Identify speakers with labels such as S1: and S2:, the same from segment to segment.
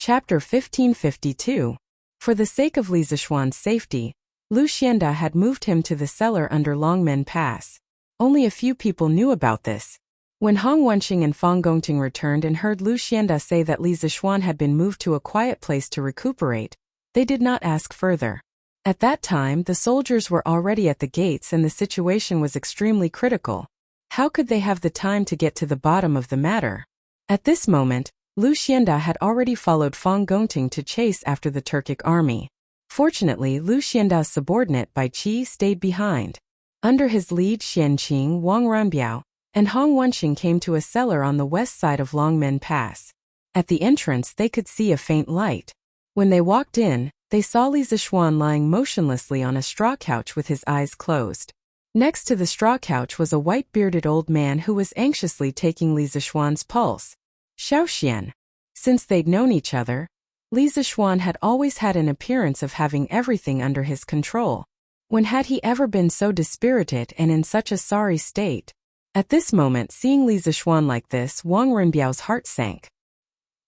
S1: Chapter 1552. For the sake of Li Zishuan's safety, Lu Xianda had moved him to the cellar under Longmen Pass. Only a few people knew about this. When Hong Wenqing and Fang Gongting returned and heard Lu Xianda say that Li Zishuan had been moved to a quiet place to recuperate, they did not ask further. At that time, the soldiers were already at the gates and the situation was extremely critical. How could they have the time to get to the bottom of the matter? At this moment, Lu Xianda had already followed Fang Gongting to chase after the Turkic army. Fortunately, Lu Xianda's subordinate Bai Qi stayed behind. Under his lead, Xianqing, Wang Ranbiao, and Hong Wenqing came to a cellar on the west side of Longmen Pass. At the entrance they could see a faint light. When they walked in, they saw Li Zishuan lying motionlessly on a straw couch with his eyes closed. Next to the straw couch was a white-bearded old man who was anxiously taking Li Zishuan's pulse. Xiaoxian. Since they'd known each other, Li Zishuan had always had an appearance of having everything under his control. When had he ever been so dispirited and in such a sorry state? At this moment, seeing Li Zishuan like this, Wang Renbiao's heart sank.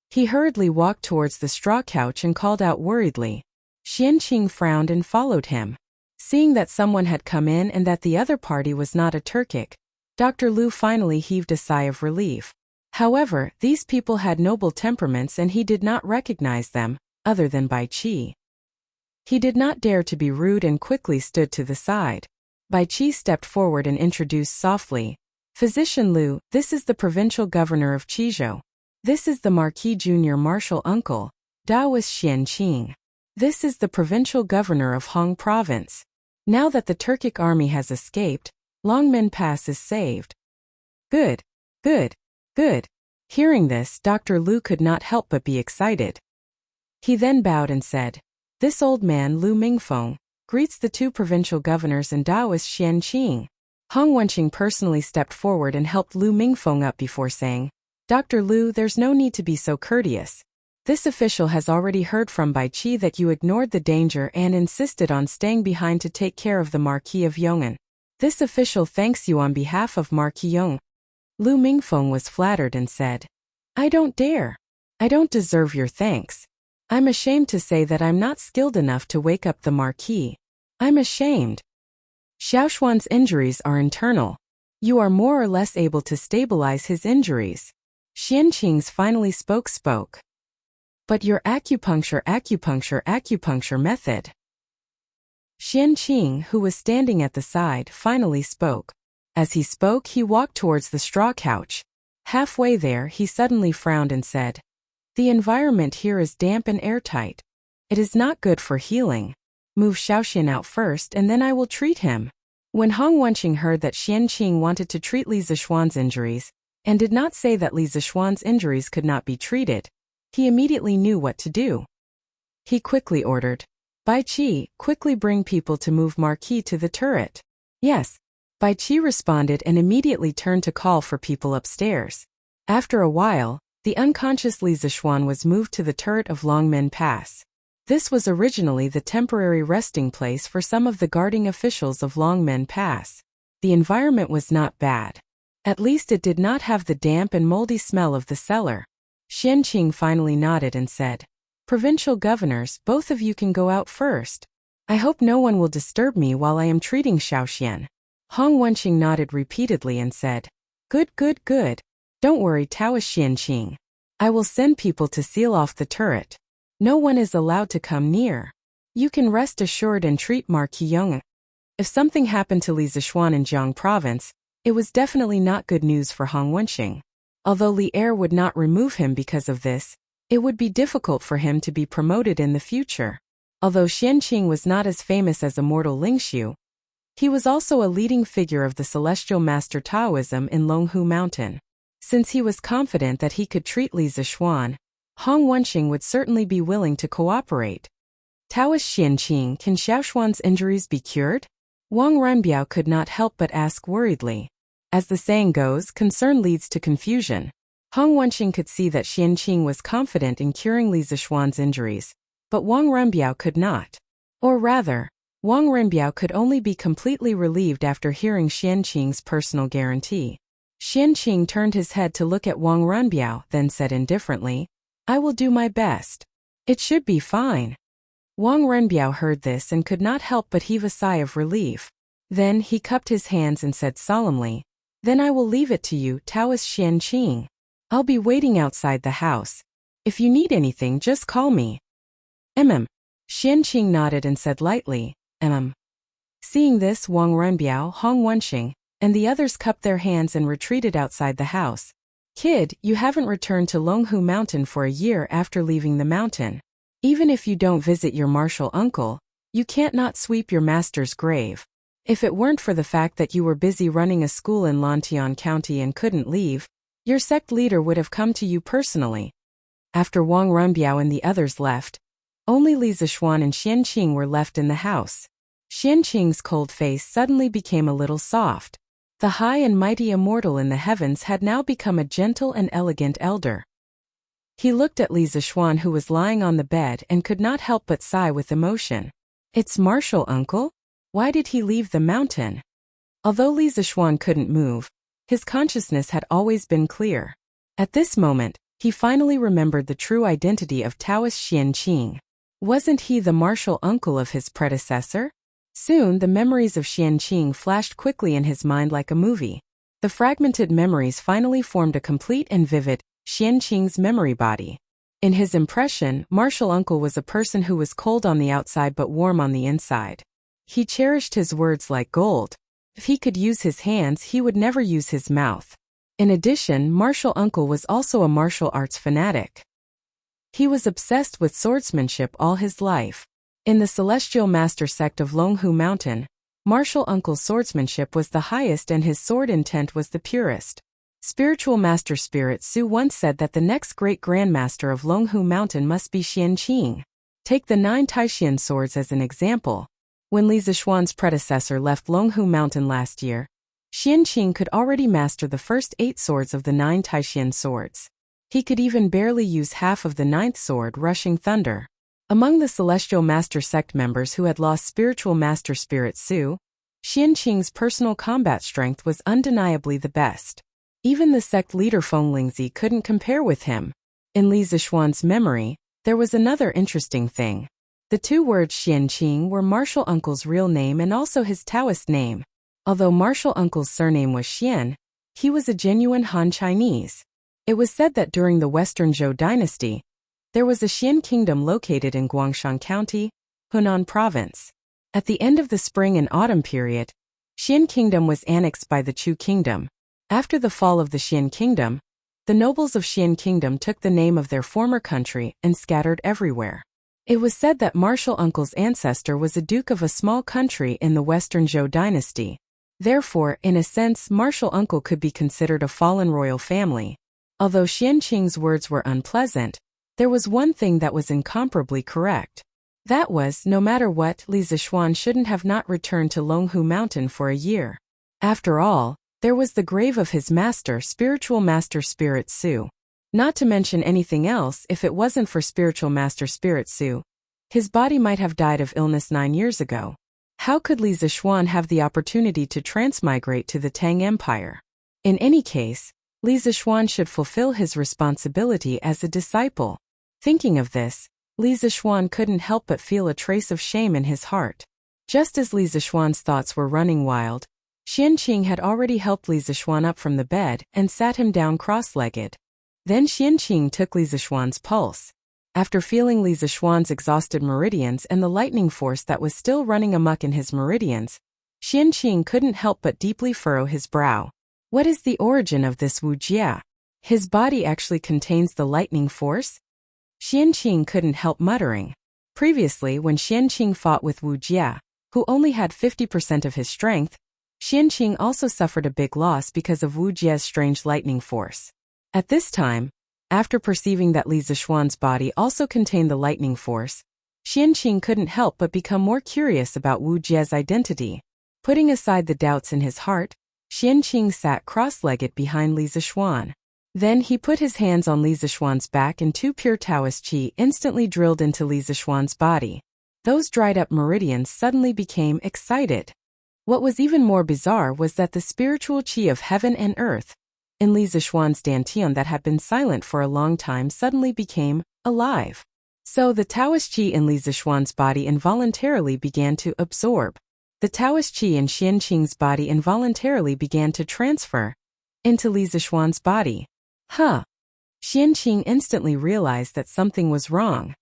S1: He hurriedly walked towards the straw couch and called out worriedly. Xianqing frowned and followed him. Seeing that someone had come in and that the other party was not a Turkic, Dr. Lu finally heaved a sigh of relief. However, these people had noble temperaments and he did not recognize them, other than Bai Qi. He did not dare to be rude and quickly stood to the side. Bai Qi stepped forward and introduced softly. Physician Lu, this is the provincial governor of Qizhou. This is the Marquis Junior Marshal Uncle, Daoist Xianqing. This is the provincial governor of Hong Province. Now that the Turkic army has escaped, Longmen Pass is saved. Good, good, good. Hearing this, Dr. Lu could not help but be excited. He then bowed and said, this old man Lu Mingfeng greets the two provincial governors and Daoist Xianqing. Hong Wenqing personally stepped forward and helped Lu Mingfeng up before saying, Dr. Lu, there's no need to be so courteous. This official has already heard from Bai Qi that you ignored the danger and insisted on staying behind to take care of the Marquis of Yong'an. This official thanks you on behalf of Marquis Yong. Lu Mingfeng was flattered and said, I don't dare. I don't deserve your thanks. I'm ashamed to say that I'm not skilled enough to wake up the Marquis. I'm ashamed. Xiaoshuan's injuries are internal. You are more or less able to stabilize his injuries. Xianqing's finally spoke. But your acupuncture method. Xianqing, who was standing at the side, finally spoke. As he spoke, he walked towards the straw couch. Halfway there, he suddenly frowned and said, the environment here is damp and airtight. It is not good for healing. Move Xiaoxian out first and then I will treat him. When Hong Wenqing heard that Xianqing wanted to treat Li Zishuan's injuries, and did not say that Li Zishuan's injuries could not be treated, he immediately knew what to do. He quickly ordered, Bai Qi, quickly bring people to move Marquis to the turret. Yes. Bai Qi responded and immediately turned to call for people upstairs. After a while, the unconscious Li Zishuan was moved to the turret of Longmen Pass. This was originally the temporary resting place for some of the guarding officials of Longmen Pass. The environment was not bad. At least it did not have the damp and moldy smell of the cellar. Xianqing finally nodded and said, Provincial governors, both of you can go out first. I hope no one will disturb me while I am treating Xiaoxian. Hong Wenqing nodded repeatedly and said, Good. Don't worry, Taoist Xianqing. I will send people to seal off the turret. No one is allowed to come near. You can rest assured and treat Marquis Yong. If something happened to Li Zishuan in Jiang Province, it was definitely not good news for Hong Wenqing. Although Li Er would not remove him because of this, it would be difficult for him to be promoted in the future. Although Xianqing was not as famous as immortal Lingxiu, he was also a leading figure of the celestial master Taoism in Longhu Mountain. Since he was confident that he could treat Li Zishuan, Hong Wenqing would certainly be willing to cooperate. Taoist Xianqing, can Xiaoshuan's injuries be cured? Wang Renbiao could not help but ask worriedly. As the saying goes, concern leads to confusion. Hong Wenqing could see that Xianqing was confident in curing Li Zishuan's injuries, but Wang Renbiao could not. Or rather, Wang Renbiao could only be completely relieved after hearing Xianqing's personal guarantee. Xianqing turned his head to look at Wang Renbiao, then said indifferently, I will do my best. It should be fine. Wang Renbiao heard this and could not help but heave a sigh of relief. Then he cupped his hands and said solemnly, Then I will leave it to you, Taoist Xianqing. I'll be waiting outside the house. If you need anything, just call me. Xianqing nodded and said lightly, Seeing this, Wang Renbiao, Hong Wenxing, and the others cupped their hands and retreated outside the house. Kid, you haven't returned to Longhu Mountain for a year after leaving the mountain. Even if you don't visit your martial uncle, you can't not sweep your master's grave. If it weren't for the fact that you were busy running a school in Lantian County and couldn't leave, your sect leader would have come to you personally. After Wang Renbiao and the others left, only Li Zishuan and Xianqing were left in the house. Xianqing's cold face suddenly became a little soft. The high and mighty immortal in the heavens had now become a gentle and elegant elder. He looked at Li Zishuan, who was lying on the bed, and could not help but sigh with emotion. It's martial uncle? Why did he leave the mountain? Although Li Zishuan couldn't move, his consciousness had always been clear. At this moment, he finally remembered the true identity of Taoist Xianqing. Wasn't he the martial uncle of his predecessor? Soon the memories of Xianqing flashed quickly in his mind like a movie. The fragmented memories finally formed a complete and vivid Xianqing's memory body. In his impression, martial uncle was a person who was cold on the outside but warm on the inside. He cherished his words like gold. If he could use his hands, he would never use his mouth. In addition, martial uncle was also a martial arts fanatic. He was obsessed with swordsmanship all his life. In the Celestial Master sect of Longhu Mountain, martial uncle's swordsmanship was the highest and his sword intent was the purest. Spiritual Master Spirit Su once said that the next great grandmaster of Longhu Mountain must be Xianqing. Take the 9 Taishan swords as an example. When Li Zishuan's predecessor left Longhu Mountain last year, Xianqing could already master the first 8 swords of the 9 Taishan swords. He could even barely use half of the 9th sword, Rushing Thunder. Among the Celestial Master sect members who had lost Spiritual Master Spirit Su, Xianqing's personal combat strength was undeniably the best. Even the sect leader Feng Lingzi couldn't compare with him. In Li Zishuan's memory, there was another interesting thing. The 2 words Xianqing were martial uncle's real name and also his Taoist name. Although martial uncle's surname was Xian, he was a genuine Han Chinese. It was said that during the Western Zhou dynasty, there was a Xian kingdom located in Guangshan County, Hunan Province. At the end of the spring and autumn period, Xian kingdom was annexed by the Chu kingdom. After the fall of the Xian kingdom, the nobles of Xian kingdom took the name of their former country and scattered everywhere. It was said that martial uncle's ancestor was a duke of a small country in the Western Zhou dynasty. Therefore, in a sense, martial uncle could be considered a fallen royal family. Although Xianqing's words were unpleasant, there was one thing that was incomparably correct. That was, no matter what, Li Zishuan shouldn't have not returned to Longhu Mountain for a year. After all, there was the grave of his master, Spiritual Master Spirit Su. Not to mention anything else, if it wasn't for Spiritual Master Spirit Su, his body might have died of illness 9 years ago. How could Li Zishuan have the opportunity to transmigrate to the Tang Empire? In any case, Li Zishuan should fulfill his responsibility as a disciple. Thinking of this, Li Zishuan couldn't help but feel a trace of shame in his heart. Just as Li Zishuan's thoughts were running wild, Xianqing had already helped Li Zishuan up from the bed and sat him down cross-legged. Then Xianqing took Li Zishuan's pulse. After feeling Li Zishuan's exhausted meridians and the lightning force that was still running amok in his meridians, Xianqing couldn't help but deeply furrow his brow. What is the origin of this Wuxia? His body actually contains the lightning force? Xianqing couldn't help muttering. Previously, when Xianqing fought with Wuxia, who only had 50% of his strength, Xianqing also suffered a big loss because of Wuxia's strange lightning force. At this time, after perceiving that Li Zishuan's body also contained the lightning force, Xianqing couldn't help but become more curious about Wuxia's identity. Putting aside the doubts in his heart, Xianqing sat cross-legged behind Li Zishuan. Then he put his hands on Li Zishuan's back and 2 pure Taoist qi instantly drilled into Li Zishuan's body. Those dried-up meridians suddenly became excited. What was even more bizarre was that the spiritual qi of heaven and earth, in Li Zixuan's dantian that had been silent for a long time suddenly became alive. So the Taoist qi in Li Zixuan's body involuntarily began to absorb. The Taoist qi in Xianqing's body involuntarily began to transfer into Li Zixuan's body. Xianqing instantly realized that something was wrong.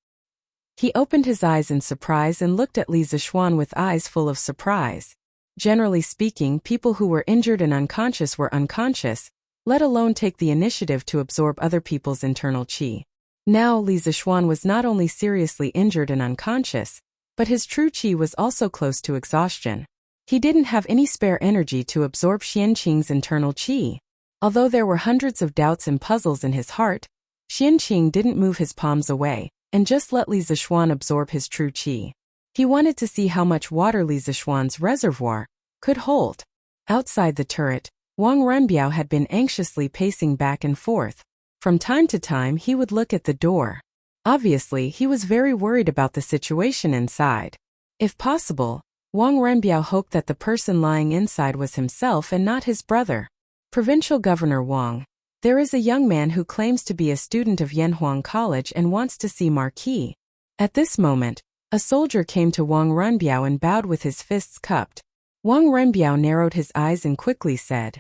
S1: He opened his eyes in surprise and looked at Li Zixuan with eyes full of surprise. Generally speaking, people who were injured and unconscious were unconscious, let alone take the initiative to absorb other people's internal qi. Now Li Zixuan was not only seriously injured and unconscious, but his true qi was also close to exhaustion. He didn't have any spare energy to absorb Xianqing's internal qi. Although there were hundreds of doubts and puzzles in his heart, Xianqing didn't move his palms away and just let Li Zixuan absorb his true qi. He wanted to see how much water Li Zixuan's reservoir could hold. Outside the turret, Wang Renbiao had been anxiously pacing back and forth. From time to time he would look at the door. Obviously, he was very worried about the situation inside. If possible, Wang Renbiao hoped that the person lying inside was himself and not his brother. Provincial Governor Wang, there is a young man who claims to be a student of Yanhuang College and wants to see Marquis. At this moment, a soldier came to Wang Renbiao and bowed with his fists cupped. Wang Renbiao narrowed his eyes and quickly said,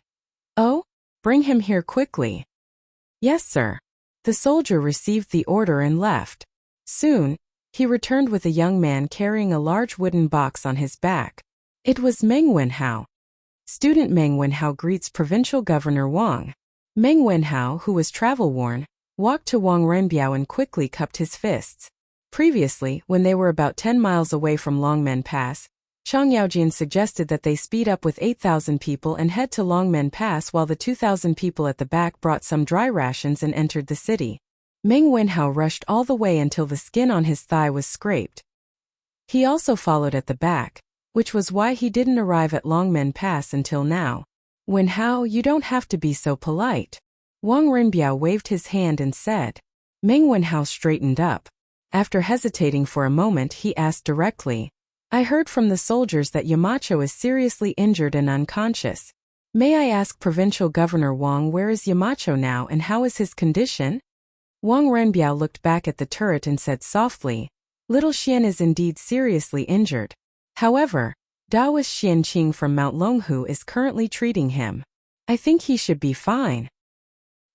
S1: "Oh, bring him here quickly." "Yes, sir." The soldier received the order and left. Soon, he returned with a young man carrying a large wooden box on his back. It was Meng Wenhao. Student Meng Wenhao greets Provincial Governor Wang. Meng Wenhao, who was travel-worn, walked to Wang Renbiao and quickly cupped his fists. Previously, when they were about 10 miles away from Longmen Pass, Chang Yaojian suggested that they speed up with 8,000 people and head to Longmen Pass while the 2,000 people at the back brought some dry rations and entered the city. Meng Wenhao rushed all the way until the skin on his thigh was scraped. He also followed at the back, which was why he didn't arrive at Longmen Pass until now. "Wenhao, you don't have to be so polite." Wang Renbiao waved his hand and said. Meng Wenhao straightened up. After hesitating for a moment, he asked directly, "I heard from the soldiers that Yamacho is seriously injured and unconscious. May I ask Provincial Governor Wang, where is Yamacho now and how is his condition?" Wang Renbiao looked back at the turret and said softly, "Little Xian is indeed seriously injured. However, Taoist Xianqing from Mount Longhu is currently treating him. I think he should be fine."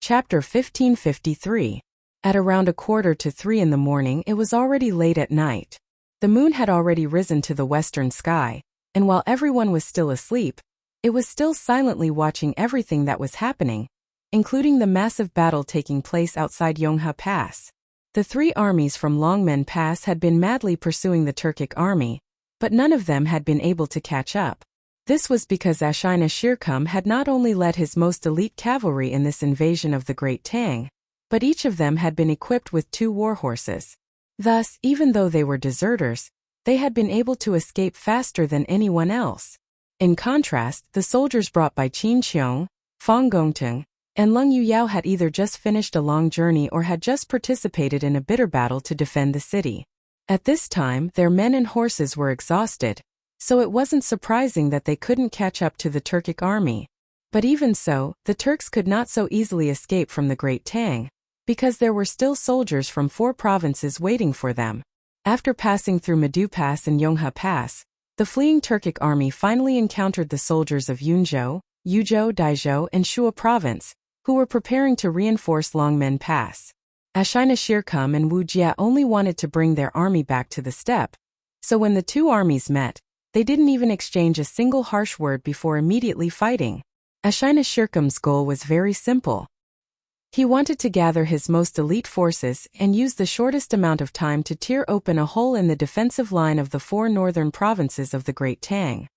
S1: Chapter 1553. At around 2:45 in the morning, it was already late at night. The moon had already risen to the western sky, and while everyone was still asleep, it was still silently watching everything that was happening, including the massive battle taking place outside Yonghe Pass. The three armies from Longmen Pass had been madly pursuing the Turkic army, but none of them had been able to catch up. This was because Ashina Shirkum had not only led his most elite cavalry in this invasion of the Great Tang, but each of them had been equipped with 2 war horses. Thus, even though they were deserters, they had been able to escape faster than anyone else. In contrast, the soldiers brought by Qin Qiong, Fang Gongteng, and Leng Yuyao had either just finished a long journey or had just participated in a bitter battle to defend the city. At this time, their men and horses were exhausted, so it wasn't surprising that they couldn't catch up to the Turkic army. But even so, the Turks could not so easily escape from the Great Tang, because there were still soldiers from 4 provinces waiting for them. After passing through Madu Pass and Yonghe Pass, the fleeing Turkic army finally encountered the soldiers of Yunzhou, Yuzhou, Daizhou, and Shua province, who were preparing to reinforce Longmen Pass. Ashina Shirkum and Wuxia only wanted to bring their army back to the steppe, so when the 2 armies met, they didn't even exchange a single harsh word before immediately fighting. Ashina Shirkum's goal was very simple. He wanted to gather his most elite forces and use the shortest amount of time to tear open a hole in the defensive line of the 4 northern provinces of the Great Tang.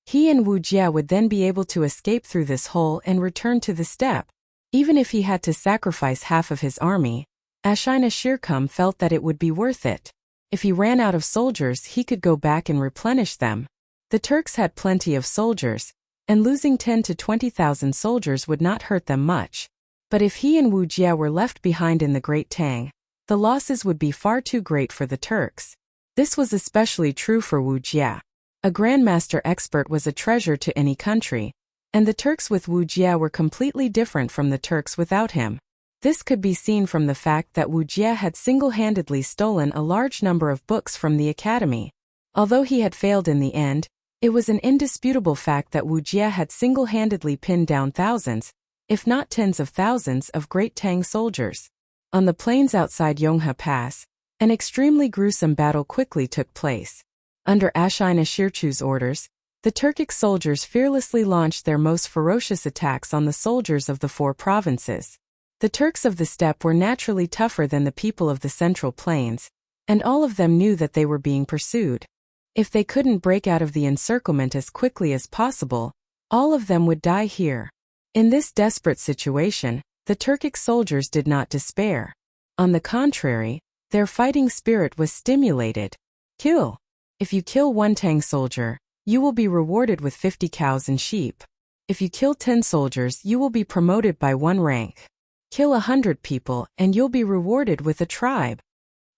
S1: He and Wu Jia would then be able to escape through this hole and return to the steppe. Even if he had to sacrifice half of his army, Ashina Shirkum felt that it would be worth it. If he ran out of soldiers, he could go back and replenish them. The Turks had plenty of soldiers, and losing 10 to 20,000 soldiers would not hurt them much. But if he and Wu Jia were left behind in the Great Tang, the losses would be far too great for the Turks. This was especially true for Wu Jia. A grandmaster expert was a treasure to any country, and the Turks with Wuxia were completely different from the Turks without him. This could be seen from the fact that Wuxia had single-handedly stolen a large number of books from the academy. Although he had failed in the end, it was an indisputable fact that Wuxia had single-handedly pinned down thousands, if not tens of thousands, of great Tang soldiers. On the plains outside Yonghe Pass, an extremely gruesome battle quickly took place. Under Ashina Shirchu's orders, the Turkic soldiers fearlessly launched their most ferocious attacks on the soldiers of the 4 provinces. The Turks of the steppe were naturally tougher than the people of the central plains, and all of them knew that they were being pursued. If they couldn't break out of the encirclement as quickly as possible, all of them would die here. In this desperate situation, the Turkic soldiers did not despair. On the contrary, their fighting spirit was stimulated. Kill. If you kill 1 Tang soldier, you will be rewarded with 50 cows and sheep. If you kill 10 soldiers, you will be promoted by 1 rank. Kill 100 people, and you'll be rewarded with a tribe.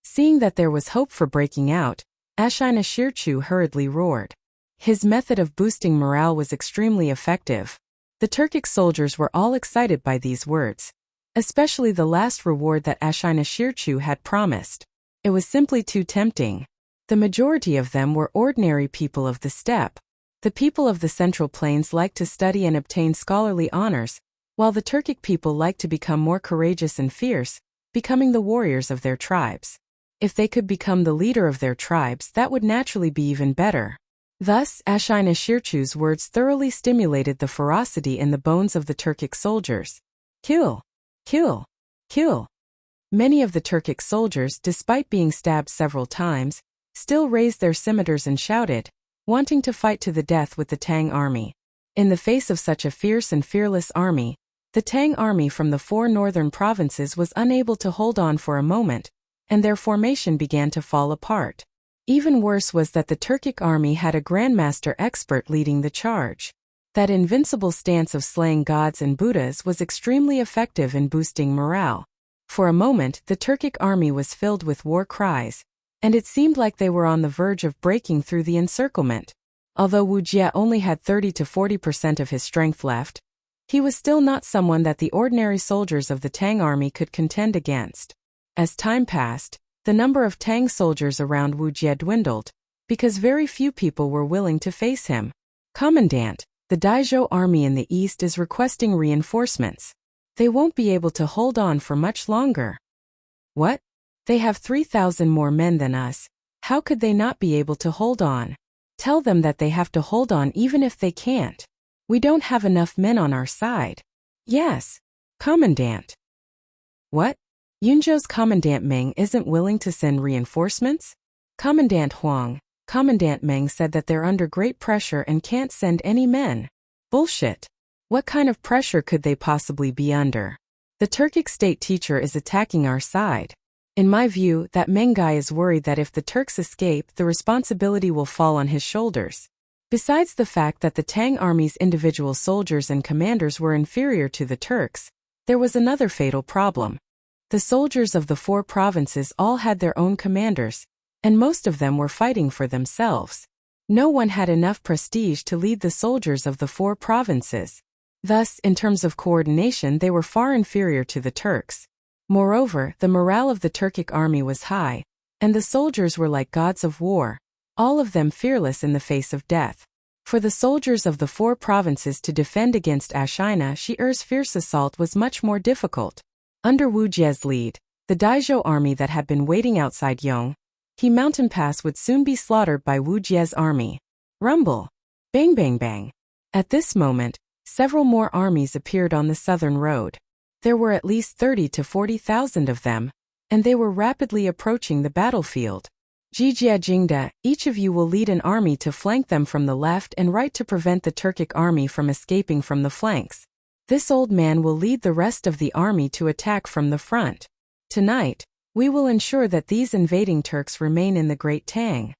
S1: Seeing that there was hope for breaking out, Ashina Shirchu hurriedly roared. His method of boosting morale was extremely effective. The Turkic soldiers were all excited by these words, especially the last reward that Ashina Shirchu had promised. It was simply too tempting. The majority of them were ordinary people of the steppe. The people of the Central Plains liked to study and obtain scholarly honors, while the Turkic people liked to become more courageous and fierce, becoming the warriors of their tribes. If they could become the leader of their tribes, that would naturally be even better. Thus, Ashina Shirchu's words thoroughly stimulated the ferocity in the bones of the Turkic soldiers. Kill! Kill! Kill! Many of the Turkic soldiers, despite being stabbed several times, still raised their scimitars and shouted, wanting to fight to the death with the Tang army. In the face of such a fierce and fearless army, the Tang army from the 4 northern provinces was unable to hold on for a moment, and their formation began to fall apart. Even worse was that the Turkic army had a grandmaster expert leading the charge. That invincible stance of slaying gods and Buddhas was extremely effective in boosting morale. For a moment, the Turkic army was filled with war cries, and it seemed like they were on the verge of breaking through the encirclement. Although Wuxia only had 30 to 40% of his strength left, he was still not someone that the ordinary soldiers of the Tang army could contend against. As time passed, the number of Tang soldiers around Wuxia dwindled, because very few people were willing to face him. Commandant, the Daizhou army in the east is requesting reinforcements. They won't be able to hold on for much longer. What? They have 3,000 more men than us. How could they not be able to hold on? Tell them that they have to hold on even if they can't. We don't have enough men on our side. Yes, Commandant. What? Yunzhou's Commandant Meng isn't willing to send reinforcements? Commandant Huang, Commandant Meng said that they're under great pressure and can't send any men. Bullshit. What kind of pressure could they possibly be under? The Turkic state teacher is attacking our side. In my view, that Meng guy is worried that if the Turks escape, the responsibility will fall on his shoulders. Besides the fact that the Tang army's individual soldiers and commanders were inferior to the Turks, there was another fatal problem. The soldiers of the 4 provinces all had their own commanders, and most of them were fighting for themselves. No one had enough prestige to lead the soldiers of the 4 provinces. Thus, in terms of coordination, they were far inferior to the Turks. Moreover, the morale of the Turkic army was high, and the soldiers were like gods of war, all of them fearless in the face of death. For the soldiers of the 4 provinces to defend against Ashina Shir's fierce assault was much more difficult. Under Wu Jie's lead, the Daizhou army that had been waiting outside Yonghe Mountain Pass would soon be slaughtered by Wu Jie's army. Rumble! Bang bang bang! At this moment, several more armies appeared on the southern road. There were at least 30 to 40,000 of them, and they were rapidly approaching the battlefield. Jijia Jingda, each of you will lead an army to flank them from the left and right to prevent the Turkic army from escaping from the flanks. This old man will lead the rest of the army to attack from the front. Tonight, we will ensure that these invading Turks remain in the Great Tang.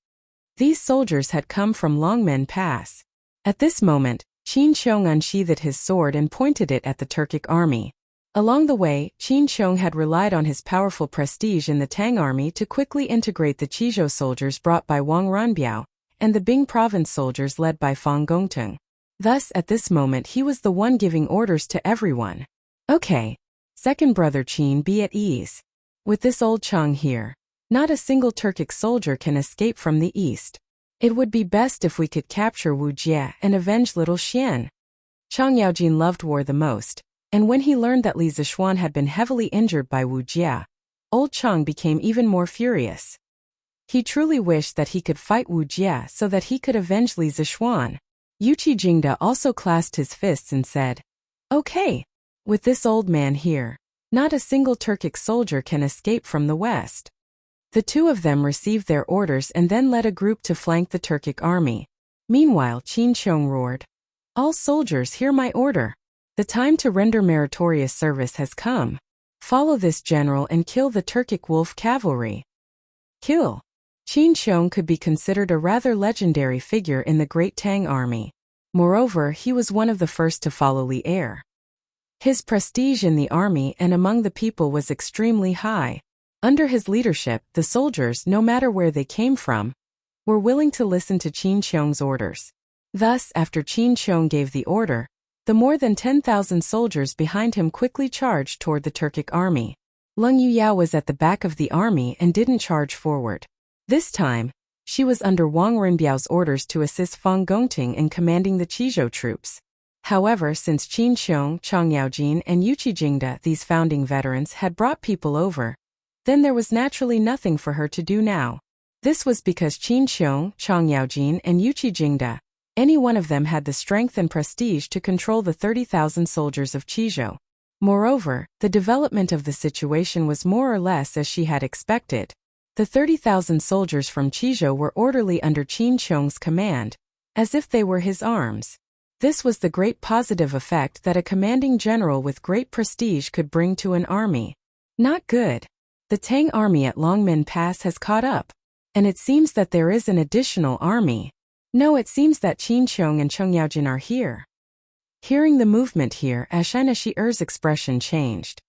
S1: These soldiers had come from Longmen Pass. At this moment, Qin Qiong unsheathed his sword and pointed it at the Turkic army. Along the way, Qin Qiong had relied on his powerful prestige in the Tang army to quickly integrate the Qizhou soldiers brought by Wang Ranbiao and the Bing province soldiers led by Fang Gongteng. Thus, at this moment he was the one giving orders to everyone. Okay. Second brother Qin, be at ease. With this old Chang here, not a single Turkic soldier can escape from the east. It would be best if we could capture Wuxia and avenge little Xian. Chang Yaojin loved war the most, and when he learned that Li Zishuan had been heavily injured by Wuxia, old Chang became even more furious. He truly wished that he could fight Wuxia so that he could avenge Li Zishuan. Yuqi Jingda also clasped his fists and said, "Okay. With this old man here, not a single Turkic soldier can escape from the west." The two of them received their orders and then led a group to flank the Turkic army. Meanwhile, Qin Qiong roared, "All soldiers, hear my order. The time to render meritorious service has come. Follow this general and kill the Turkic wolf cavalry." Kill. Qin Qiong could be considered a rather legendary figure in the Great Tang army. Moreover, he was one of the first to follow Li Er. His prestige in the army and among the people was extremely high. Under his leadership, the soldiers, no matter where they came from, were willing to listen to Qin Qiong's orders. Thus, after Qin Qiong gave the order, the more than 10,000 soldiers behind him quickly charged toward the Turkic army. Leng Yuyao was at the back of the army and didn't charge forward. This time, she was under Wang Renbiao's orders to assist Fang Gongting in commanding the Qizhou troops. However, since Qin Qiong, Chang Yaojin, and Yuqi Jingda, these founding veterans, had brought people over, then there was naturally nothing for her to do now. This was because Qin Qiong, Chang Yaojin, and Yuqi Jingda, any one of them had the strength and prestige to control the 30,000 soldiers of Qizhou. Moreover, the development of the situation was more or less as she had expected. The 30,000 soldiers from Qizhou were orderly under Qin Qiong's command, as if they were his arms. This was the great positive effect that a commanding general with great prestige could bring to an army. Not good. The Tang army at Longmen Pass has caught up, and it seems that there is an additional army. No, it seems that Qin Qiong and Cheng Yaojin are here. Hearing the movement here, Ashina Shi-er's expression changed.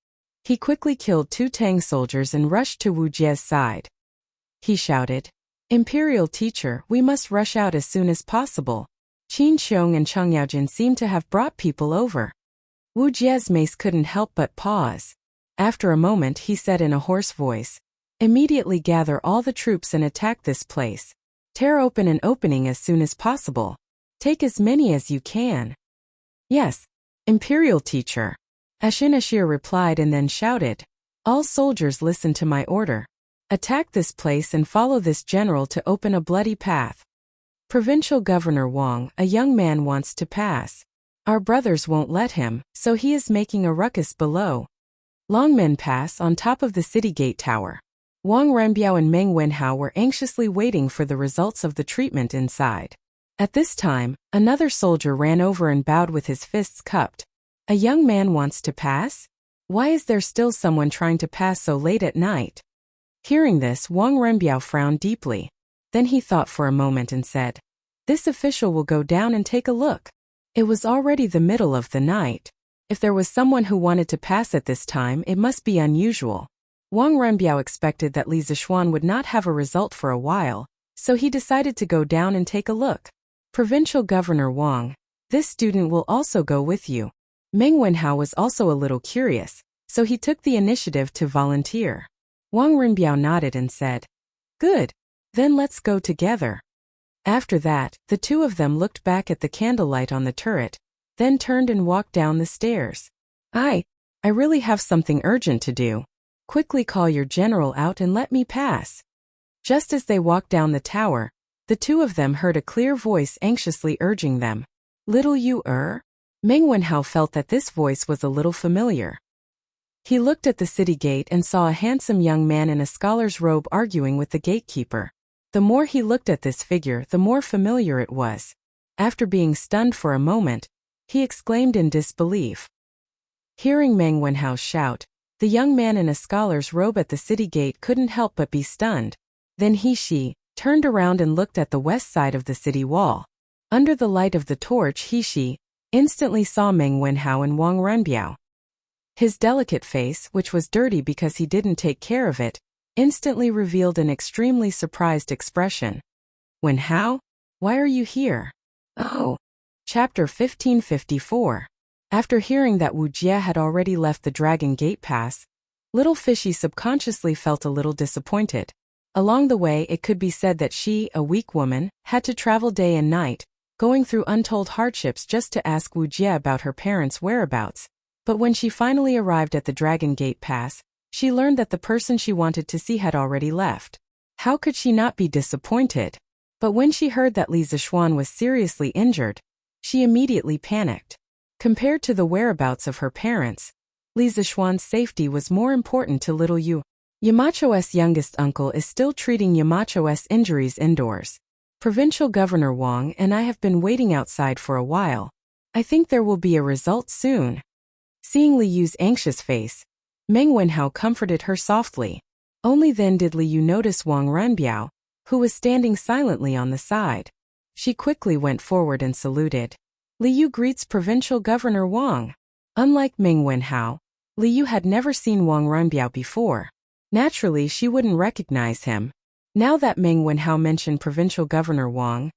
S1: He quickly killed 2 Tang soldiers and rushed to Wu Jie's side. He shouted, "Imperial teacher, we must rush out as soon as possible." Qin Qiong and Cheng Yaojin seemed to have brought people over. Wu Jie's mace couldn't help but pause. After a moment he said in a hoarse voice, "Immediately gather all the troops and attack this place. Tear open an opening as soon as possible. Take as many as you can." "Yes, Imperial teacher," Ashinashir replied and then shouted, "All soldiers listen to my order. Attack this place and follow this general to open a bloody path. Provincial Governor Wang, a young man, wants to pass. Our brothers won't let him, so he is making a ruckus below. Longmen Pass on top of the city gate tower." Wang Renbiao and Meng Wenhao were anxiously waiting for the results of the treatment inside. At this time, another soldier ran over and bowed with his fists cupped. "A young man wants to pass? Why is there still someone trying to pass so late at night?" Hearing this, Wang Renbiao frowned deeply. Then he thought for a moment and said, "This official will go down and take a look." It was already the middle of the night. If there was someone who wanted to pass at this time, it must be unusual. Wang Renbiao expected that Li Zishuan would not have a result for a while, so he decided to go down and take a look. "Provincial Governor Wang, this student will also go with you." Meng Wenhao was also a little curious, so he took the initiative to volunteer. Wang Renbiao nodded and said, "Good. Then let's go together." After that, the two of them looked back at the candlelight on the turret, then turned and walked down the stairs. I really have something urgent to do. Quickly call your general out and let me pass." Just as they walked down the tower, the two of them heard a clear voice anxiously urging them. "Little Yu Er?" Meng Wenhao felt that this voice was a little familiar. He looked at the city gate and saw a handsome young man in a scholar's robe arguing with the gatekeeper. The more he looked at this figure, the more familiar it was. After being stunned for a moment, he exclaimed in disbelief. Hearing Meng Wenhao's shout, the young man in a scholar's robe at the city gate couldn't help but be stunned. Then he turned around and looked at the west side of the city wall. Under the light of the torch, he instantly saw Meng Wenhao and Wang Renbiao. His delicate face, which was dirty because he didn't take care of it, instantly revealed an extremely surprised expression. "Wenhao? Why are you here?" "Oh." Chapter 1554. After hearing that Wuxia had already left the Dragon Gate Pass, Little Fishy subconsciously felt a little disappointed. Along the way, it could be said that she, a weak woman, had to travel day and night, going through untold hardships just to ask Wuxia about her parents' whereabouts. But when she finally arrived at the Dragon Gate Pass, she learned that the person she wanted to see had already left. How could she not be disappointed? But when she heard that Li Zixuan was seriously injured, she immediately panicked. Compared to the whereabouts of her parents, Li Zixuan's safety was more important to little Yu. Yamacho's youngest uncle is still treating Yamacho's injuries indoors. Provincial Governor Wang and I have been waiting outside for a while. I think there will be a result soon. Seeing Li Yu's anxious face, Meng Wenhao comforted her softly. Only then did Li Yu notice Wang Renbiao, who was standing silently on the side. She quickly went forward and saluted. Li Yu greets Provincial Governor Wang. Unlike Meng Wenhao, Li Yu had never seen Wang Renbiao before. Naturally, she wouldn't recognize him. Now that Meng Wenhao mentioned Provincial Governor Wang,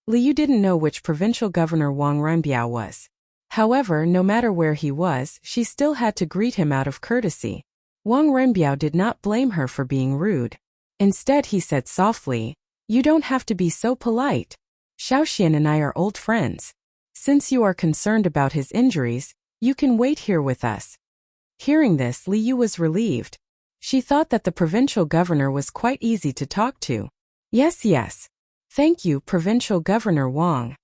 S1: Li Yu didn't know which Provincial Governor Wang Renbiao was. However, no matter where he was, she still had to greet him out of courtesy. Wang Renbiao did not blame her for being rude. Instead, he said softly, "You don't have to be so polite. Xiaoxian and I are old friends. Since you are concerned about his injuries, you can wait here with us." Hearing this, Li Yu was relieved. She thought that the provincial governor was quite easy to talk to. Yes. Thank you, Provincial Governor Wang.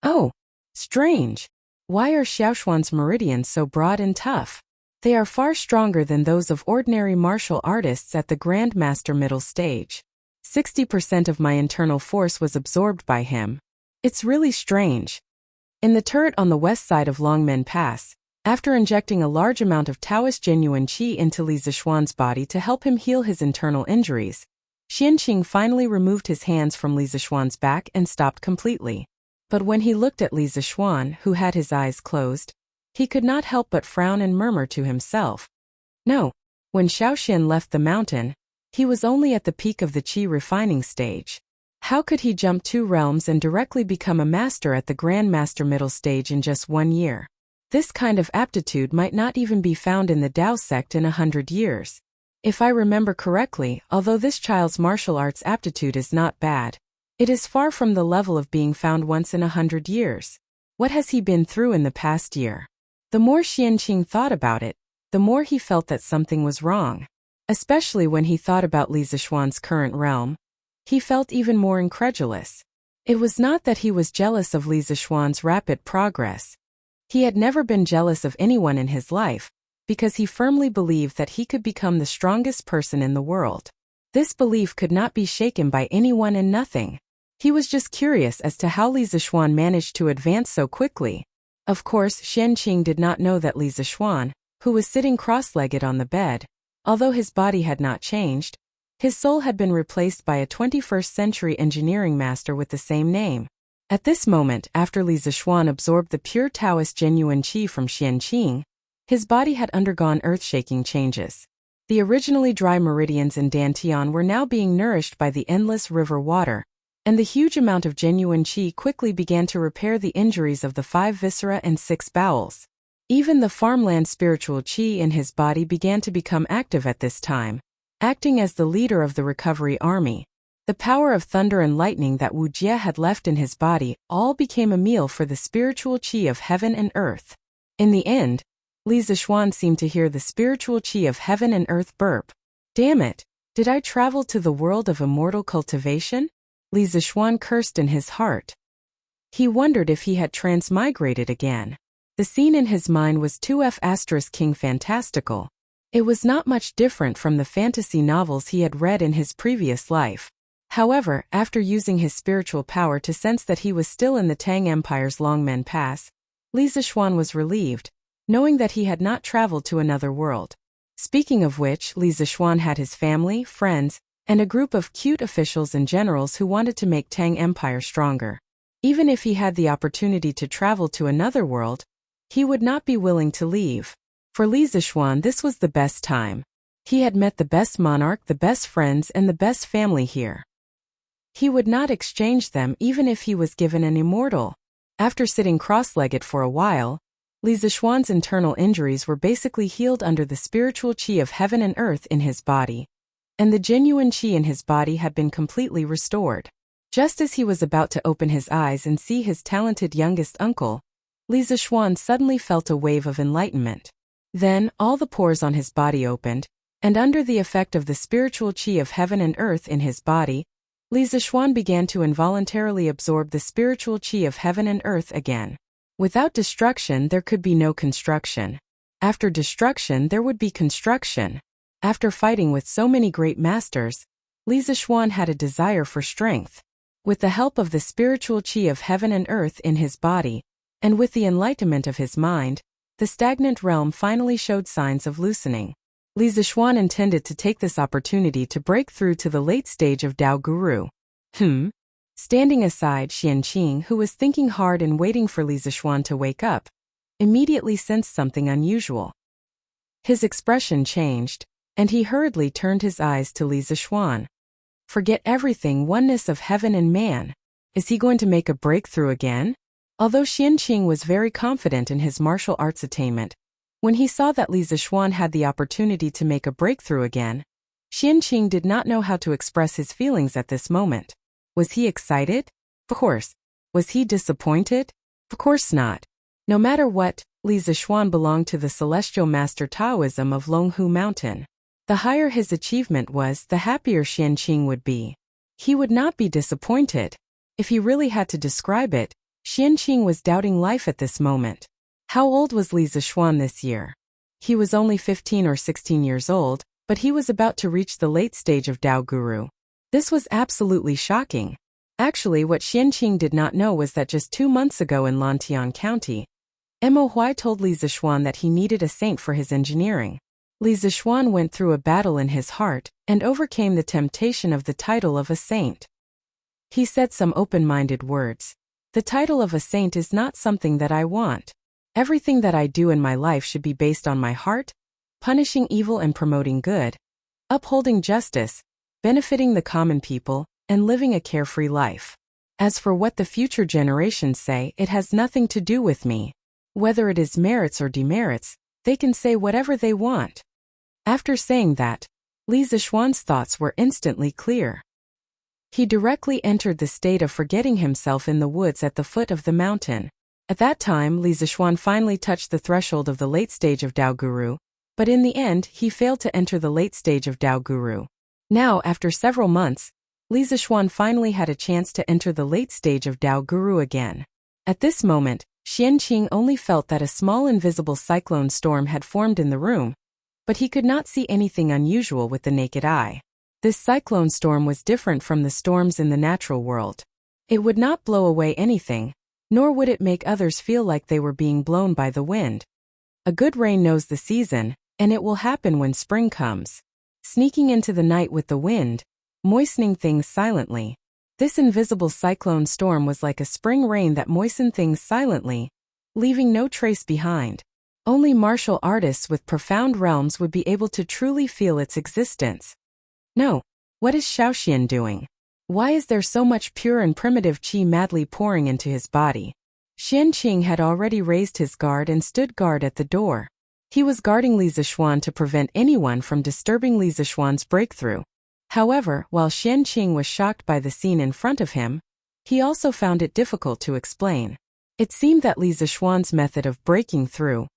S1: Oh, strange. Why are Xiaoshuan's meridians so broad and tough? They are far stronger than those of ordinary martial artists at the Grandmaster middle stage. 60% of my internal force was absorbed by him. It's really strange. In the turret on the west side of Longmen Pass, after injecting a large amount of Taoist genuine qi into Li Zixuan's body to help him heal his internal injuries, Xianqing finally removed his hands from Li Zixuan's back and stopped completely. But when he looked at Li Zixuan, who had his eyes closed, he could not help but frown and murmur to himself. No. When Xiaoxian left the mountain, he was only at the peak of the qi refining stage. How could he jump 2 realms and directly become a master at the Grandmaster middle stage in just 1 year? This kind of aptitude might not even be found in the Dao sect in 100 years. If I remember correctly, although this child's martial arts aptitude is not bad, it is far from the level of being found once in 100 years. What has he been through in the past year? The more Xianqing thought about it, the more he felt that something was wrong. Especially when he thought about Li Zixuan's current realm, he felt even more incredulous. It was not that he was jealous of Li Zixuan's rapid progress. He had never been jealous of anyone in his life, because he firmly believed that he could become the strongest person in the world. This belief could not be shaken by anyone and nothing. He was just curious as to how Li Zixuan managed to advance so quickly. Of course, Xianqing did not know that Li Zixuan, who was sitting cross-legged on the bed, although his body had not changed, his soul had been replaced by a 21st century engineering master with the same name. At this moment, after Li Zixuan absorbed the pure Taoist genuine qi from Xianqing, his body had undergone earth-shaking changes. The originally dry meridians in Dantian were now being nourished by the endless river water, and the huge amount of genuine qi quickly began to repair the injuries of the 5 viscera and 6 bowels. Even the farmland spiritual qi in his body began to become active at this time. Acting as the leader of the recovery army, the power of thunder and lightning that Wuxia had left in his body all became a meal for the spiritual qi of heaven and earth. In the end, Li Zixuan seemed to hear the spiritual qi of heaven and earth burp. Damn it! Did I travel to the world of immortal cultivation? Li Zixuan cursed in his heart. He wondered if he had transmigrated again. The scene in his mind was 2F** King fantastical. It was not much different from the fantasy novels he had read in his previous life. However, after using his spiritual power to sense that he was still in the Tang Empire's Longmen Pass, Li Zixuan was relieved, knowing that he had not traveled to another world. Speaking of which, Li Zixuan had his family, friends, and a group of cute officials and generals who wanted to make Tang Empire stronger. Even if he had the opportunity to travel to another world, he would not be willing to leave. For Li Zixuan, this was the best time. He had met the best monarch, the best friends, and the best family here. He would not exchange them even if he was given an immortal. After sitting cross-legged for a while, Li Zishuan's internal injuries were basically healed under the spiritual qi of heaven and earth in his body, and the genuine qi in his body had been completely restored. Just as he was about to open his eyes and see his talented youngest uncle, Li Zishuan suddenly felt a wave of enlightenment. Then, all the pores on his body opened, and under the effect of the spiritual qi of heaven and earth in his body, Li Zishuan began to involuntarily absorb the spiritual qi of heaven and earth again. Without destruction there could be no construction. After destruction there would be construction. After fighting with so many great masters, Li Zishuan had a desire for strength. With the help of the spiritual qi of heaven and earth in his body, and with the enlightenment of his mind, the stagnant realm finally showed signs of loosening. Li Zishuan intended to take this opportunity to break through to the late stage of Dao Guru. Standing aside, Xianqing, who was thinking hard and waiting for Li Zishuan to wake up, immediately sensed something unusual. His expression changed, and he hurriedly turned his eyes to Li Zishuan. Forget everything, oneness of heaven and man. Is he going to make a breakthrough again? Although Xianqing was very confident in his martial arts attainment, when he saw that Li Zishuan had the opportunity to make a breakthrough again, Xianqing did not know how to express his feelings at this moment. Was he excited? Of course. Was he disappointed? Of course not. No matter what, Li Zishuan belonged to the celestial master Taoism of Longhu Mountain. The higher his achievement was, the happier Xianqing would be. He would not be disappointed. If he really had to describe it, Xianqing was doubting life at this moment. How old was Li Zishuan this year? He was only 15 or 16 years old, but he was about to reach the late stage of Dao Guru. This was absolutely shocking. Actually, what Xianqing did not know was that just 2 months ago in Lantian County, Mo Huai told Li Zishuan that he needed a saint for his engineering. Li Zishuan went through a battle in his heart and overcame the temptation of the title of a saint. He said some open-minded words. The title of a saint is not something that I want. Everything that I do in my life should be based on my heart, punishing evil and promoting good, upholding justice, benefiting the common people, and living a carefree life. As for what the future generations say, it has nothing to do with me. Whether it is merits or demerits, they can say whatever they want. After saying that, Li Zishuan's thoughts were instantly clear. He directly entered the state of forgetting himself in the woods at the foot of the mountain. At that time, Li Zishuan finally touched the threshold of the late stage of Dao Guru, but in the end, he failed to enter the late stage of Dao Guru. Now, after several months, Li Zishuan finally had a chance to enter the late stage of Dao Guru again. At this moment, Xianqing only felt that a small invisible cyclone storm had formed in the room, but he could not see anything unusual with the naked eye. This cyclone storm was different from the storms in the natural world. It would not blow away anything, nor would it make others feel like they were being blown by the wind. A good rain knows the season, and it will happen when spring comes. Sneaking into the night with the wind, moistening things silently. This invisible cyclone storm was like a spring rain that moistened things silently, leaving no trace behind. Only martial artists with profound realms would be able to truly feel its existence. No. What is Shaoxian doing? Why is there so much pure and primitive qi madly pouring into his body? Xianqing had already raised his guard and stood guard at the door. He was guarding Li Zishuan to prevent anyone from disturbing Li Zishuan's breakthrough. However, while Xianqing was shocked by the scene in front of him, he also found it difficult to explain. It seemed that Li Zishuan's method of breaking through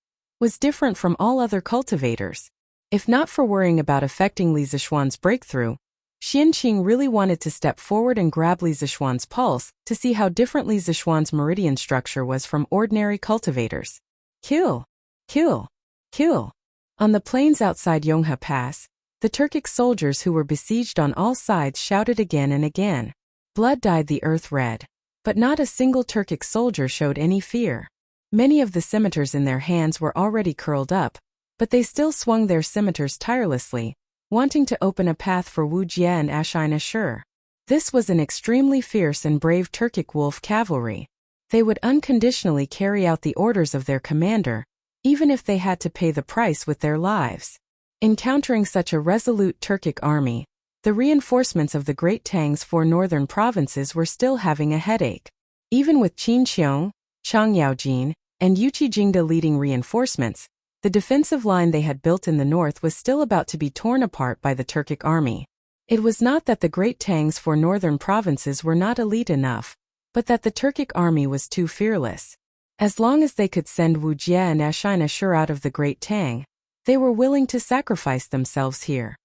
S1: was different from all other cultivators. If not for worrying about affecting Li Zishuan's breakthrough, Xianqing really wanted to step forward and grab Li Zishuan's pulse to see how different Li Zishuan's meridian structure was from ordinary cultivators. Kill! Kill! Kill! On the plains outside Yonghe Pass, the Turkic soldiers who were besieged on all sides shouted again and again. Blood dyed the earth red. But not a single Turkic soldier showed any fear. Many of the scimitars in their hands were already curled up, but they still swung their scimitars tirelessly, wanting to open a path for Wuxia and Ashina Shur. This was an extremely fierce and brave Turkic wolf cavalry. They would unconditionally carry out the orders of their commander, even if they had to pay the price with their lives. Encountering such a resolute Turkic army, the reinforcements of the Great Tang's 4 northern provinces were still having a headache. Even with Qinqiang, Chang Yaojin, and Yuqi Jingde leading reinforcements, the defensive line they had built in the north was still about to be torn apart by the Turkic army. It was not that the Great Tang's 4 northern provinces were not elite enough, but that the Turkic army was too fearless. As long as they could send Wuxia and Ashina out of the Great Tang, they were willing to sacrifice themselves here.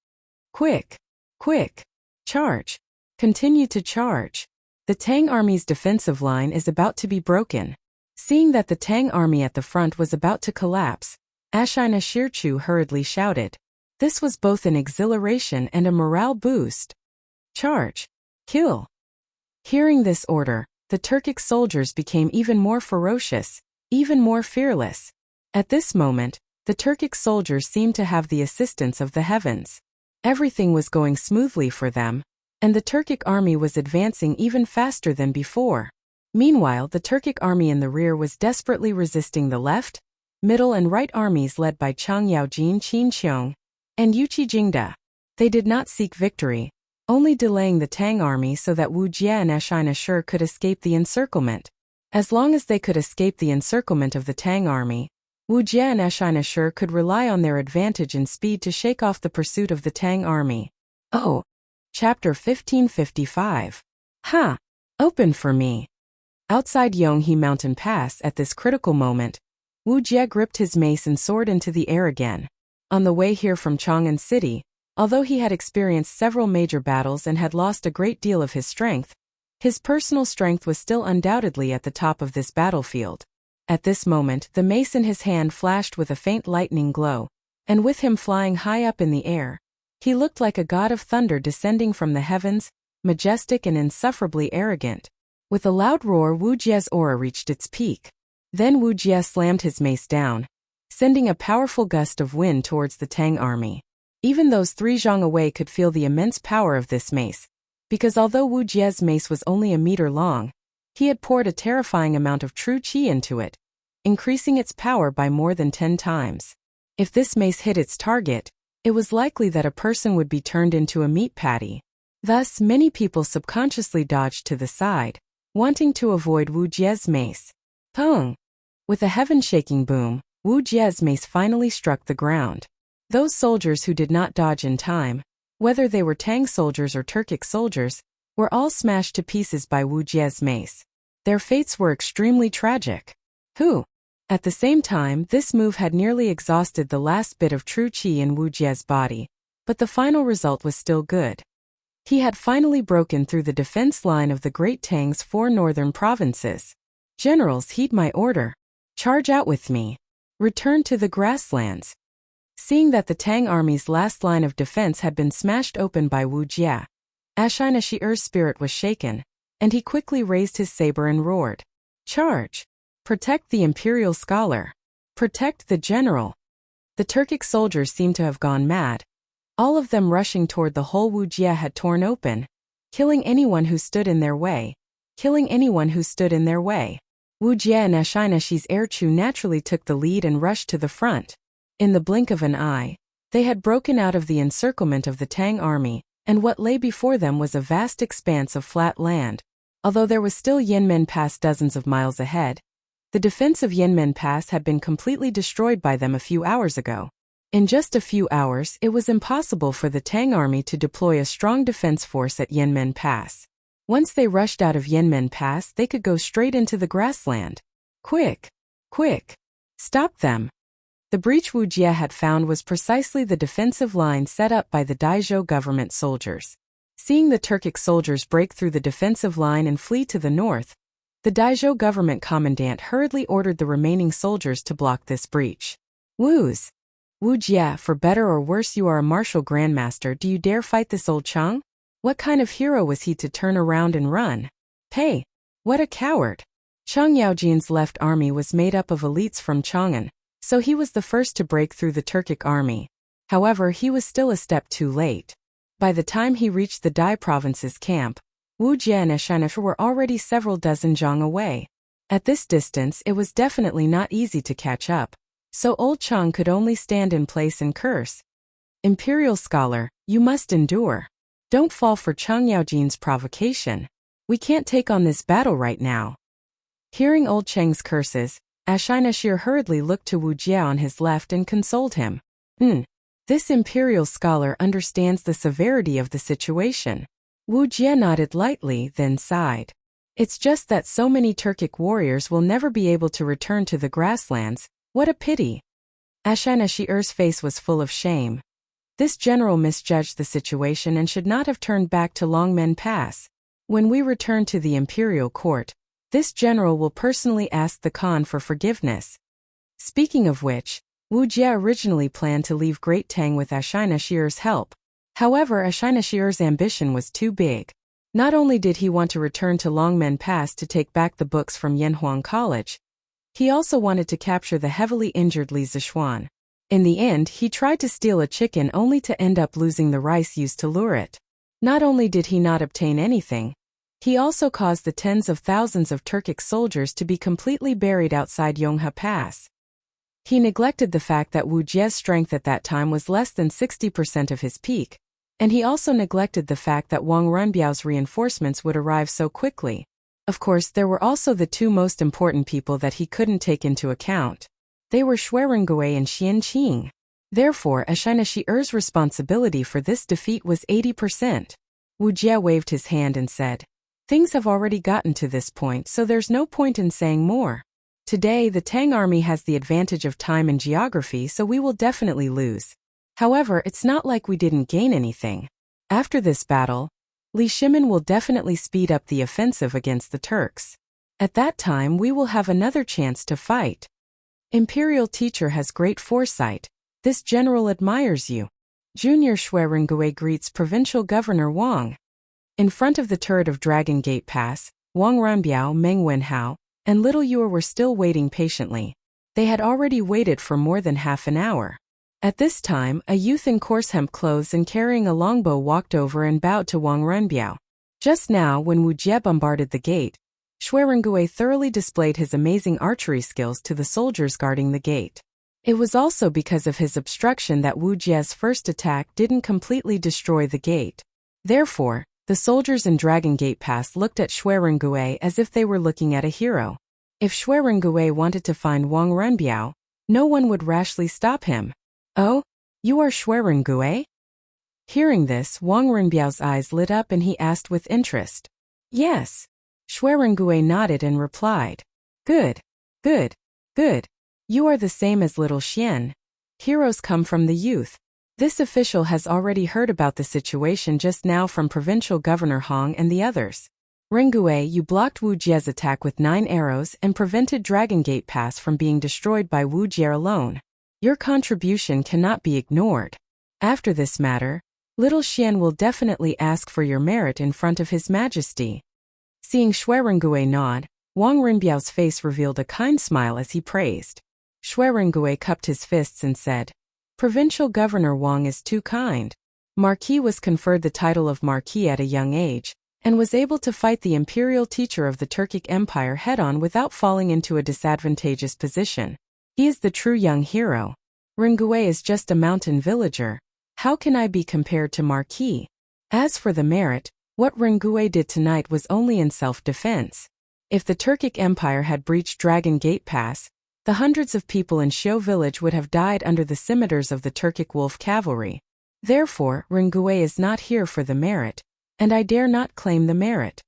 S1: Quick! Quick! Charge! Continue to charge! The Tang army's defensive line is about to be broken. Seeing that the Tang army at the front was about to collapse, Ashina Shirchu hurriedly shouted. This was both an exhilaration and a morale boost. Charge! Kill! Hearing this order, the Turkic soldiers became even more ferocious, even more fearless. At this moment, the Turkic soldiers seemed to have the assistance of the heavens. Everything was going smoothly for them, and the Turkic army was advancing even faster than before. Meanwhile, the Turkic army in the rear was desperately resisting the left, middle and right armies led by Chang Yaojin Qinqiong and Yuqi Jingde. They did not seek victory, only delaying the Tang army so that Wuxia and Ashina could escape the encirclement. As long as they could escape the encirclement of the Tang army, Wuxia and Ashina could rely on their advantage in speed to shake off the pursuit of the Tang army. Oh! Chapter 1555. Ha! Open for me! Outside Yonghe Mountain Pass at this critical moment, Wuxia gripped his mace and soared into the air again. On the way here from Chang'an City, although he had experienced several major battles and had lost a great deal of his strength, his personal strength was still undoubtedly at the top of this battlefield. At this moment, the mace in his hand flashed with a faint lightning glow, and with him flying high up in the air, he looked like a god of thunder descending from the heavens, majestic and insufferably arrogant. With a loud roar, Wujia's aura reached its peak. Then Wuxia slammed his mace down, sending a powerful gust of wind towards the Tang army. Even those 3 zhang away could feel the immense power of this mace, because although Wujia's mace was only a meter long, he had poured a terrifying amount of true qi into it, increasing its power by more than 10 times. If this mace hit its target, it was likely that a person would be turned into a meat patty. Thus, many people subconsciously dodged to the side, wanting to avoid Wujia's mace. Pong! With a heaven-shaking boom, Wujia's mace finally struck the ground. Those soldiers who did not dodge in time, whether they were Tang soldiers or Turkic soldiers, were all smashed to pieces by Wujia's mace. Their fates were extremely tragic. At the same time, this move had nearly exhausted the last bit of true qi in Wujia's body, but the final result was still good. He had finally broken through the defense line of the Great Tang's 4 northern provinces. Generals, heed my order. Charge out with me. Return to the grasslands. Seeing that the Tang army's last line of defense had been smashed open by Wuxia, Ashina Shi'er's spirit was shaken, and he quickly raised his saber and roared. Charge! Protect the imperial scholar. Protect the general. The Turkic soldiers seemed to have gone mad, all of them rushing toward the hole Wuxia had torn open, killing anyone who stood in their way. Wuxia and Ashina Erchu naturally took the lead and rushed to the front. In the blink of an eye, they had broken out of the encirclement of the Tang army, and what lay before them was a vast expanse of flat land. Although there was still Yanmen Pass dozens of miles ahead, the defense of Yanmen Pass had been completely destroyed by them a few hours ago. In just a few hours, it was impossible for the Tang army to deploy a strong defense force at Yanmen Pass. Once they rushed out of Yanmen Pass, they could go straight into the grassland. Quick! Quick! Stop them! The breach Wuxia had found was precisely the defensive line set up by the Daizhou government soldiers. Seeing the Turkic soldiers break through the defensive line and flee to the north, the Daizhou government commandant hurriedly ordered the remaining soldiers to block this breach. Wuxia, for better or worse you are a martial grandmaster, do you dare fight this old Chang? What kind of hero was he to turn around and run? Hey, what a coward! Chang Yaojin's left army was made up of elites from Chang'an, so he was the first to break through the Turkic army. However, he was still a step too late. By the time he reached the Dai province's camp, Wuxia and Ashina were already several dozen zhang away. At this distance, it was definitely not easy to catch up, so old Chang could only stand in place and curse. Imperial scholar, you must endure. Don't fall for Chang Yaojin's provocation. We can't take on this battle right now. Hearing old Cheng's curses, Ashinashir hurriedly looked to Wuxia on his left and consoled him. This imperial scholar understands the severity of the situation. Wuxia nodded lightly, then sighed. It's just that so many Turkic warriors will never be able to return to the grasslands. What a pity. Ashinashir's face was full of shame. This general misjudged the situation and should not have turned back to Longmen Pass. When we return to the imperial court, this general will personally ask the Khan for forgiveness. Speaking of which, Wuxia originally planned to leave Great Tang with Ashinashir's help. However, Ashinashir's ambition was too big. Not only did he want to return to Longmen Pass to take back the books from Yanhuang College, he also wanted to capture the heavily injured Li Zishuan. In the end, he tried to steal a chicken only to end up losing the rice used to lure it. Not only did he not obtain anything, he also caused the tens of thousands of Turkic soldiers to be completely buried outside Yonghe Pass. He neglected the fact that Wujia's strength at that time was less than 60% of his peak, and he also neglected the fact that Wang Runbiao's reinforcements would arrive so quickly. Of course, there were also the two most important people that he couldn't take into account. They were Shui Rengui and Xian Qing. Therefore, Ashinashir's responsibility for this defeat was 80%. Wuxia waved his hand and said, "Things have already gotten to this point, so there's no point in saying more. Today, the Tang army has the advantage of time and geography, so we will definitely lose. However, it's not like we didn't gain anything. After this battle, Li Shimin will definitely speed up the offensive against the Turks. At that time, we will have another chance to fight. Imperial teacher has great foresight. This general admires you." Junior Shui Rengui greets Provincial Governor Wang. In front of the turret of Dragon Gate Pass, Wang Runbiao, Meng Wenhao, and Little Yuer were still waiting patiently. They had already waited for more than half an hour. At this time, a youth in coarse hemp clothes and carrying a longbow walked over and bowed to Wang Runbiao. Just now, when Wuxia bombarded the gate, Shui Rengui thoroughly displayed his amazing archery skills to the soldiers guarding the gate. It was also because of his obstruction that Wujia's first attack didn't completely destroy the gate. Therefore, the soldiers in Dragon Gate Pass looked at Shui Rengui as if they were looking at a hero. If Shui Rengui wanted to find Wang Runbiao, no one would rashly stop him. "Oh, you are Shui Rengui?" Hearing this, Wang Runbiao's eyes lit up and he asked with interest. "Yes." Shui Rengui nodded and replied, Good. You are the same as little Xian. Heroes come from the youth. This official has already heard about the situation just now from Provincial Governor Hong and the others. Rengui, you blocked Wujia's attack with 9 arrows and prevented Dragon Gate Pass from being destroyed by Wujia alone. Your contribution cannot be ignored. After this matter, little Xian will definitely ask for your merit in front of His Majesty. Seeing Shui Rengui nod, Wang Runbiao's face revealed a kind smile as he praised. Shui Rengui cupped his fists and said, "Provincial Governor Wang is too kind." Marquis was conferred the title of Marquis at a young age, and was able to fight the imperial teacher of the Turkic Empire head-on without falling into a disadvantageous position. He is the true young hero. Rengui is just a mountain villager. How can I be compared to Marquis? As for the merit, what Rengui did tonight was only in self-defense. If the Turkic Empire had breached Dragon Gate Pass, the hundreds of people in Xiu village would have died under the scimitars of the Turkic wolf cavalry. Therefore, Rengui is not here for the merit, and I dare not claim the merit.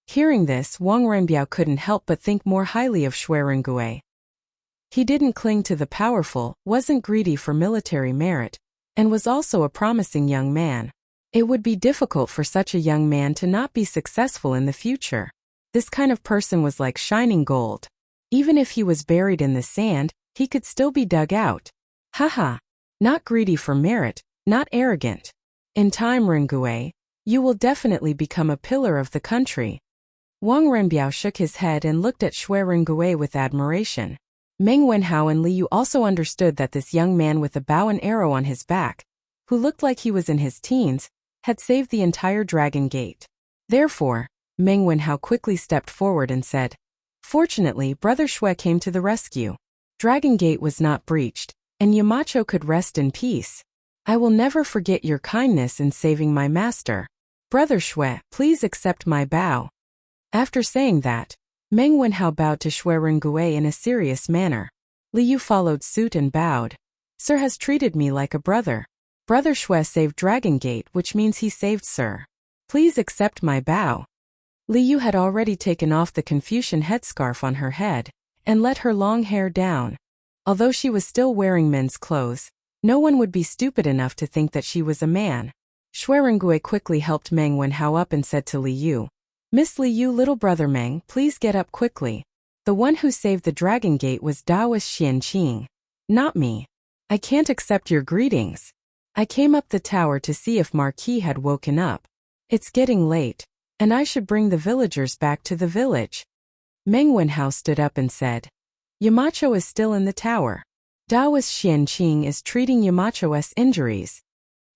S1: Hearing this, Wang Runbiao couldn't help but think more highly of Shui Rengui. He didn't cling to the powerful, wasn't greedy for military merit, and was also a promising young man. It would be difficult for such a young man to not be successful in the future. This kind of person was like shining gold. Even if he was buried in the sand, he could still be dug out. Haha. Not greedy for merit, not arrogant. In time, Rengui, you will definitely become a pillar of the country. Wang Runbiao shook his head and looked at Shui Rengui with admiration. Meng Wenhao and Li Yu also understood that this young man with a bow and arrow on his back, who looked like he was in his teens, had saved the entire Dragon Gate. Therefore, Meng Wenhao quickly stepped forward and said, "Fortunately, Brother Shui came to the rescue. Dragon Gate was not breached, and Yamacho could rest in peace. I will never forget your kindness in saving my master. Brother Shui, please accept my bow." After saying that, Meng Wenhao bowed to Shui Rengui in a serious manner. Li Yu followed suit and bowed. Sir has treated me like a brother. Brother Shui saved Dragon Gate, which means he saved Sir. Please accept my bow. Li Yu had already taken off the Confucian headscarf on her head and let her long hair down. Although she was still wearing men's clothes, no one would be stupid enough to think that she was a man. Shui Rengui quickly helped Meng Wenhao up and said to Li Yu, Miss Li Yu, little brother Meng, please get up quickly. The one who saved the Dragon Gate was Daoist Xianqing, not me. I can't accept your greetings. I came up the tower to see if Marquis had woken up. It's getting late, and I should bring the villagers back to the village. Meng Wenhao stood up and said, Yamacho is still in the tower. Daoist Xianqing is treating Yamacho's injuries.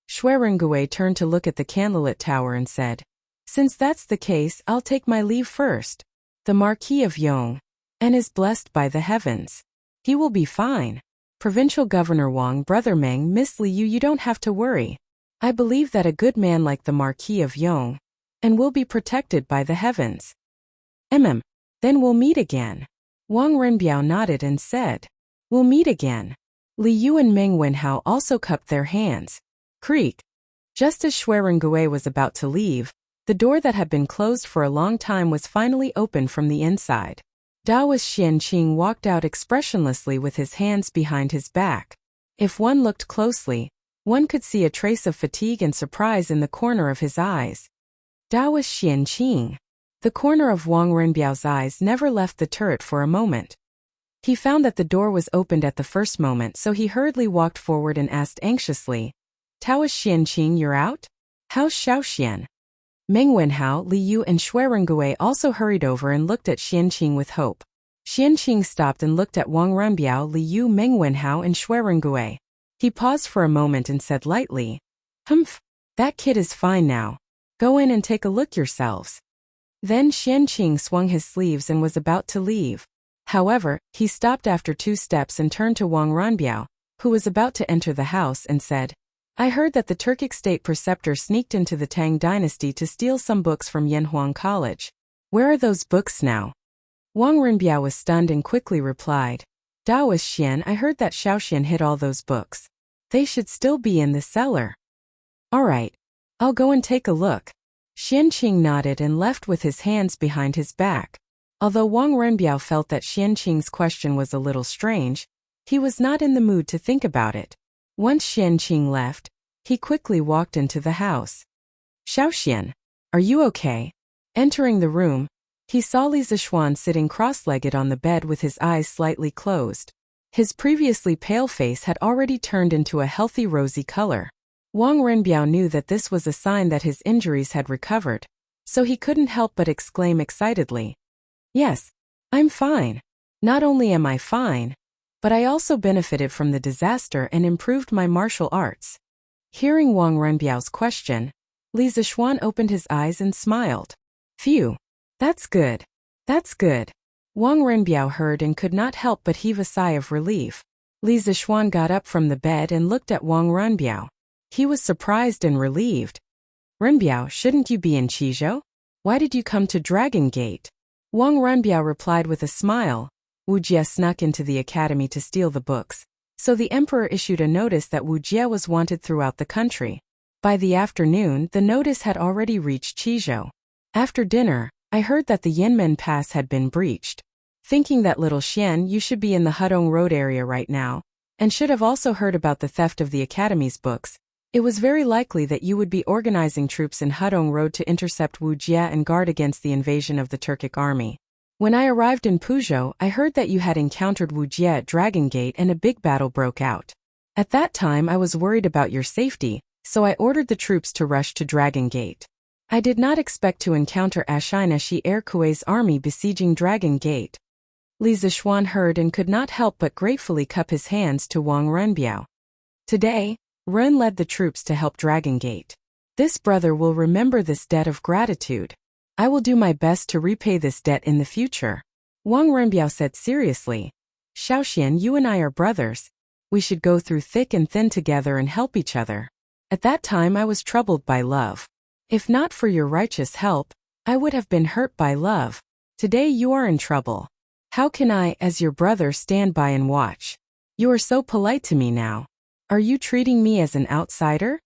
S1: Shui Rengui turned to look at the candlelit tower and said, Since that's the case, I'll take my leave first. The Marquis of Yong, and is blessed by the heavens. He will be fine. Provincial Governor Wang, brother Meng, Miss Li Yu, you don't have to worry. I believe that a good man like the Marquis of Yong, and will be protected by the heavens. Then we'll meet again. Wang Renbiao nodded and said, We'll meet again. Li Yu and Meng Wenhao also cupped their hands. Creak. Just as Shui Rengui was about to leave, the door that had been closed for a long time was finally opened from the inside. Daoist Xianqing walked out expressionlessly with his hands behind his back. If one looked closely, one could see a trace of fatigue and surprise in the corner of his eyes. Daoist Xianqing. The corner of Wang Renbiao's eyes never left the turret for a moment. He found that the door was opened at the first moment, so he hurriedly walked forward and asked anxiously, Daoist Xianqing, you're out? How's Xiaoxian? Meng Wenhao, Li Yu and Shui Rengui also hurried over and looked at Xianqing with hope. Xianqing stopped and looked at Wang Renbiao, Li Yu, Meng Wenhao and Shui Rengui. He paused for a moment and said lightly, Humph, that kid is fine now. Go in and take a look yourselves. Then Xianqing swung his sleeves and was about to leave. However, he stopped after 2 steps and turned to Wang Renbiao, who was about to enter the house, and said, I heard that the Turkic state preceptor sneaked into the Tang dynasty to steal some books from Yanhuang College. Where are those books now? Wang Renbiao was stunned and quickly replied, Daoist Xian, I heard that Xiaoxian hid all those books. They should still be in the cellar. All right, I'll go and take a look. Xianqing nodded and left with his hands behind his back. Although Wang Renbiao felt that Xianqing's question was a little strange, he was not in the mood to think about it. Once Xianqing left, he quickly walked into the house. Xiaoxian, are you okay? Entering the room, he saw Li Zishuan sitting cross-legged on the bed with his eyes slightly closed. His previously pale face had already turned into a healthy rosy color. Wang Renbiao knew that this was a sign that his injuries had recovered, so he couldn't help but exclaim excitedly, Yes, I'm fine. Not only am I fine, but I also benefited from the disaster and improved my martial arts. Hearing Wang Renbiao's question, Li Zishuan opened his eyes and smiled. Phew, that's good. That's good. Wang Renbiao heard and could not help but heave a sigh of relief. Li Zishuan got up from the bed and looked at Wang Renbiao. He was surprised and relieved. Renbiao, shouldn't you be in Qizhou? Why did you come to Dragon Gate? Wang Renbiao replied with a smile. Wuxia snuck into the academy to steal the books, so the emperor issued a notice that Wuxia was wanted throughout the country. By the afternoon, the notice had already reached Qizhou. After dinner, I heard that the Yanmen Pass had been breached. Thinking that little Xian, you should be in the Hudong Road area right now, and should have also heard about the theft of the academy's books. It was very likely that you would be organizing troops in Hudong Road to intercept Wuxia and guard against the invasion of the Turkic army. When I arrived in Puzhou, I heard that you had encountered Wuxia at Dragon Gate and a big battle broke out. At that time I was worried about your safety, so I ordered the troops to rush to Dragon Gate. I did not expect to encounter Ashinashi Erkuei's army besieging Dragon Gate. Li Zishuan heard and could not help but gratefully cup his hands to Wang Renbiao. Today, Ren led the troops to help Dragon Gate. This brother will remember this debt of gratitude. I will do my best to repay this debt in the future. Wang Renbiao said seriously. Xiaoxian, you and I are brothers. We should go through thick and thin together and help each other. At that time I was troubled by love. If not for your righteous help, I would have been hurt by love. Today you are in trouble. How can I, as your brother, stand by and watch? You are so polite to me now. Are you treating me as an outsider?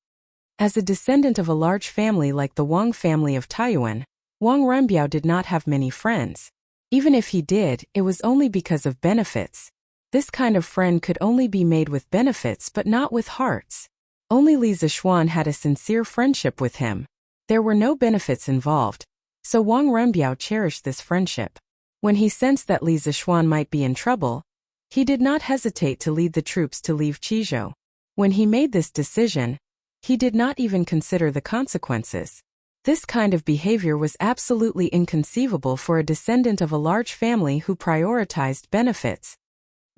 S1: As a descendant of a large family like the Wang family of Taiyuan, Wang Renbiao did not have many friends. Even if he did, it was only because of benefits. This kind of friend could only be made with benefits but not with hearts. Only Li Zishuan had a sincere friendship with him. There were no benefits involved, so Wang Renbiao cherished this friendship. When he sensed that Li Zishuan might be in trouble, he did not hesitate to lead the troops to leave Qizhou. When he made this decision, he did not even consider the consequences. This kind of behavior was absolutely inconceivable for a descendant of a large family who prioritized benefits.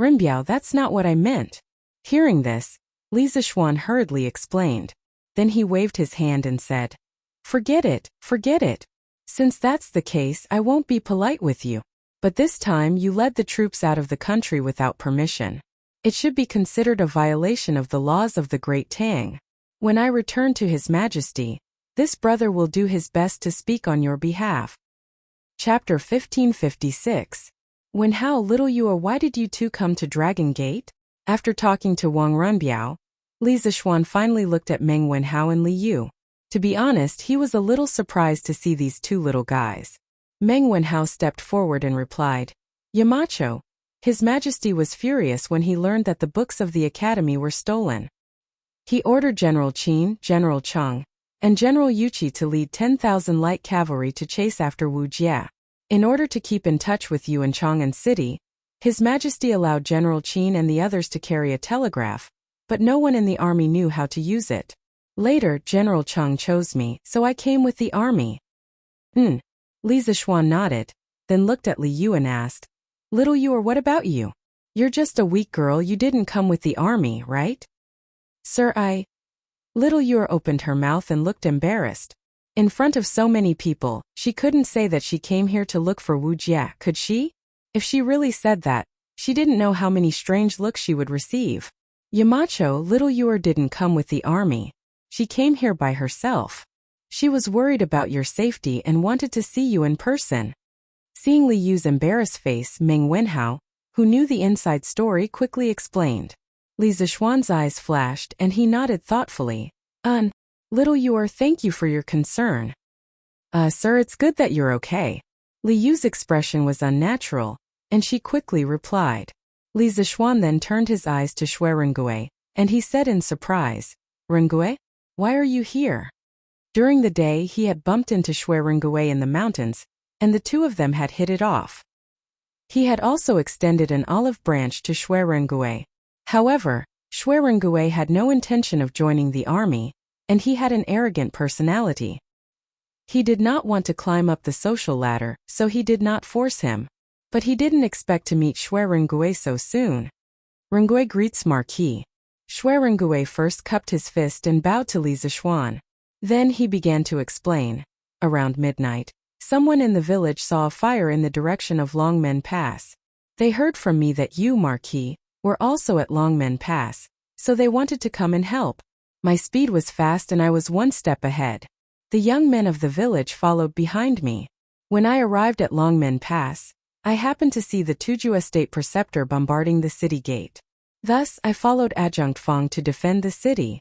S1: Renbiao, that's not what I meant. Hearing this, Li Zishuan hurriedly explained. Then he waved his hand and said, Forget it, forget it. Since that's the case, I won't be polite with you. But this time you led the troops out of the country without permission. It should be considered a violation of the laws of the Great Tang. When I return to His Majesty, this brother will do his best to speak on your behalf. Chapter 1556. When how little you are, why did you two come to Dragon Gate? After talking to Wang Renbiao, Li Zishuan finally looked at Meng Wenhao and Li Yu. To be honest, he was a little surprised to see these two little guys. Meng Wenhao stepped forward and replied, Yamacho. His Majesty was furious when he learned that the books of the academy were stolen. He ordered General Qin, General Cheng, and General Yuqi to lead 10,000 light cavalry to chase after Wuxia. In order to keep in touch with Yuan Chang'an City, His Majesty allowed General Qin and the others to carry a telegraph, but no one in the army knew how to use it. Later, General Cheng chose me, so I came with the army. Li Zishuan nodded, then looked at Li Yu and asked, Little Yu, or what about you? You're just a weak girl, you didn't come with the army, right? Sir, Little Yu opened her mouth and looked embarrassed. In front of so many people, she couldn't say that she came here to look for Wuxia, could she? If she really said that, she didn't know how many strange looks she would receive. Yamacho, Little Yu didn't come with the army. She came here by herself. She was worried about your safety and wanted to see you in person. Seeing Li Yu's embarrassed face, Meng Wenhao, who knew the inside story, quickly explained. Li Zishuan's eyes flashed and he nodded thoughtfully. Little Yu, thank you for your concern. Sir, it's good that you're okay. Li Yu's expression was unnatural, and she quickly replied. Li Zishuan then turned his eyes to Shui Rengui, and he said in surprise, Rengui, why are you here? During the day he had bumped into Shui Rengui in the mountains, and the two of them had hit it off. He had also extended an olive branch to Shui Rengui. However, Shui Rengui had no intention of joining the army, and he had an arrogant personality. He did not want to climb up the social ladder, so he did not force him. But he didn't expect to meet Shui Rengui so soon. Rengui greets Marquis. Shui Rengui first cupped his fist and bowed to Li Zishuan. Then he began to explain. Around midnight, someone in the village saw a fire in the direction of Longmen Pass. They heard from me that you, Marquis, were also at Longmen Pass, so they wanted to come and help. My speed was fast and I was one step ahead. The young men of the village followed behind me. When I arrived at Longmen Pass, I happened to see the Tuzhou Estate preceptor bombarding the city gate. Thus, I followed Adjunct Feng to defend the city.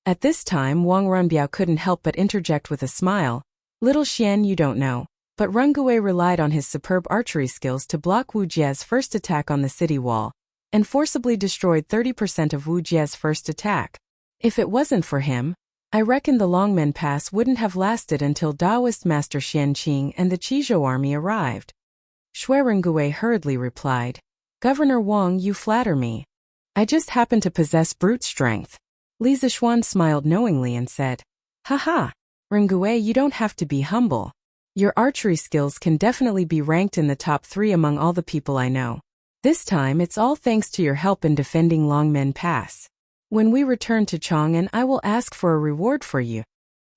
S1: At this time, Wang Renbiao couldn't help but interject with a smile. Little Xian, you don't know, but Rengui relied on his superb archery skills to block Wu Jie's first attack on the city wall, and forcibly destroyed 30% of Wu Jie's first attack. If it wasn't for him, I reckon the Longmen Pass wouldn't have lasted until Taoist Master Xian Qing and the Qizhou army arrived. Shui Rengui hurriedly replied, Governor Wang, you flatter me. I just happen to possess brute strength. Li Zishuan smiled knowingly and said, Haha, Rengui, you don't have to be humble. Your archery skills can definitely be ranked in the top 3 among all the people I know. This time it's all thanks to your help in defending Longmen Pass. When we return to Chang'an, I will ask for a reward for you.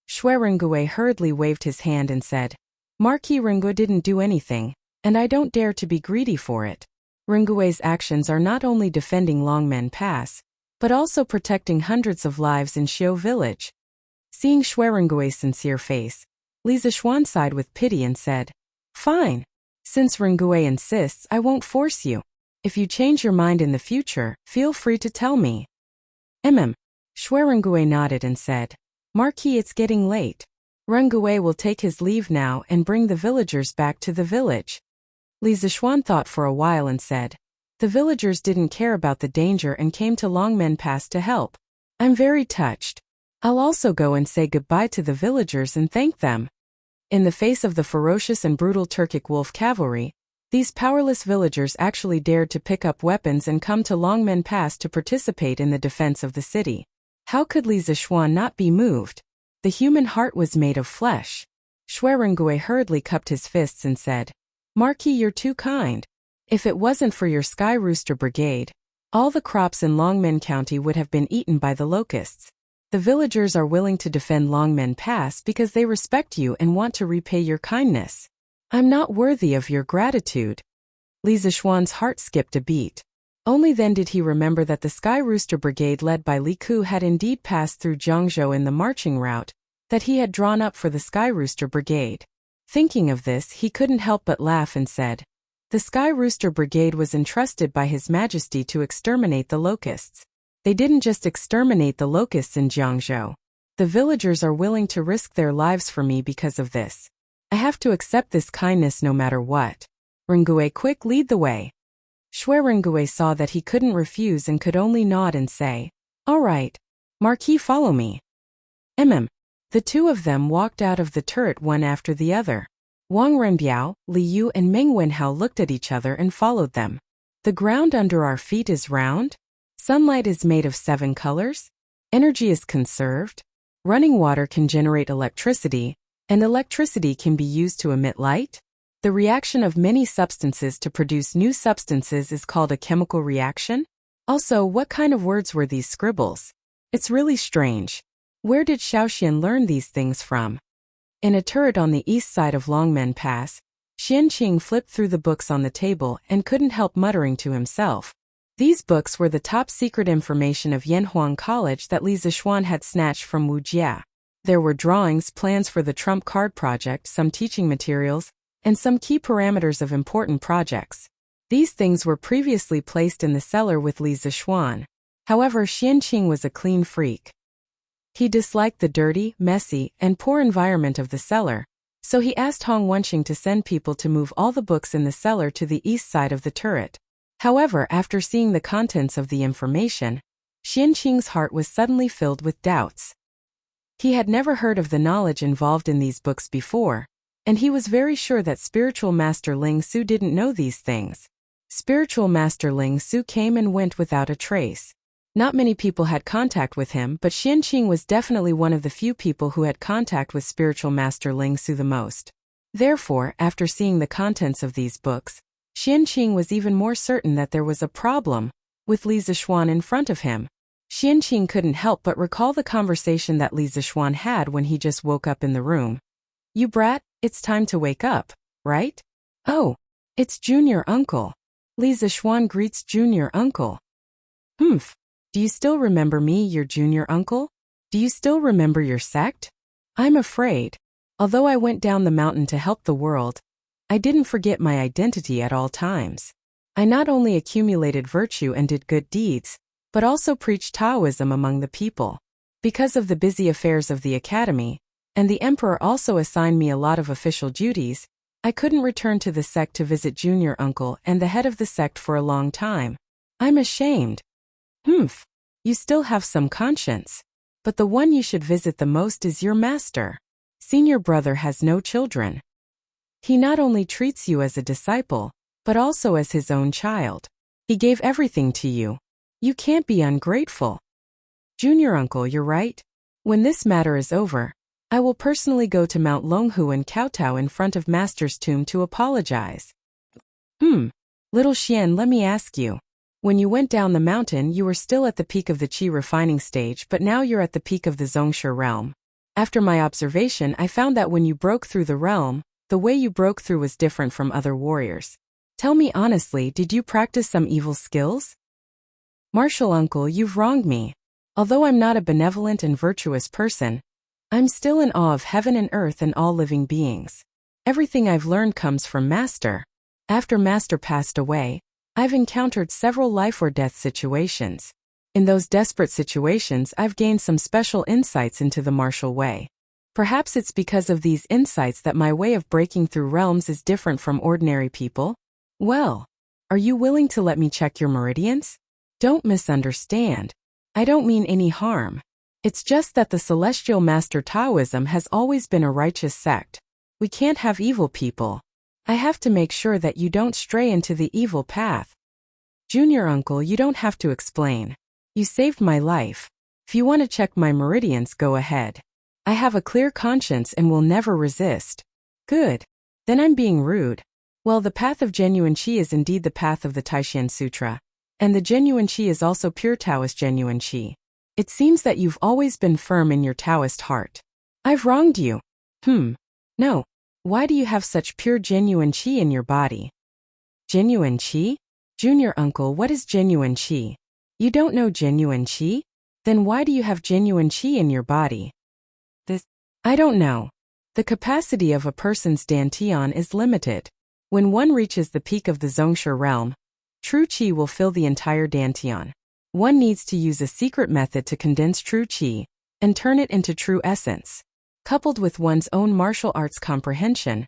S1: Shui Rengui hurriedly waved his hand and said, Marquis Rengui didn't do anything, and I don't dare to be greedy for it. Rengui's actions are not only defending Longmen Pass, but also protecting hundreds of lives in Xiu village. Seeing Shui Rengui's sincere face, Li Zishuan sighed with pity and said, Fine. Since Rengui insists, I won't force you. If you change your mind in the future, feel free to tell me. Shui Rengui nodded and said, Marquis, it's getting late. Rengui will take his leave now and bring the villagers back to the village. Li Zishuan thought for a while and said, the villagers didn't care about the danger and came to Longmen Pass to help. I'm very touched. I'll also go and say goodbye to the villagers and thank them. In the face of the ferocious and brutal Turkic wolf cavalry, these powerless villagers actually dared to pick up weapons and come to Longmen Pass to participate in the defense of the city. How could Li Zishuan not be moved? The human heart was made of flesh. Shui Rengui hurriedly cupped his fists and said, Marquis, you're too kind. If it wasn't for your Sky Rooster Brigade, all the crops in Longmen County would have been eaten by the locusts. The villagers are willing to defend Longmen Pass because they respect you and want to repay your kindness. I'm not worthy of your gratitude. Li Zishuan's heart skipped a beat. Only then did he remember that the Sky Rooster Brigade led by Li Ku had indeed passed through Jiangzhou in the marching route that he had drawn up for the Sky Rooster Brigade. Thinking of this, he couldn't help but laugh and said, the Sky Rooster Brigade was entrusted by His Majesty to exterminate the locusts. They didn't just exterminate the locusts in Jiangzhou. The villagers are willing to risk their lives for me because of this. I have to accept this kindness no matter what. Rengui, quick, lead the way. Shui Rengui saw that he couldn't refuse and could only nod and say, all right. Marquis, follow me. The two of them walked out of the turret one after the other. Wang Renbiao, Li Yu and Meng Wenhao looked at each other and followed them. The ground under our feet is round? Sunlight is made of 7 colors? Energy is conserved? Running water can generate electricity, and electricity can be used to emit light? The reaction of many substances to produce new substances is called a chemical reaction? Also, what kind of words were these scribbles? It's really strange. Where did Xiaoxian learn these things from? In a turret on the east side of Longmen Pass, Xianqing flipped through the books on the table and couldn't help muttering to himself. These books were the top-secret information of Yanhuang College that Li Zishuan had snatched from Wuxia. There were drawings, plans for the Trump Card project, some teaching materials, and some key parameters of important projects. These things were previously placed in the cellar with Li Zishuan. However, Xianqing was a clean freak. He disliked the dirty, messy, and poor environment of the cellar, so he asked Hong Wenqing to send people to move all the books in the cellar to the east side of the turret. However, after seeing the contents of the information, Xianqing's heart was suddenly filled with doubts. He had never heard of the knowledge involved in these books before, and he was very sure that Spiritual Master Ling Su didn't know these things. Spiritual Master Ling Su came and went without a trace. Not many people had contact with him, but Xianqing was definitely one of the few people who had contact with Spiritual Master Ling Su the most. Therefore, after seeing the contents of these books, Xianqing was even more certain that there was a problem with Li Zishuan in front of him. Xianqing couldn't help but recall the conversation that Li Zishuan had when he just woke up in the room. You brat, it's time to wake up, right? Oh, it's Junior Uncle. Li Zishuan greets Junior Uncle. Do you still remember me, your Junior Uncle? Do you still remember your sect? I'm afraid. Although I went down the mountain to help the world, I didn't forget my identity at all times. I not only accumulated virtue and did good deeds, but also preached Taoism among the people. Because of the busy affairs of the academy, and the emperor also assigned me a lot of official duties, I couldn't return to the sect to visit Junior Uncle and the head of the sect for a long time. I'm ashamed. You still have some conscience. But the one you should visit the most is your master. Senior brother has no children. He not only treats you as a disciple, but also as his own child. He gave everything to you. You can't be ungrateful. Junior Uncle, you're right. When this matter is over, I will personally go to Mount Longhu and kowtow in front of Master's tomb to apologize. Little Xian, let me ask you. When you went down the mountain, you were still at the peak of the Qi refining stage, but now you're at the peak of the Zhongshe realm. After my observation, I found that when you broke through the realm, the way you broke through was different from other warriors. Tell me honestly, did you practice some evil skills? Martial Uncle, you've wronged me. Although I'm not a benevolent and virtuous person, I'm still in awe of heaven and earth and all living beings. Everything I've learned comes from Master. After Master passed away, I've encountered several life or death situations. In those desperate situations, I've gained some special insights into the martial way. Perhaps it's because of these insights that my way of breaking through realms is different from ordinary people. Well, are you willing to let me check your meridians? Don't misunderstand. I don't mean any harm. It's just that the Celestial Master Taoism has always been a righteous sect. We can't have evil people. I have to make sure that you don't stray into the evil path. Junior uncle, you don't have to explain. You saved my life. If you want to check my meridians, go ahead. I have a clear conscience and will never resist. Good. Then I'm being rude. Well, the path of genuine Qi is indeed the path of the Taishan Sutra. And the genuine Qi is also pure Taoist genuine Qi. It seems that you've always been firm in your Taoist heart. I've wronged you. No. Why do you have such pure genuine Qi in your body? Genuine Qi? Junior uncle, what is genuine Qi? You don't know genuine Qi? Then why do you have genuine Qi in your body? I don't know. The capacity of a person's dantian is limited. When one reaches the peak of the Zhongshe realm, true Qi will fill the entire dantian. One needs to use a secret method to condense true Qi and turn it into true essence. Coupled with one's own martial arts comprehension,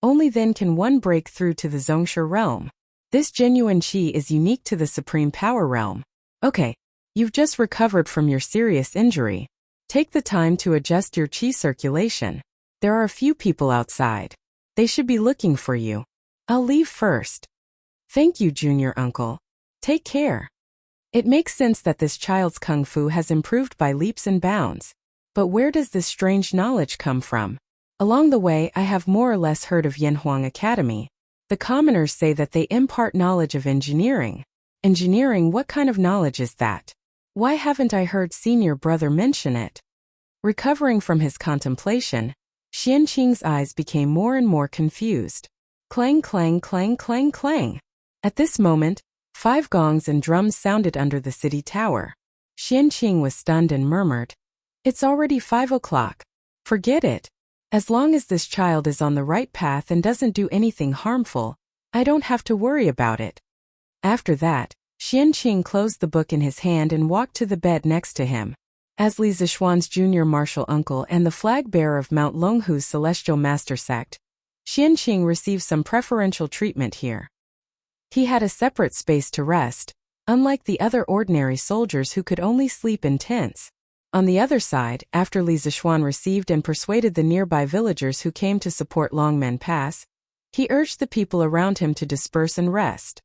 S1: only then can one break through to the Zhongshe realm. This genuine Qi is unique to the Supreme Power realm. Okay, you've just recovered from your serious injury. Take the time to adjust your Qi circulation. There are a few people outside. They should be looking for you. I'll leave first. Thank you, junior uncle. Take care. It makes sense that this child's kung fu has improved by leaps and bounds. But where does this strange knowledge come from? Along the way, I have more or less heard of Yanhuang Academy. The commoners say that they impart knowledge of engineering. Engineering, what kind of knowledge is that? Why haven't I heard senior brother mention it? Recovering from his contemplation, Xianqing's eyes became more and more confused. Clang, clang, clang, clang, clang. At this moment, 5 gongs and drums sounded under the city tower. Xianqing was stunned and murmured, "It's already 5 o'clock. Forget it. As long as this child is on the right path and doesn't do anything harmful, I don't have to worry about it." After that, Xianqing closed the book in his hand and walked to the bed next to him. As Li Zishuan's junior martial uncle and the flag-bearer of Mount Longhu's Celestial Master Sect, Xianqing received some preferential treatment here. He had a separate space to rest, unlike the other ordinary soldiers who could only sleep in tents. On the other side, after Li Zishuan received and persuaded the nearby villagers who came to support Longmen Pass, he urged the people around him to disperse and rest.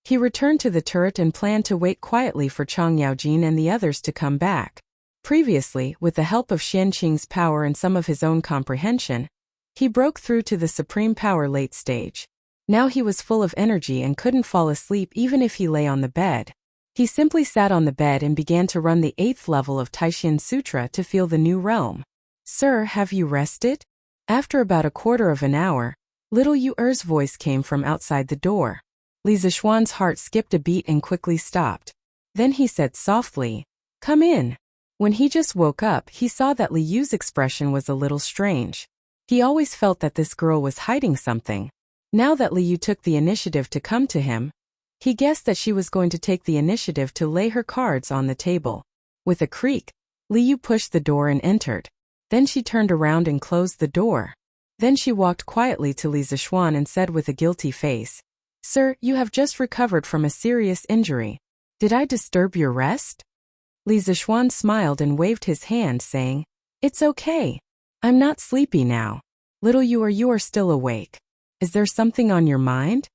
S1: He returned to the turret and planned to wait quietly for Chang Yaojin and the others to come back. Previously, with the help of Xianqing's power and some of his own comprehension, he broke through to the Supreme Power late stage. Now he was full of energy and couldn't fall asleep even if he lay on the bed. He simply sat on the bed and began to run the 8th level of Taishan Sutra to feel the new realm. "Sir, have you rested?" After about a quarter of an hour, little Yu-Er's voice came from outside the door. Li Zishuan's heart skipped a beat and quickly stopped. Then he said softly, "Come in." When he just woke up, he saw that Li Yu's expression was a little strange. He always felt that this girl was hiding something. Now that Li Yu took the initiative to come to him, he guessed that she was going to take the initiative to lay her cards on the table. With a creak, Li Yu pushed the door and entered. Then she turned around and closed the door. Then she walked quietly to Li Zishuan and said with a guilty face, "Sir, you have just recovered from a serious injury. Did I disturb your rest?" Li Zishuan smiled and waved his hand, saying, "It's okay. I'm not sleepy now. Little you are still awake. Is there something on your mind?"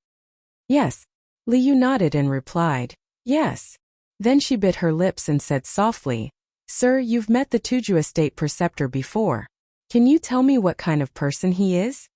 S1: "Yes." Li Yu nodded and replied, "Yes." Then she bit her lips and said softly, "Sir, you've met the Tuju Estate Preceptor before. Can you tell me what kind of person he is?"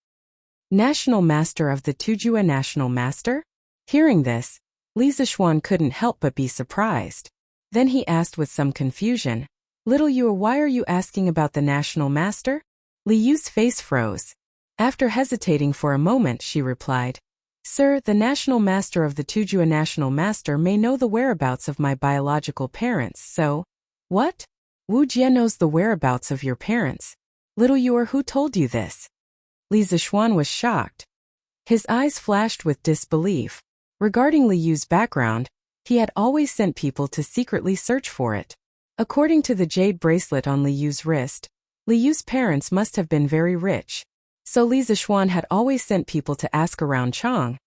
S1: "National Master of the Tujua National Master?" Hearing this, Li Zishuan couldn't help but be surprised. Then he asked with some confusion, "Little Yu, why are you asking about the National Master?" Li Yu's face froze. After hesitating for a moment, she replied, "Sir, the National Master of the Tujua National Master may know the whereabouts of my biological parents, so—" "What? Wu Jie knows the whereabouts of your parents? Little Yu, who told you this?" Li Zishuan was shocked. His eyes flashed with disbelief. Regarding Li Yu's background, he had always sent people to secretly search for it. According to the jade bracelet on Li Yu's wrist, Li Yu's parents must have been very rich. So Li Zishuan had always sent people to ask around Chang.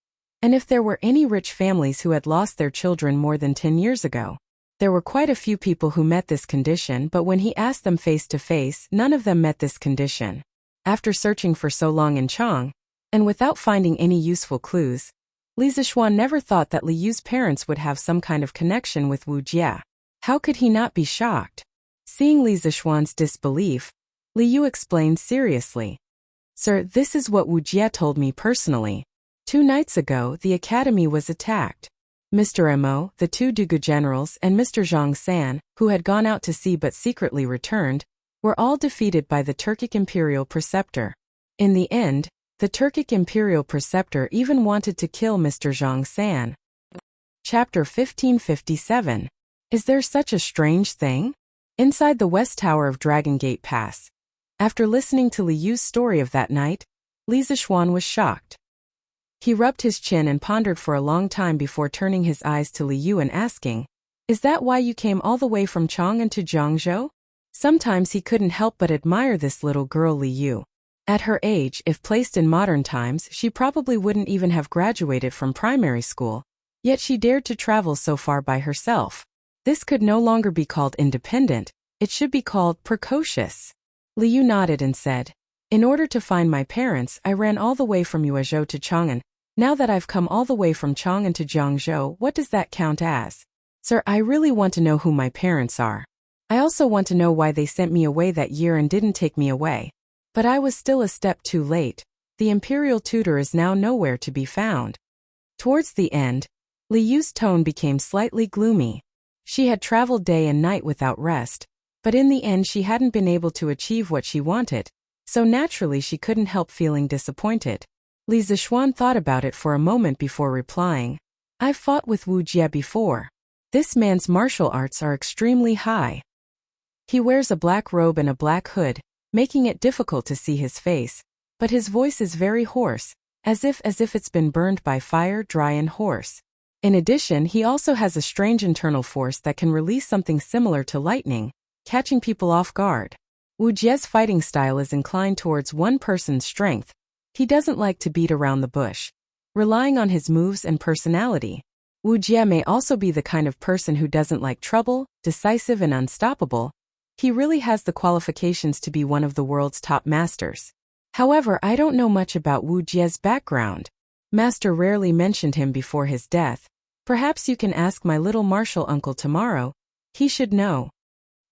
S1: And if there were any rich families who had lost their children more than 10 years ago, there were quite a few people who met this condition, but when he asked them face to face, none of them met this condition. After searching for so long in Chang, and without finding any useful clues, Li Zishuan never thought that Li Yu's parents would have some kind of connection with Wuxia. How could he not be shocked? Seeing Li Zishuan's disbelief, Li Yu explained seriously. Sir, this is what Wuxia told me personally. 2 nights ago, the academy was attacked. Mr. Mo, the 2 Dugu generals, and Mr. Zhang San, who had gone out to sea but secretly returned, were all defeated by the Turkic imperial preceptor. In the end, the Turkic imperial preceptor even wanted to kill Mr. Zhang San. Chapter 1557. Is there such a strange thing? Inside the west tower of Dragon Gate Pass. After listening to Li Yu's story of that night, Li Zishuan was shocked. He rubbed his chin and pondered for a long time before turning his eyes to Li Yu and asking, "Is that why you came all the way from Chang'an to Jiangzhou?" Sometimes he couldn't help but admire this little girl Li Yu. At her age, if placed in modern times, she probably wouldn't even have graduated from primary school. Yet she dared to travel so far by herself. This could no longer be called independent, it should be called precocious. Li Yu nodded and said, "In order to find my parents, I ran all the way from Yuezhou to Chang'an. Now that I've come all the way from Chang'an to Jiangzhou, what does that count as? Sir, I really want to know who my parents are. I also want to know why they sent me away that year and didn't take me away. But I was still a step too late. The imperial tutor is now nowhere to be found." Towards the end, Li Yu's tone became slightly gloomy. She had traveled day and night without rest, but in the end she hadn't been able to achieve what she wanted, so naturally she couldn't help feeling disappointed. Li Zishuan thought about it for a moment before replying, "I've fought with Wuxia before. This man's martial arts are extremely high. He wears a black robe and a black hood, making it difficult to see his face, but his voice is very hoarse, as if it's been burned by fire, dry and hoarse. In addition, he also has a strange internal force that can release something similar to lightning, catching people off guard. Wuxia's fighting style is inclined towards one person's strength. He doesn't like to beat around the bush, relying on his moves and personality. Wuxia may also be the kind of person who doesn't like trouble, decisive and unstoppable. He really has the qualifications to be one of the world's top masters. However, I don't know much about Wuxia's background. Master rarely mentioned him before his death. Perhaps you can ask my little martial uncle tomorrow. He should know."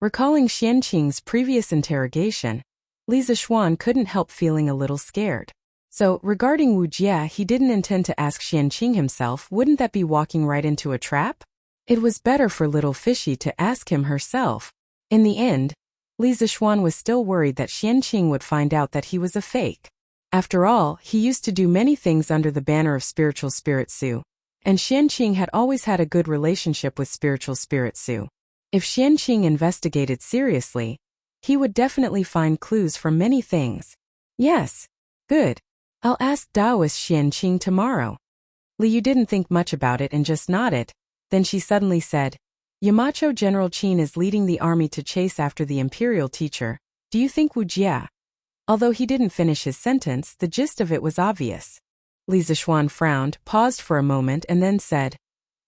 S1: Recalling Xianqing's previous interrogation, Li Zishuan couldn't help feeling a little scared. So, regarding Wuxia, he didn't intend to ask Xianqing himself. Wouldn't that be walking right into a trap? It was better for little Fishy to ask him herself. In the end, Li Zishuan was still worried that Xianqing would find out that he was a fake. After all, he used to do many things under the banner of Spiritual Spirit Su, and Xianqing had always had a good relationship with Spiritual Spirit Su. If Xianqing investigated seriously, he would definitely find clues from many things. Yes. Good. I'll ask Daoist Xianqing tomorrow. Li Yu didn't think much about it and just nodded. Then she suddenly said, "Yamacho General Qin is leading the army to chase after the imperial teacher. Do you think Wuxia?" Although he didn't finish his sentence, the gist of it was obvious. Li Zishuan frowned, paused for a moment and then said,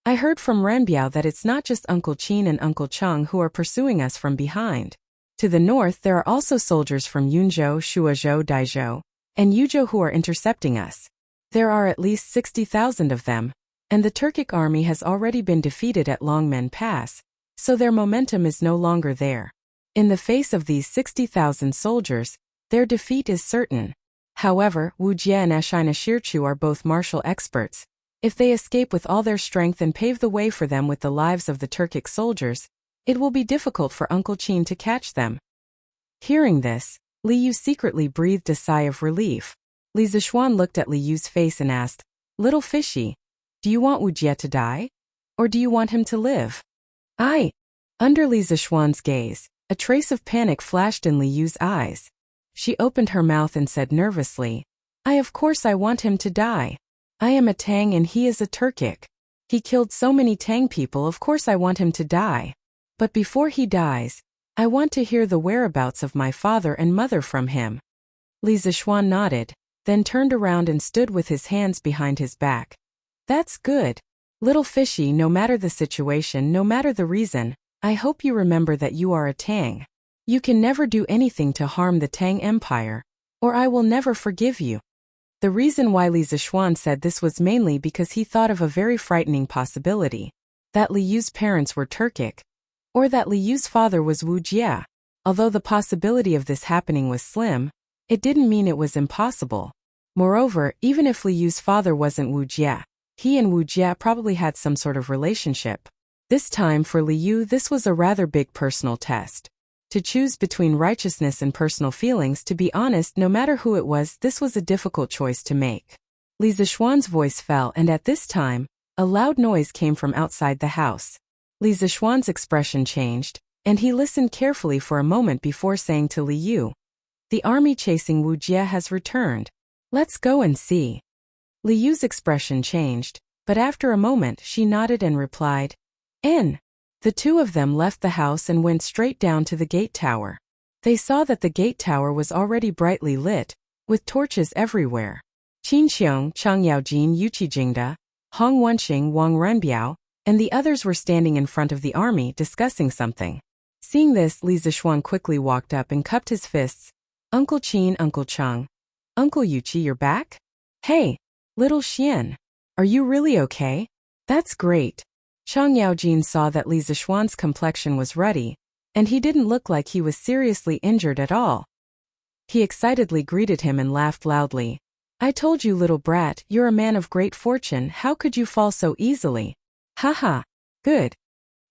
S1: "I heard from Renbiao that it's not just Uncle Qin and Uncle Cheng who are pursuing us from behind. To the north there are also soldiers from Yunzhou, Shuozhou, Daizhou, and Yuzhou who are intercepting us. There are at least 60,000 of them, and the Turkic army has already been defeated at Longmen Pass, so their momentum is no longer there. In the face of these 60,000 soldiers, their defeat is certain. However, Wuxia and Ashina Shirchu are both martial experts. If they escape with all their strength and pave the way for them with the lives of the Turkic soldiers, it will be difficult for Uncle Qin to catch them." Hearing this, Li Yu secretly breathed a sigh of relief. Li Zishuan looked at Li Yu's face and asked, "Little Fishy, do you want Wuxia to die? Or do you want him to live?" Under Li Zishuan's gaze, a trace of panic flashed in Li Yu's eyes. She opened her mouth and said nervously, Of course I want him to die. I am a Tang and he is a Turkic. He killed so many Tang people, of course I want him to die. But before he dies, I want to hear the whereabouts of my father and mother from him. Li Zishuan nodded, then turned around and stood with his hands behind his back. That's good. Little fishy, no matter the situation, no matter the reason, I hope you remember that you are a Tang. You can never do anything to harm the Tang Empire, or I will never forgive you. The reason why Li Zishuan said this was mainly because he thought of a very frightening possibility, that Li Yu's parents were Turkic, or that Li Yu's father was Wuxia. Although the possibility of this happening was slim, it didn't mean it was impossible. Moreover, even if Li Yu's father wasn't Wuxia, he and Wuxia probably had some sort of relationship. This time for Li Yu, this was a rather big personal test. To choose between righteousness and personal feelings, to be honest, no matter who it was, this was a difficult choice to make. Li Zishuan's voice fell, and at this time, a loud noise came from outside the house. Li Zishuan's expression changed, and he listened carefully for a moment before saying to Li Yu, "The army chasing Wuxia has returned. Let's go and see." Li Yu's expression changed, but after a moment she nodded and replied, "In." The two of them left the house and went straight down to the gate tower. They saw that the gate tower was already brightly lit, with torches everywhere. Qin Xiong, Chang Yaojin, Yuqi Jingda, Hong Wenxing, Wang Renbiao, and the others were standing in front of the army discussing something. Seeing this, Li Zishuan quickly walked up and cupped his fists. "Uncle Qin, Uncle Chang. Uncle Yuqi, you're back? Hey, little Xian. Are you really okay? That's great." Chang Yaojin saw that Li Zishuan's complexion was ruddy, and he didn't look like he was seriously injured at all. He excitedly greeted him and laughed loudly. "I told you, little brat, you're a man of great fortune. How could you fall so easily? Haha, good."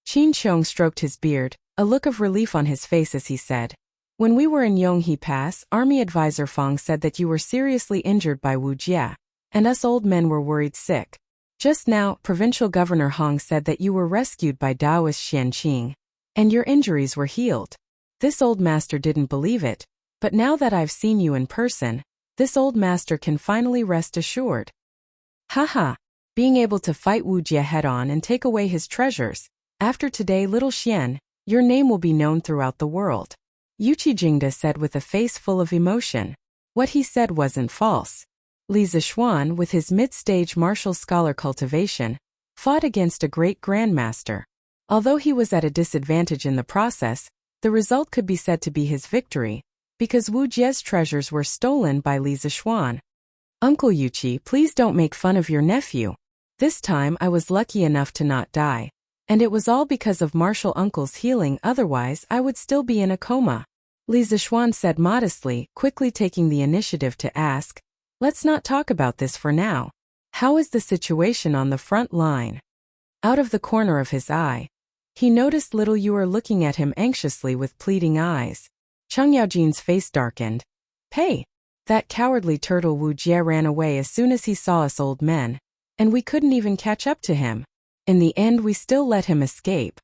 S1: Qin Xiong stroked his beard, a look of relief on his face as he said, "When we were in Yonghe Pass, Army Advisor Fang said that you were seriously injured by Wuxia, and us old men were worried sick. Just now, Provincial Governor Hong said that you were rescued by Taoist Xianqing, and your injuries were healed. This old master didn't believe it, but now that I've seen you in person, this old master can finally rest assured. Haha, being able to fight Wuxia head-on and take away his treasures. After today, little Xian, your name will be known throughout the world." Yuqi Jingda said with a face full of emotion. What he said wasn't false. Li Zishuan, with his mid-stage martial scholar cultivation, fought against a great grandmaster. Although he was at a disadvantage in the process, the result could be said to be his victory, because Wujia's treasures were stolen by Li Zishuan. "Uncle Yuqi, please don't make fun of your nephew. This time I was lucky enough to not die, and it was all because of martial uncle's healing, otherwise I would still be in a coma." Li Zishuan said modestly, quickly taking the initiative to ask, "Let's not talk about this for now. How is the situation on the front line?" Out of the corner of his eye, he noticed little Yuer looking at him anxiously with pleading eyes. Chang Yaojin's face darkened. "Hey, that cowardly turtle Wuxia ran away as soon as he saw us old men, and we couldn't even catch up to him. In the end, we still let him escape.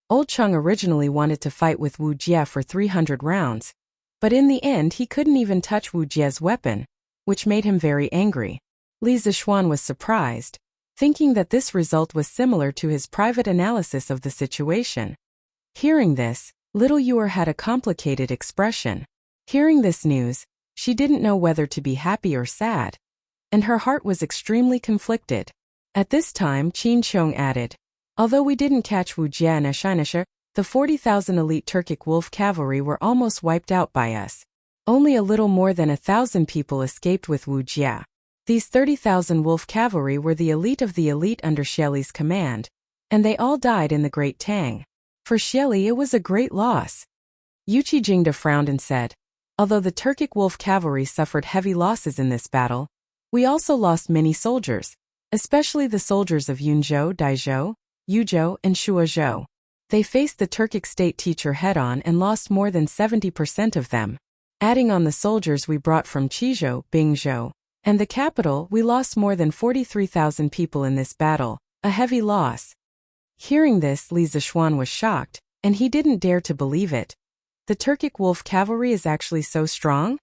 S1: Old Chang originally wanted to fight with Wuxia for 300 rounds, but in the end he couldn't even touch Wujia's weapon, which made him very angry." Li Zishuan was surprised, thinking that this result was similar to his private analysis of the situation. Hearing this, little Yuer had a complicated expression. Hearing this news, she didn't know whether to be happy or sad, and her heart was extremely conflicted. At this time, Qin Xiong added, "Although we didn't catch Wuxia and Ashinisha, the 40,000 elite Turkic wolf cavalry were almost wiped out by us. Only a little more than 1,000 people escaped with Wuxia. These 30,000 wolf cavalry were the elite of the elite under Xieli's command, and they all died in the Great Tang. For Xieli it was a great loss." Yuqi Jingda frowned and said, "Although the Turkic wolf cavalry suffered heavy losses in this battle, we also lost many soldiers, especially the soldiers of Yunzhou, Daizhou, Yuzhou, and Shuozhou. They faced the Turkic state teacher head-on and lost more than 70% of them. Adding on the soldiers we brought from Qizhou, Bingzhou, and the capital, we lost more than 43,000 people in this battle, a heavy loss." Hearing this, Li Zishuan was shocked, and he didn't dare to believe it. "The Turkic wolf cavalry is actually so strong?"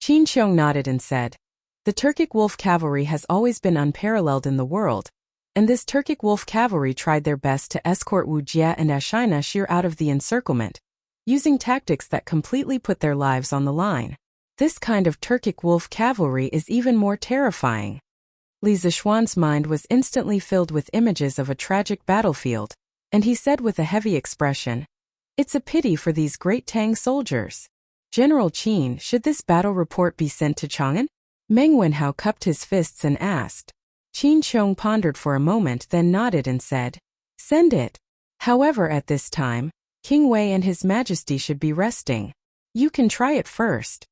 S1: Qin Xiong nodded and said, "The The Turkic wolf cavalry has always been unparalleled in the world, and this Turkic wolf cavalry tried their best to escort Wuxia and Ashina out of the encirclement, using tactics that completely put their lives on the line. This kind of Turkic wolf cavalry is even more terrifying. Li Zishuan's mind was instantly filled with images of a tragic battlefield, and he said with a heavy expression, "It's a pity for these great Tang soldiers. General Qin, should this battle report be sent to Chang'an?" Meng Wenhao cupped his fists and asked. Qin Qiong pondered for a moment, then nodded and said, "Send it. However, at this time, King Wei and His Majesty should be resting. You can try it first."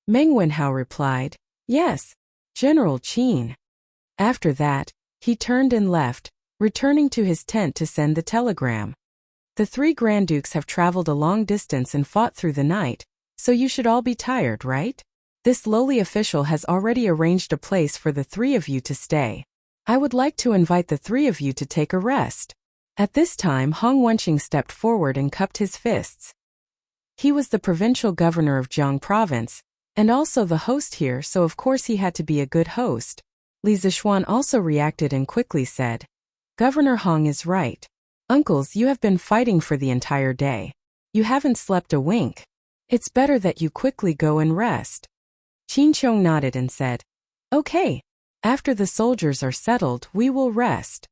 S1: Meng Wenhao replied, "Yes, General Qin." After that, he turned and left, returning to his tent to send the telegram. "The three Grand Dukes have traveled a long distance and fought through the night, so you should all be tired, right? This lowly official has already arranged a place for the three of you to stay. I would like to invite the three of you to take a rest." At this time, Hong Wenqing stepped forward and cupped his fists. He was the provincial governor of Jiang Province, and also the host here, so of course he had to be a good host. Li Zishuan also reacted and quickly said, "Governor Hong is right. Uncles, you have been fighting for the entire day. You haven't slept a wink. It's better that you quickly go and rest." Qin Qiong nodded and said, "Okay. After the soldiers are settled, we will rest."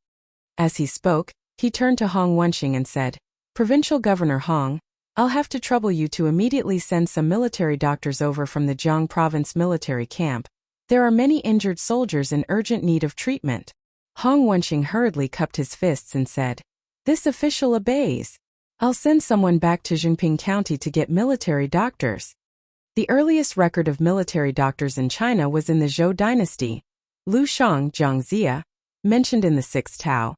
S1: As he spoke, he turned to Hong Wenqing and said, "Provincial Governor Hong, I'll have to trouble you to immediately send some military doctors over from the Jiang Province military camp. There are many injured soldiers in urgent need of treatment." Hong Wenqing hurriedly cupped his fists and said, "This official obeys. I'll send someone back to Zhengping County to get military doctors." The earliest record of military doctors in China was in the Zhou dynasty. Lu Shang Zhangzia, mentioned in the 6th Tao.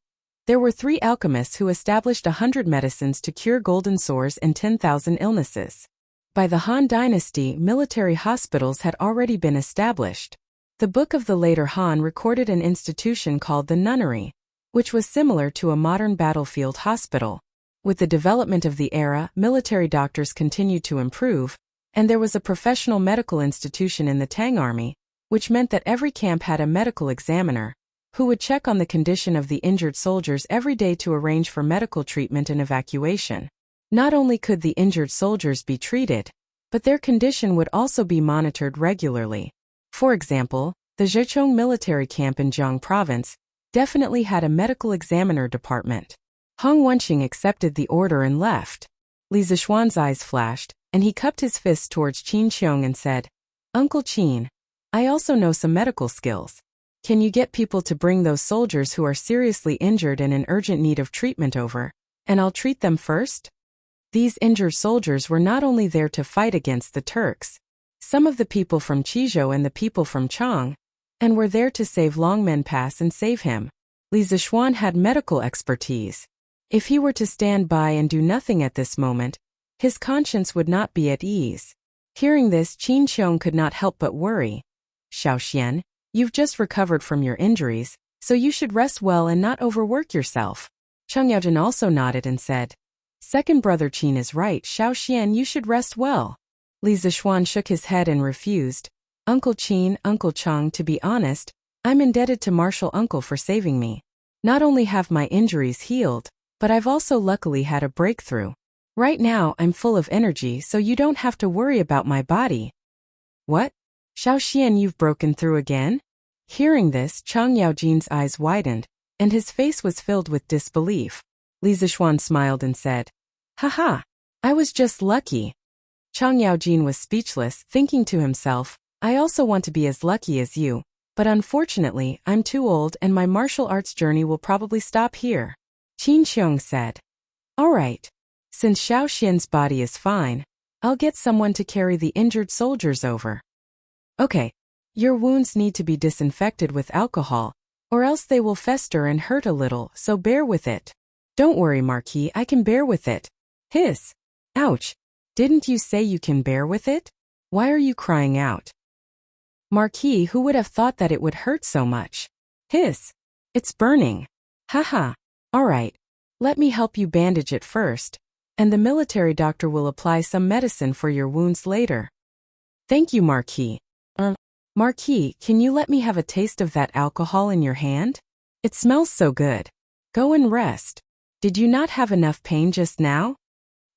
S1: There were 3 alchemists who established 100 medicines to cure golden sores and 10,000 illnesses. By the Han dynasty, military hospitals had already been established. The book of the later Han recorded an institution called the nunnery, which was similar to a modern battlefield hospital. With the development of the era, military doctors continued to improve, and there was a professional medical institution in the Tang army, which meant that every camp had a medical examiner, who would check on the condition of the injured soldiers every day to arrange for medical treatment and evacuation. Not only could the injured soldiers be treated, but their condition would also be monitored regularly. For example, the Zhejiang military camp in Jiang Province definitely had a medical examiner department. Hong Wenqing accepted the order and left. Li Zishuan's eyes flashed, and he cupped his fist towards Qin Qiong and said, "Uncle Qin, I also know some medical skills. Can you get people to bring those soldiers who are seriously injured and in urgent need of treatment over, and I'll treat them first?" These injured soldiers were not only there to fight against the Turks, some of the people from Qizhou and the people from Chang, and were there to save Longmen Pass and save him. Li Zishuan had medical expertise. If he were to stand by and do nothing at this moment, his conscience would not be at ease. Hearing this, Qin Qiong could not help but worry. "Xiaoxian, you've just recovered from your injuries, so you should rest well and not overwork yourself." Cheng Yaojin also nodded and said, "Second brother Qin is right, Xiaoxian, you should rest well." Li Zishuan shook his head and refused. "Uncle Qin, Uncle Cheng, to be honest, I'm indebted to Martial Uncle for saving me. Not only have my injuries healed, but I've also luckily had a breakthrough. Right now I'm full of energy, so you don't have to worry about my body." "What? Xiaoxian, you've broken through again?" Hearing this, Chang Yaojin's eyes widened, and his face was filled with disbelief. Li Zishuan smiled and said, "Haha, I was just lucky." Chang Yaojin was speechless, thinking to himself, "I also want to be as lucky as you, but unfortunately, I'm too old and my martial arts journey will probably stop here." Qin Qiong said, "All right. Since Xiaoxian's body is fine, I'll get someone to carry the injured soldiers over." "Okay. Your wounds need to be disinfected with alcohol, or else they will fester and hurt a little, so bear with it." "Don't worry, Marquis, I can bear with it." "Hiss. Ouch. Didn't you say you can bear with it? Why are you crying out?" "Marquis, who would have thought that it would hurt so much?" "Hiss. It's burning." "Haha. All right. Let me help you bandage it first, and the military doctor will apply some medicine for your wounds later." "Thank you, Marquis." Marquis, can you let me have a taste of that alcohol in your hand? It smells so good. Go and rest. Did you not have enough pain just now?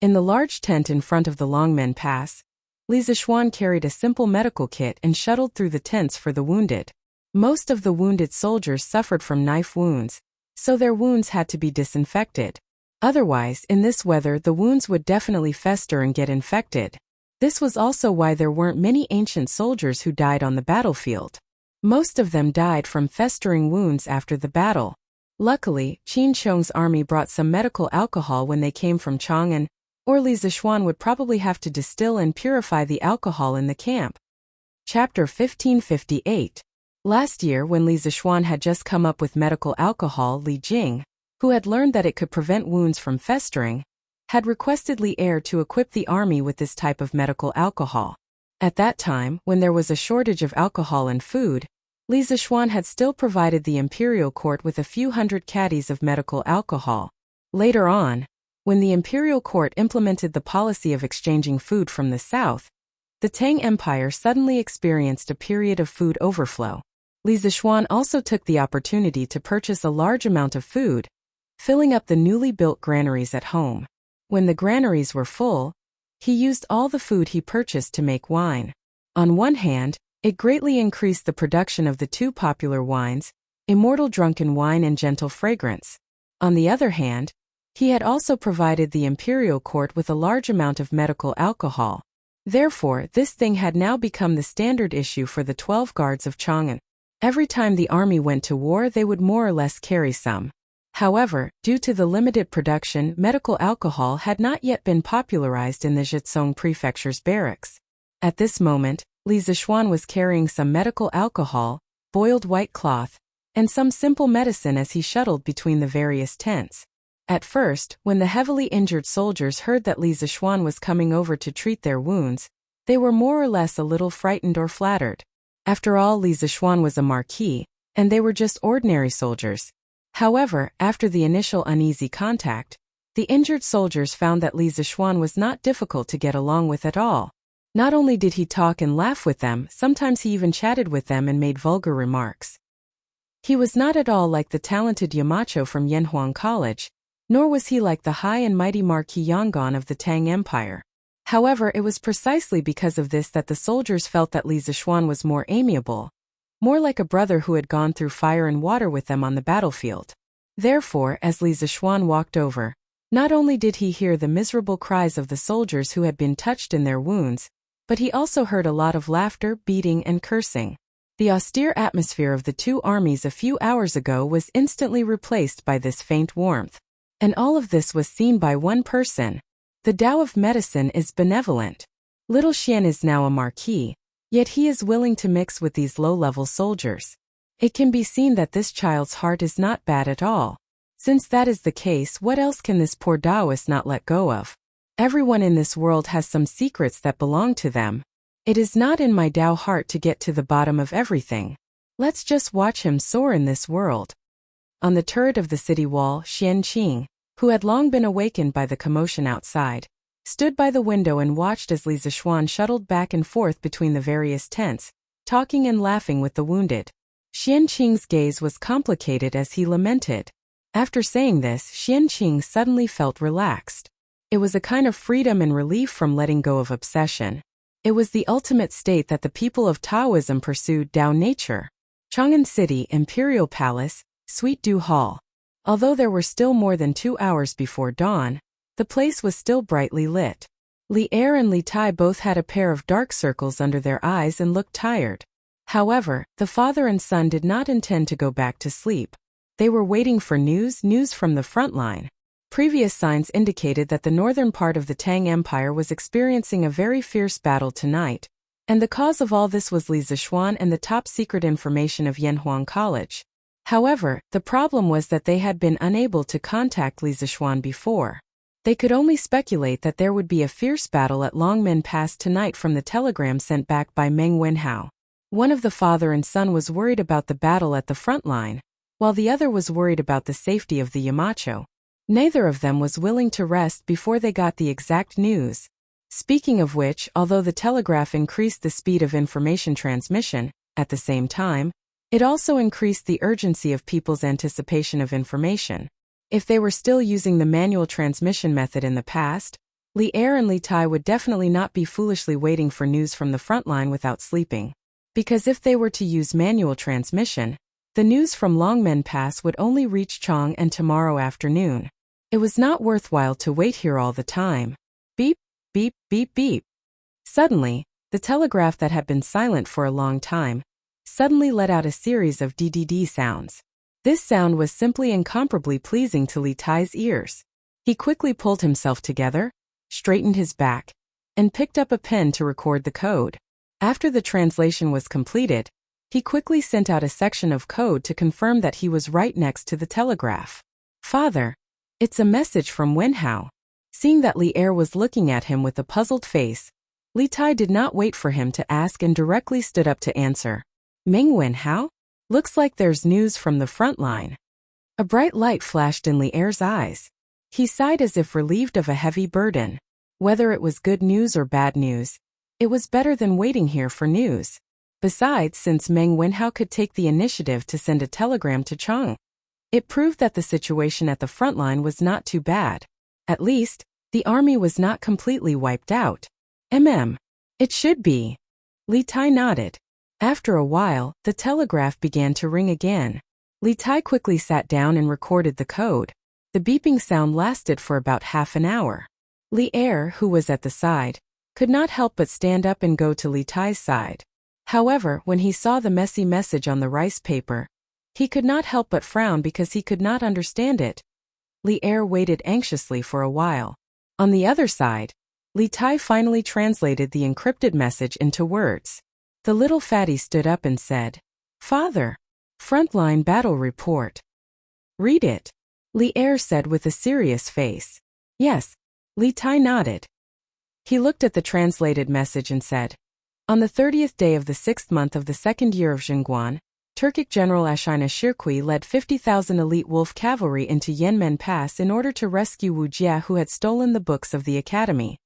S1: In the large tent in front of the Longmen Pass, Li Zixuan carried a simple medical kit and shuttled through the tents for the wounded. Most of the wounded soldiers suffered from knife wounds, so their wounds had to be disinfected. Otherwise, in this weather, the wounds would definitely fester and get infected. This was also why there weren't many ancient soldiers who died on the battlefield. Most of them died from festering wounds after the battle. Luckily, Qin Chong's army brought some medical alcohol when they came from Chang'an, or Li Zixuan would probably have to distill and purify the alcohol in the camp. Chapter 1558. Last year, when Li Zixuan had just come up with medical alcohol, Li Jing, who had learned that it could prevent wounds from festering, had requested Li Er to equip the army with this type of medical alcohol. At that time, when there was a shortage of alcohol and food, Li Zixuan had still provided the imperial court with a few hundred caddies of medical alcohol. Later on, when the imperial court implemented the policy of exchanging food from the south, the Tang Empire suddenly experienced a period of food overflow. Li Zixuan also took the opportunity to purchase a large amount of food, filling up the newly built granaries at home. When the granaries were full, he used all the food he purchased to make wine. On one hand, it greatly increased the production of the two popular wines, Immortal Drunken Wine and Gentle Fragrance. On the other hand, he had also provided the imperial court with a large amount of medical alcohol. Therefore, this thing had now become the standard issue for the 12 guards of Chang'an. Every time the army went to war, they would more or less carry some. However, due to the limited production, medical alcohol had not yet been popularized in the Zhejiang prefecture's barracks. At this moment, Li Zixuan was carrying some medical alcohol, boiled white cloth, and some simple medicine as he shuttled between the various tents. At first, when the heavily injured soldiers heard that Li Zixuan was coming over to treat their wounds, they were more or less a little frightened or flattered. After all, Li Zixuan was a marquis, and they were just ordinary soldiers. However, after the initial uneasy contact, the injured soldiers found that Li Zixuan was not difficult to get along with at all. Not only did he talk and laugh with them, sometimes he even chatted with them and made vulgar remarks. He was not at all like the talented Yamacho from Yanhuang College, nor was he like the high and mighty Marquis Yangon of the Tang Empire. However, it was precisely because of this that the soldiers felt that Li Zixuan was more amiable, more like a brother who had gone through fire and water with them on the battlefield. Therefore, as Li Zixuan walked over, not only did he hear the miserable cries of the soldiers who had been touched in their wounds, but he also heard a lot of laughter, beating, and cursing. The austere atmosphere of the two armies a few hours ago was instantly replaced by this faint warmth. And all of this was seen by one person. The Tao of medicine is benevolent. Little Xian is now a marquis, yet he is willing to mix with these low-level soldiers. It can be seen that this child's heart is not bad at all. Since that is the case, what else can this poor Taoist not let go of? Everyone in this world has some secrets that belong to them. It is not in my Tao heart to get to the bottom of everything. Let's just watch him soar in this world. On the turret of the city wall, Xian Qing, who had long been awakened by the commotion outside, stood by the window and watched as Li Zixuan shuttled back and forth between the various tents, talking and laughing with the wounded. Xian Qing's gaze was complicated as he lamented. After saying this, Xian Qing suddenly felt relaxed. It was a kind of freedom and relief from letting go of obsession. It was the ultimate state that the people of Taoism pursued, Tao nature. Chang'an City, Imperial Palace, Sweet Dew Hall. Although there were still more than 2 hours before dawn, the place was still brightly lit. Li Er and Li Tai both had a pair of dark circles under their eyes and looked tired. However, the father and son did not intend to go back to sleep. They were waiting for news from the front line. Previous signs indicated that the northern part of the Tang Empire was experiencing a very fierce battle tonight, and the cause of all this was Li Zixuan and the top-secret information of Yanhuang College. However, the problem was that they had been unable to contact Li Zixuan before. They could only speculate that there would be a fierce battle at Longmen Pass tonight from the telegram sent back by Meng Wenhao. One of the father and son was worried about the battle at the front line, while the other was worried about the safety of the Yamacho. Neither of them was willing to rest before they got the exact news. Speaking of which, although the telegraph increased the speed of information transmission, At the same time, it also increased the urgency of people's anticipation of information. If they were still using the manual transmission method in the past, Li Er and Li Tai would definitely not be foolishly waiting for news from the front line without sleeping. Because if they were to use manual transmission, the news from Longmen Pass would only reach Chang'an tomorrow afternoon. It was not worthwhile to wait here all the time. Beep, beep, beep, beep. Suddenly, the telegraph that had been silent for a long time suddenly let out a series of DDD sounds. This sound was simply incomparably pleasing to Li Tai's ears. He quickly pulled himself together, straightened his back, and picked up a pen to record the code. After the translation was completed, he quickly sent out a section of code to confirm that he was right next to the telegraph. "Father, it's a message from Wenhao." Seeing that Li Er was looking at him with a puzzled face, Li Tai did not wait for him to ask and directly stood up to answer. "Ming Wenhao? Looks like there's news from the front line." A bright light flashed in Li Er's eyes. He sighed as if relieved of a heavy burden. Whether it was good news or bad news, it was better than waiting here for news. Besides, since Meng Wenhao could take the initiative to send a telegram to Chang, it proved that the situation at the front line was not too bad. At least, the army was not completely wiped out. It should be. Li Tai nodded. After a while, the telegraph began to ring again. Li Tai quickly sat down and recorded the code. The beeping sound lasted for about half an hour. Li Er, who was at the side, could not help but stand up and go to Li Tai's side. However, when he saw the messy message on the rice paper, he could not help but frown because he could not understand it. Li Er waited anxiously for a while. On the other side, Li Tai finally translated the encrypted message into words. The little fatty stood up and said, "Father, frontline battle report." "Read it," Li Er said with a serious face. "Yes," Li Tai nodded. He looked at the translated message and said, "On the 30th day of the 6th month of the 2nd year of Zhengguan, Turkic General Ashina Shirkui led 50,000 elite wolf cavalry into Yanmen Pass in order to rescue Wuxia, who had stolen the books of the academy.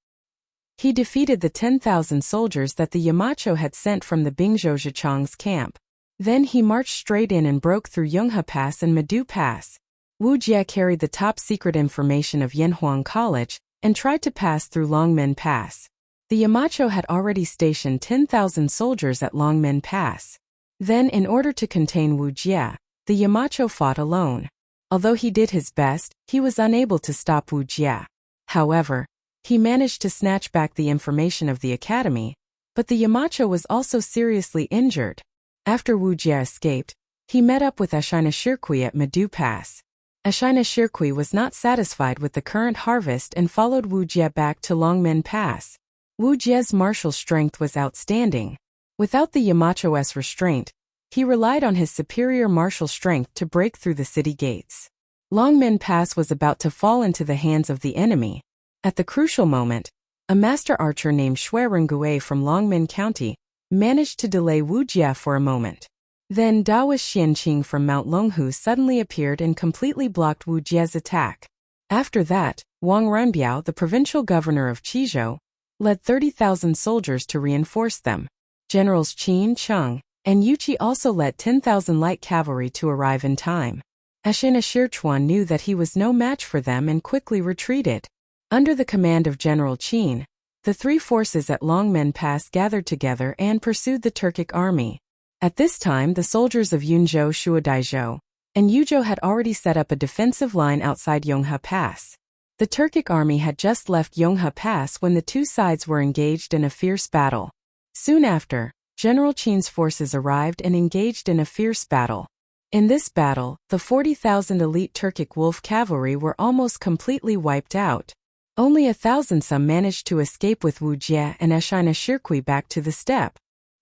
S1: He defeated the 10,000 soldiers that the Yamacho had sent from the Bingzhou Zhichang's camp. Then he marched straight in and broke through Yonghe Pass and Madu Pass. Wuxia carried the top-secret information of Yanhuang College and tried to pass through Longmen Pass. The Yamacho had already stationed 10,000 soldiers at Longmen Pass. Then, in order to contain Wuxia, the Yamacho fought alone. Although he did his best, he was unable to stop Wuxia. However, he managed to snatch back the information of the academy, but the Yamacho was also seriously injured. After Wuxia escaped, he met up with Ashina Shirkui at Madu Pass. Ashina Shirkui was not satisfied with the current harvest and followed Wuxia back to Longmen Pass. Wujia's martial strength was outstanding. Without the Yamacho's restraint, he relied on his superior martial strength to break through the city gates. Longmen Pass was about to fall into the hands of the enemy. At the crucial moment, a master archer named Shui Rengue from Longmen County managed to delay Wujia for a moment. Then Daoist Xianqing from Mount Longhu suddenly appeared and completely blocked Wujia's attack. After that, Wang Renbiao, the provincial governor of Qizhou, led 30,000 soldiers to reinforce them. Generals Qin, Cheng, and Yuqi also led 10,000 light cavalry to arrive in time. Ashina Shirchuan knew that he was no match for them and quickly retreated. Under the command of General Qin, the three forces at Longmen Pass gathered together and pursued the Turkic army. At this time, the soldiers of Yunzhou, Shuadaizhou, and Yuzhou had already set up a defensive line outside Yonghe Pass. The Turkic army had just left Yonghe Pass when the two sides were engaged in a fierce battle. Soon after, General Qin's forces arrived and engaged in a fierce battle. In this battle, the 40,000 elite Turkic wolf cavalry were almost completely wiped out. Only 1,000 some managed to escape with Wujia and Ashina Shirkui back to the steppe.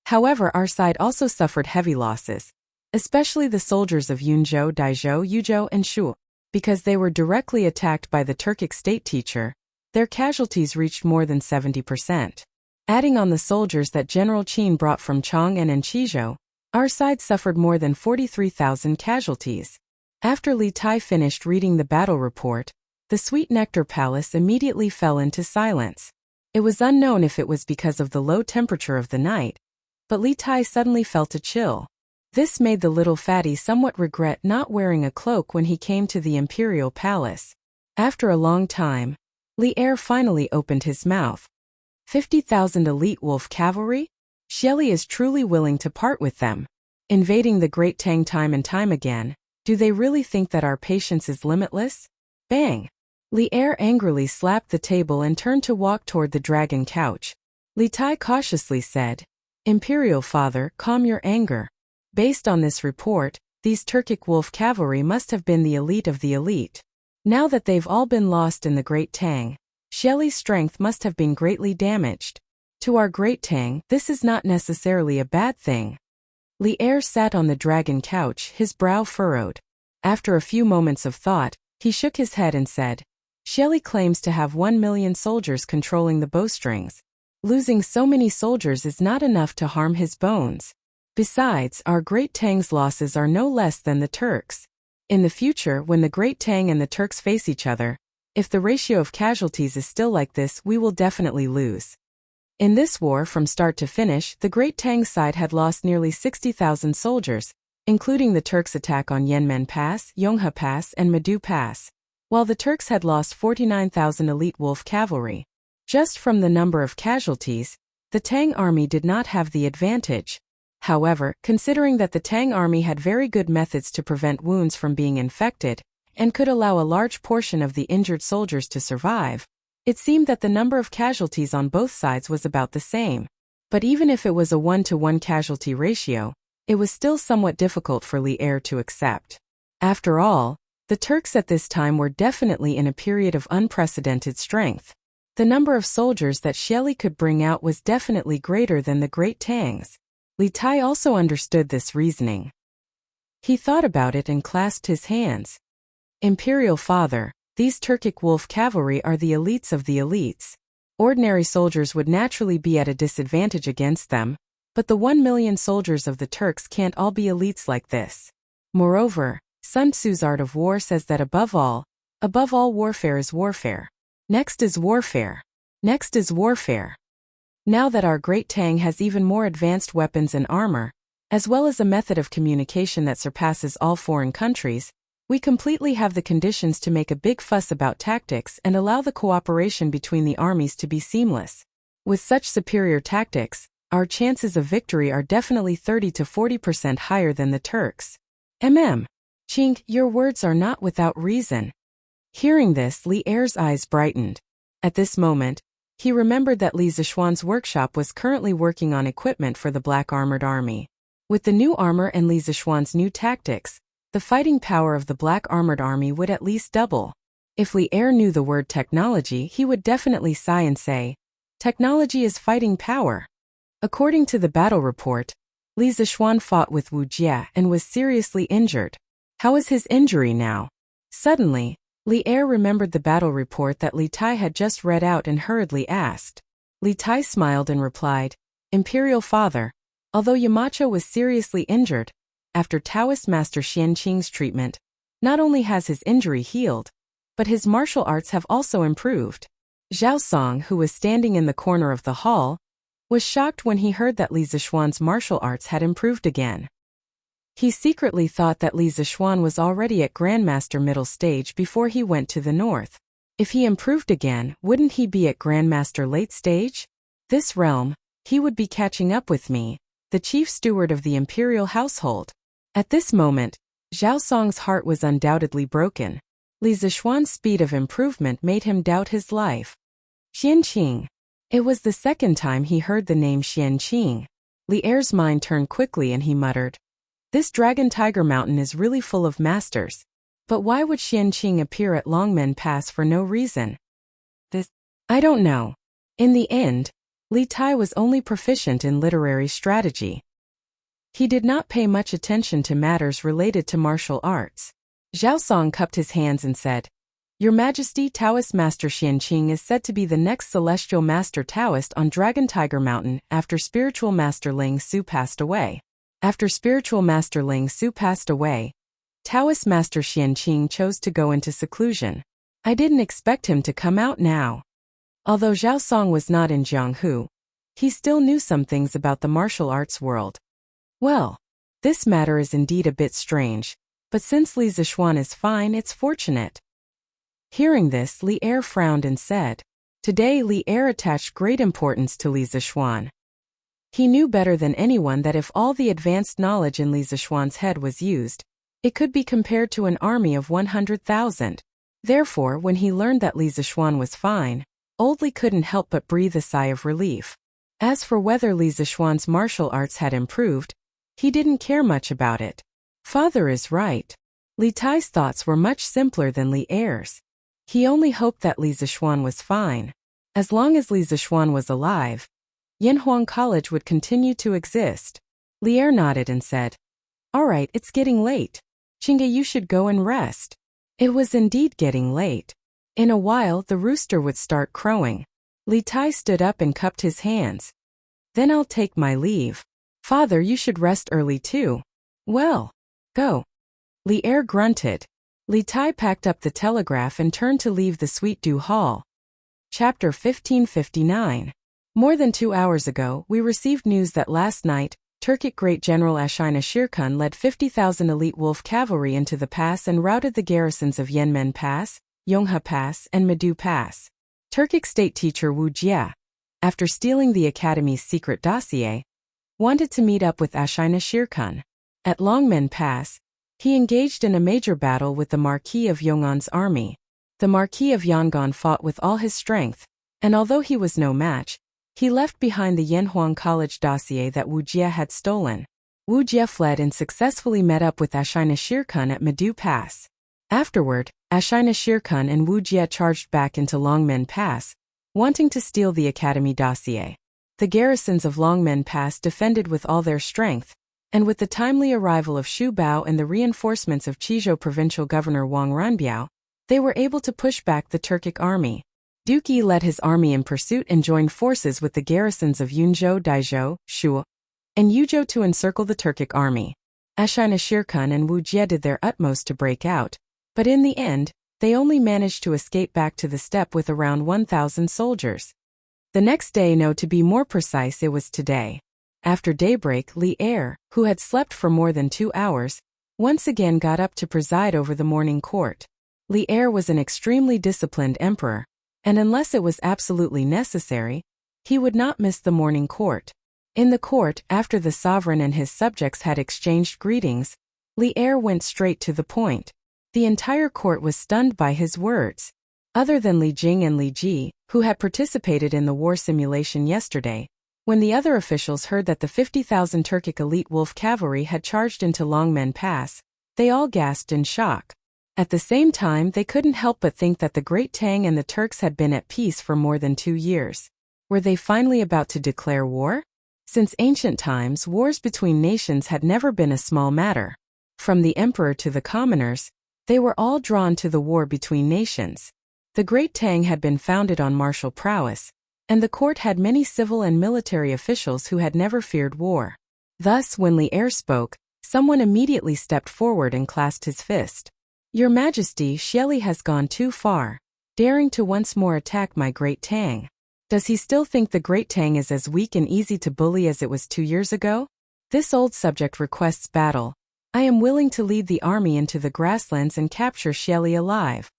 S1: However, our side also suffered heavy losses, especially the soldiers of Yunzhou, Daizhou, Yuzhou, and Shu. Because they were directly attacked by the Turkic state teacher, their casualties reached more than 70%. Adding on the soldiers that General Qin brought from Chang'an and Qizhou, our side suffered more than 43,000 casualties. After Li Tai finished reading the battle report, the Sweet Nectar Palace immediately fell into silence. It was unknown if it was because of the low temperature of the night, but Li Tai suddenly felt a chill. This made the little fatty somewhat regret not wearing a cloak when he came to the imperial palace. After a long time, Li Er finally opened his mouth. 50,000 elite wolf cavalry? Xieli is truly willing to part with them. Invading the Great Tang time and time again, do they really think that our patience is limitless? Bang! Li Er angrily slapped the table and turned to walk toward the dragon couch. Li Tai cautiously said, Imperial Father, calm your anger. Based on this report, these Turkic wolf cavalry must have been the elite of the elite. Now that they've all been lost in the Great Tang, Xieli's strength must have been greatly damaged. To our Great Tang, this is not necessarily a bad thing. Li Er sat on the dragon couch, his brow furrowed. After a few moments of thought, he shook his head and said, Xieli claims to have 1 million soldiers controlling the bowstrings. Losing so many soldiers is not enough to harm his bones. Besides, our Great Tang's losses are no less than the Turks'. In the future, when the Great Tang and the Turks face each other, if the ratio of casualties is still like this, we will definitely lose. In this war, from start to finish, the Great Tang side had lost nearly 60,000 soldiers, including the Turks' attack on Yanmen Pass, Yonghe Pass, and Madu Pass, while the Turks had lost 49,000 elite wolf cavalry. Just from the number of casualties, the Tang army did not have the advantage. However, considering that the Tang army had very good methods to prevent wounds from being infected, and could allow a large portion of the injured soldiers to survive, it seemed that the number of casualties on both sides was about the same. But even if it was a 1-to-1 casualty ratio, it was still somewhat difficult for Li Er to accept. After all, the Turks at this time were definitely in a period of unprecedented strength. The number of soldiers that Xieli could bring out was definitely greater than the Great Tang's. Li Tai also understood this reasoning. He thought about it and clasped his hands. Imperial Father, these Turkic wolf cavalry are the elites of the elites. Ordinary soldiers would naturally be at a disadvantage against them, but the 1 million soldiers of the Turks can't all be elites like this. Moreover, Sun Tzu's Art of War says that above all warfare is warfare. Next is warfare. Next is warfare. Now that our Great Tang has even more advanced weapons and armor, as well as a method of communication that surpasses all foreign countries, we completely have the conditions to make a big fuss about tactics and allow the cooperation between the armies to be seamless. With such superior tactics, our chances of victory are definitely 30 to 40% higher than the Turks'. Chink, your words are not without reason. Hearing this, Li Er's eyes brightened. At this moment, he remembered that Li Zishuan's workshop was currently working on equipment for the Black Armored Army. With the new armor and Li Zishuan's new tactics, the fighting power of the Black Armored Army would at least double. If Li Er knew the word technology, he would definitely sigh and say, technology is fighting power. According to the battle report, Li Zishuan fought with Wuxia and was seriously injured. How is his injury now? Suddenly, Li Er remembered the battle report that Li Tai had just read out and hurriedly asked. Li Tai smiled and replied, Imperial Father, although Yamacho was seriously injured, after Taoist Master Xianqing's treatment, not only has his injury healed, but his martial arts have also improved. Zhao Song, who was standing in the corner of the hall, was shocked when he heard that Li Zishuan's martial arts had improved again. He secretly thought that Li Zishuan was already at Grandmaster middle stage before he went to the north. If he improved again, wouldn't he be at Grandmaster late stage? This realm, he would be catching up with me, the chief steward of the imperial household. At this moment, Zhao Song's heart was undoubtedly broken. Li Zishuan's speed of improvement made him doubt his life. Xianqing. It was the second time he heard the name Xianqing. Li Er's mind turned quickly and he muttered, This Dragon Tiger Mountain is really full of masters. But why would Xianqing appear at Longmen Pass for no reason? I don't know. In the end, Li Tai was only proficient in literary strategy. He did not pay much attention to matters related to martial arts. Zhao Song cupped his hands and said, Your Majesty, Taoist Master Xianqing is said to be the next celestial master Taoist on Dragon Tiger Mountain after spiritual master Ling Su passed away. After spiritual master Ling Su passed away, Taoist master Xianqing chose to go into seclusion. I didn't expect him to come out now. Although Zhao Song was not in Jianghu, he still knew some things about the martial arts world. Well, this matter is indeed a bit strange, but since Li Zishuan is fine, it's fortunate. Hearing this, Li Er frowned and said. Today Li Er attached great importance to Li Zishuan. He knew better than anyone that if all the advanced knowledge in Li Zishuan's head was used, it could be compared to an army of 100,000. Therefore, when he learned that Li Zishuan was fine, old Li couldn't help but breathe a sigh of relief. As for whether Li Zishuan's martial arts had improved, he didn't care much about it. Father is right. Li Tai's thoughts were much simpler than Li Er's. He only hoped that Li Zishuan was fine. As long as Li Zishuan was alive, Yanhuang College would continue to exist. Li Er nodded and said, "All right, it's getting late. Chinga, you should go and rest." It was indeed getting late. In a while, the rooster would start crowing. Li Tai stood up and cupped his hands. "Then I'll take my leave. Father, you should rest early too." "Well, go." Li Er grunted. Li Tai packed up the telegraph and turned to leave the Sweet Dew Hall. Chapter 1559. More than 2 hours ago, we received news that last night, Turkic Great General Ashina Shirkuh led 50,000 elite wolf cavalry into the pass and routed the garrisons of Yanmen Pass, Yonghe Pass, and Madu Pass. Turkic state teacher Wuxia, after stealing the academy's secret dossier, wanted to meet up with Ashina Shirkuh. At Longmen Pass, he engaged in a major battle with the Marquis of Yong'an's army. The Marquis of Yangon fought with all his strength, and although he was no match, he left behind the Yanhuang College dossier that Wuxia had stolen. Wuxia fled and successfully met up with Ashina Shirkuh at Madu Pass. Afterward, Ashina Shirkuh and Wuxia charged back into Longmen Pass, wanting to steal the academy dossier. The garrisons of Longmen Pass defended with all their strength, and with the timely arrival of Xu Bao and the reinforcements of Qizhou provincial governor Wang Ranbiao, they were able to push back the Turkic army. Duke Yi led his army in pursuit and joined forces with the garrisons of Yunzhou, Daizhou, Shu, and Yuzhou to encircle the Turkic army. Ashina Shirkuh and Wuxia did their utmost to break out, but in the end, they only managed to escape back to the steppe with around 1,000 soldiers. The next day, no, to be more precise, it was today. After daybreak, Li Er, who had slept for more than 2 hours, once again got up to preside over the morning court. Li Er was an extremely disciplined emperor, and unless it was absolutely necessary, he would not miss the morning court. In the court, after the sovereign and his subjects had exchanged greetings, Li Er went straight to the point. The entire court was stunned by his words. Other than Li Jing and Li Ji, who had participated in the war simulation yesterday, when the other officials heard that the 50,000 Turkic elite wolf cavalry had charged into Longmen Pass, they all gasped in shock. At the same time, they couldn't help but think that the Great Tang and the Turks had been at peace for more than 2 years. Were they finally about to declare war? Since ancient times, wars between nations had never been a small matter. From the emperor to the commoners, they were all drawn to the war between nations. The Great Tang had been founded on martial prowess, and the court had many civil and military officials who had never feared war. Thus, when Li Er spoke, someone immediately stepped forward and clasped his fist. "Your Majesty, Xieli has gone too far, daring to once more attack my Great Tang. Does he still think the Great Tang is as weak and easy to bully as it was 2 years ago? This old subject requests battle. I am willing to lead the army into the grasslands and capture Xieli alive."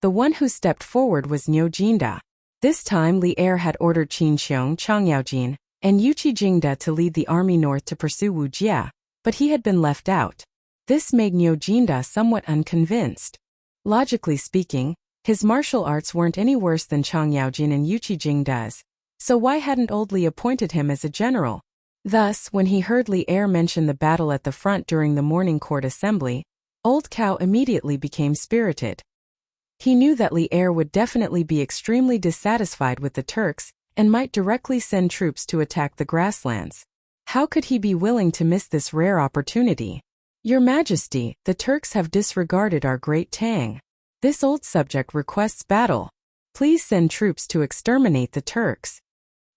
S1: The one who stepped forward was Niu Jinda. This time Li Er had ordered Qin Xiong, Chang Yaojin, and Yuqi Jingda to lead the army north to pursue Wu Jia, but he had been left out. This made Niu Jinda somewhat unconvinced. Logically speaking, his martial arts weren't any worse than Chang Yaojin and Yuqi Jingda's, so why hadn't old Li appointed him as a general? Thus, when he heard Li Er mention the battle at the front during the morning court assembly, old Cao immediately became spirited. He knew that Li Er would definitely be extremely dissatisfied with the Turks and might directly send troops to attack the grasslands. How could he be willing to miss this rare opportunity? "Your Majesty, the Turks have disregarded our Great Tang. This old subject requests battle. Please send troops to exterminate the Turks."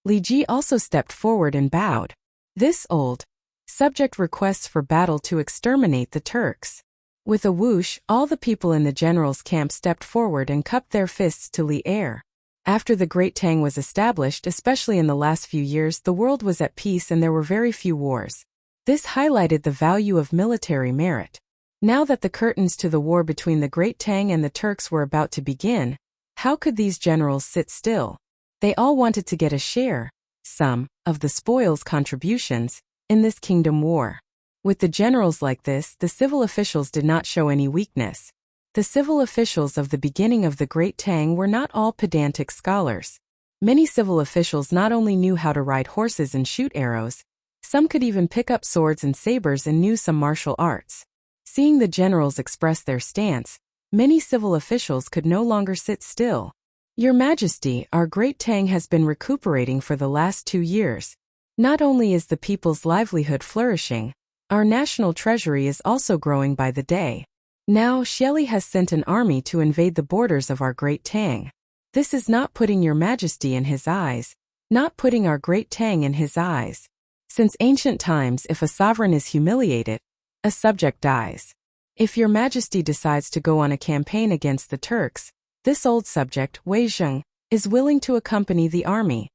S1: Li Ji also stepped forward and bowed. "This old subject requests for battle to exterminate the Turks." With a whoosh, all the people in the general's camp stepped forward and cupped their fists to Li Er. After the Great Tang was established, especially in the last few years, the world was at peace and there were very few wars. This highlighted the value of military merit. Now that the curtains to the war between the Great Tang and the Turks were about to begin, how could these generals sit still? They all wanted to get a share, some, of the spoils contributions, in this kingdom war. With the generals like this, the civil officials did not show any weakness. The civil officials of the beginning of the Great Tang were not all pedantic scholars. Many civil officials not only knew how to ride horses and shoot arrows, some could even pick up swords and sabers and knew some martial arts. Seeing the generals express their stance, many civil officials could no longer sit still. Your Majesty, our Great Tang has been recuperating for the last 2 years. Not only is the people's livelihood flourishing, our national treasury is also growing by the day. Now, Xieli has sent an army to invade the borders of our Great Tang. This is not putting your Majesty in his eyes, not putting our Great Tang in his eyes. Since ancient times, if a sovereign is humiliated, a subject dies. If your Majesty decides to go on a campaign against the Turks, this old subject, Wei Zheng, is willing to accompany the army.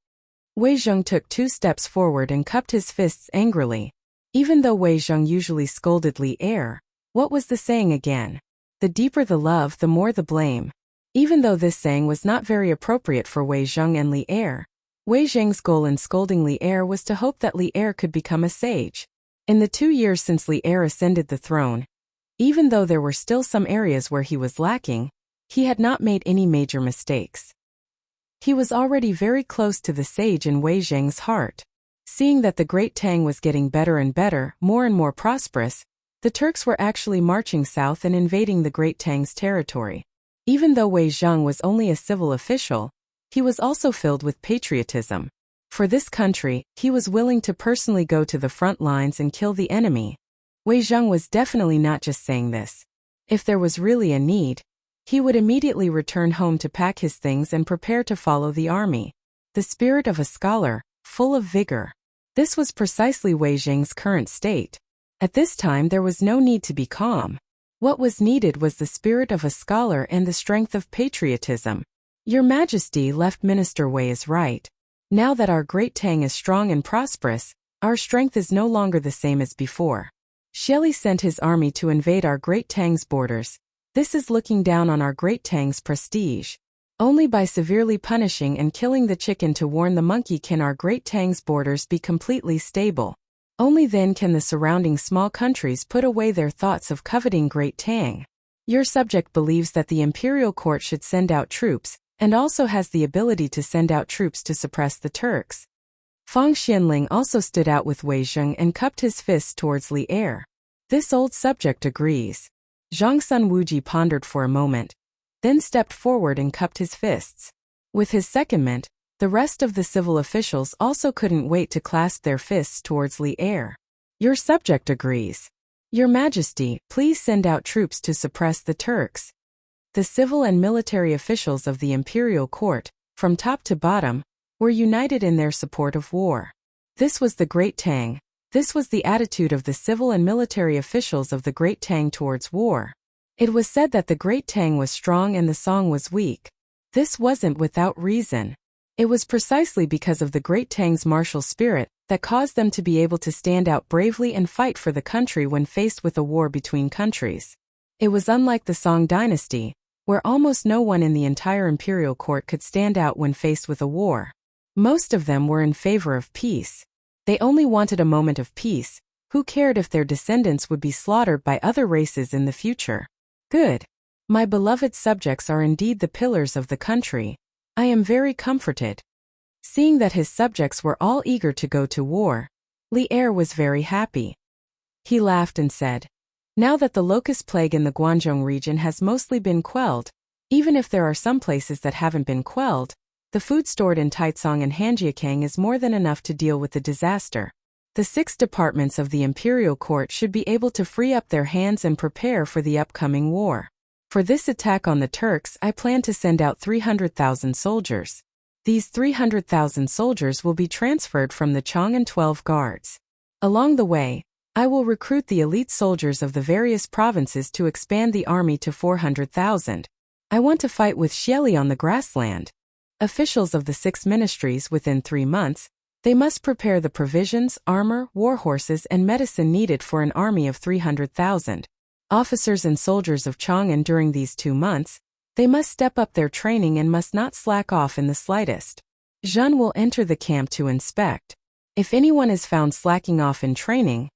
S1: Wei Zheng took 2 steps forward and cupped his fists angrily. Even though Wei Zheng usually scolded Li Er, what was the saying again? The deeper the love, the more the blame. Even though this saying was not very appropriate for Wei Zheng and Li Er, Wei Zheng's goal in scolding Li Er was to hope that Li Er could become a sage. In the 2 years since Li Er ascended the throne, even though there were still some areas where he was lacking, he had not made any major mistakes. He was already very close to the sage in Wei Zheng's heart. Seeing that the Great Tang was getting better and better, more and more prosperous, the Turks were actually marching south and invading the Great Tang's territory. Even though Wei Zheng was only a civil official, he was also filled with patriotism. For this country, he was willing to personally go to the front lines and kill the enemy. Wei Zheng was definitely not just saying this. If there was really a need, he would immediately return home to pack his things and prepare to follow the army. The spirit of a scholar, full of vigor. This was precisely Wei Zheng's current state. At this time there was no need to be calm. What was needed was the spirit of a scholar and the strength of patriotism. Your Majesty, Left Minister Wei is right. Now that our Great Tang is strong and prosperous, our strength is no longer the same as before. Xieli sent his army to invade our Great Tang's borders. This is looking down on our Great Tang's prestige. Only by severely punishing and killing the chicken to warn the monkey can our Great Tang's borders be completely stable. Only then can the surrounding small countries put away their thoughts of coveting Great Tang. Your subject believes that the imperial court should send out troops, and also has the ability to send out troops to suppress the Turks. Fang Xianling also stood out with Wei Zheng and cupped his fists towards Li Er. This old subject agrees. Zhang Sun Wuji pondered for a moment, then stepped forward and cupped his fists. With his secondment, the rest of the civil officials also couldn't wait to clasp their fists towards Li Er. Your subject agrees. Your Majesty, please send out troops to suppress the Turks. The civil and military officials of the imperial court, from top to bottom, were united in their support of war. This was the Great Tang. This was the attitude of the civil and military officials of the Great Tang towards war. It was said that the Great Tang was strong and the Song was weak. This wasn't without reason. It was precisely because of the Great Tang's martial spirit that caused them to be able to stand out bravely and fight for the country when faced with a war between countries. It was unlike the Song dynasty, where almost no one in the entire imperial court could stand out when faced with a war. Most of them were in favor of peace. They only wanted a moment of peace. Who cared if their descendants would be slaughtered by other races in the future? Good. My beloved subjects are indeed the pillars of the country. I am very comforted. Seeing that his subjects were all eager to go to war, Li Er was very happy. He laughed and said, now that the locust plague in the Guangzhou region has mostly been quelled, even if there are some places that haven't been quelled, the food stored in Taicang and Hanjiakang is more than enough to deal with the disaster. The 6 departments of the imperial court should be able to free up their hands and prepare for the upcoming war. For this attack on the Turks, I plan to send out 300,000 soldiers. These 300,000 soldiers will be transferred from the Chang'an 12 guards. Along the way, I will recruit the elite soldiers of the various provinces to expand the army to 400,000. I want to fight with Xieli on the grassland. officials of the 6 ministries within 3 months, they must prepare the provisions, armor, war horses and medicine needed for an army of 300,000. Officers and soldiers of Chang'an during these 2 months, they must step up their training and must not slack off in the slightest. Zhen will enter the camp to inspect. If anyone is found slacking off in training,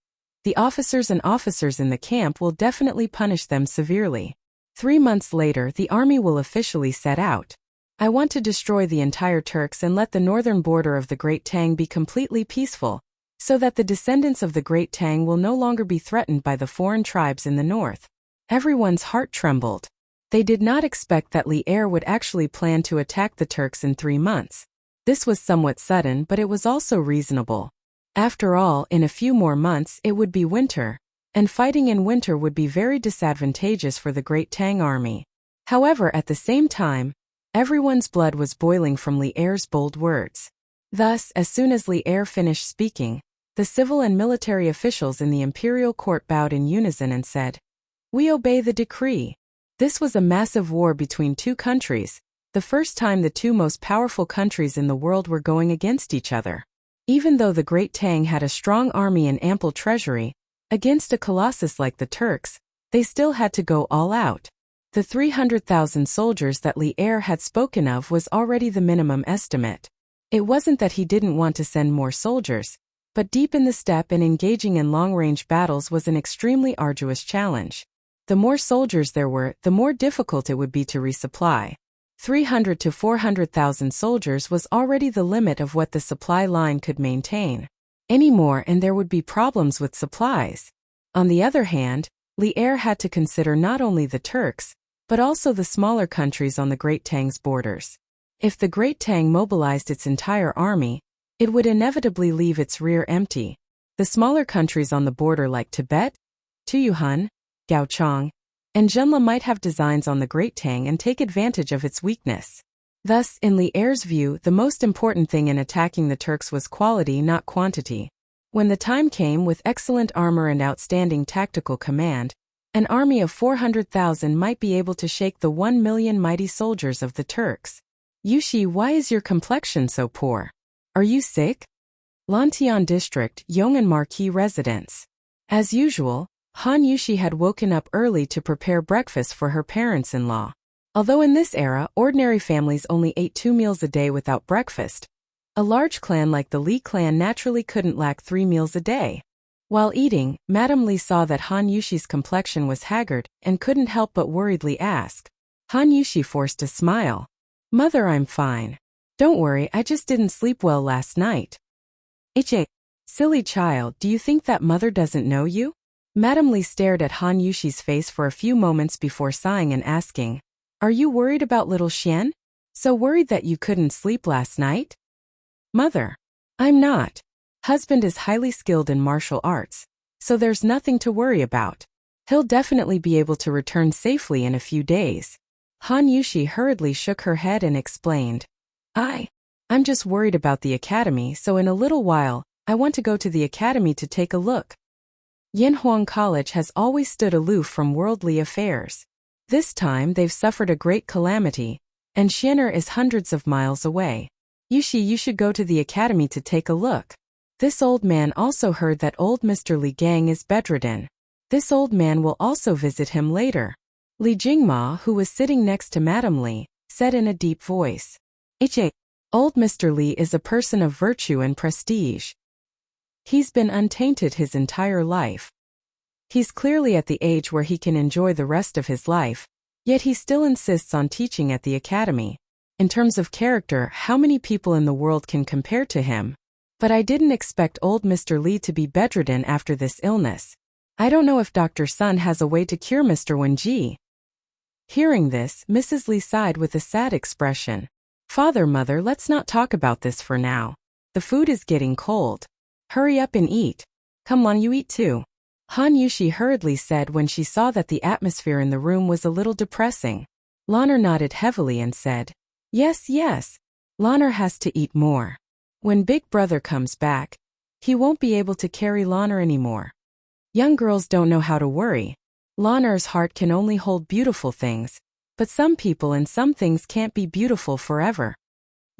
S1: the officers in the camp will definitely punish them severely. 3 months later, the army will officially set out. I want to destroy the entire Turks and let the northern border of the Great Tang be completely peaceful, so that the descendants of the Great Tang will no longer be threatened by the foreign tribes in the north. Everyone's heart trembled. They did not expect that Li Er would actually plan to attack the Turks in 3 months. This was somewhat sudden, but it was also reasonable. After all, in a few more months it would be winter, and fighting in winter would be very disadvantageous for the Great Tang army. However, at the same time, everyone's blood was boiling from Li Er's bold words. Thus, as soon as Li Er finished speaking, the civil and military officials in the imperial court bowed in unison and said, "We obey the decree." This was a massive war between 2 countries, the first time the 2 most powerful countries in the world were going against each other. Even though the Great Tang had a strong army and ample treasury, against a colossus like the Turks, they still had to go all out. The 300,000 soldiers that Li Er had spoken of was already the minimum estimate. It wasn't that he didn't want to send more soldiers, but deep in the steppe and engaging in long-range battles was an extremely arduous challenge. The more soldiers there were, the more difficult it would be to resupply. 300 to 400,000 soldiers was already the limit of what the supply line could maintain. Any more and there would be problems with supplies. On the other hand, Li Er had to consider not only the Turks, but also the smaller countries on the Great Tang's borders. If the Great Tang mobilized its entire army, it would inevitably leave its rear empty. The smaller countries on the border like Tibet, Tuyuhun, Gaochang, and Zhenla might have designs on the Great Tang and take advantage of its weakness. Thus, in Li Er's view, the most important thing in attacking the Turks was quality, not quantity. When the time came, with excellent armor and outstanding tactical command, an army of 400,000 might be able to shake the 1 million mighty soldiers of the Turks. "Yushi, why is your complexion so poor? Are you sick?" Lantian District, Yong'an Marquis residence. As usual, Han Yushi had woken up early to prepare breakfast for her parents-in-law. Although in this era, ordinary families only ate 2 meals a day without breakfast, a large clan like the Li clan naturally couldn't lack 3 meals a day. While eating, Madame Li saw that Han Yushi's complexion was haggard and couldn't help but worriedly ask. Han Yushi forced a smile. "Mother, I'm fine. Don't worry, I just didn't sleep well last night." "Ichi, silly child, do you think that mother doesn't know you?" Madame Li stared at Han Yushi's face for a few moments before sighing and asking, "Are you worried about little Xian? So worried that you couldn't sleep last night?" "Mother, I'm not. Husband is highly skilled in martial arts, so there's nothing to worry about. He'll definitely be able to return safely in a few days." Han Yushi hurriedly shook her head and explained, I'm just worried about the academy, so in a little while, I want to go to the academy to take a look." Yinhuang College has always stood aloof from worldly affairs. This time they've suffered a great calamity, and Xianer is hundreds of miles away. "Yushi, you should go to the academy to take a look." This old man also heard that old Mr. Li Gang is bedridden. This old man will also visit him later. Li Jingma, who was sitting next to Madame Li, said in a deep voice, "Ichi, old Mr. Li is a person of virtue and prestige. He's been untainted his entire life. He's clearly at the age where he can enjoy the rest of his life, yet he still insists on teaching at the academy. In terms of character, how many people in the world can compare to him? But I didn't expect old Mr. Li to be bedridden after this illness. I don't know if Dr. Sun has a way to cure Mr. Wenji." Hearing this, Mrs. Li sighed with a sad expression. "Father, mother, let's not talk about this for now. The food is getting cold. Hurry up and eat. Come on, you eat too." Han Yushi hurriedly said when she saw that the atmosphere in the room was a little depressing. Lanner nodded heavily and said, Yes, Lanner has to eat more. When Big Brother comes back, he won't be able to carry Lanner anymore. Young girls don't know how to worry. Lanner's heart can only hold beautiful things, but some people and some things can't be beautiful forever.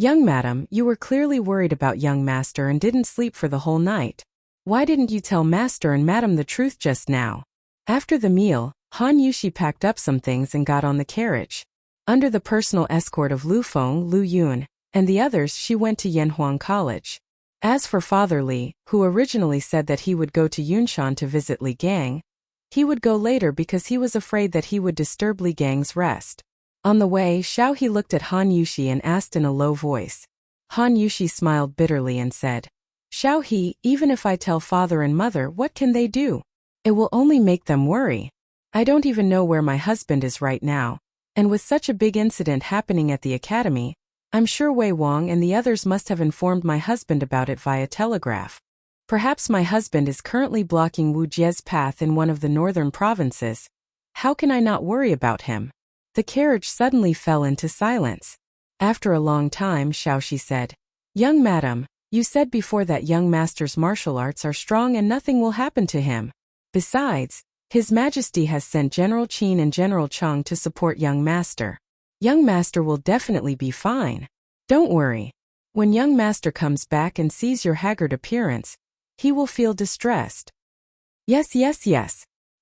S1: Young madam, you were clearly worried about young master and didn't sleep for the whole night. Why didn't you tell master and madam the truth just now? After the meal, Han Yushi packed up some things and got on the carriage. Under the personal escort of Lu Feng, Lu Yun, and the others, she went to Yanhuang College. As for Father Li, who originally said that he would go to Yunshan to visit Li Gang, he would go later because he was afraid that he would disturb Li Gang's rest. On the way, Xiao He looked at Han Yushi and asked in a low voice. Han Yushi smiled bitterly and said, Xiao He, even if I tell father and mother, what can they do? It will only make them worry. I don't even know where my husband is right now, and with such a big incident happening at the academy, I'm sure Wei Wang and the others must have informed my husband about it via telegraph. Perhaps my husband is currently blocking Wu Jie's path in one of the northern provinces. How can I not worry about him? The carriage suddenly fell into silence. After a long time, Xiaoxi said, Young madam, you said before that young master's martial arts are strong and nothing will happen to him. Besides, His Majesty has sent General Qin and General Cheng to support young master. Young master will definitely be fine. Don't worry. When young master comes back and sees your haggard appearance, he will feel distressed. Yes.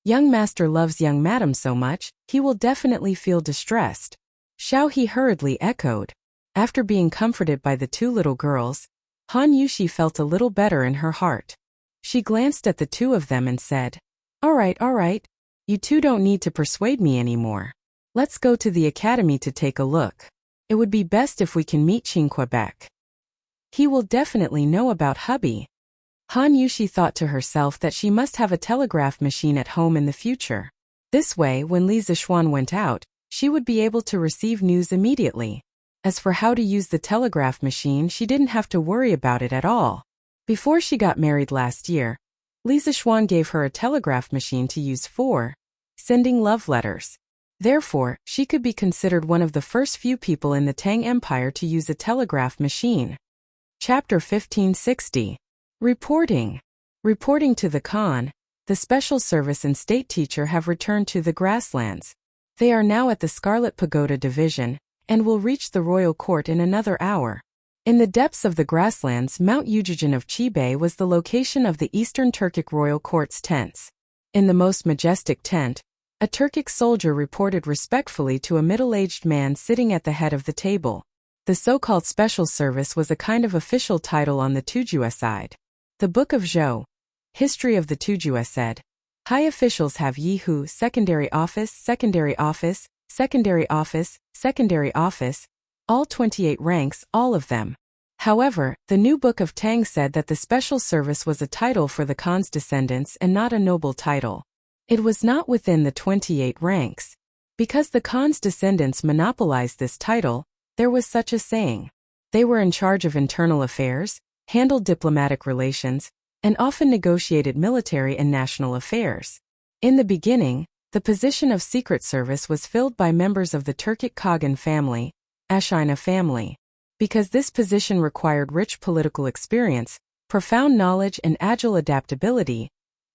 S1: Young master loves young madam so much, he will definitely feel distressed. Xiao He hurriedly echoed. After being comforted by the two little girls, Han Yushi felt a little better in her heart. She glanced at the two of them and said, All right. You two don't need to persuade me anymore. Let's go to the academy to take a look. It would be best if we can meet Qin Quebec. He will definitely know about hubby. Han Yushi thought to herself that she must have a telegraph machine at home in the future. This way, when Li Zixuan went out, she would be able to receive news immediately. As for how to use the telegraph machine, she didn't have to worry about it at all. Before she got married last year, Li Zixuan gave her a telegraph machine to use for sending love letters. Therefore, she could be considered one of the first few people in the Tang Empire to use a telegraph machine. Chapter 1560. Reporting. Reporting to the Khan, the Special Service and State Teacher have returned to the grasslands. They are now at the Scarlet Pagoda Division, and will reach the royal court in another hour. In the depths of the grasslands, Mount Yujijin of Qibei was the location of the Eastern Turkic royal court's tents. In the most majestic tent, a Turkic soldier reported respectfully to a middle-aged man sitting at the head of the table. The so-called special service was a kind of official title on the Tujue side. The Book of Zhou, History of the Tujue said, High officials have Yihu, secondary office, secondary office, secondary office, secondary office, all 28 ranks, all of them. However, the new Book of Tang said that the special service was a title for the Khan's descendants and not a noble title. It was not within the 28 ranks. Because the Khan's descendants monopolized this title, there was such a saying. They were in charge of internal affairs, handled diplomatic relations, and often negotiated military and national affairs. In the beginning, the position of secret service was filled by members of the Turkic Kagan family, Ashina family. Because this position required rich political experience, profound knowledge and agile adaptability,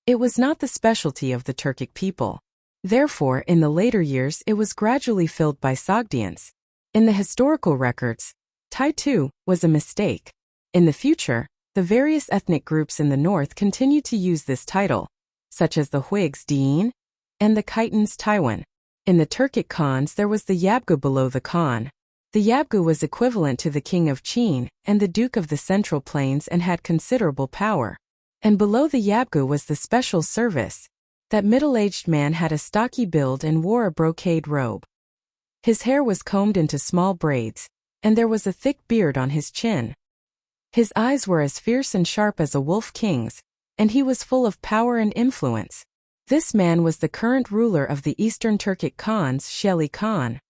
S1: it was not the specialty of the Turkic people. Therefore, in the later years it was gradually filled by Sogdians. In the historical records, Taitu was a mistake. In the future, the various ethnic groups in the north continued to use this title, such as the Huigs Diin and the Khitans Taiwan. In the Turkic Khans there was the Yabgu below the Khan. The Yabgu was equivalent to the king of Qin and the duke of the Central Plains and had considerable power. And below the Yabgu was the special service. That middle-aged man had a stocky build and wore a brocade robe. His hair was combed into small braids, and there was a thick beard on his chin. His eyes were as fierce and sharp as a wolf king's, and he was full of power and influence. This man was the current ruler of the Eastern Turkic Khans, Sheli Khan.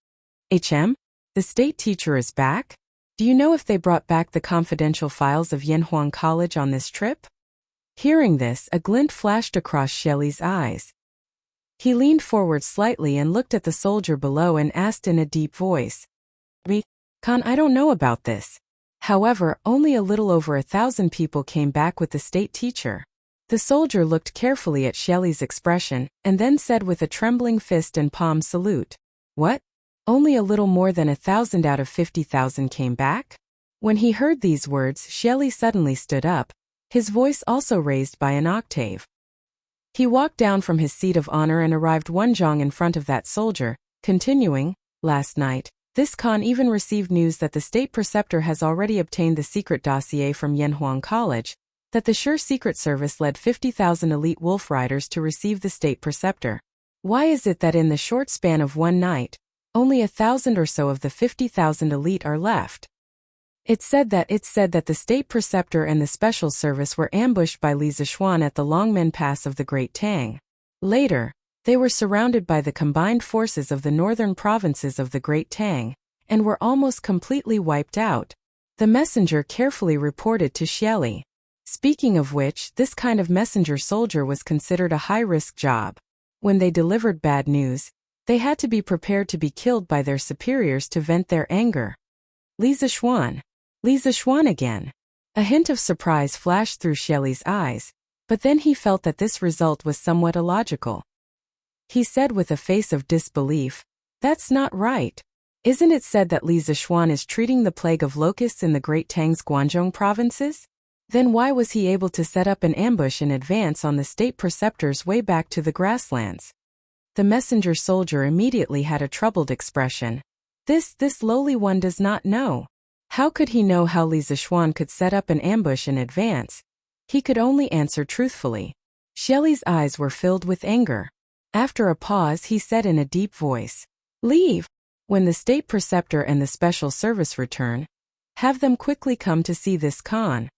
S1: The state teacher is back? Do you know if they brought back the confidential files of Yanhuang College on this trip? Hearing this, a glint flashed across Shelley's eyes. He leaned forward slightly and looked at the soldier below and asked in a deep voice, Khan, I don't know about this. However, only a little over 1,000 people came back with the state teacher. The soldier looked carefully at Shelley's expression, and then said with a trembling fist and palm salute, What? Only a little more than 1,000 out of 50,000 came back? When he heard these words, Xieli suddenly stood up, his voice also raised by an octave. He walked down from his seat of honor and arrived one zhang in front of that soldier, continuing, "Last night, this Khan even received news that the state preceptor has already obtained the secret dossier from Yanhuang College, that the Sure Secret Service led 50,000 elite wolf riders to receive the state preceptor. Why is it that in the short span of one night, only 1,000 or so of the 50,000 elite are left?" It said that the state preceptor and the special service were ambushed by Li Zishuan at the Longmen Pass of the Great Tang. Later, they were surrounded by the combined forces of the northern provinces of the Great Tang, and were almost completely wiped out. The messenger carefully reported to Xieli. Speaking of which, this kind of messenger soldier was considered a high-risk job. When they delivered bad news, they had to be prepared to be killed by their superiors to vent their anger. Li Zishuan again. A hint of surprise flashed through Xieli's eyes, but then he felt that this result was somewhat illogical. He said with a face of disbelief, "That's not right. Isn't it said that Li Zishuan is treating the plague of locusts in the Great Tang's Guangzhou provinces? Then why was he able to set up an ambush in advance on the state preceptor's way back to the grasslands?" The messenger soldier immediately had a troubled expression. This lowly one does not know. How could he know how Li Zishuan could set up an ambush in advance? He could only answer truthfully. Xieli's eyes were filled with anger. After a pause, he said in a deep voice, "Leave. When the state preceptor and the special service return, have them quickly come to see this Khan."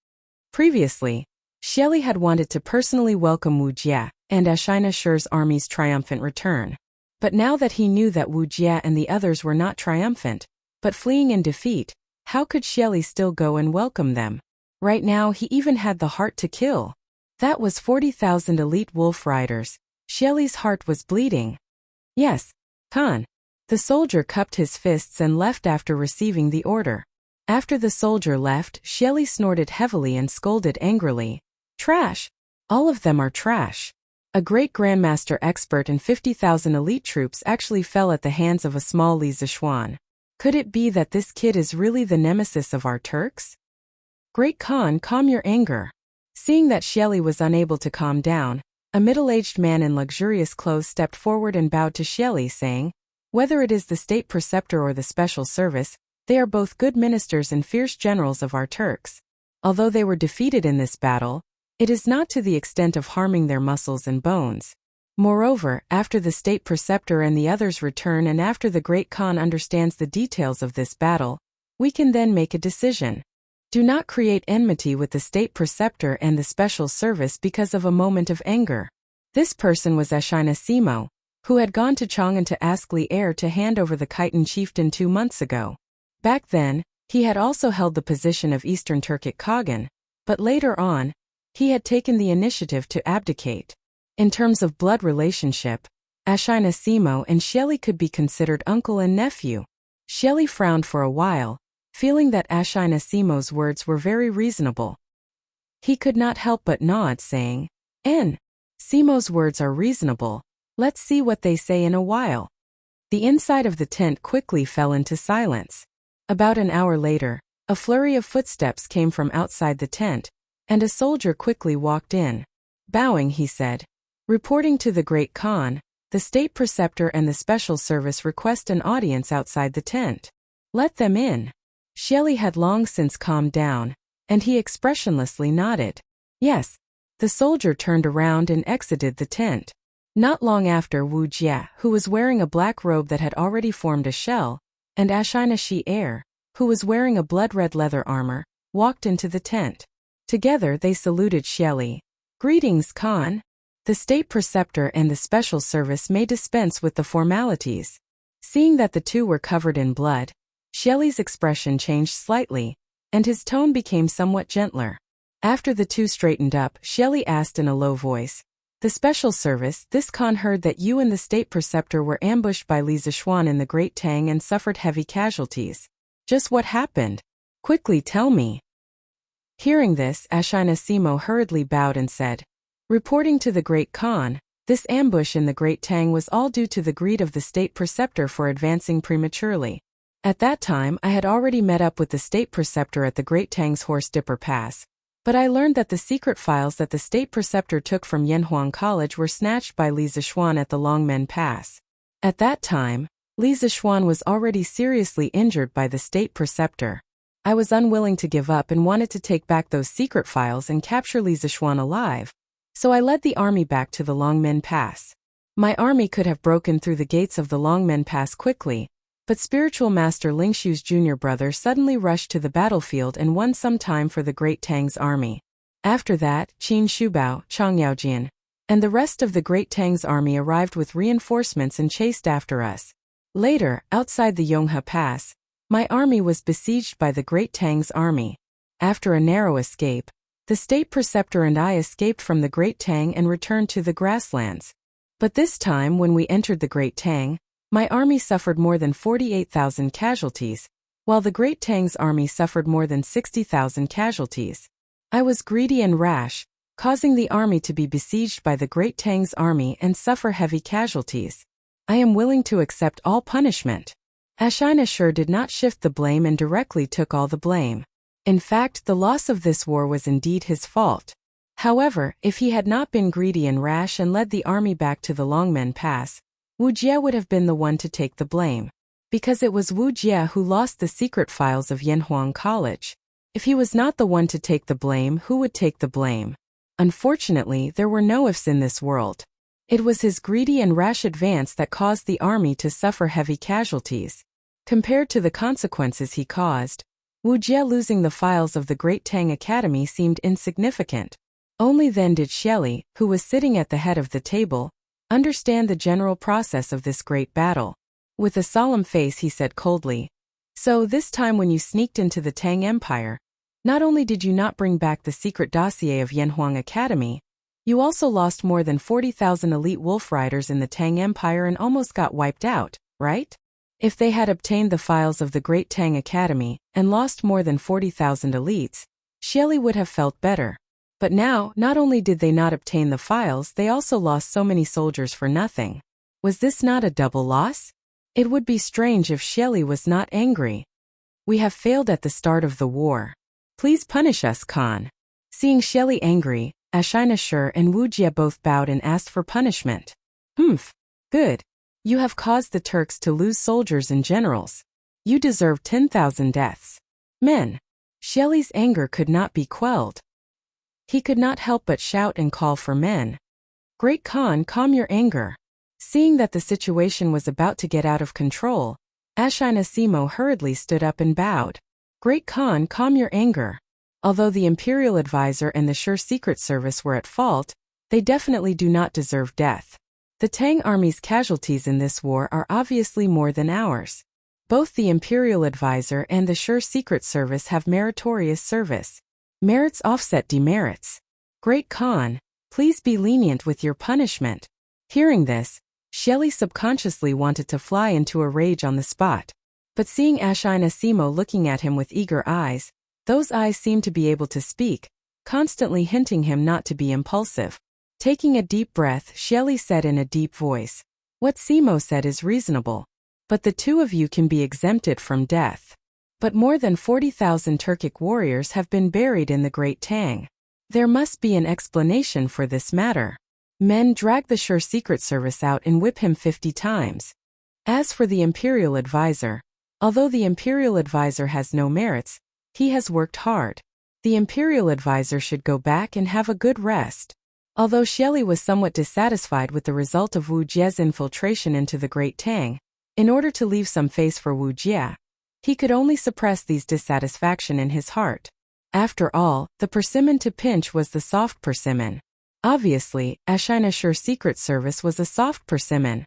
S1: Previously, Xieli had wanted to personally welcome Wuxia and Ashina Shi's army's triumphant return. But now that he knew that Wuxia and the others were not triumphant, but fleeing in defeat, how could Xieli still go and welcome them? Right now he even had the heart to kill. That was 40,000 elite wolf riders. Xieli's heart was bleeding. "Yes, Khan." The soldier cupped his fists and left after receiving the order. After the soldier left, Xieli snorted heavily and scolded angrily. "Trash! All of them are trash." A great grandmaster expert and 50,000 elite troops actually fell at the hands of a small Li Zishuan. Could it be that this kid is really the nemesis of our Turks? "Great Khan, calm your anger." Seeing that Xieli was unable to calm down, a middle-aged man in luxurious clothes stepped forward and bowed to Xieli, saying, "Whether it is the state preceptor or the special service, they are both good ministers and fierce generals of our Turks. Although they were defeated in this battle, it is not to the extent of harming their muscles and bones. Moreover, after the state preceptor and the others return and after the great Khan understands the details of this battle, we can then make a decision. Do not create enmity with the state preceptor and the special service because of a moment of anger." This person was Ashina Simo, who had gone to Chang'an to ask Li Er to hand over the Khitan chieftain 2 months ago. Back then, he had also held the position of Eastern Turkic Khagan, but later on, he had taken the initiative to abdicate. In terms of blood relationship, Ashina Simo and Xieli could be considered uncle and nephew. Xieli frowned for a while, feeling that Ashina Simo's words were very reasonable. He could not help but nod, saying, "N. Simo's words are reasonable. Let's see what they say in a while." The inside of the tent quickly fell into silence. About an hour later, a flurry of footsteps came from outside the tent, and a soldier quickly walked in. Bowing, he said, "Reporting to the Great Khan, the state preceptor and the special service request an audience outside the tent." "Let them in." Xieli had long since calmed down, and he expressionlessly nodded. "Yes." The soldier turned around and exited the tent. Not long after, Wuxia, who was wearing a black robe that had already formed a shell, and Ashina Shi, who was wearing a blood-red leather armor, walked into the tent. Together they saluted Xieli. "Greetings, Khan. The state preceptor and the special service may dispense with the formalities." Seeing that the two were covered in blood, Xieli's expression changed slightly, and his tone became somewhat gentler. After the two straightened up, Xieli asked in a low voice, "The special service, this Khan heard that you and the state preceptor were ambushed by Li Zishuan in the Great Tang and suffered heavy casualties. Just what happened? Quickly tell me." Hearing this, Ashina Simo hurriedly bowed and said, "Reporting to the Great Khan, this ambush in the Great Tang was all due to the greed of the state preceptor for advancing prematurely. At that time, I had already met up with the state preceptor at the Great Tang's Horse Dipper Pass, but I learned that the secret files that the state preceptor took from Yanhuang College were snatched by Li Zishuan at the Longmen Pass. At that time, Li Zishuan was already seriously injured by the state preceptor. I was unwilling to give up and wanted to take back those secret files and capture Li Zishuan alive, so I led the army back to the Longmen Pass. My army could have broken through the gates of the Longmen Pass quickly, but spiritual master Lingshu's junior brother suddenly rushed to the battlefield and won some time for the Great Tang's army. After that, Qin Shubao, Chang Yaojian, and the rest of the Great Tang's army arrived with reinforcements and chased after us. Later, outside the Yonghe Pass, my army was besieged by the Great Tang's army. After a narrow escape, the state preceptor and I escaped from the Great Tang and returned to the grasslands. But this time when we entered the Great Tang, my army suffered more than 48,000 casualties, while the Great Tang's army suffered more than 60,000 casualties. I was greedy and rash, causing the army to be besieged by the Great Tang's army and suffer heavy casualties. I am willing to accept all punishment. Ashina sure did not shift the blame and directly took all the blame. In fact, the loss of this war was indeed his fault. However, if he had not been greedy and rash and led the army back to the Longmen Pass, Wuxia would have been the one to take the blame. Because it was Wuxia who lost the secret files of Yanhuang College. If he was not the one to take the blame, who would take the blame? Unfortunately, there were no ifs in this world. It was his greedy and rash advance that caused the army to suffer heavy casualties. Compared to the consequences he caused, Wuxia losing the files of the Great Tang Academy seemed insignificant. Only then did Xieli, who was sitting at the head of the table, understand the general process of this great battle. With a solemn face he said coldly, "So this time when you sneaked into the Tang Empire, not only did you not bring back the secret dossier of Yanhuang Academy, you also lost more than 40,000 elite wolf riders in the Tang Empire and almost got wiped out, right?" If they had obtained the files of the Great Tang Academy and lost more than 40,000 elites, Xieli would have felt better. But now, not only did they not obtain the files, they also lost so many soldiers for nothing. Was this not a double loss? It would be strange if Xieli was not angry. "We have failed at the start of the war. Please punish us, Khan." Seeing Xieli angry, Ashina Shur and Wuxia both bowed and asked for punishment. Good. You have caused the Turks to lose soldiers and generals. You deserve 10,000 deaths. Men. Xieli's anger could not be quelled. He could not help but shout and call for men. "Great Khan, calm your anger." Seeing that the situation was about to get out of control, Ashina Simo hurriedly stood up and bowed. "Great Khan, calm your anger." Although the Imperial Advisor and the Sure Secret Service were at fault, they definitely do not deserve death. The Tang Army's casualties in this war are obviously more than ours. Both the Imperial Advisor and the Sure Secret Service have meritorious service. Merits offset demerits. Great Khan, please be lenient with your punishment. Hearing this, Xieli subconsciously wanted to fly into a rage on the spot. But seeing Ashina Simo looking at him with eager eyes, those eyes seemed to be able to speak, constantly hinting him not to be impulsive. Taking a deep breath, Xieli said in a deep voice, "What Simo said is reasonable. But the two of you can be exempted from death. But more than 40,000 Turkic warriors have been buried in the Great Tang. There must be an explanation for this matter. Men, drag the Sure Secret Service out and whip him 50 times. As for the Imperial Advisor, although the Imperial Advisor has no merits, he has worked hard. The Imperial Advisor should go back and have a good rest." Although Xieli was somewhat dissatisfied with the result of Wujia's infiltration into the Great Tang, in order to leave some face for Wuxia, he could only suppress these dissatisfaction in his heart. After all, the persimmon to pinch was the soft persimmon. Obviously, Ashina Sure Secret Service was a soft persimmon.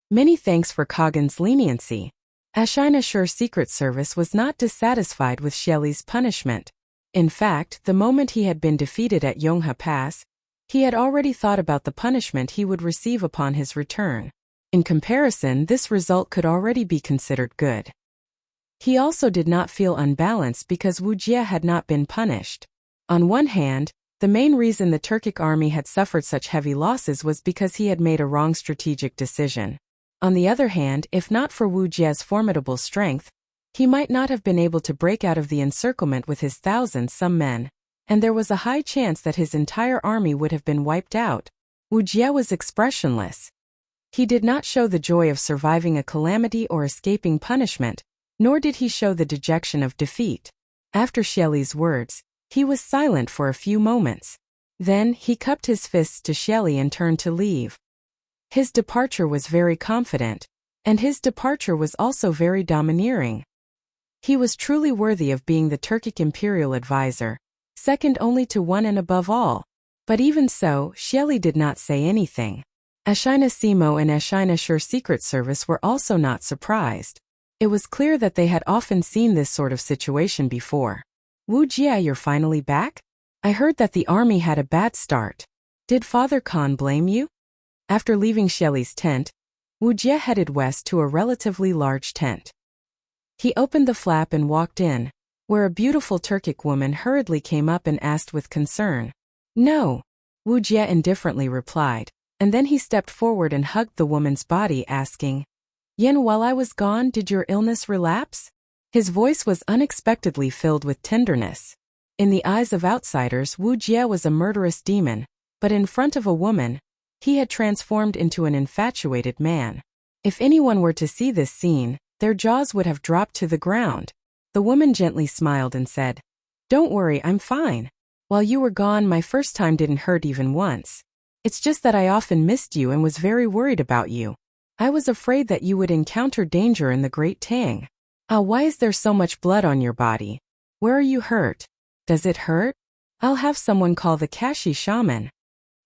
S1: Many thanks for Kagan's leniency. Ashina Sure Secret Service was not dissatisfied with Xieli's punishment. In fact, the moment he had been defeated at Yonghe Pass, he had already thought about the punishment he would receive upon his return. In comparison, this result could already be considered good. He also did not feel unbalanced because Wuxia had not been punished. On one hand, the main reason the Turkic army had suffered such heavy losses was because he had made a wrong strategic decision. On the other hand, if not for Wujia's formidable strength, He might not have been able to break out of the encirclement with his thousands-some men, and there was a high chance that his entire army would have been wiped out. Wuxia was expressionless. He did not show the joy of surviving a calamity or escaping punishment, nor did he show the dejection of defeat. After Xieli's words, he was silent for a few moments. Then, he cupped his fists to Xieli and turned to leave. His departure was very confident, and his departure was also very domineering. He was truly worthy of being the Turkic imperial advisor, second only to one and above all. But even so, Xieli did not say anything. Ashina Simo and Ashina Shur Secret Service were also not surprised. It was clear that they had often seen this sort of situation before. Wuxia, you're finally back? I heard that the army had a bad start. Did Father Khan blame you? After leaving Xieli's tent, Wuxia headed west to a relatively large tent. He opened the flap and walked in, where a beautiful Turkic woman hurriedly came up and asked with concern. No, Wuxia indifferently replied, and then he stepped forward and hugged the woman's body, asking, Yen, while I was gone, did your illness relapse? His voice was unexpectedly filled with tenderness. In the eyes of outsiders, Wuxia was a murderous demon, but in front of a woman, he had transformed into an infatuated man. If anyone were to see this scene, their jaws would have dropped to the ground. The woman gently smiled and said, Don't worry, I'm fine. While you were gone, my first time didn't hurt even once. It's just that I often missed you and was very worried about you. I was afraid that you would encounter danger in the Great Tang. Why is there so much blood on your body? Where are you hurt? Does it hurt? I'll have someone call the Kashi shaman.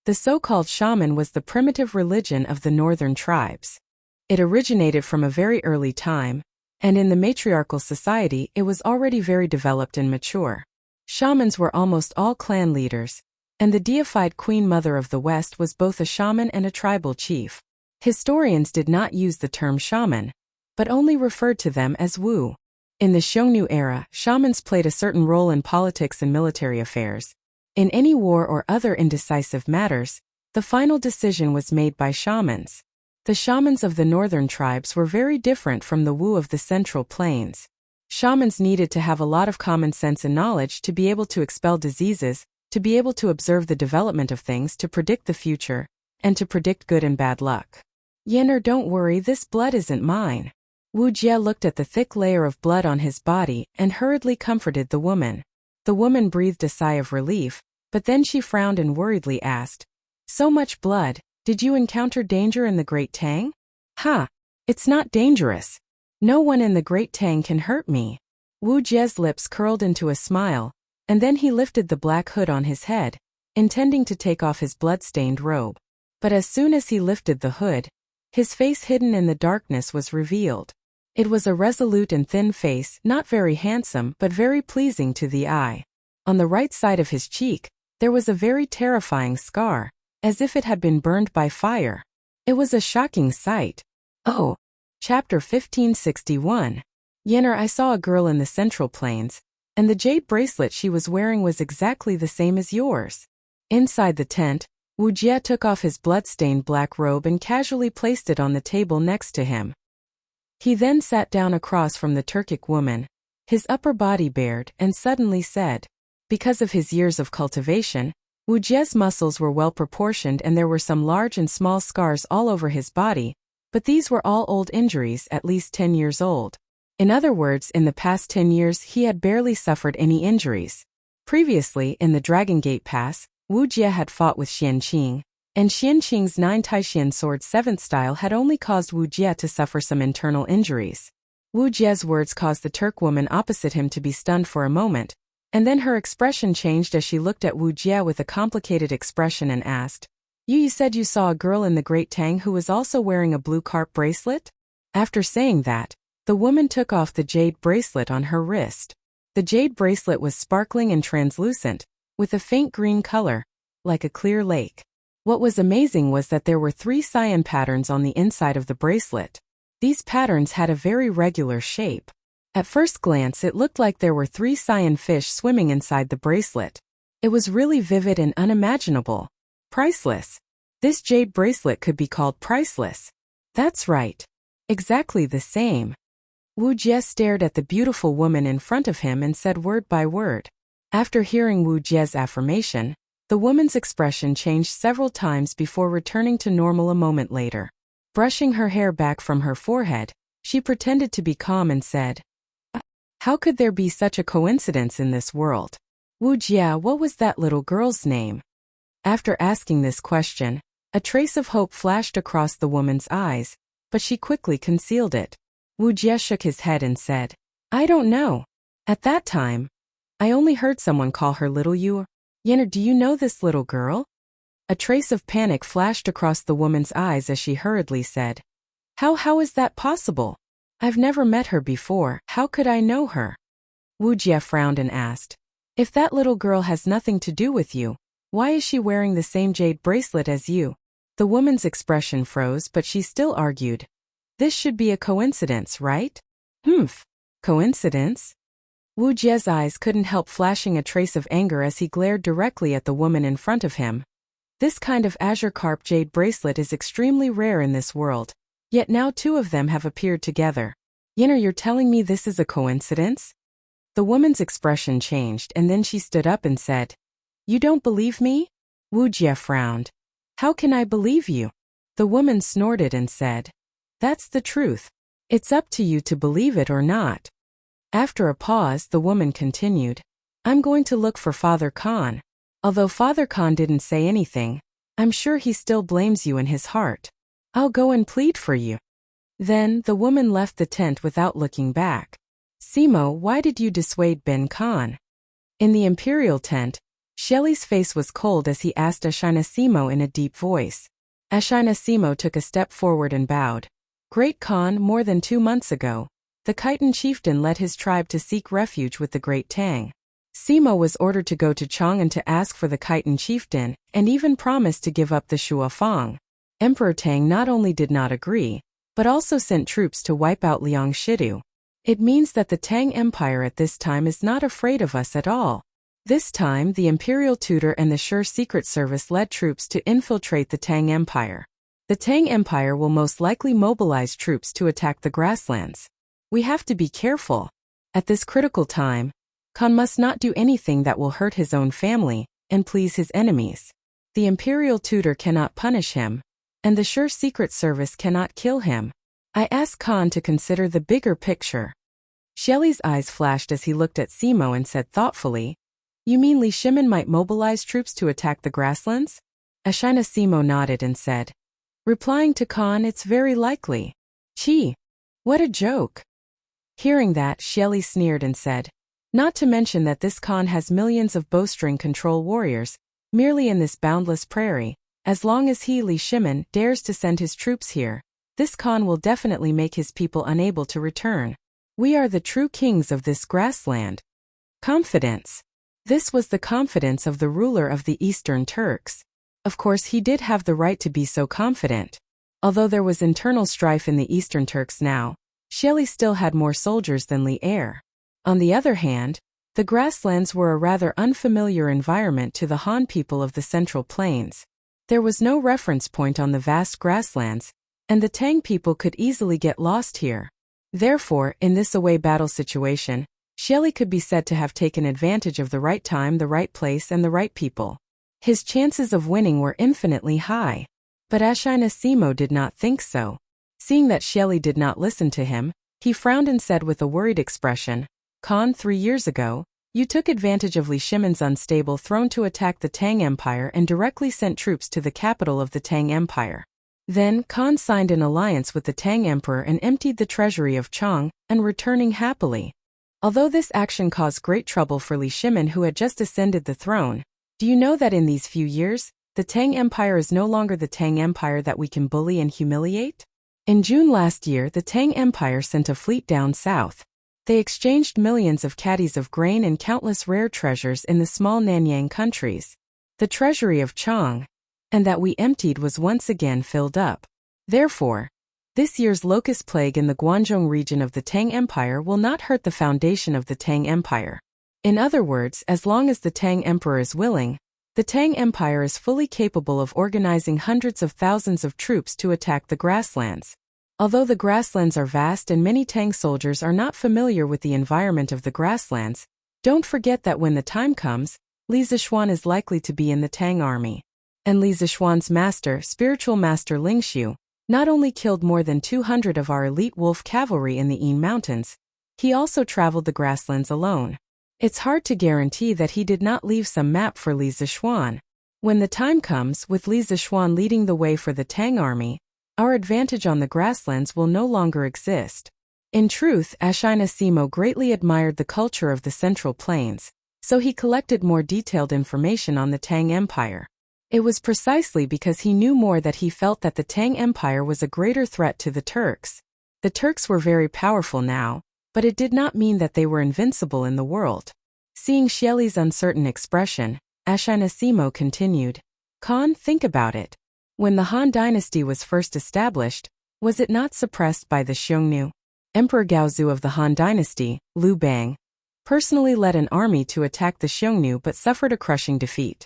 S1: The so-called shaman was the primitive religion of the northern tribes. It originated from a very early time, and in the matriarchal society it was already very developed and mature. Shamans were almost all clan leaders, and the deified Queen Mother of the West was both a shaman and a tribal chief. Historians did not use the term shaman, but only referred to them as Wu. In the Xiongnu era, shamans played a certain role in politics and military affairs. In any war or other indecisive matters, the final decision was made by shamans. The shamans of the northern tribes were very different from the Wu of the Central Plains. Shamans needed to have a lot of common sense and knowledge to be able to expel diseases, to be able to observe the development of things, to predict the future, and to predict good and bad luck. Yener, don't worry, this blood isn't mine. Wuxia looked at the thick layer of blood on his body and hurriedly comforted the woman. The woman breathed a sigh of relief, but then she frowned and worriedly asked, So much blood, did you encounter danger in the Great Tang? It's not dangerous. No one in the Great Tang can hurt me. Wuxia's lips curled into a smile, and then he lifted the black hood on his head, intending to take off his blood-stained robe. But as soon as he lifted the hood, his face hidden in the darkness was revealed. It was a resolute and thin face, not very handsome but very pleasing to the eye. On the right side of his cheek, there was a very terrifying scar, as if it had been burned by fire. It was a shocking sight. Oh! Chapter 1561. Yener, I saw a girl in the Central Plains, and the jade bracelet she was wearing was exactly the same as yours. Inside the tent, Wuxia took off his blood-stained black robe and casually placed it on the table next to him. He then sat down across from the Turkic woman, his upper body bared, and suddenly said, because of his years of cultivation, Wuxia's muscles were well proportioned and there were some large and small scars all over his body, but these were all old injuries, at least 10 years old. In other words, in the past 10 years he had barely suffered any injuries. Previously, in the Dragon Gate Pass, Wuxia had fought with Xianqing, and Xianqing's 9 Taishan sword 7th style had only caused Wuxia to suffer some internal injuries. Wuxia's words caused the Turk woman opposite him to be stunned for a moment, and then her expression changed as she looked at Wuxia with a complicated expression and asked, You said you saw a girl in the Great Tang who was also wearing a blue carp bracelet? After saying that, the woman took off the jade bracelet on her wrist. The jade bracelet was sparkling and translucent, with a faint green color, like a clear lake. What was amazing was that there were 3 cyan patterns on the inside of the bracelet. These patterns had a very regular shape. At first glance it looked like there were 3 cyan fish swimming inside the bracelet. It was really vivid and unimaginable. Priceless. This jade bracelet could be called priceless. That's right. Exactly the same. Wu Jie stared at the beautiful woman in front of him and said word by word. After hearing Wu Jie's affirmation, the woman's expression changed several times before returning to normal a moment later. Brushing her hair back from her forehead, she pretended to be calm and said, "How could there be such a coincidence in this world? Wu Jie, what was that little girl's name?" After asking this question, a trace of hope flashed across the woman's eyes, but she quickly concealed it. Wu Jie shook his head and said, "I don't know. At that time, I only heard someone call her Little Yu. Yenner, do you know this little girl?" A trace of panic flashed across the woman's eyes as she hurriedly said, How is that possible? I've never met her before, how could I know her?" Wu Jie frowned and asked, "If that little girl has nothing to do with you, why is she wearing the same jade bracelet as you?" The woman's expression froze, but she still argued, "This should be a coincidence, right?" Coincidence? Wu Jie's eyes couldn't help flashing a trace of anger as he glared directly at the woman in front of him. This kind of azure carp jade bracelet is extremely rare in this world, yet now two of them have appeared together. Yenner, you're telling me this is a coincidence? The woman's expression changed and then she stood up and said, "You don't believe me?" Wu Jie frowned. "How can I believe you?" The woman snorted and said, "That's the truth. It's up to you to believe it or not." After a pause, the woman continued, "I'm going to look for Father Khan. Although Father Khan didn't say anything, I'm sure he still blames you in his heart. I'll go and plead for you." Then, the woman left the tent without looking back. "Simo, why did you dissuade Ben Khan?" In the imperial tent, Shelley's face was cold as he asked Ashina Simo in a deep voice. Ashina Simo took a step forward and bowed. "Great Khan, more than 2 months ago, the Khitan chieftain led his tribe to seek refuge with the Great Tang. Simo was ordered to go to Chang'an to ask for the Khitan chieftain, and even promised to give up the Shuafang. Emperor Tang not only did not agree, but also sent troops to wipe out Liang Shidu. It means that the Tang Empire at this time is not afraid of us at all. This time, the Imperial Tutor and the Sure Secret Service led troops to infiltrate the Tang Empire. The Tang Empire will most likely mobilize troops to attack the grasslands. We have to be careful. At this critical time, Khan must not do anything that will hurt his own family and please his enemies. The Imperial Tutor cannot punish him, and the Sure Secret Service cannot kill him. I ask Khan to consider the bigger picture." Shelley's eyes flashed as he looked at Simo and said thoughtfully, "You mean Li Shimin might mobilize troops to attack the grasslands?" Ashina Simo nodded and said, "Replying to Khan, it's very likely." "Gee, what a joke." Hearing that, Shelley sneered and said, "Not to mention that this Khan has millions of bowstring control warriors, merely in this boundless prairie. As long as he, Li Shimin, dares to send his troops here, this Khan will definitely make his people unable to return. We are the true kings of this grassland." Confidence. This was the confidence of the ruler of the Eastern Turks. Of course, he did have the right to be so confident. Although there was internal strife in the Eastern Turks now, Shelley still had more soldiers than Li Er. On the other hand, the grasslands were a rather unfamiliar environment to the Han people of the Central Plains. There was no reference point on the vast grasslands, and the Tang people could easily get lost here. Therefore, in this away battle situation, Shelley could be said to have taken advantage of the right time, the right place, and the right people. His chances of winning were infinitely high. But Ashina Simo did not think so. Seeing that Shelley did not listen to him, he frowned and said with a worried expression, "Khan, 3 years ago, you took advantage of Li Shimin's unstable throne to attack the Tang Empire and directly sent troops to the capital of the Tang Empire. Then, Khan signed an alliance with the Tang Emperor and emptied the treasury of Chang, and returning happily. Although this action caused great trouble for Li Shimin, who had just ascended the throne, do you know that in these few years, the Tang Empire is no longer the Tang Empire that we can bully and humiliate? In June last year, the Tang Empire sent a fleet down south. They exchanged millions of caddies of grain and countless rare treasures in the small Nanyang countries. The treasury of Chang, and that we emptied, was once again filled up. Therefore, this year's locust plague in the Guangzhou region of the Tang Empire will not hurt the foundation of the Tang Empire. In other words, as long as the Tang Emperor is willing, the Tang Empire is fully capable of organizing hundreds of thousands of troops to attack the grasslands. Although the grasslands are vast and many Tang soldiers are not familiar with the environment of the grasslands, don't forget that when the time comes, Li Zishuan is likely to be in the Tang army. And Li Zishuan's master, spiritual master Lingxiu, not only killed more than 200 of our elite wolf cavalry in the Yin Mountains, he also traveled the grasslands alone. It's hard to guarantee that he did not leave some map for Li Zishuan. When the time comes, with Li Zishuan leading the way for the Tang army, our advantage on the grasslands will no longer exist. In truth, Ashina Simo greatly admired the culture of the Central Plains, so he collected more detailed information on the Tang Empire. It was precisely because he knew more that he felt that the Tang Empire was a greater threat to the Turks. The Turks were very powerful now, but it did not mean that they were invincible in the world. Seeing Xieli's uncertain expression, Ashina Simo continued, Khan, think about it. When the Han dynasty was first established, was it not suppressed by the Xiongnu? Emperor Gaozu of the Han dynasty, Liu Bang, personally led an army to attack the Xiongnu but suffered a crushing defeat.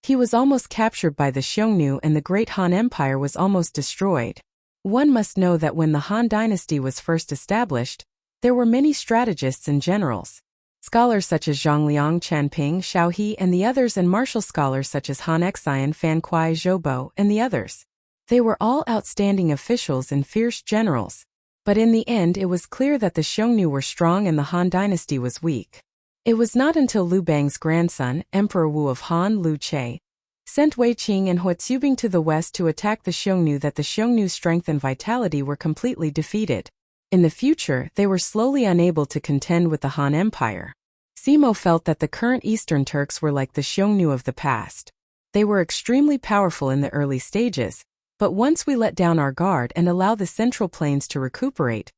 S1: He was almost captured by the Xiongnu and the great Han Empire was almost destroyed. One must know that when the Han dynasty was first established, there were many strategists and generals. Scholars such as Zhongliang, Chanping, Xiaohe and the others, and martial scholars such as Han Xian, Fan Kuai, Zhoubo and the others. They were all outstanding officials and fierce generals. But in the end it was clear that the Xiongnu were strong and the Han dynasty was weak. It was not until Liu Bang's grandson, Emperor Wu of Han, Liu Che, sent Wei Qing and Hua Tsubing to the west to attack the Xiongnu that the Xiongnu's strength and vitality were completely defeated. In the future, they were slowly unable to contend with the Han Empire. Simo felt that the current Eastern Turks were like the Xiongnu of the past. They were extremely powerful in the early stages, but once we let down our guard and allow the Central Plains to recuperate,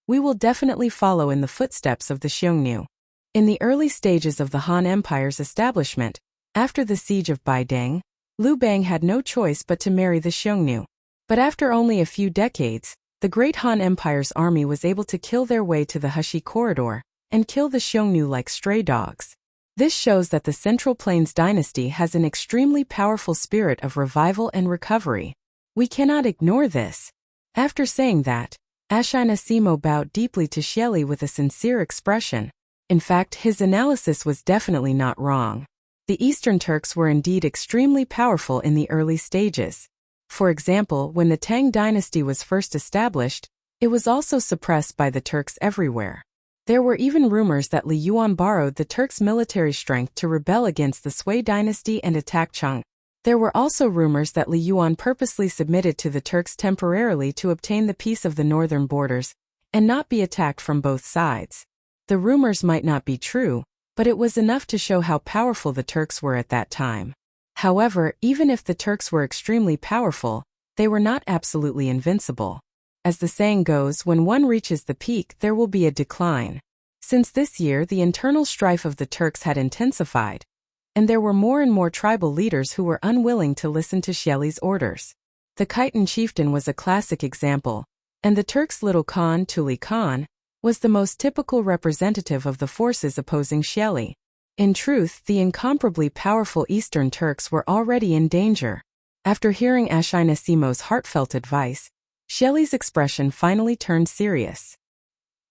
S1: we will definitely follow in the footsteps of the Xiongnu. In the early stages of the Han Empire's establishment, after the siege of Baideng, Liu Bang had no choice but to marry the Xiongnu. But after only a few decades, the great Han Empire's army was able to kill their way to the Heshi corridor and kill the Xiongnu like stray dogs. This shows that the Central Plains dynasty has an extremely powerful spirit of revival and recovery. We cannot ignore this. After saying that, Ashina Simo bowed deeply to Xieli with a sincere expression. In fact, his analysis was definitely not wrong. The Eastern Turks were indeed extremely powerful in the early stages. For example, when the Tang dynasty was first established, it was also suppressed by the Turks everywhere. There were even rumors that Li Yuan borrowed the Turks' military strength to rebel against the Sui dynasty and attack Cheng. There were also rumors that Li Yuan purposely submitted to the Turks temporarily to obtain the peace of the northern borders and not be attacked from both sides. The rumors might not be true, but it was enough to show how powerful the Turks were at that time. However, even if the Turks were extremely powerful, they were not absolutely invincible. As the saying goes, when one reaches the peak, there will be a decline. Since this year, the internal strife of the Turks had intensified, and there were more and more tribal leaders who were unwilling to listen to Xieli's orders. The Khitan chieftain was a classic example, and the Turks' little Khan, Tuli Khan, was the most typical representative of the forces opposing Xieli. In truth, the incomparably powerful Eastern Turks were already in danger. After hearing Ashina Simo's heartfelt advice, Xieli's expression finally turned serious.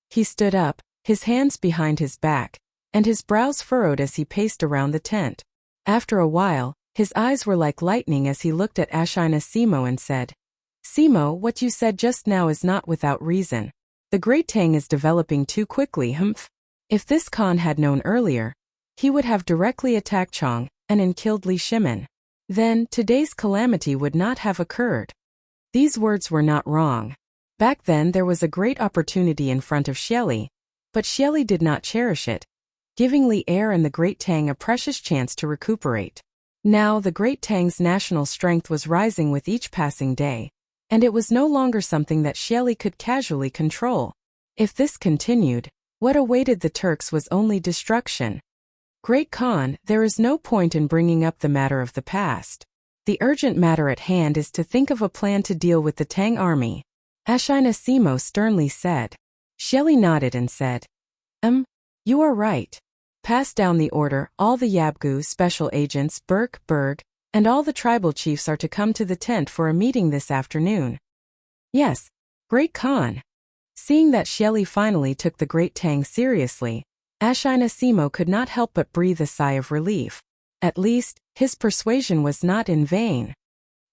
S1: He stood up, his hands behind his back, and his brows furrowed as he paced around the tent. After a while, his eyes were like lightning as he looked at Ashina Simo and said, Simo, what you said just now is not without reason. The Great Tang is developing too quickly, humph. If this Khan had known earlier, he would have directly attacked Chang and killed Li Shimin. Then, today's calamity would not have occurred. These words were not wrong. Back then there was a great opportunity in front of Xieli, but Xieli did not cherish it, giving Li Er and the Great Tang a precious chance to recuperate. Now the Great Tang's national strength was rising with each passing day, and it was no longer something that Xieli could casually control. If this continued, what awaited the Turks was only destruction. Great Khan, there is no point in bringing up the matter of the past. The urgent matter at hand is to think of a plan to deal with the Tang army, Ashina Simo sternly said. Xieli nodded and said, You are right. Pass down the order, all the Yabgu special agents, Berg, and all the tribal chiefs are to come to the tent for a meeting this afternoon. Yes, Great Khan. Seeing that Xieli finally took the Great Tang seriously, Ashina Simo could not help but breathe a sigh of relief. At least, his persuasion was not in vain.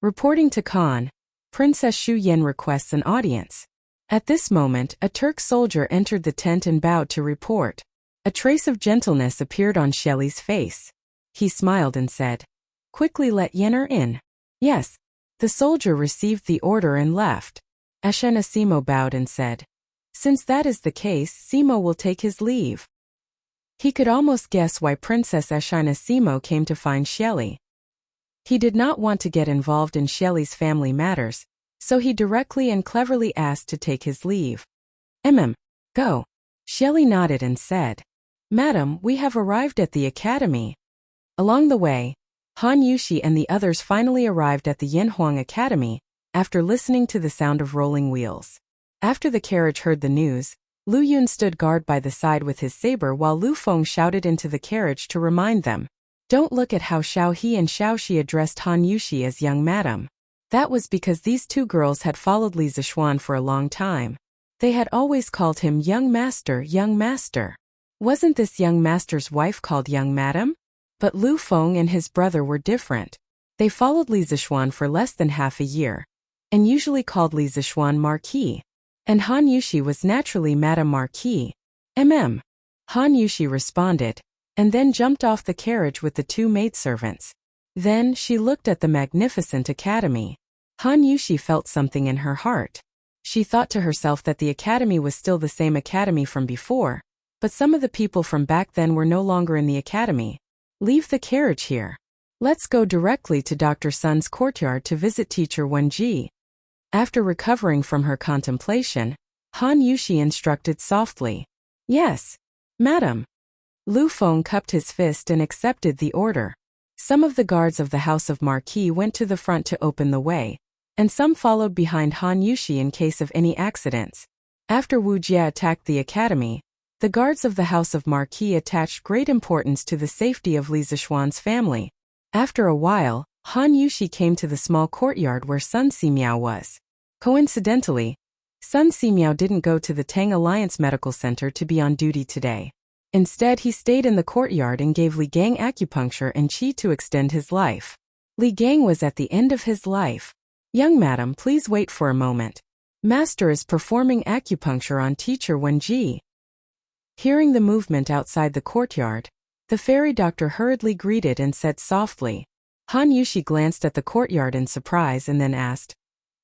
S1: Reporting to Khan, Princess Shu Yen requests an audience. At this moment, a Turk soldier entered the tent and bowed to report. A trace of gentleness appeared on Xieli's face. He smiled and said, "Quickly let Yenner in." Yes. The soldier received the order and left. Ashina Simo bowed and said, "Since that is the case, Simo will take his leave." He could almost guess why Princess Ashina Simo came to find Xieli. He did not want to get involved in Xieli's family matters, so he directly and cleverly asked to take his leave. Go." Xieli nodded and said, "Madam, we have arrived at the academy." Along the way, Han Yushi and the others finally arrived at the Yanhuang Academy, after listening to the sound of rolling wheels. After the carriage heard the news, Lu Yun stood guard by the side with his saber while Lu Feng shouted into the carriage to remind them, "Don't look at how Xiao He and Xiao Shi addressed Han Yushi as young madam." That was because these two girls had followed Li Zixuan for a long time. They had always called him young master, young master. Wasn't this young master's wife called young madam? But Lu Feng and his brother were different. They followed Li Zixuan for less than half a year, and usually called Li Zixuan Marquis. And Han Yushi was naturally Madame Marquis. Han Yushi responded, and then jumped off the carriage with the two maidservants. Then she looked at the magnificent academy. Han Yushi felt something in her heart. She thought to herself that the academy was still the same academy from before, but some of the people from back then were no longer in the academy. Leave the carriage here. Let's go directly to Dr. Sun's courtyard to visit teacher Wenji. After recovering from her contemplation, Han Yushi instructed softly. Yes, madam. Lu Feng cupped his fist and accepted the order. Some of the guards of the House of Marquis went to the front to open the way, and some followed behind Han Yushi in case of any accidents. After Wuxia attacked the academy, the guards of the House of Marquis attached great importance to the safety of Li Zixuan's family. After a while, Han Yushi came to the small courtyard where Sun Simiao was. Coincidentally, Sun Simiao didn't go to the Tang Alliance Medical Center to be on duty today. Instead, he stayed in the courtyard and gave Li Gang acupuncture and qi to extend his life. Li Gang was at the end of his life. "Young madam, please wait for a moment. Master is performing acupuncture on teacher Wenji." Hearing the movement outside the courtyard, the fairy doctor hurriedly greeted and said softly. Han Yushi glanced at the courtyard in surprise and then asked,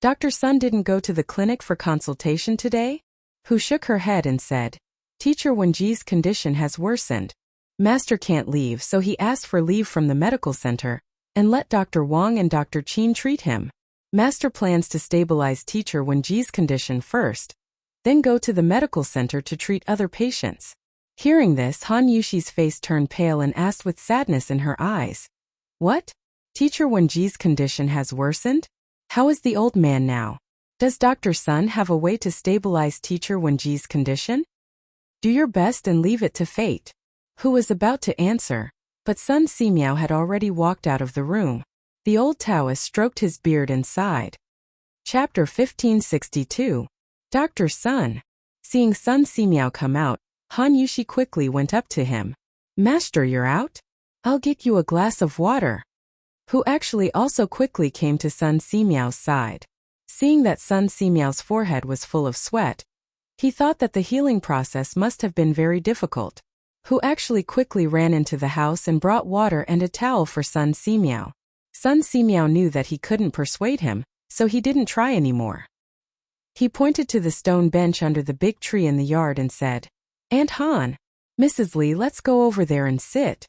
S1: "Dr. Sun didn't go to the clinic for consultation today?" Who shook her head and said, "Teacher Wenji's condition has worsened. Master can't leave, so he asked for leave from the medical center, and let Dr. Wang and Dr. Qin treat him. Master plans to stabilize teacher Wenji's condition first, then go to the medical center to treat other patients." Hearing this, Han Yushi's face turned pale and asked with sadness in her eyes, "What? Teacher Wenji's condition has worsened? How is the old man now? Does Dr. Sun have a way to stabilize teacher Wenji's condition? Do your best and leave it to fate." Who was about to answer, but Sun Simiao had already walked out of the room. The old Taoist stroked his beard and sighed. Chapter 1562. Dr. Sun. Seeing Sun Simiao come out, Han Yushi quickly went up to him. "Master, you're out? I'll get you a glass of water." Who actually also quickly came to Sun Simiao's side. Seeing that Sun Simiao's forehead was full of sweat, he thought that the healing process must have been very difficult. Who actually quickly ran into the house and brought water and a towel for Sun Simiao. Sun Simiao knew that he couldn't persuade him, so he didn't try anymore. He pointed to the stone bench under the big tree in the yard and said, "Aunt Han, Mrs. Li, let's go over there and sit."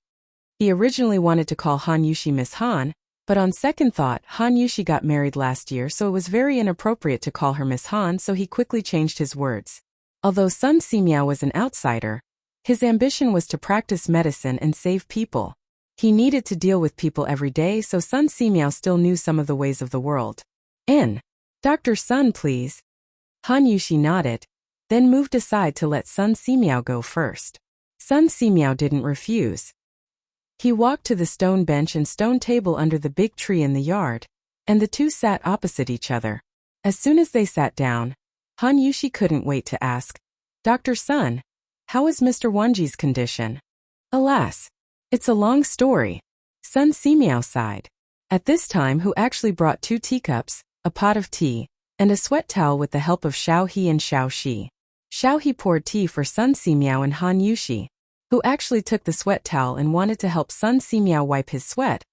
S1: He originally wanted to call Han Yushi Miss Han, but on second thought, Han Yushi got married last year, so it was very inappropriate to call her Miss Han, so he quickly changed his words. Although Sun Simiao was an outsider, his ambition was to practice medicine and save people. He needed to deal with people every day, so Sun Simiao still knew some of the ways of the world. Dr. Sun, please." Han Yushi nodded, then moved aside to let Sun Simiao go first. Sun Simiao didn't refuse. He walked to the stone bench and stone table under the big tree in the yard, and the two sat opposite each other. As soon as they sat down, Han Yushi couldn't wait to ask, Dr. Sun, how is Mr. Wanji's condition? Alas, it's a long story. Sun Simiao sighed. At this time, who actually brought 2 teacups, a pot of tea, and a sweat towel with the help of Xiao He and Xiao Shi. Xiao He poured tea for Sun Simiao and Han Yushi, who actually took the sweat towel and wanted to help Sun Simiao wipe his sweat,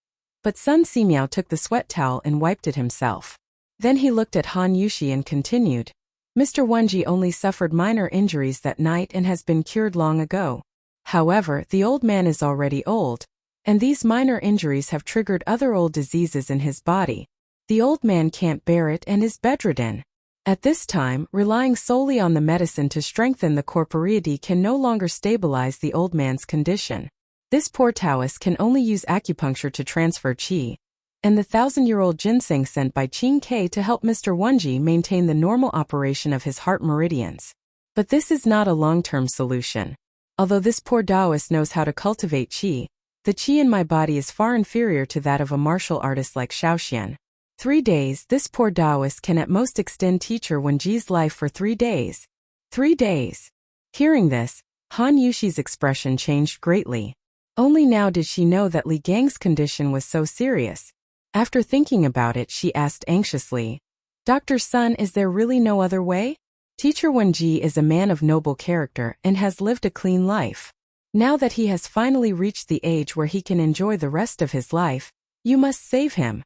S1: but Sun Simiao took the sweat towel and wiped it himself. Then he looked at Han Yushi and continued, Mr. Wanji only suffered minor injuries that night and has been cured long ago. However, the old man is already old, and these minor injuries have triggered other old diseases in his body. The old man can't bear it and is bedridden. At this time, relying solely on the medicine to strengthen the corporeity can no longer stabilize the old man's condition. This poor Taoist can only use acupuncture to transfer qi, and the 1,000-year-old ginseng sent by Qing Ke to help Mr. Wanji maintain the normal operation of his heart meridians. But this is not a long-term solution. Although this poor Taoist knows how to cultivate qi, the qi in my body is far inferior to that of a martial artist like Shaoxian. 3 days, this poor Taoist can at most extend teacher Wenji's life for 3 days. 3 days. Hearing this, Han Yushi's expression changed greatly. Only now did she know that Li Gang's condition was so serious. After thinking about it, she asked anxiously, Dr. Sun, is there really no other way? Teacher Wenji is a man of noble character and has lived a clean life. Now that he has finally reached the age where he can enjoy the rest of his life, you must save him.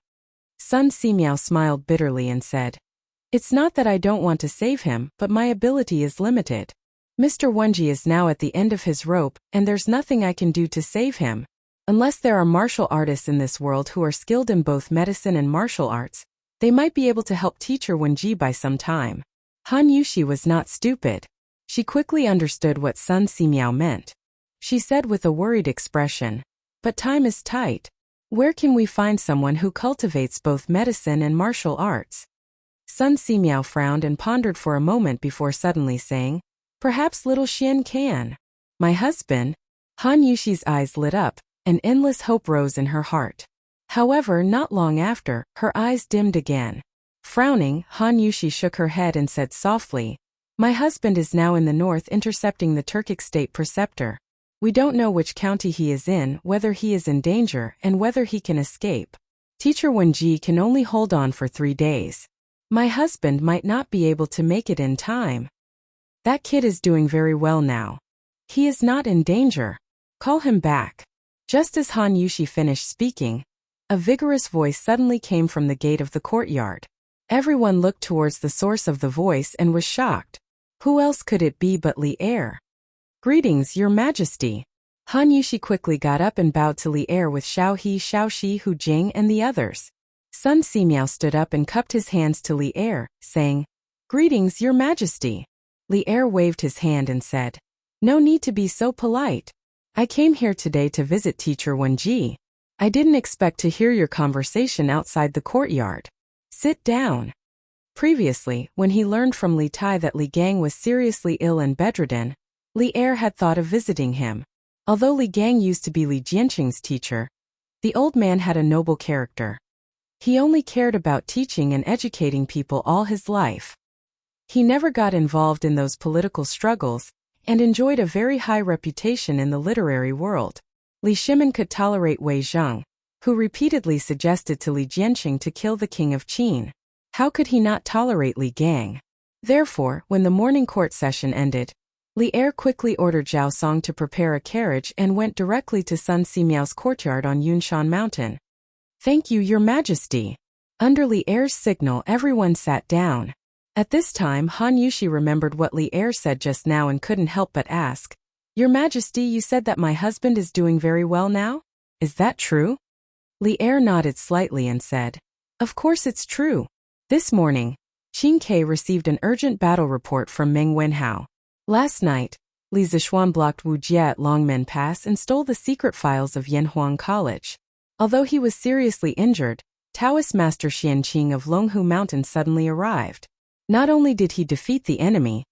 S1: Sun Simiao smiled bitterly and said, It's not that I don't want to save him, but my ability is limited. Mr. Wanji is now at the end of his rope, and there's nothing I can do to save him. Unless there are martial artists in this world who are skilled in both medicine and martial arts, they might be able to help teacher Wenji by some time. Han Yushi was not stupid. She quickly understood what Sun Simiao meant. She said with a worried expression, But time is tight. Where can we find someone who cultivates both medicine and martial arts? Sun Simiao frowned and pondered for a moment before suddenly saying, Perhaps little Xian can. My husband? Han Yushi's eyes lit up, and endless hope rose in her heart. However, not long after, her eyes dimmed again. Frowning, Han Yushi shook her head and said softly, My husband is now in the north intercepting the Turkic state preceptor. We don't know which county he is in, whether he is in danger, and whether he can escape. Teacher Wenji can only hold on for 3 days. My husband might not be able to make it in time. That kid is doing very well now. He is not in danger. Call him back. Just as Han Yushi finished speaking, a vigorous voice suddenly came from the gate of the courtyard. Everyone looked towards the source of the voice and was shocked. Who else could it be but Li Er? Greetings, Your Majesty. Han Yushi quickly got up and bowed to Li Er with Xiao He, Xiao Shi, Hu Jing, and the others. Sun Simiao stood up and cupped his hands to Li Er, saying, Greetings, Your Majesty. Li Er waved his hand and said, No need to be so polite. I came here today to visit Teacher Wenji. I didn't expect to hear your conversation outside the courtyard. Sit down. Previously, when he learned from Li Tai that Li Gang was seriously ill and bedridden, Li Er had thought of visiting him. Although Li Gang used to be Li Jianqing's teacher, the old man had a noble character. He only cared about teaching and educating people all his life. He never got involved in those political struggles, and enjoyed a very high reputation in the literary world. Li Shimin could tolerate Wei Zheng, who repeatedly suggested to Li Jianqing to kill the king of Qin. How could he not tolerate Li Gang? Therefore, when the morning court session ended, Li Er quickly ordered Zhao Song to prepare a carriage and went directly to Sun Simiao's courtyard on Yunshan Mountain. Thank you, Your Majesty. Under Li Er's signal, everyone sat down. At this time, Han Yushi remembered what Li Er said just now and couldn't help but ask, Your Majesty, you said that my husband is doing very well now? Is that true? Li Er nodded slightly and said, Of course it's true. This morning, Qing Ke received an urgent battle report from Meng Wenhao. Last night, Li Zishuan blocked Wuxia at Longmen Pass and stole the secret files of Yanhuang College. Although he was seriously injured, Taoist Master Xianqing of Longhu Mountain suddenly arrived. Not only did he defeat the enemy,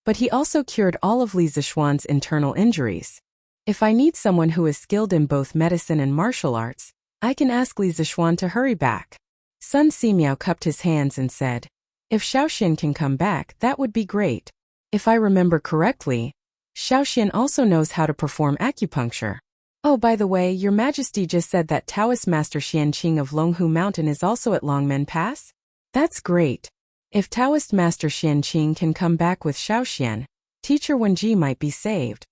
S1: but he also cured all of Li Zishuan's internal injuries. If I need someone who is skilled in both medicine and martial arts, I can ask Li Zishuan to hurry back. Sun Simiao cupped his hands and said, If Xiaoxian can come back, that would be great. If I remember correctly, Xiaoxian also knows how to perform acupuncture. Oh, by the way, Your Majesty just said that Taoist Master Xianqing of Longhu Mountain is also at Longmen Pass? That's great. If Taoist Master Xianqing can come back with Xiaoxian, Teacher Wenji might be saved.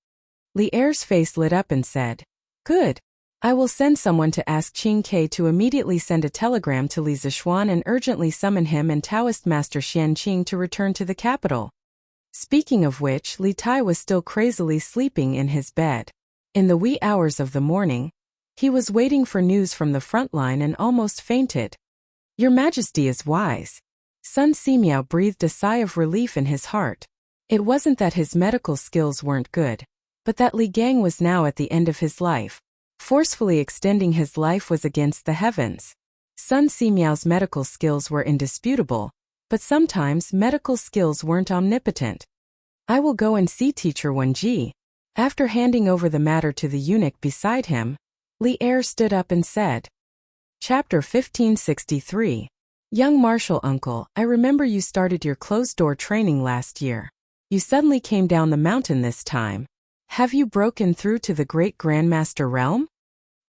S1: Li Er's face lit up and said, Good. I will send someone to ask Qing Ke to immediately send a telegram to Li Zishuan and urgently summon him and Taoist Master Xianqing to return to the capital. Speaking of which, Li Tai was still crazily sleeping in his bed. In the wee hours of the morning, he was waiting for news from the front line and almost fainted. Your Majesty is wise. Sun Simiao breathed a sigh of relief in his heart. It wasn't that his medical skills weren't good, but that Li Gang was now at the end of his life. Forcefully extending his life was against the heavens. Sun Simiao's medical skills were indisputable, but sometimes medical skills weren't omnipotent. I will go and see Teacher Wenji. After handing over the matter to the eunuch beside him, Li Er stood up and said, Chapter 1563. Young Martial Uncle, I remember you started your closed-door training last year. You suddenly came down the mountain this time. Have you broken through to the great Grandmaster realm?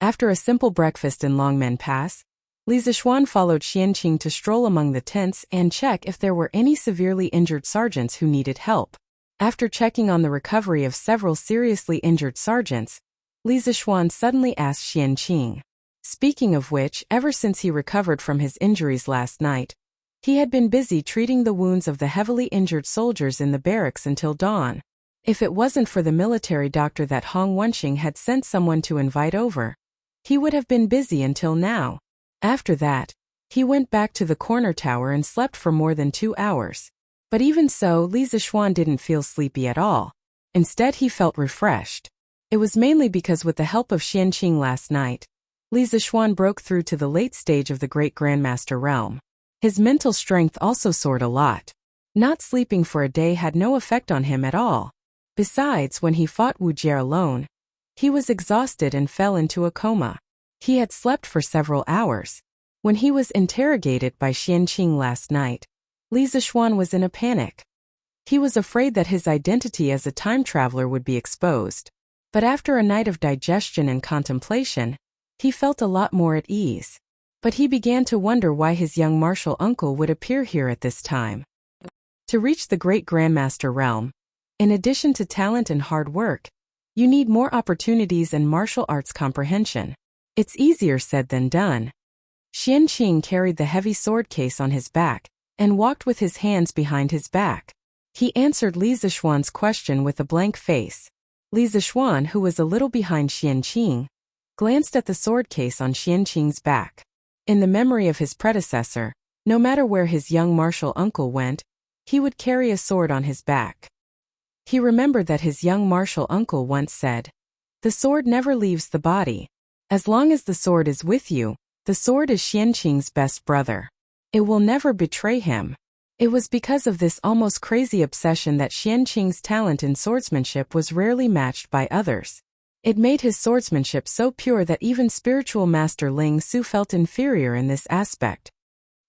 S1: After a simple breakfast in Longmen Pass, Li Zishuan followed Xianqing to stroll among the tents and check if there were any severely injured sergeants who needed help. After checking on the recovery of several seriously injured sergeants, Li Zishuan suddenly asked Xianqing. Speaking of which, ever since he recovered from his injuries last night, he had been busy treating the wounds of the heavily injured soldiers in the barracks until dawn. If it wasn't for the military doctor that Hong Wenxing had sent someone to invite over, he would have been busy until now. After that, he went back to the corner tower and slept for more than 2 hours. But even so, Li Zishuan didn't feel sleepy at all. Instead, he felt refreshed. It was mainly because with the help of Xianqing last night, Li Zishuan broke through to the late stage of the Great Grandmaster realm. His mental strength also soared a lot. Not sleeping for a day had no effect on him at all. Besides, when he fought Wuxia alone, he was exhausted and fell into a coma. He had slept for several hours. When he was interrogated by Xianqing last night, Li Zishuan was in a panic. He was afraid that his identity as a time traveler would be exposed. But after a night of digestion and contemplation, he felt a lot more at ease. But he began to wonder why his young martial uncle would appear here at this time. To reach the great Grandmaster realm, in addition to talent and hard work, you need more opportunities and martial arts comprehension. It's easier said than done. Xianqing carried the heavy sword case on his back and walked with his hands behind his back. He answered Li Zishuan's question with a blank face. Li Zishuan, who was a little behind Xianqing, glanced at the sword case on Xianqing's back. In the memory of his predecessor, no matter where his young martial uncle went, he would carry a sword on his back. He remembered that his young martial uncle once said, "The sword never leaves the body. As long as the sword is with you, the sword is Xianqing's best brother. It will never betray him." It was because of this almost crazy obsession that Xianqing's talent in swordsmanship was rarely matched by others. It made his swordsmanship so pure that even spiritual master Ling Su felt inferior in this aspect.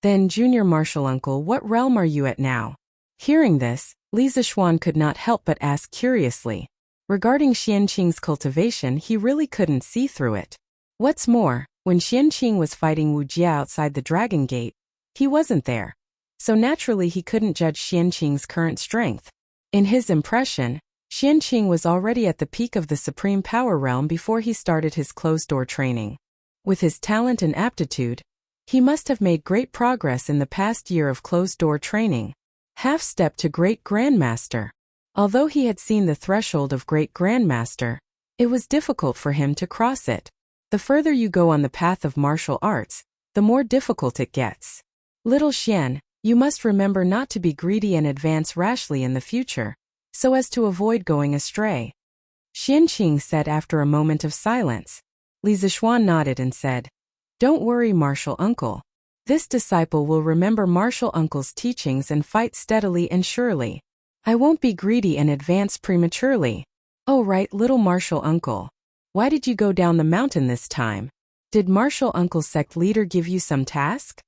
S1: "Then, junior martial uncle, what realm are you at now?" Hearing this, Li Zishuan could not help but ask curiously. Regarding Xianqing's cultivation, he really couldn't see through it. What's more, when Xianqing was fighting Wuxia outside the Dragon Gate, he wasn't there. So naturally he couldn't judge Xianqing's current strength. In his impression, Xianqing was already at the peak of the supreme power realm before he started his closed-door training. With his talent and aptitude, he must have made great progress in the past year of closed-door training. Half-step to Great Grandmaster. Although he had seen the threshold of Great Grandmaster, it was difficult for him to cross it. The further you go on the path of martial arts, the more difficult it gets. Little Xian, you must remember not to be greedy and advance rashly in the future, so as to avoid going astray. Xianqing said after a moment of silence. Li Zishuan nodded and said, "Don't worry, martial uncle. This disciple will remember martial uncle's teachings and fight steadily and surely. I won't be greedy and advance prematurely." "Oh right, little martial uncle. Why did you go down the mountain this time? Did martial uncle's sect leader give you some task?"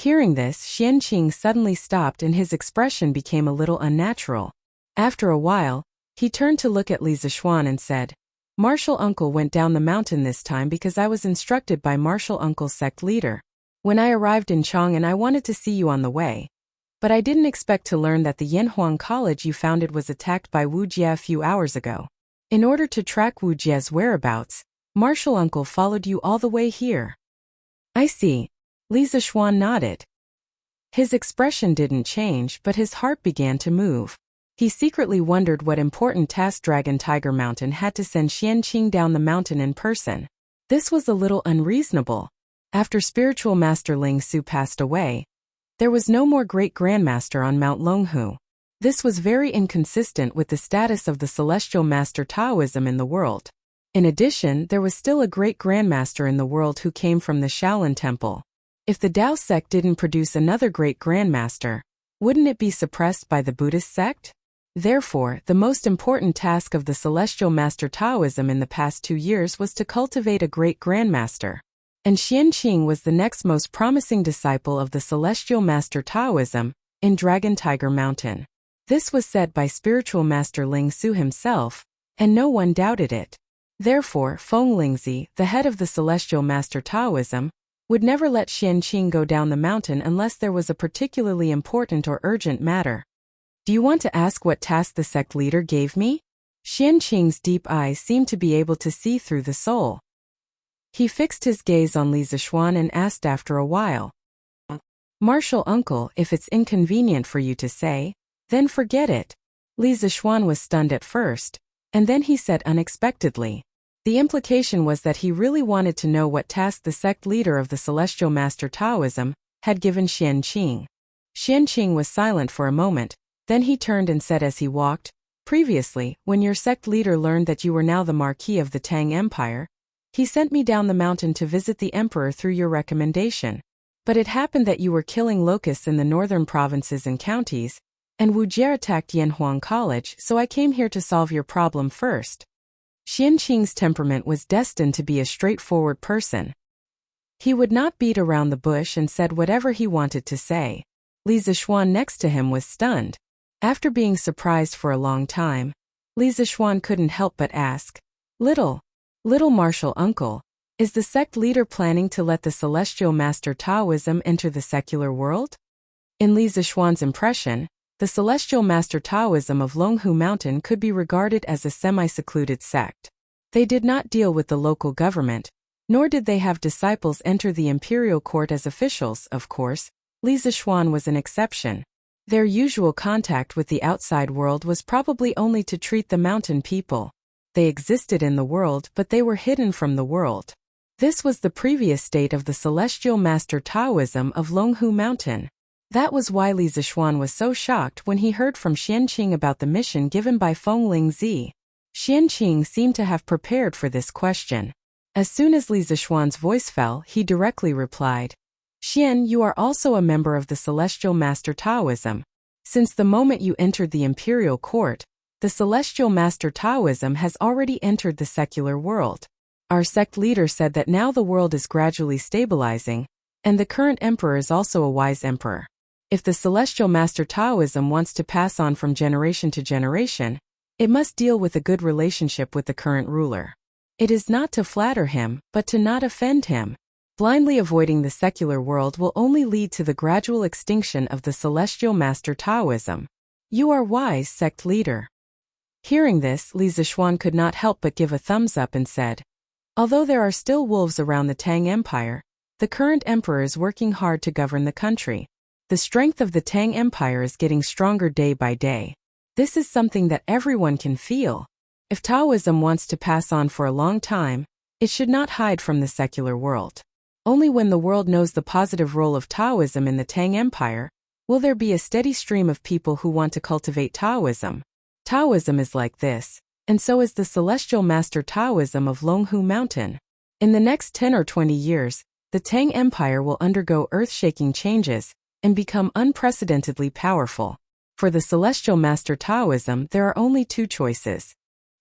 S1: Hearing this, Xianqing suddenly stopped and his expression became a little unnatural. After a while, he turned to look at Li Zishuan and said, "Martial uncle went down the mountain this time because I was instructed by martial uncle's sect leader. When I arrived in Chang'an, I wanted to see you on the way. But I didn't expect to learn that the Yanhuang college you founded was attacked by Wuxia a few hours ago. In order to track Wuxia's whereabouts, martial uncle followed you all the way here." "I see." Li Zishuan nodded. His expression didn't change, but his heart began to move. He secretly wondered what important task Dragon Tiger Mountain had to send Xianqing down the mountain in person. This was a little unreasonable. After spiritual master Ling Su passed away, there was no more great grandmaster on Mount Longhu. This was very inconsistent with the status of the celestial master Taoism in the world. In addition, there was still a great grandmaster in the world who came from the Shaolin Temple. If the Tao sect didn't produce another great grandmaster, wouldn't it be suppressed by the Buddhist sect? Therefore, the most important task of the celestial master Taoism in the past 2 years was to cultivate a great grandmaster. And Xianqing was the next most promising disciple of the celestial master Taoism in Dragon Tiger Mountain. This was said by spiritual master Ling Su himself, and no one doubted it. Therefore, Feng Lingzi, the head of the celestial master Taoism, would never let Xianqing go down the mountain unless there was a particularly important or urgent matter. "Do you want to ask what task the sect leader gave me?" Xianqing's deep eyes seemed to be able to see through the soul. He fixed his gaze on Li Zishuan and asked after a while, "Martial uncle, if it's inconvenient for you to say, then forget it." Li Zishuan was stunned at first, and then he said unexpectedly. The implication was that he really wanted to know what task the sect leader of the celestial master Taoism had given Xianqing. Xianqing was silent for a moment, then he turned and said as he walked, "Previously, when your sect leader learned that you were now the Marquis of the Tang Empire, he sent me down the mountain to visit the emperor through your recommendation. But it happened that you were killing locusts in the northern provinces and counties, and Wuxia attacked Yanhuang College, so I came here to solve your problem first." Xianqing's temperament was destined to be a straightforward person. He would not beat around the bush and said whatever he wanted to say. Li Zishuan next to him was stunned. After being surprised for a long time, Li Zishuan couldn't help but ask, Little martial uncle, is the sect leader planning to let the celestial master Taoism enter the secular world?" In Li Zishuan's impression, the celestial master Taoism of Longhu Mountain could be regarded as a semi-secluded sect. They did not deal with the local government, nor did they have disciples enter the imperial court as officials. Of course, Li Zishuan was an exception. Their usual contact with the outside world was probably only to treat the mountain people. They existed in the world, but they were hidden from the world. This was the previous state of the celestial master Taoism of Longhu Mountain. That was why Li Zishuan was so shocked when he heard from Xianqing about the mission given by Feng Lingzi. Xianqing seemed to have prepared for this question. As soon as Li Zishuan's voice fell, he directly replied, "Xian, you are also a member of the celestial master Taoism. Since the moment you entered the imperial court, the celestial master Taoism has already entered the secular world. Our sect leader said that now the world is gradually stabilizing, and the current emperor is also a wise emperor. If the celestial master Taoism wants to pass on from generation to generation, it must deal with a good relationship with the current ruler. It is not to flatter him, but to not offend him. Blindly avoiding the secular world will only lead to the gradual extinction of the celestial master Taoism. You are wise, sect leader." Hearing this, Li Zishuan could not help but give a thumbs up and said, "Although there are still wolves around the Tang Empire, the current emperor is working hard to govern the country. The strength of the Tang Empire is getting stronger day by day. This is something that everyone can feel. If Taoism wants to pass on for a long time, it should not hide from the secular world. Only when the world knows the positive role of Taoism in the Tang Empire, will there be a steady stream of people who want to cultivate Taoism. Taoism is like this, and so is the celestial master Taoism of Longhu Mountain. In the next 10 or 20 years, the Tang Empire will undergo earth-shaking changes and become unprecedentedly powerful. For the celestial master Taoism, there are only 2 choices.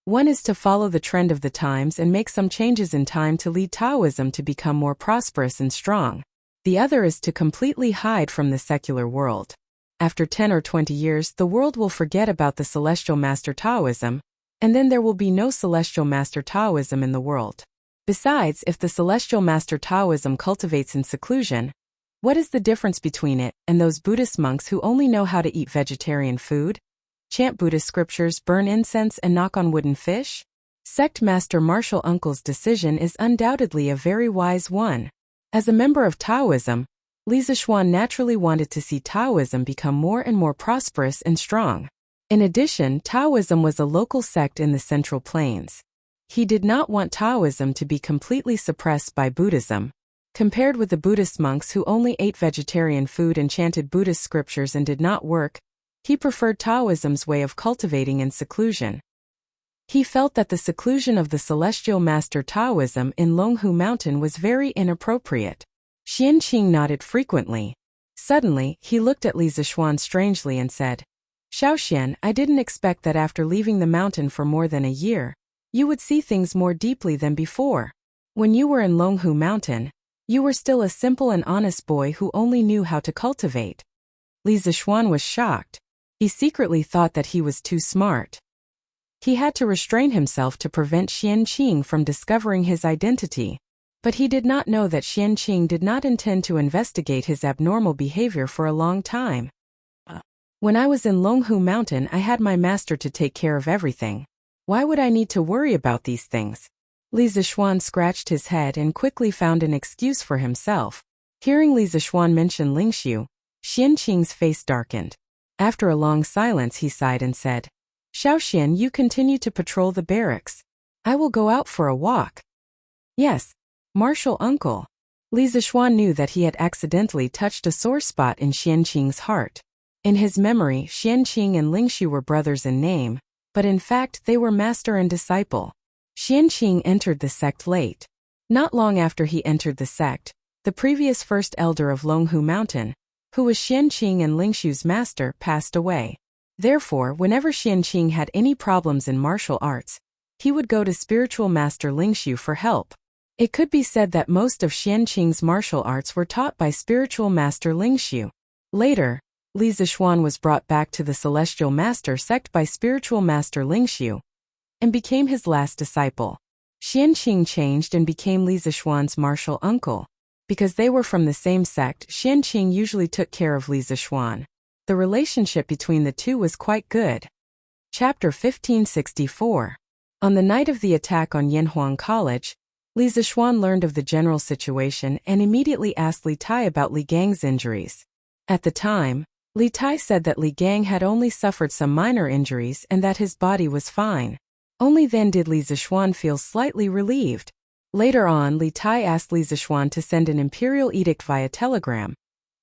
S1: One is to follow the trend of the times and make some changes in time to lead Taoism to become more prosperous and strong. The other is to completely hide from the secular world. After 10 or 20 years, the world will forget about the Celestial Master Taoism, and then there will be no Celestial Master Taoism in the world. Besides, if the Celestial Master Taoism cultivates in seclusion, what is the difference between it and those Buddhist monks who only know how to eat vegetarian food, chant Buddhist scriptures, burn incense, and knock on wooden fish? Sect Master Martial Uncle's decision is undoubtedly a very wise one. As a member of Taoism, Li Zixuan naturally wanted to see Taoism become more and more prosperous and strong. In addition, Taoism was a local sect in the Central Plains. He did not want Taoism to be completely suppressed by Buddhism. Compared with the Buddhist monks who only ate vegetarian food and chanted Buddhist scriptures and did not work, he preferred Taoism's way of cultivating in seclusion. He felt that the seclusion of the Celestial Master Taoism in Longhu Mountain was very inappropriate. Xianqing nodded frequently. Suddenly, he looked at Li Zixuan strangely and said, "Xiaoxian, I didn't expect that after leaving the mountain for more than a year, you would see things more deeply than before. When you were in Longhu Mountain, you were still a simple and honest boy who only knew how to cultivate." Li Zixuan was shocked. He secretly thought that he was too smart. He had to restrain himself to prevent Xianqing from discovering his identity. But he did not know that Xianqing did not intend to investigate his abnormal behavior for a long time. "When I was in Longhu Mountain, I had my master to take care of everything. Why would I need to worry about these things?" Li Zixuan scratched his head and quickly found an excuse for himself. Hearing Li Zixuan mention Lingxiu, Xianqing's face darkened. After a long silence, he sighed and said, "Xiaoxian, you continue to patrol the barracks. I will go out for a walk." "Yes, Martial Uncle." Li Zixuan knew that he had accidentally touched a sore spot in Xianqing's heart. In his memory, Xianqing and Lingxiu were brothers in name, but in fact they were master and disciple. Xianqing entered the sect late. Not long after he entered the sect, the previous first elder of Longhu Mountain, who was Xianqing and Lingxiu's master, passed away. Therefore, whenever Xianqing had any problems in martial arts, he would go to spiritual master Lingxiu for help. It could be said that most of Xianqing's martial arts were taught by spiritual master Lingxiu. Later, Li Zixuan was brought back to the Celestial Master sect by spiritual master Lingxiu and became his last disciple. Xianqing changed and became Li Zixuan's martial uncle. Because they were from the same sect, Xianqing usually took care of Li Zixuan. The relationship between the two was quite good. Chapter 1564. On the night of the attack on Yanhuang College, Li Zixuan learned of the general situation and immediately asked Li Tai about Li Gang's injuries. At the time, Li Tai said that Li Gang had only suffered some minor injuries and that his body was fine. Only then did Li Zixuan feel slightly relieved. Later on, Li Tai asked Li Zixuan to send an imperial edict via telegram,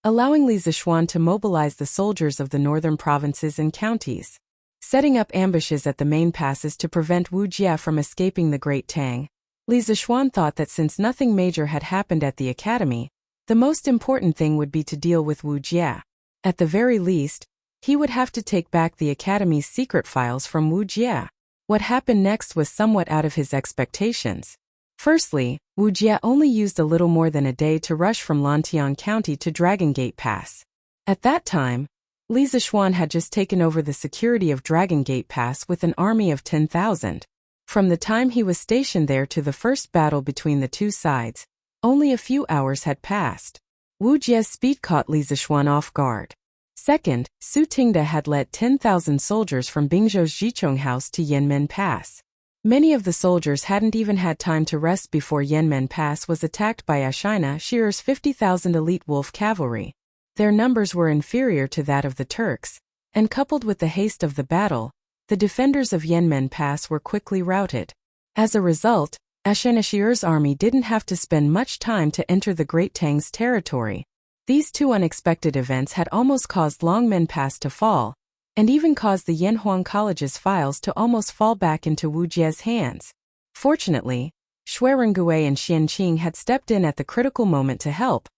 S1: allowing Li Zixuan to mobilize the soldiers of the northern provinces and counties, setting up ambushes at the main passes to prevent Wuxia from escaping the Great Tang. Li Zixuan thought that since nothing major had happened at the academy, the most important thing would be to deal with Wuxia. At the very least, he would have to take back the academy's secret files from Wuxia. What happened next was somewhat out of his expectations. Firstly, Wuxia only used a little more than a day to rush from Lantian County to Dragon Gate Pass. At that time, Li Zixuan had just taken over the security of Dragon Gate Pass with an army of 10,000. From the time he was stationed there to the first battle between the two sides, only a few hours had passed. Wujia's speed caught Li Zixuan off guard. Second, Su Tingda had led 10,000 soldiers from Bingzhou's Jichong House to Yanmen Pass. Many of the soldiers hadn't even had time to rest before Yanmen Pass was attacked by Ashina Shirer's 50,000 elite wolf cavalry. Their numbers were inferior to that of the Turks, and coupled with the haste of the battle, the defenders of Yanmen Pass were quickly routed. As a result, Ashina Shirer's army didn't have to spend much time to enter the Great Tang's territory. These two unexpected events had almost caused Longmen Pass to fall, and even caused the Yanhuang College's files to almost fall back into Wujia's hands. Fortunately, Shui Rengue and Xianqing had stepped in at the critical moment to help,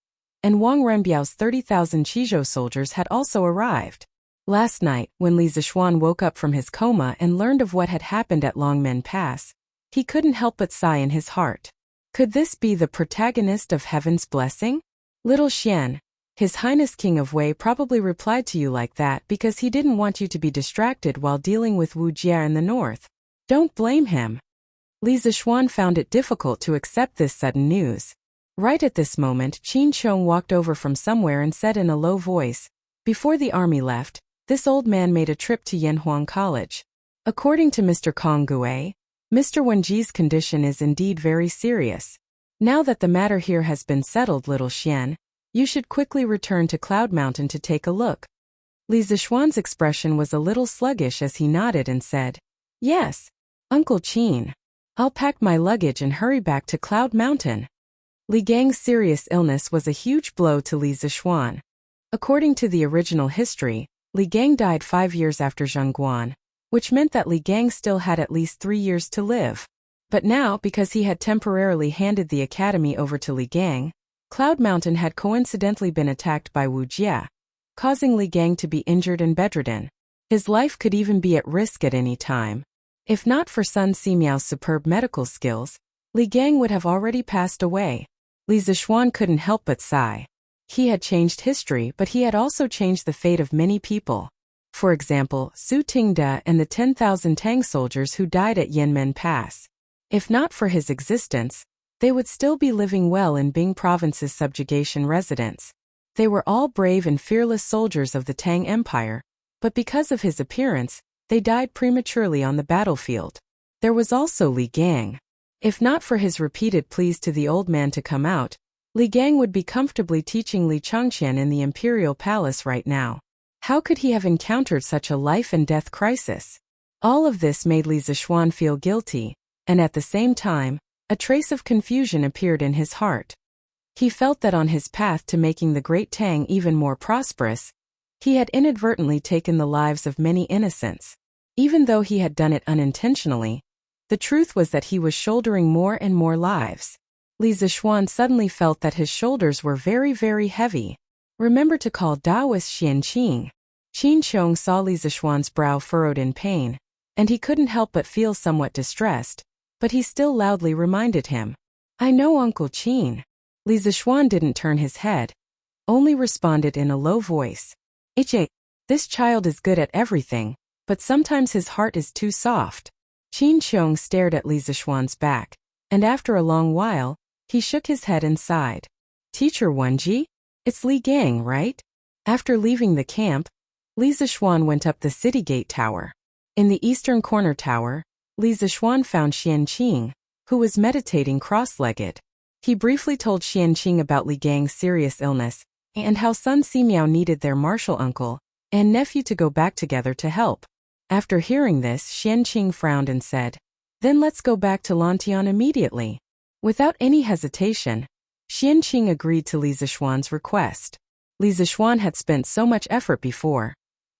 S1: and Wang Renbiao's 30,000 Qizhou soldiers had also arrived. Last night, when Li Zixuan woke up from his coma and learned of what had happened at Longmen Pass, he couldn't help but sigh in his heart. Could this be the protagonist of Heaven's Blessing? Little Xian, His Highness King of Wei probably replied to you like that because he didn't want you to be distracted while dealing with Wuxia in the north. Don't blame him. Li Zishuan found it difficult to accept this sudden news. Right at this moment, Qin Chong walked over from somewhere and said in a low voice, "Before the army left, this old man made a trip to Yanhuang College. According to Mr. Kong Gue, Mr. Wenji's condition is indeed very serious. Now that the matter here has been settled, little Xian, you should quickly return to Cloud Mountain to take a look." Li Zishuan's expression was a little sluggish as he nodded and said, "Yes, Uncle Qin. I'll pack my luggage and hurry back to Cloud Mountain." Li Gang's serious illness was a huge blow to Li Zishuan. According to the original history, Li Gang died 5 years after Zheng Guan, which meant that Li Gang still had at least 3 years to live. But now, because he had temporarily handed the academy over to Li Gang, Cloud Mountain had coincidentally been attacked by Wuxia, causing Li Gang to be injured and bedridden. His life could even be at risk at any time. If not for Sun Simiao's superb medical skills, Li Gang would have already passed away. Li Zishuan couldn't help but sigh. He had changed history, but he had also changed the fate of many people. For example, Su Tingda and the 10,000 Tang soldiers who died at Yanmen Pass. If not for his existence, they would still be living well in Bing Province's subjugation residence. They were all brave and fearless soldiers of the Tang Empire, but because of his appearance, they died prematurely on the battlefield. There was also Li Gang. If not for his repeated pleas to the old man to come out, Li Gang would be comfortably teaching Li Changqian in the imperial palace right now. How could he have encountered such a life-and-death crisis? All of this made Li Zishuan feel guilty, and at the same time, a trace of confusion appeared in his heart. He felt that on his path to making the Great Tang even more prosperous, he had inadvertently taken the lives of many innocents. Even though he had done it unintentionally, the truth was that he was shouldering more and more lives. Li Zishuan suddenly felt that his shoulders were very, very heavy. Remember to call Daoist Xianqing. Qin Chong saw Li Zishuan's brow furrowed in pain, and he couldn't help but feel somewhat distressed, but he still loudly reminded him, "I know, Uncle Qin." Li Zishuan didn't turn his head, only responded in a low voice, "Ichi, this child is good at everything, but sometimes his heart is too soft." Qin Chong stared at Li Zishuan's back, and after a long while, he shook his head and sighed. "Teacher Wenji? It's Li Gang, right?" After leaving the camp, Li Zishuan went up the city gate tower. In the eastern corner tower, Li Zishuan found Xianqing, who was meditating cross-legged. He briefly told Xianqing about Li Gang's serious illness, and how Sun Simiao needed their martial uncle and nephew to go back together to help. After hearing this, Xianqing frowned and said, "Then let's go back to Lantian immediately." Without any hesitation, Xianqing agreed to Li Zishuan's request. Li Zishuan had spent so much effort before,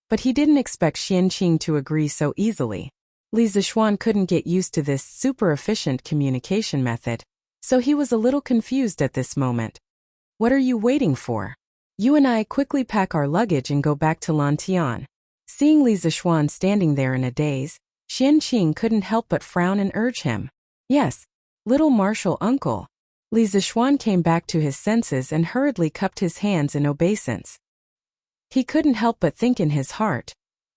S1: but he didn't expect Xianqing to agree so easily. Li Zishuan couldn't get used to this super-efficient communication method, so he was a little confused at this moment. "What are you waiting for? You and I quickly pack our luggage and go back to Lantian." Seeing Li Zishuan standing there in a daze, Xianqing couldn't help but frown and urge him. "Yes, little martial uncle." Li Zishuan came back to his senses and hurriedly cupped his hands in obeisance. He couldn't help but think in his heart,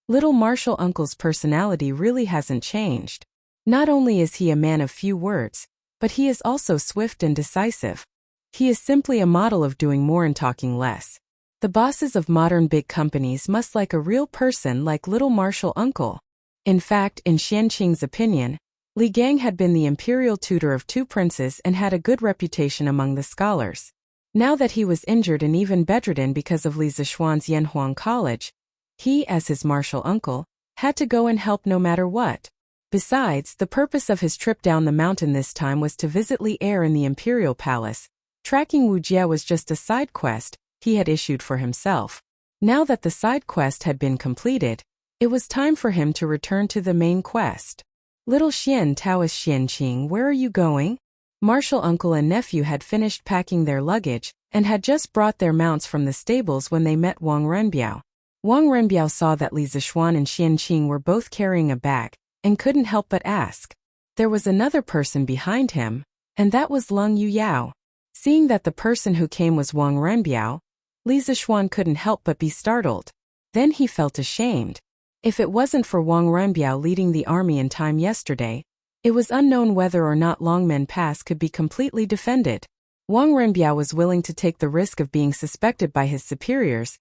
S1: little martial uncle's personality really hasn't changed. Not only is he a man of few words, but he is also swift and decisive. He is simply a model of doing more and talking less. The bosses of modern big companies must like a real person like little martial uncle. In fact, in Xianqing's opinion, Li Gang had been the imperial tutor of 2 princes and had a good reputation among the scholars. Now that he was injured and even bedridden because of Li Zishuan's Yanhuang College, he, as his martial uncle, had to go and help no matter what. Besides, the purpose of his trip down the mountain this time was to visit Li Heir in the imperial palace. Tracking Wuxia was just a side quest he had issued for himself. Now that the side quest had been completed, it was time for him to return to the main quest. "Little Xian Taoist Xianqing, where are you going?" Martial uncle and nephew had finished packing their luggage and had just brought their mounts from the stables when they met Wang Renbiao. Wang Renbiao saw that Li Zishuan and Xianqing were both carrying a bag and couldn't help but ask. There was another person behind him, and that was Lung Yuyao. Seeing that the person who came was Wang Renbiao, Li Zixuan couldn't help but be startled. Then he felt ashamed. If it wasn't for Wang Renbiao leading the army in time yesterday, it was unknown whether or not Longmen Pass could be completely defended. Wang Renbiao was willing to take the risk of being suspected by his superiors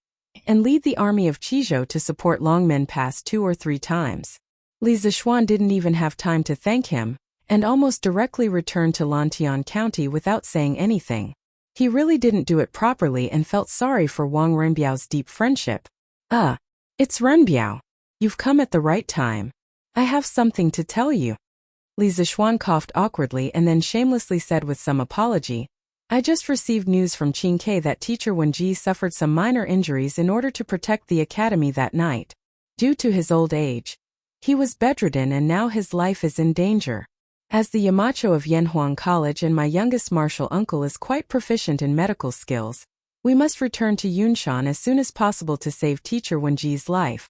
S1: and lead the army of Qizhou to support Longmen Pass 2 or 3 times. Li Zixuan didn't even have time to thank him, and almost directly returned to Lantian County without saying anything. He really didn't do it properly and felt sorry for Wang Renbiao's deep friendship. It's Renbiao. You've come at the right time. I have something to tell you. Li Zixuan coughed awkwardly and then shamelessly said with some apology, I just received news from Qingke that teacher Wenji suffered some minor injuries in order to protect the academy that night. Due to his old age, he was bedridden and now his life is in danger. As the Yamacho of Yanhuang College and my youngest martial uncle is quite proficient in medical skills, we must return to Yunshan as soon as possible to save teacher Wenji's life.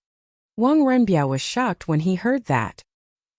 S1: Wang Renbiao was shocked when he heard that.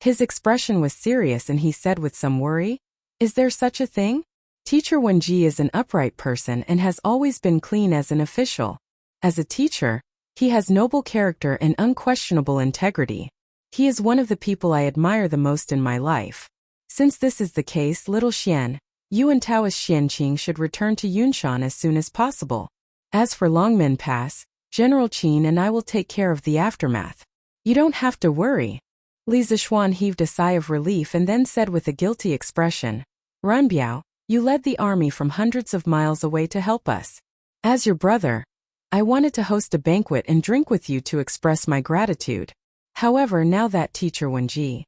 S1: His expression was serious and he said with some worry, Is there such a thing? Teacher Wenji is an upright person and has always been clean as an official. As a teacher, he has noble character and unquestionable integrity. He is one of the people I admire the most in my life. Since this is the case, little Xian, you and Taoist Xianqing should return to Yunshan as soon as possible. As for Longmen Pass, General Qin and I will take care of the aftermath. You don't have to worry. Li Zixuan heaved a sigh of relief and then said with a guilty expression, Renbiao, you led the army from hundreds of miles away to help us. As your brother, I wanted to host a banquet and drink with you to express my gratitude. However, now that teacher Wenji.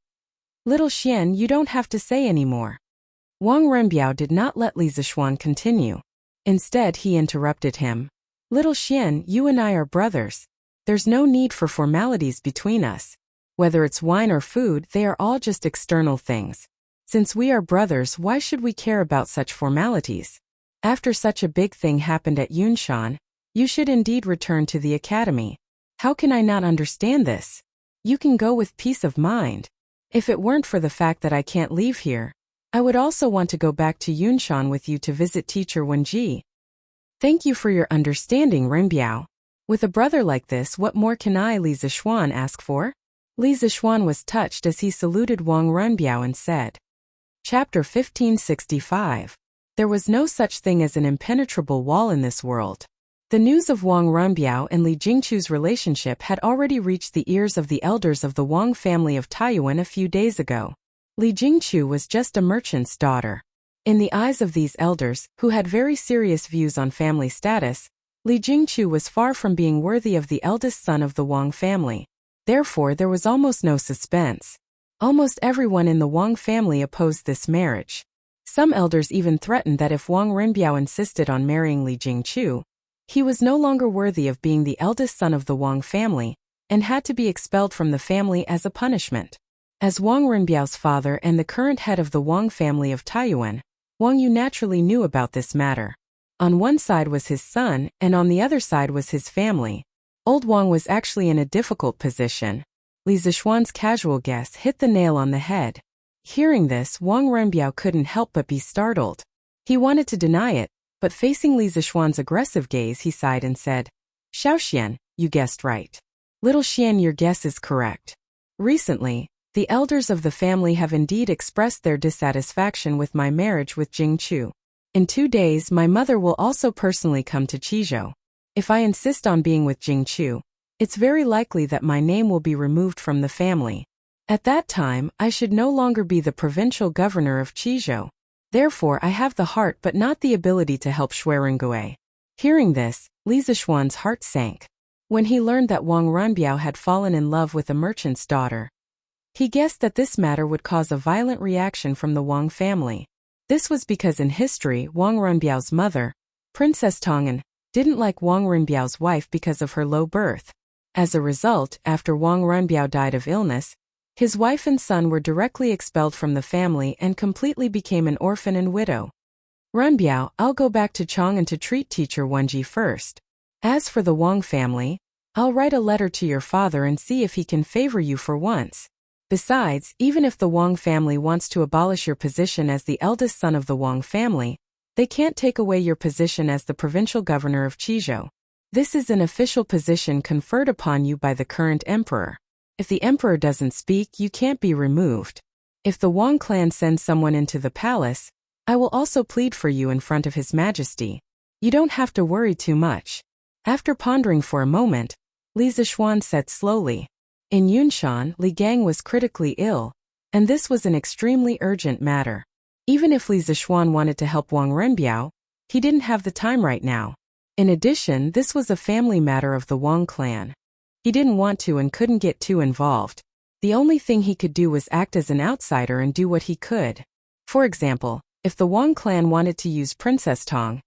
S1: Little Xian, you don't have to say any more. Wang Renbiao did not let Li Zixuan continue. Instead, he interrupted him. Little Xian, you and I are brothers. There's no need for formalities between us. Whether it's wine or food, they are all just external things. Since we are brothers, why should we care about such formalities? After such a big thing happened at Yunshan, you should indeed return to the academy. How can I not understand this? You can go with peace of mind. If it weren't for the fact that I can't leave here, I would also want to go back to Yunshan with you to visit teacher Wenji. Thank you for your understanding, Renbiao. With a brother like this, what more can I, Li Zixuan, ask for? Li Zixuan was touched as he saluted Wang Renbiao and said, Chapter 1565. There was no such thing as an impenetrable wall in this world. The news of Wang Renbiao and Li Jingchu's relationship had already reached the ears of the elders of the Wang family of Taiyuan a few days ago. Li Jingchu was just a merchant's daughter. In the eyes of these elders, who had very serious views on family status, Li Jingchu was far from being worthy of the eldest son of the Wang family. Therefore, there was almost no suspense. Almost everyone in the Wang family opposed this marriage. Some elders even threatened that if Wang Renbiao insisted on marrying Li Jingchu, he was no longer worthy of being the eldest son of the Wang family, and had to be expelled from the family as a punishment. As Wang Renbiao's father and the current head of the Wang family of Taiyuan, Wang Yu naturally knew about this matter. On one side was his son, and on the other side was his family. Old Wang was actually in a difficult position. Li Zixuan's casual guess hit the nail on the head. Hearing this, Wang Renbiao couldn't help but be startled. He wanted to deny it, but facing Li Zixuan's aggressive gaze, he sighed and said, Xiaoxian, you guessed right. Little Xian, your guess is correct. Recently, the elders of the family have indeed expressed their dissatisfaction with my marriage with Jingchu. In 2 days, my mother will also personally come to Qizhou. If I insist on being with Jingchu, it's very likely that my name will be removed from the family. At that time, I should no longer be the provincial governor of Qizhou. Therefore, I have the heart but not the ability to help Shuirengui. Hearing this, Li Zixuan's heart sank. When he learned that Wang Renbiao had fallen in love with a merchant's daughter, he guessed that this matter would cause a violent reaction from the Wang family. This was because in history, Wang Renbiao's mother, Princess Tong'an, didn't like Wang Renbiao's wife because of her low birth. As a result, after Wang Renbiao died of illness, his wife and son were directly expelled from the family and completely became an orphan and widow. Renbiao, I'll go back to Chang'an to treat teacher Wenji first. As for the Wang family, I'll write a letter to your father and see if he can favor you for once. Besides, even if the Wang family wants to abolish your position as the eldest son of the Wang family, They can't take away your position as the provincial governor of Qizhou. This is an official position conferred upon you by the current emperor. If the emperor doesn't speak, you can't be removed. If the Wang clan sends someone into the palace, I will also plead for you in front of His Majesty. You don't have to worry too much. After pondering for a moment, Li Zixuan said slowly. In Yunshan, Li Gang was critically ill, and this was an extremely urgent matter. Even if Li Zixuan wanted to help Wang Renbiao, he didn't have the time right now. In addition, this was a family matter of the Wang clan. He didn't want to and couldn't get too involved. The only thing he could do was act as an outsider and do what he could. For example, if the Wang clan wanted to use Princess Tong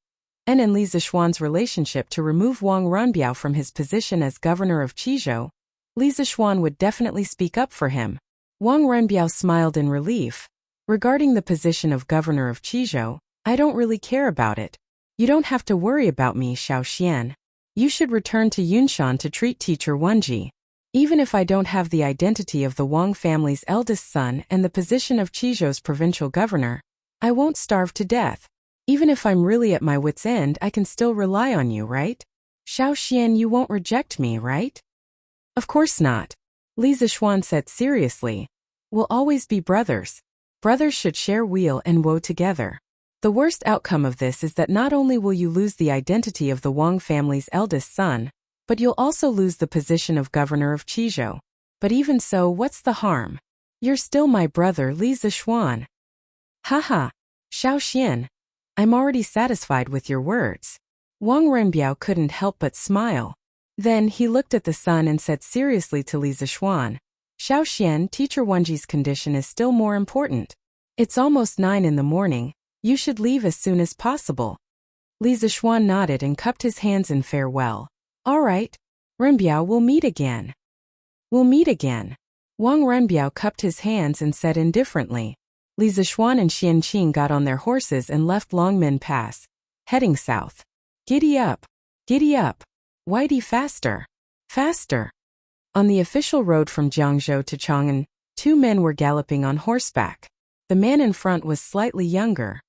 S1: and Li Zixuan's relationship to remove Wang Renbiao from his position as governor of Qizhou, Li Zixuan would definitely speak up for him. Wang Renbiao smiled in relief. Regarding the position of governor of Qizhou, I don't really care about it. You don't have to worry about me, Xiao Xian. You should return to Yunshan to treat teacher Wenji. Even if I don't have the identity of the Wang family's eldest son and the position of Qizhou's provincial governor, I won't starve to death. Even if I'm really at my wit's end, I can still rely on you, right? Xiao Xian, you won't reject me, right? Of course not. Li Zixuan said seriously. We'll always be brothers. Brothers should share weal and woe together. The worst outcome of this is that not only will you lose the identity of the Wang family's eldest son, but you'll also lose the position of governor of Qizhou. But even so, what's the harm? You're still my brother, Li Zixuan. Haha. Xiao Xian. I'm already satisfied with your words. Wang Renbiao couldn't help but smile. Then he looked at the sun and said seriously to Li Zixuan, Xiao Xian, teacher Wenji's condition is still more important. It's almost 9 in the morning. You should leave as soon as possible. Li Zixuan nodded and cupped his hands in farewell. All right. Renbiao, we'll meet again. We'll meet again. Wang Renbiao cupped his hands and said indifferently. Li Zixuan and Xianqing got on their horses and left Longmen Pass, heading south. Giddy up. Giddy up. Whitey, faster. Faster. On the official road from Jiangzhou to Chang'an, 2 men were galloping on horseback. The man in front was slightly younger.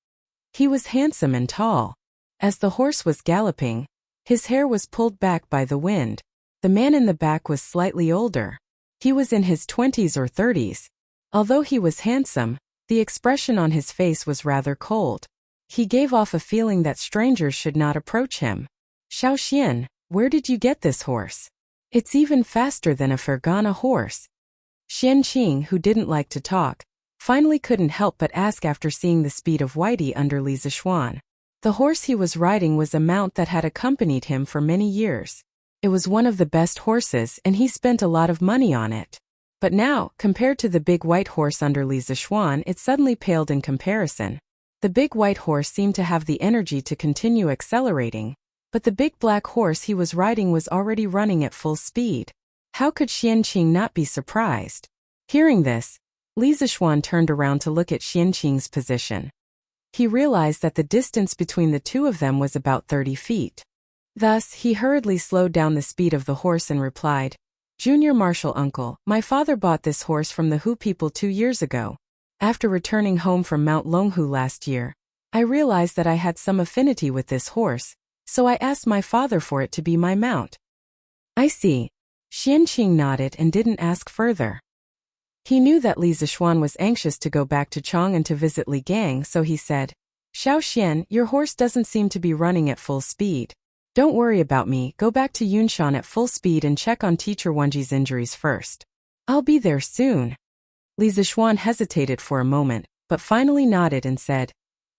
S1: He was handsome and tall. As the horse was galloping, his hair was pulled back by the wind. The man in the back was slightly older. He was in his 20s or 30s. Although he was handsome, the expression on his face was rather cold. He gave off a feeling that strangers should not approach him. Xiao Xian, where did you get this horse? It's even faster than a Fergana horse. Xianqing, who didn't like to talk, finally couldn't help but ask after seeing the speed of Whitey under Li Zixuan. The horse he was riding was a mount that had accompanied him for many years. It was one of the best horses and he spent a lot of money on it. But now, compared to the big white horse under Li Zixuan, it suddenly paled in comparison. The big white horse seemed to have the energy to continue accelerating, but the big black horse he was riding was already running at full speed. How could Xianqing not be surprised? Hearing this, Li Zixuan turned around to look at Xianqing's position. He realized that the distance between the two of them was about 30 feet. Thus, he hurriedly slowed down the speed of the horse and replied, Junior Marshal Uncle, my father bought this horse from the Hu people 2 years ago. After returning home from Mount Longhu last year, I realized that I had some affinity with this horse, so I asked my father for it to be my mount. I see. Xianqing nodded and didn't ask further. He knew that Li Zixuan was anxious to go back to Chang'an to visit Li Gang, so he said, Xiao Xian, your horse doesn't seem to be running at full speed. Don't worry about me, go back to Yunshan at full speed and check on teacher Wenji's injuries first. I'll be there soon. Li Zixuan hesitated for a moment, but finally nodded and said,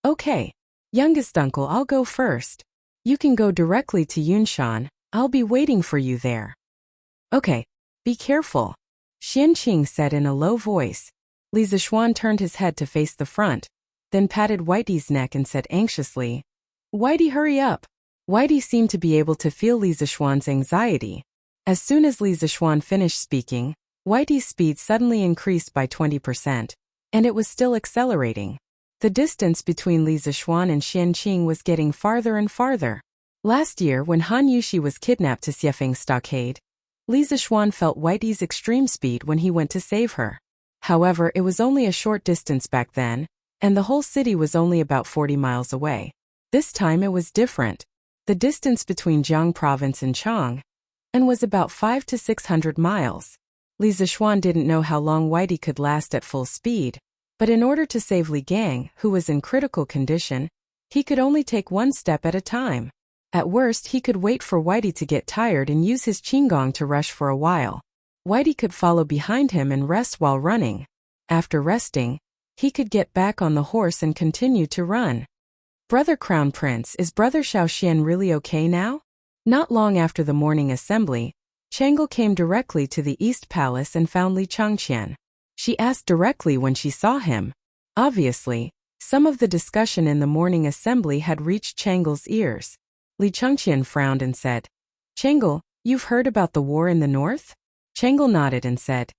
S1: Okay. Youngest uncle, I'll go first. You can go directly to Yunshan, I'll be waiting for you there. Okay. Be careful. Xianqing said in a low voice. Li Zixuan turned his head to face the front, then patted Whitey's neck and said anxiously, Whitey, hurry up. Whitey seemed to be able to feel Li Zixuan's anxiety. As soon as Li Zixuan finished speaking, Whitey's speed suddenly increased by 20%, and it was still accelerating. The distance between Li Zixuan and Xianqing was getting farther and farther. Last year, when Han Yuxi was kidnapped to Xiefeng Stockade, Li Zixuan felt Whitey's extreme speed when he went to save her. However, it was only a short distance back then, and the whole city was only about 40 miles away. This time it was different. The distance between Jiang province and Chang'an was about 500 to 600 miles. Li Zishuan didn't know how long Whitey could last at full speed, but in order to save Li Gang, who was in critical condition, he could only take one step at a time. At worst, he could wait for Whitey to get tired and use his qinggong to rush for a while. Whitey could follow behind him and rest while running. After resting, he could get back on the horse and continue to run. Brother Crown Prince, is Brother Xiaoxian really okay now? Not long after the morning assembly, Chang'e came directly to the East Palace and found Li Changqian. She asked directly when she saw him. Obviously, some of the discussion in the morning assembly had reached Chang'e's ears. Li Changqian frowned and said, "Chang'e, you've heard about the war in the north?" Chang'e nodded and said,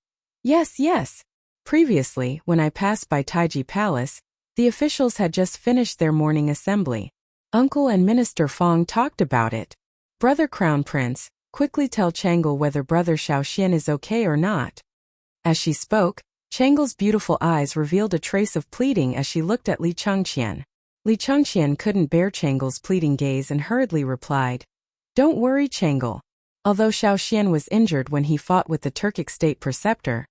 S1: Yes. Previously, when I passed by Taiji Palace, the officials had just finished their morning assembly. Uncle and Minister Fong talked about it. Brother Crown Prince, quickly tell Chang'e whether Brother Xiaoxian is okay or not." As she spoke, Chang'e's beautiful eyes revealed a trace of pleading as she looked at Li Changqian. Li Changqian couldn't bear Chang'e's pleading gaze and hurriedly replied, "Don't worry, Chang'e. Although Xiaoxian was injured when he fought with the Turkic state preceptor,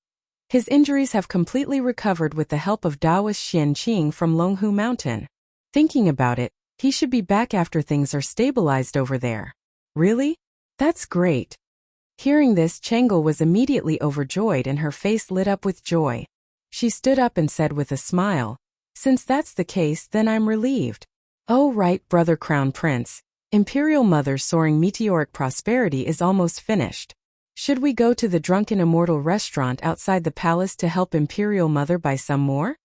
S1: his injuries have completely recovered with the help of Taoist Xian Qing from Longhu Mountain. Thinking about it, he should be back after things are stabilized over there." "Really? That's great." Hearing this, Chang'e was immediately overjoyed and her face lit up with joy. She stood up and said with a smile, "Since that's the case, then I'm relieved." "Oh right, Brother Crown Prince. Imperial Mother's soaring meteoric prosperity is almost finished. Should we go to the Drunken Immortal restaurant outside the palace to help Imperial Mother buy some more?"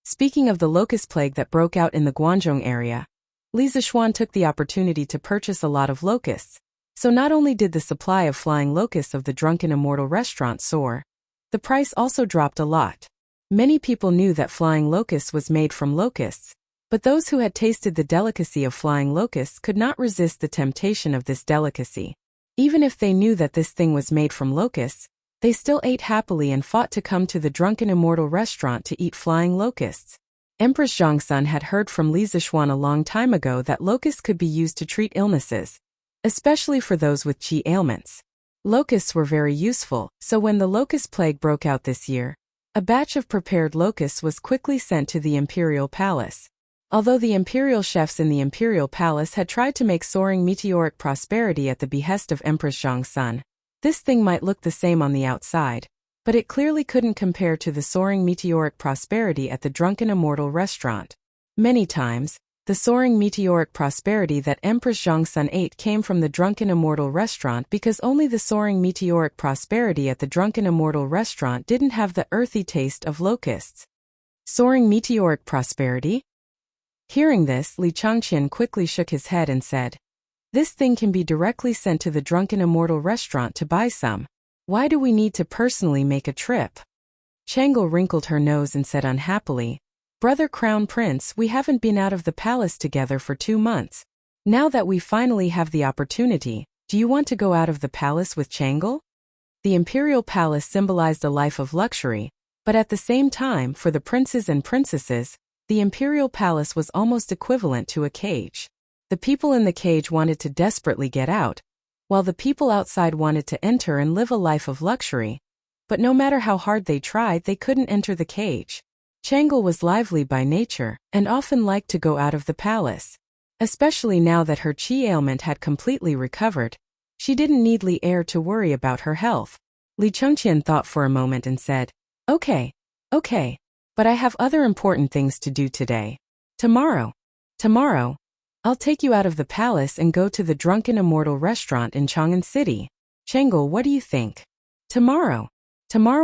S1: Speaking of the locust plague that broke out in the Guangzhong area, Li Zishuan took the opportunity to purchase a lot of locusts. So not only did the supply of flying locusts of the Drunken Immortal restaurant soar, the price also dropped a lot. Many people knew that flying locusts was made from locusts, but those who had tasted the delicacy of flying locusts could not resist the temptation of this delicacy. Even if they knew that this thing was made from locusts, they still ate happily and fought to come to the Drunken Immortal restaurant to eat flying locusts. Empress Zhongsun had heard from Li Zishuan a long time ago that locusts could be used to treat illnesses, especially for those with qi ailments. Locusts were very useful, so when the locust plague broke out this year, a batch of prepared locusts was quickly sent to the Imperial Palace. Although the imperial chefs in the Imperial Palace had tried to make soaring meteoric prosperity at the behest of Empress Zhongsun, this thing might look the same on the outside, but it clearly couldn't compare to the soaring meteoric prosperity at the Drunken Immortal restaurant. Many times, the soaring meteoric prosperity that Empress Zhongsun ate came from the Drunken Immortal restaurant because only the soaring meteoric prosperity at the Drunken Immortal restaurant didn't have the earthy taste of locusts. Soaring meteoric prosperity? Hearing this, Li Changqian quickly shook his head and said, "This thing can be directly sent to the Drunken Immortal restaurant to buy some. Why do we need to personally make a trip?" Chang'e wrinkled her nose and said unhappily, "Brother Crown Prince, we haven't been out of the palace together for 2 months. Now that we finally have the opportunity, do you want to go out of the palace with Chang'e?" The imperial palace symbolized a life of luxury, but at the same time, for the princes and princesses, the imperial palace was almost equivalent to a cage. The people in the cage wanted to desperately get out, while the people outside wanted to enter and live a life of luxury. But no matter how hard they tried, they couldn't enter the cage. Chang'e was lively by nature and often liked to go out of the palace. Especially now that her qi ailment had completely recovered, she didn't need Li Er to worry about her health. Li Changqian thought for a moment and said, Okay, but I have other important things to do today. Tomorrow, I'll take you out of the palace and go to the Drunken Immortal restaurant in Chang'an City. Chang'e, what do you think?" Tomorrow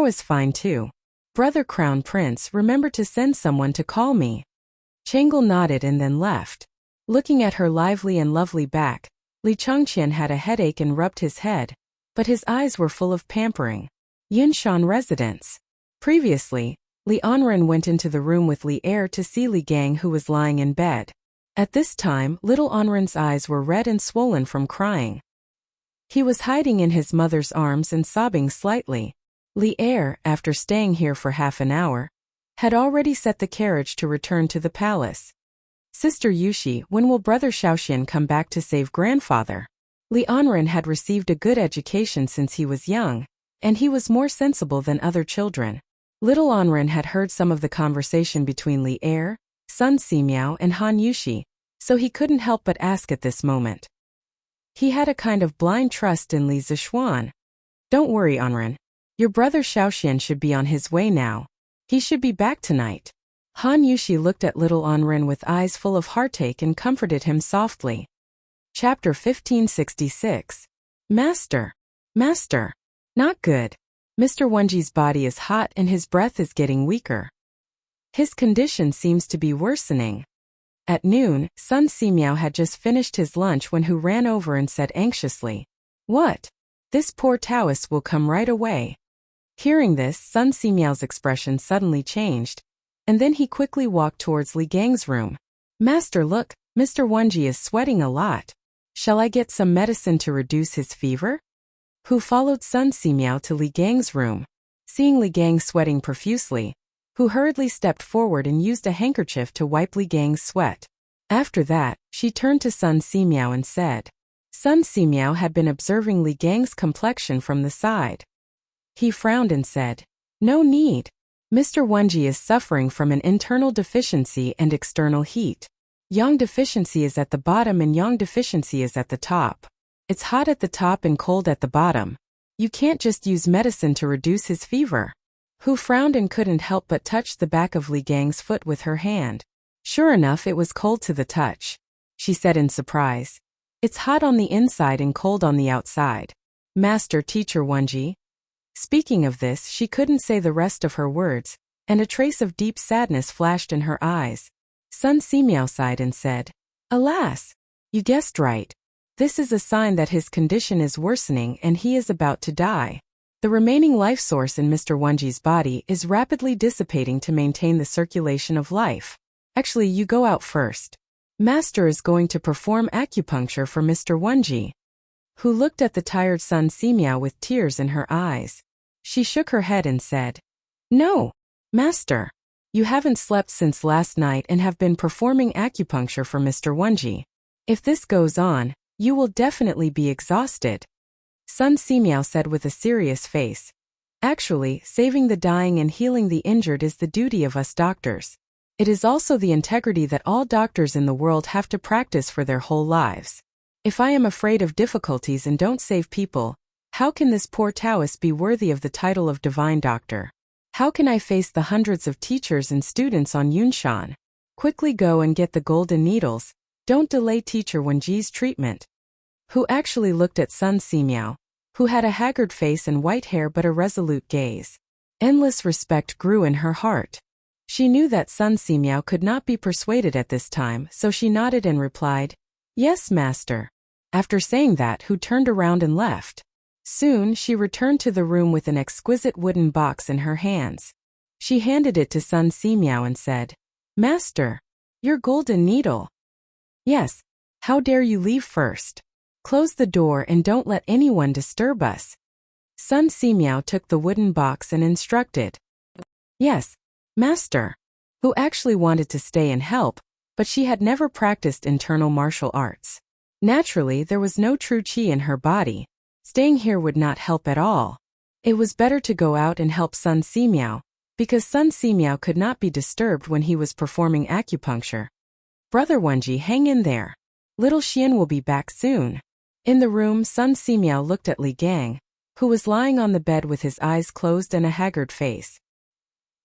S1: is fine too. Brother Crown Prince, remember to send someone to call me." Chang'e nodded and then left. Looking at her lively and lovely back, Li Changqian had a headache and rubbed his head, but his eyes were full of pampering. Yinshan residence. Previously, Li Anren went into the room with Li Er to see Li Gang, who was lying in bed. At this time, little Anren's eyes were red and swollen from crying. He was hiding in his mother's arms and sobbing slightly. Li Er, after staying here for half an hour, had already set the carriage to return to the palace. Sister Yushi, when will Brother Shaoxian come back to save grandfather? Li Anren had received a good education since he was young, and he was more sensible than other children. Little Anren had heard some of the conversation between Li Er, Sun Simiao and Han Yushi, so he couldn't help but ask at this moment. He had a kind of blind trust in Li Zishuan. Don't worry, Anren. Your brother Shaoxian should be on his way now. He should be back tonight. Han Yushi looked at little Anren with eyes full of heartache and comforted him softly. Chapter 1566. Master. Master. Not good. Mr. Wenji's body is hot and his breath is getting weaker. His condition seems to be worsening. At noon, Sun Simiao had just finished his lunch when Hu ran over and said anxiously, "What? This poor Taoist will come right away." Hearing this, Sun Simiao's expression suddenly changed, and then he quickly walked towards Li Gang's room. "Master, look, Mr. Wenji is sweating a lot. Shall I get some medicine to reduce his fever?" Hu followed Sun Simiao to Li Gang's room. Seeing Li Gang sweating profusely, Hu hurriedly stepped forward and used a handkerchief to wipe Li Gang's sweat. After that, she turned to Sun Simiao and said. Sun Simiao had been observing Li Gang's complexion from the side. He frowned and said, "No need. Mr. Wenji is suffering from an internal deficiency and external heat. Yang deficiency is at the bottom and Yang deficiency is at the top. It's hot at the top and cold at the bottom. You can't just use medicine to reduce his fever." Hu frowned and couldn't help but touch the back of Li Gang's foot with her hand. Sure enough, it was cold to the touch. She said in surprise, "It's hot on the inside and cold on the outside. Master Teacher Wenji." Speaking of this, she couldn't say the rest of her words, and a trace of deep sadness flashed in her eyes. Sun Simiao sighed and said, "Alas! You guessed right. This is a sign that his condition is worsening and he is about to die. The remaining life source in Mr. Wenji's body is rapidly dissipating to maintain the circulation of life. Actually, you go out first. Master is going to perform acupuncture for Mr. Wenji." Hu looked at the tired Sun Simiao with tears in her eyes. She shook her head and said, "No, Master. You haven't slept since last night and have been performing acupuncture for Mr. Wenji. If this goes on, you will definitely be exhausted." Sun Simiao said with a serious face, "Actually, saving the dying and healing the injured is the duty of us doctors. It is also the integrity that all doctors in the world have to practice for their whole lives. If I am afraid of difficulties and don't save people, how can this poor Taoist be worthy of the title of divine doctor? How can I face the hundreds of teachers and students on Yunshan? Quickly go and get the golden needles. Don't delay Teacher Wenji's treatment." Hu actually looked at Sun Simiao, who had a haggard face and white hair but a resolute gaze. Endless respect grew in her heart. She knew that Sun Simiao could not be persuaded at this time, so she nodded and replied, "Yes, Master." After saying that, Hu turned around and left. Soon, she returned to the room with an exquisite wooden box in her hands. She handed it to Sun Simiao and said, "Master, your golden needle." "Yes. How dare you leave first? Close the door and don't let anyone disturb us." Sun Simiao took the wooden box and instructed, "Yes, Master." Who actually wanted to stay and help, but she had never practiced internal martial arts. Naturally, there was no true qi in her body. Staying here would not help at all. It was better to go out and help Sun Simiao, because Sun Simiao could not be disturbed when he was performing acupuncture. "Brother Wenji, hang in there. Little Xian will be back soon." In the room, Sun Simiao looked at Li Gang, who was lying on the bed with his eyes closed and a haggard face.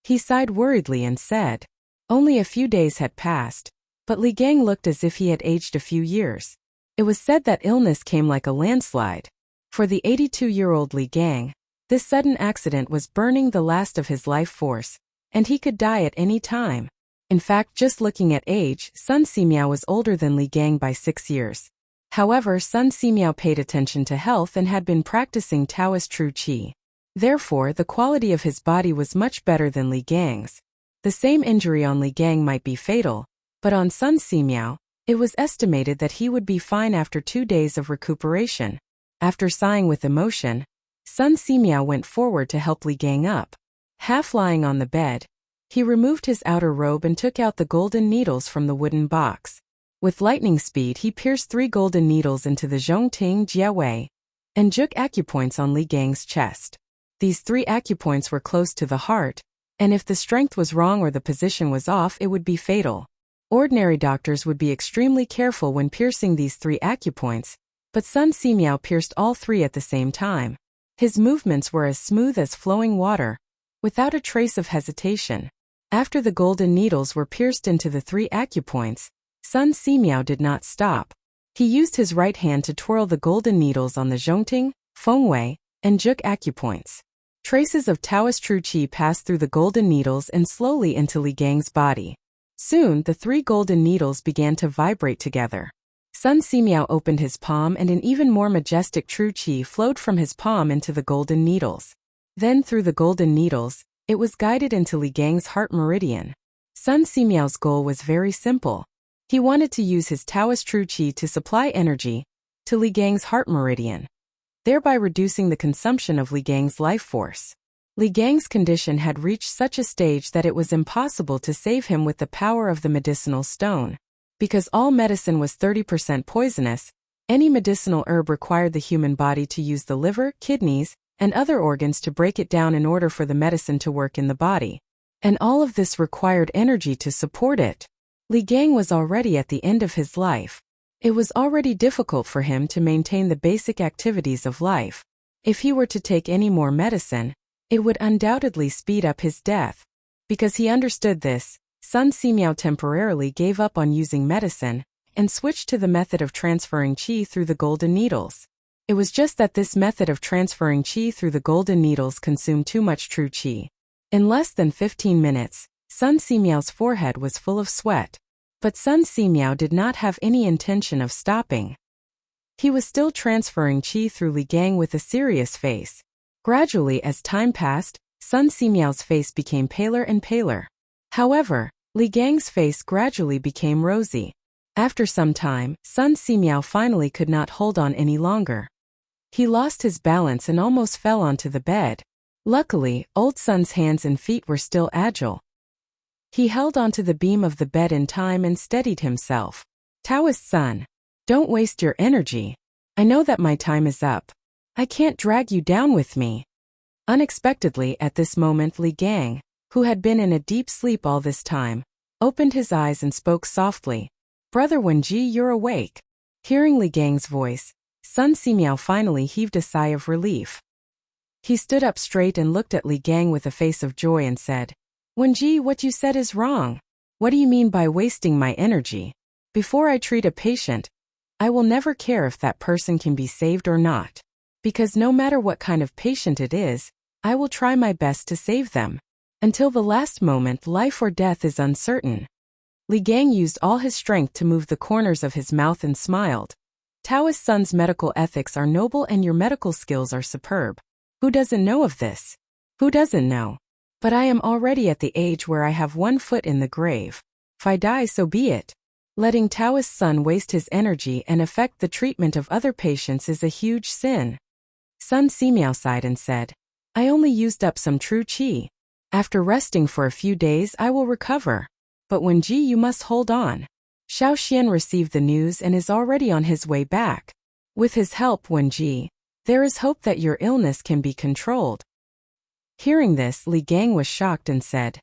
S1: He sighed worriedly and said, only a few days had passed, but Li Gang looked as if he had aged a few years. It was said that illness came like a landslide. For the 82-year-old Li Gang, this sudden accident was burning the last of his life force, and he could die at any time. In fact, just looking at age, Sun Simiao was older than Li Gang by 6 years. However, Sun Simiao paid attention to health and had been practicing Taoist true qi. Therefore, the quality of his body was much better than Li Gang's. The same injury on Li Gang might be fatal, but on Sun Simiao, it was estimated that he would be fine after 2 days of recuperation. After sighing with emotion, Sun Simiao went forward to help Li Gang up. Half lying on the bed, He removed his outer robe and took out the golden needles from the wooden box. With lightning speed he pierced 3 golden needles into the Zhongting Jiawei and Juk acupoints on Li Gang's chest. These 3 acupoints were close to the heart, and if the strength was wrong or the position was off, it would be fatal. Ordinary doctors would be extremely careful when piercing these 3 acupoints, but Sun Simiao pierced all 3 at the same time. His movements were as smooth as flowing water, without a trace of hesitation. After the golden needles were pierced into the 3 acupoints, Sun Simiao did not stop. He used his right hand to twirl the golden needles on the Zhongting, Fengwei, and Juk acupoints. Traces of Taoist true qi passed through the golden needles and slowly into Li Gang's body. Soon, the 3 golden needles began to vibrate together. Sun Simiao opened his palm and an even more majestic true qi flowed from his palm into the golden needles. Then through the golden needles, it was guided into Li Gang's heart meridian. Sun Simiao's goal was very simple. He wanted to use his Taoist true qi to supply energy to Li Gang's heart meridian, thereby reducing the consumption of Li Gang's life force. Li Gang's condition had reached such a stage that it was impossible to save him with the power of the medicinal stone. Because all medicine was 30% poisonous, any medicinal herb required the human body to use the liver, kidneys, and other organs to break it down in order for the medicine to work in the body. And all of this required energy to support it. Li Gang was already at the end of his life. It was already difficult for him to maintain the basic activities of life. If he were to take any more medicine, it would undoubtedly speed up his death. Because he understood this, Sun Simiao temporarily gave up on using medicine and switched to the method of transferring qi through the golden needles. It was just that this method of transferring qi through the golden needles consumed too much true qi. In less than 15 minutes, Sun Simiao's forehead was full of sweat. But Sun Simiao did not have any intention of stopping. He was still transferring qi through Li Gang with a serious face. Gradually, as time passed, Sun Simiao's face became paler and paler. However, Li Gang's face gradually became rosy. After some time, Sun Simiao finally could not hold on any longer. He lost his balance and almost fell onto the bed. Luckily, Old Sun's hands and feet were still agile. He held onto the beam of the bed in time and steadied himself. Taoist Sun, don't waste your energy. I know that my time is up. I can't drag you down with me. Unexpectedly at this moment Li Gang, who had been in a deep sleep all this time, opened his eyes and spoke softly. Brother Wenji, you're awake. Hearing Li Gang's voice, Sun Simiao finally heaved a sigh of relief. He stood up straight and looked at Li Gang with a face of joy and said, Wenji, what you said is wrong. What do you mean by wasting my energy? Before I treat a patient, I will never care if that person can be saved or not. Because no matter what kind of patient it is, I will try my best to save them. Until the last moment, life or death is uncertain. Li Gang used all his strength to move the corners of his mouth and smiled. Taoist Sun's medical ethics are noble and your medical skills are superb. Who doesn't know of this? Who doesn't know? But I am already at the age where I have 1 foot in the grave. If I die, so be it. Letting Taoist Sun waste his energy and affect the treatment of other patients is a huge sin. Sun Simiao sighed and said, I only used up some true qi. After resting for a few days, I will recover. But Wenji, you must hold on. Xiao Xian received the news and is already on his way back. With his help, Wenji, there is hope that your illness can be controlled. Hearing this, Li Gang was shocked and said,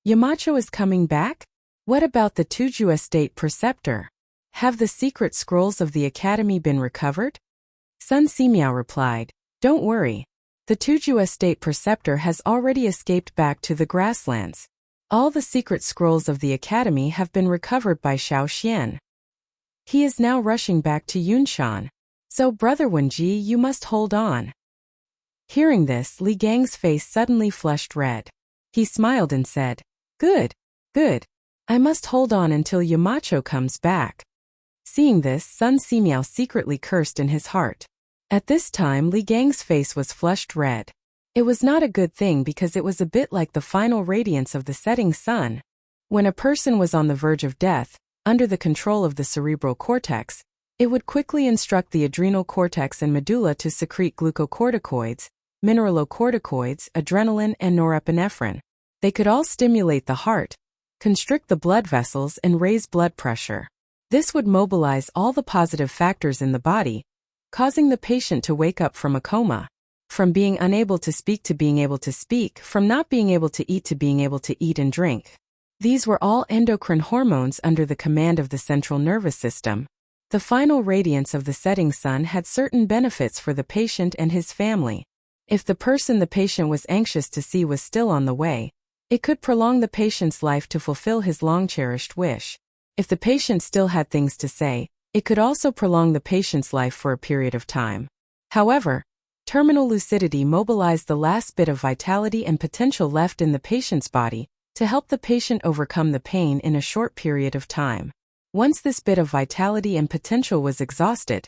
S1: Yamacho is coming back? What about the Tuju Estate Preceptor? Have the secret scrolls of the Academy been recovered? Sun Simiao replied, Don't worry. The Tuju Estate Preceptor has already escaped back to the grasslands. All the secret scrolls of the Academy have been recovered by Xiao Xian. He is now rushing back to Yunshan. So Brother Wenji, you must hold on. Hearing this, Li Gang's face suddenly flushed red. He smiled and said, Good, good. I must hold on until Yamacho comes back. Seeing this, Sun Simiao secretly cursed in his heart. At this time, Li Gang's face was flushed red. It was not a good thing because it was a bit like the final radiance of the setting sun. When a person was on the verge of death, under the control of the cerebral cortex, it would quickly instruct the adrenal cortex and medulla to secrete glucocorticoids, mineralocorticoids, adrenaline, and norepinephrine. They could all stimulate the heart, constrict the blood vessels, and raise blood pressure. This would mobilize all the positive factors in the body, causing the patient to wake up from a coma. From being unable to speak to being able to speak, from not being able to eat to being able to eat and drink. These were all endocrine hormones under the command of the central nervous system. The final radiance of the setting sun had certain benefits for the patient and his family. If the person the patient was anxious to see was still on the way, it could prolong the patient's life to fulfill his long-cherished wish. If the patient still had things to say, it could also prolong the patient's life for a period of time. However, terminal lucidity mobilized the last bit of vitality and potential left in the patient's body to help the patient overcome the pain in a short period of time. Once this bit of vitality and potential was exhausted,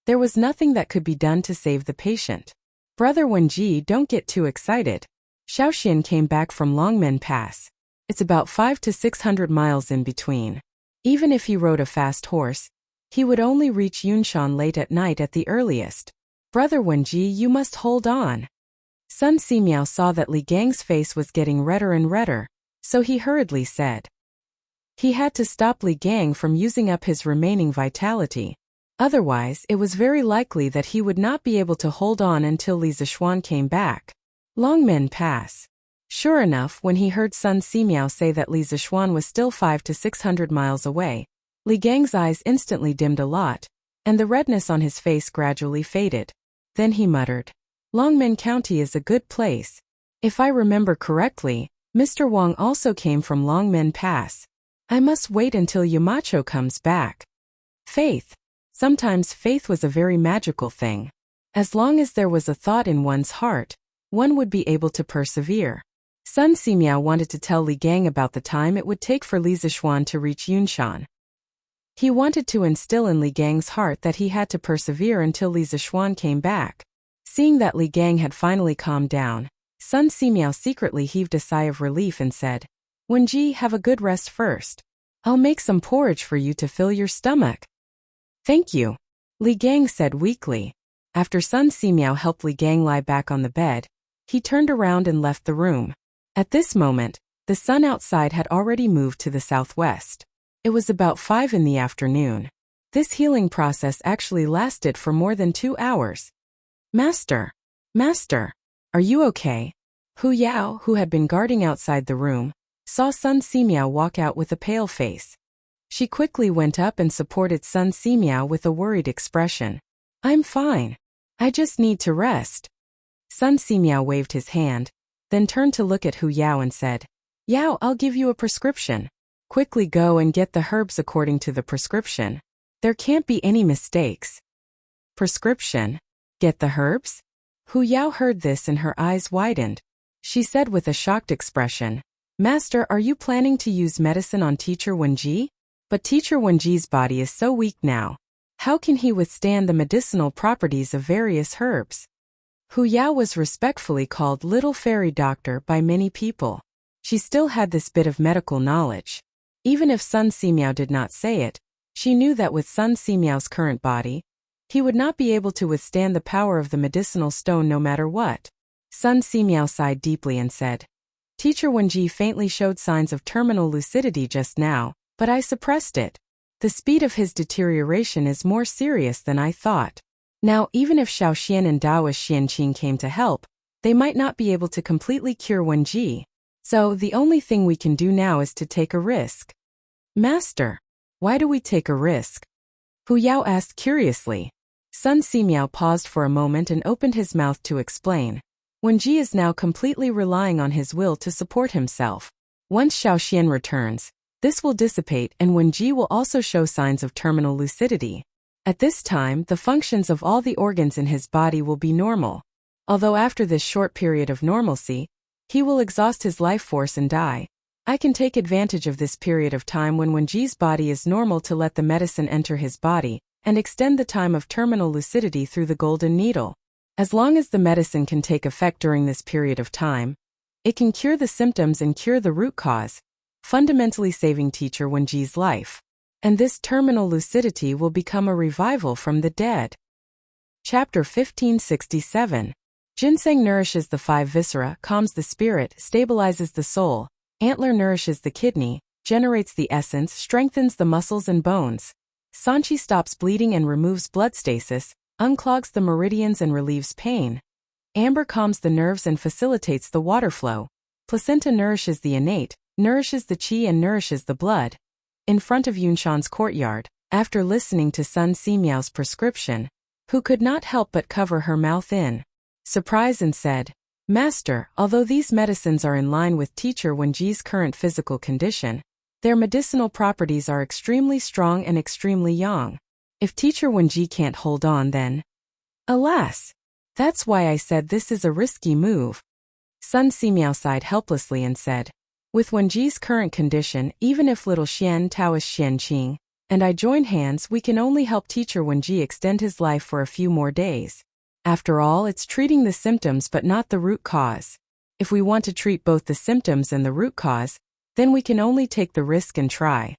S1: there was nothing that could be done to save the patient. Brother Wenji, don't get too excited. Xiaoxian came back from Longmen Pass. It's about 500 to 600 miles in between. Even if he rode a fast horse, he would only reach Yunshan late at night at the earliest. Brother Wenji, you must hold on. Sun Simiao saw that Li Gang's face was getting redder and redder, so he hurriedly said. He had to stop Li Gang from using up his remaining vitality. Otherwise, it was very likely that he would not be able to hold on until Li Zishuan came back. Longmen Pass. Sure enough, when he heard Sun Simiao say that Li Zishuan was still 500 to 600 miles away, Li Gang's eyes instantly dimmed a lot, and the redness on his face gradually faded. Then he muttered, Longmen County is a good place. If I remember correctly, Mr. Wang also came from Longmen Pass. I must wait until Yamacho comes back. Faith. Sometimes faith was a very magical thing. As long as there was a thought in one's heart, one would be able to persevere. Sun Simiao wanted to tell Li Gang about the time it would take for Li Zishuan to reach Yunshan. He wanted to instill in Li Gang's heart that he had to persevere until Li Zishuan came back. Seeing that Li Gang had finally calmed down, Sun Simiao secretly heaved a sigh of relief and said, Wenji, have a good rest first. I'll make some porridge for you to fill your stomach. Thank you, Li Gang said weakly. After Sun Simiao helped Li Gang lie back on the bed, he turned around and left the room. At this moment, the sun outside had already moved to the southwest. It was about 5 in the afternoon. This healing process actually lasted for more than 2 hours. Master! Master! Are you okay? Hu Yao, who had been guarding outside the room, saw Sun Simiao walk out with a pale face. She quickly went up and supported Sun Simiao with a worried expression. I'm fine. I just need to rest. Sun Simiao waved his hand, then turned to look at Hu Yao and said, Yao, I'll give you a prescription. Quickly go and get the herbs according to the prescription. There can't be any mistakes. Prescription? Get the herbs? Hu Yao heard this and her eyes widened. She said with a shocked expression, Master, are you planning to use medicine on Teacher Wenji? But Teacher Wenji's body is so weak now. How can he withstand the medicinal properties of various herbs? Hu Yao was respectfully called Little Fairy Doctor by many people. She still had this bit of medical knowledge. Even if Sun Simiao did not say it, she knew that with Sun Simiao's current body, he would not be able to withstand the power of the medicinal stone no matter what. Sun Simiao sighed deeply and said, Teacher Wenji faintly showed signs of terminal lucidity just now, but I suppressed it. The speed of his deterioration is more serious than I thought. Now, even if Xiaoxian and Daoist Xianqing came to help, they might not be able to completely cure Wenji. So, the only thing we can do now is to take a risk. Master, why do we take a risk? Hu Yao asked curiously. Sun Simiao paused for a moment and opened his mouth to explain. Wenji is now completely relying on his will to support himself. Once Xiaoxian returns, this will dissipate and Wenji will also show signs of terminal lucidity. At this time, the functions of all the organs in his body will be normal. Although after this short period of normalcy, he will exhaust his life force and die. I can take advantage of this period of time when Wenji's body is normal to let the medicine enter his body, and extend the time of terminal lucidity through the golden needle. As long as the medicine can take effect during this period of time, it can cure the symptoms and cure the root cause, fundamentally saving Teacher Wenji's life. And this terminal lucidity will become a revival from the dead. Chapter 1567. Ginseng nourishes the 5 viscera, calms the spirit, stabilizes the soul. Antler nourishes the kidney, generates the essence, strengthens the muscles and bones. Sanchi stops bleeding and removes blood stasis, unclogs the meridians and relieves pain. Amber calms the nerves and facilitates the water flow. Placenta nourishes the innate, nourishes the qi and nourishes the blood. In front of Yunshan's courtyard, after listening to Sun Simiao's prescription, who could not help but cover her mouth in surprise and said, "Master, although these medicines are in line with Teacher Wenji's current physical condition, their medicinal properties are extremely strong and extremely young. If Teacher Wenji can't hold on then..." Alas! That's why I said this is a risky move. Sun Simiao sighed helplessly and said, "With Wenji's current condition, even if little Xian Taoist Xian Qing and I join hands, we can only help Teacher Wenji extend his life for a few more days. After all, it's treating the symptoms but not the root cause. If we want to treat both the symptoms and the root cause, then we can only take the risk and try."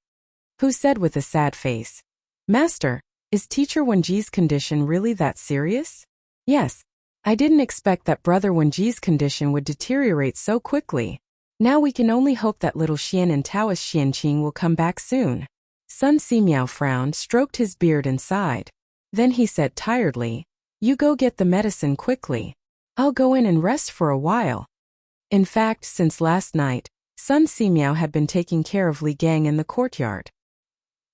S1: Who said with a sad face, "Master, is Teacher Wenji's condition really that serious?" "Yes. I didn't expect that Brother Wenji's condition would deteriorate so quickly. Now we can only hope that little Xian and Taoist Xian Qing will come back soon." Sun Simiao frowned, stroked his beard and sighed. Then he said tiredly, "You go get the medicine quickly. I'll go in and rest for a while." In fact, since last night, Sun Simiao had been taking care of Li Gang in the courtyard.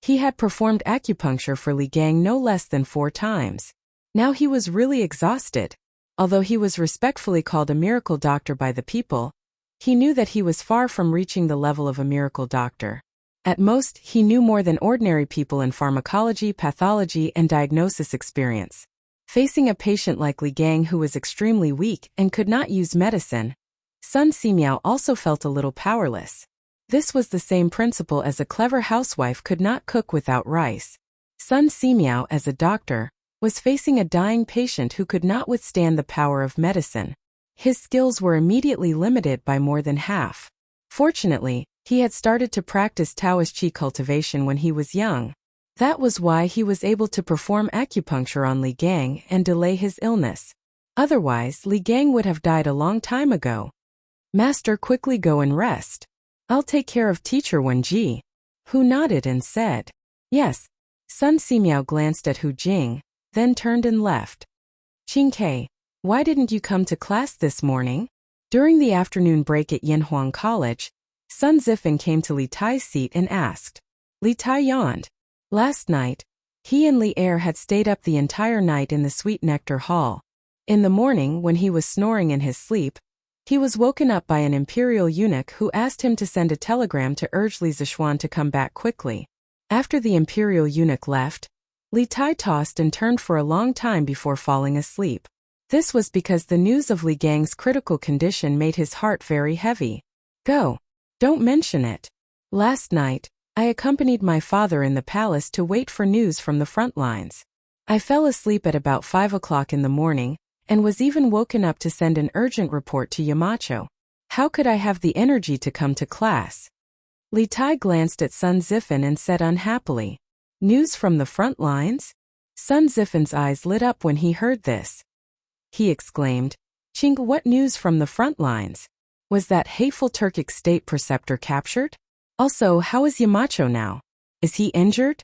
S1: He had performed acupuncture for Li Gang no less than 4 times. Now he was really exhausted. Although he was respectfully called a miracle doctor by the people, he knew that he was far from reaching the level of a miracle doctor. At most, he knew more than ordinary people in pharmacology, pathology, and diagnosis experience. Facing a patient like Li Gang who was extremely weak and could not use medicine, Sun Simiao also felt a little powerless. This was the same principle as a clever housewife could not cook without rice. Sun Simiao, as a doctor, was facing a dying patient who could not withstand the power of medicine. His skills were immediately limited by more than half. Fortunately, he had started to practice Taoist Qi cultivation when he was young. That was why he was able to perform acupuncture on Li Gang and delay his illness. Otherwise, Li Gang would have died a long time ago. "Master, quickly go and rest. I'll take care of Teacher Wenji." Hu nodded and said, "Yes." Sun Simiao glanced at Hu Jing, then turned and left. "Qing Ke, why didn't you come to class this morning?" During the afternoon break at Yanhuang College, Sun Zifan came to Li Tai's seat and asked. Li Tai yawned. Last night, he and Li Er had stayed up the entire night in the Sweet Nectar Hall. In the morning, when he was snoring in his sleep, he was woken up by an imperial eunuch who asked him to send a telegram to urge Li Zishuan to come back quickly. After the imperial eunuch left, Li Tai tossed and turned for a long time before falling asleep. This was because the news of Li Gang's critical condition made his heart very heavy. "Go. Don't mention it. Last night, I accompanied my father in the palace to wait for news from the front lines. I fell asleep at about 5 o'clock in the morning, and was even woken up to send an urgent report to Yamacho. How could I have the energy to come to class?" Li Tai glanced at Sun Zifan and said unhappily, "News from the front lines?" Sun Zifan's eyes lit up when he heard this. He exclaimed, "Ching, what news from the front lines? Was that hateful Turkic state preceptor captured? Also, how is Yamacho now? Is he injured?"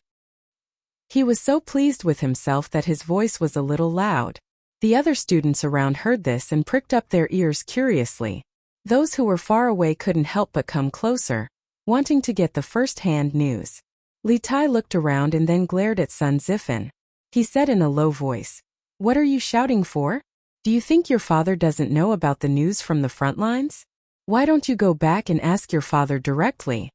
S1: He was so pleased with himself that his voice was a little loud. The other students around heard this and pricked up their ears curiously. Those who were far away couldn't help but come closer, wanting to get the first-hand news. Li Tai looked around and then glared at Sun Zifan. He said in a low voice, "What are you shouting for? Do you think your father doesn't know about the news from the front lines? Why don't you go back and ask your father directly?"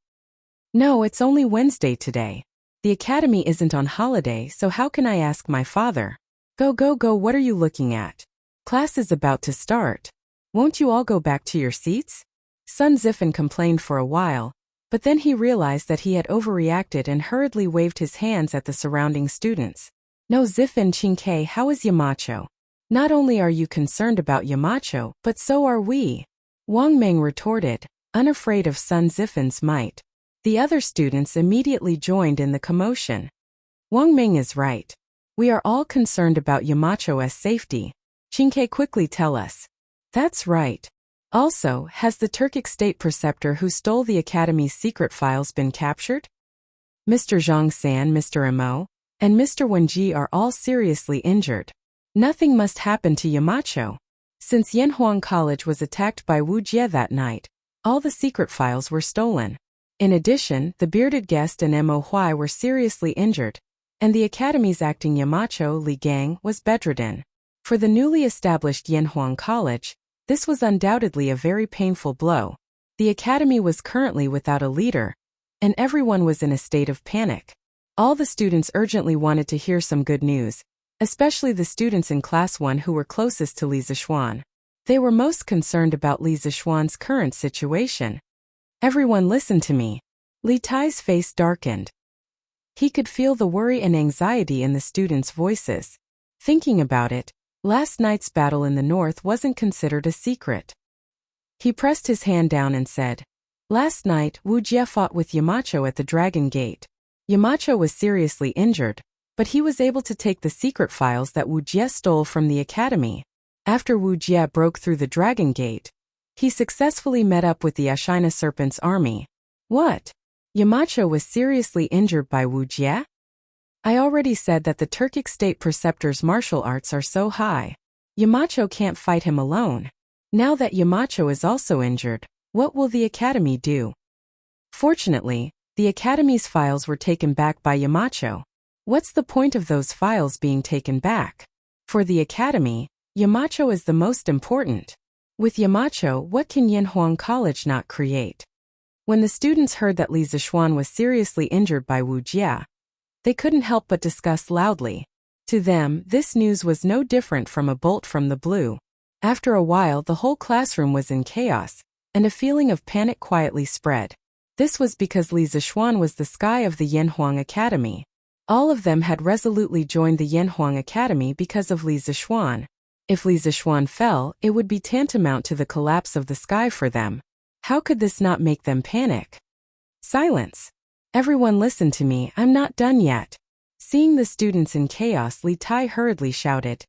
S1: "No, it's only Wednesday today. The academy isn't on holiday, so how can I ask my father?" Go, what are you looking at? Class is about to start. Won't you all go back to your seats?" Sun Zifan complained for a while, but then he realized that he had overreacted and hurriedly waved his hands at the surrounding students. "No, Zifan, Qingke, how is Yamacho? Not only are you concerned about Yamacho, but so are we," Wang Meng retorted, unafraid of Sun Zifan's might. The other students immediately joined in the commotion. "Wang Meng is right. We are all concerned about Yamacho's safety. Chinke, quickly tell us. That's right. Also, has the Turkic state preceptor who stole the Academy's secret files been captured? Mr. Zhang San, Mr. Imo, and Mr. Wenji are all seriously injured. Nothing must happen to Yamacho. Since Yanhuang College was attacked by Wuxia that night, all the secret files were stolen. In addition, the bearded guest and Mo Huai were seriously injured, and the Academy's acting Yamacho, Li Gang, was bedridden. For the newly established Yanhuang College, this was undoubtedly a very painful blow. The Academy was currently without a leader, and everyone was in a state of panic. All the students urgently wanted to hear some good news, especially the students in Class 1 who were closest to Li Zishuan. They were most concerned about Li Zishuan's current situation. Everyone listen to me. Li Tai's face darkened. He could feel the worry and anxiety in the students' voices. Thinking about it, last night's battle in the north wasn't considered a secret. He pressed his hand down and said, "Last night, Wu Jie fought with Yamacho at the Dragon Gate. Yamacho was seriously injured, but he was able to take the secret files that Wu Jie stole from the Academy. After Wu Jie broke through the Dragon Gate, he successfully met up with the Ashina Serpent's army." What? Yamacho was seriously injured by Wu Jie? I already said that the Turkic state preceptor's martial arts are so high. Yamacho can't fight him alone. Now that Yamacho is also injured, what will the Academy do? Fortunately, the Academy's files were taken back by Yamacho. What's the point of those files being taken back? For the Academy, Yamacho is the most important. With Yamacho, what can Yanhuang College not create? When the students heard that Li Zishuan was seriously injured by Wu Jie, they couldn't help but discuss loudly. To them, this news was no different from a bolt from the blue. After a while, the whole classroom was in chaos, and a feeling of panic quietly spread. This was because Li Zishuan was the sky of the Yanhuang Academy. All of them had resolutely joined the Yanhuang Academy because of Li Zishuan. If Li Zishuan fell, it would be tantamount to the collapse of the sky for them. How could this not make them panic? Silence. Everyone listen to me, I'm not done yet. Seeing the students in chaos, Li Tai hurriedly shouted,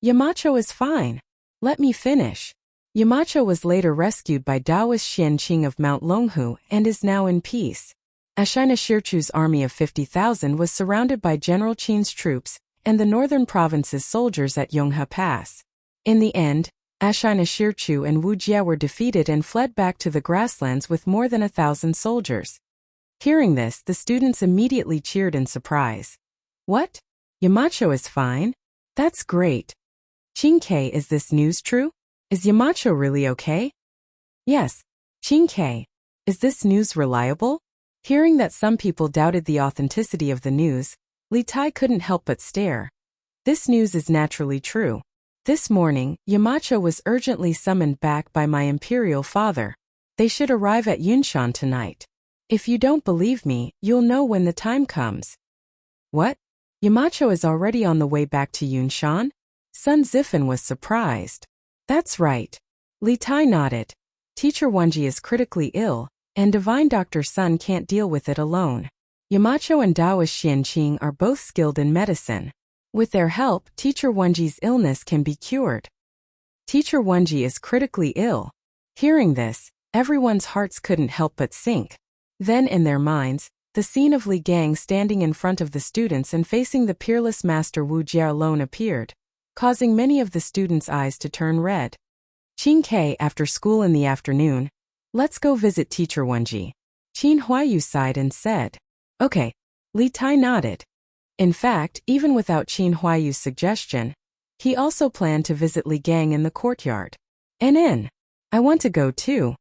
S1: "Yamacho is fine. Let me finish." Yamacho was later rescued by Daoist Xianqing of Mount Longhu and is now in peace. Ashina Shirchu's army of 50,000 was surrounded by General Qin's troops and the northern province's soldiers at Yonghe Pass. In the end, Ashina Shirchu and Wu Jie were defeated and fled back to the grasslands with more than 1,000 soldiers. Hearing this, the students immediately cheered in surprise. What? Yamacho is fine? That's great. Chinke, is this news true? Is Yamacho really okay? Yes. Chinke, is this news reliable? Hearing that some people doubted the authenticity of the news, Li Tai couldn't help but stare. This news is naturally true. This morning, Yamacho was urgently summoned back by my imperial father. They should arrive at Yunshan tonight. If you don't believe me, you'll know when the time comes. What? Yamacho is already on the way back to Yunshan? Sun Zifan was surprised. That's right. Li Tai nodded. Teacher Wenji is critically ill, and Divine Dr. Sun can't deal with it alone. Yamacho and Daoist Xianqing are both skilled in medicine. With their help, Teacher Wenji's illness can be cured. Teacher Wenji is critically ill. Hearing this, everyone's hearts couldn't help but sink. Then in their minds, the scene of Li Gang standing in front of the students and facing the peerless Master Wu Jie alone appeared, causing many of the students' eyes to turn red. Chinke, after school in the afternoon, let's go visit Teacher Wenji. Qin Huayu sighed and said, Okay. Li Tai nodded. In fact, even without Qin Huayu's suggestion, he also planned to visit Li Gang in the courtyard. I want to go too.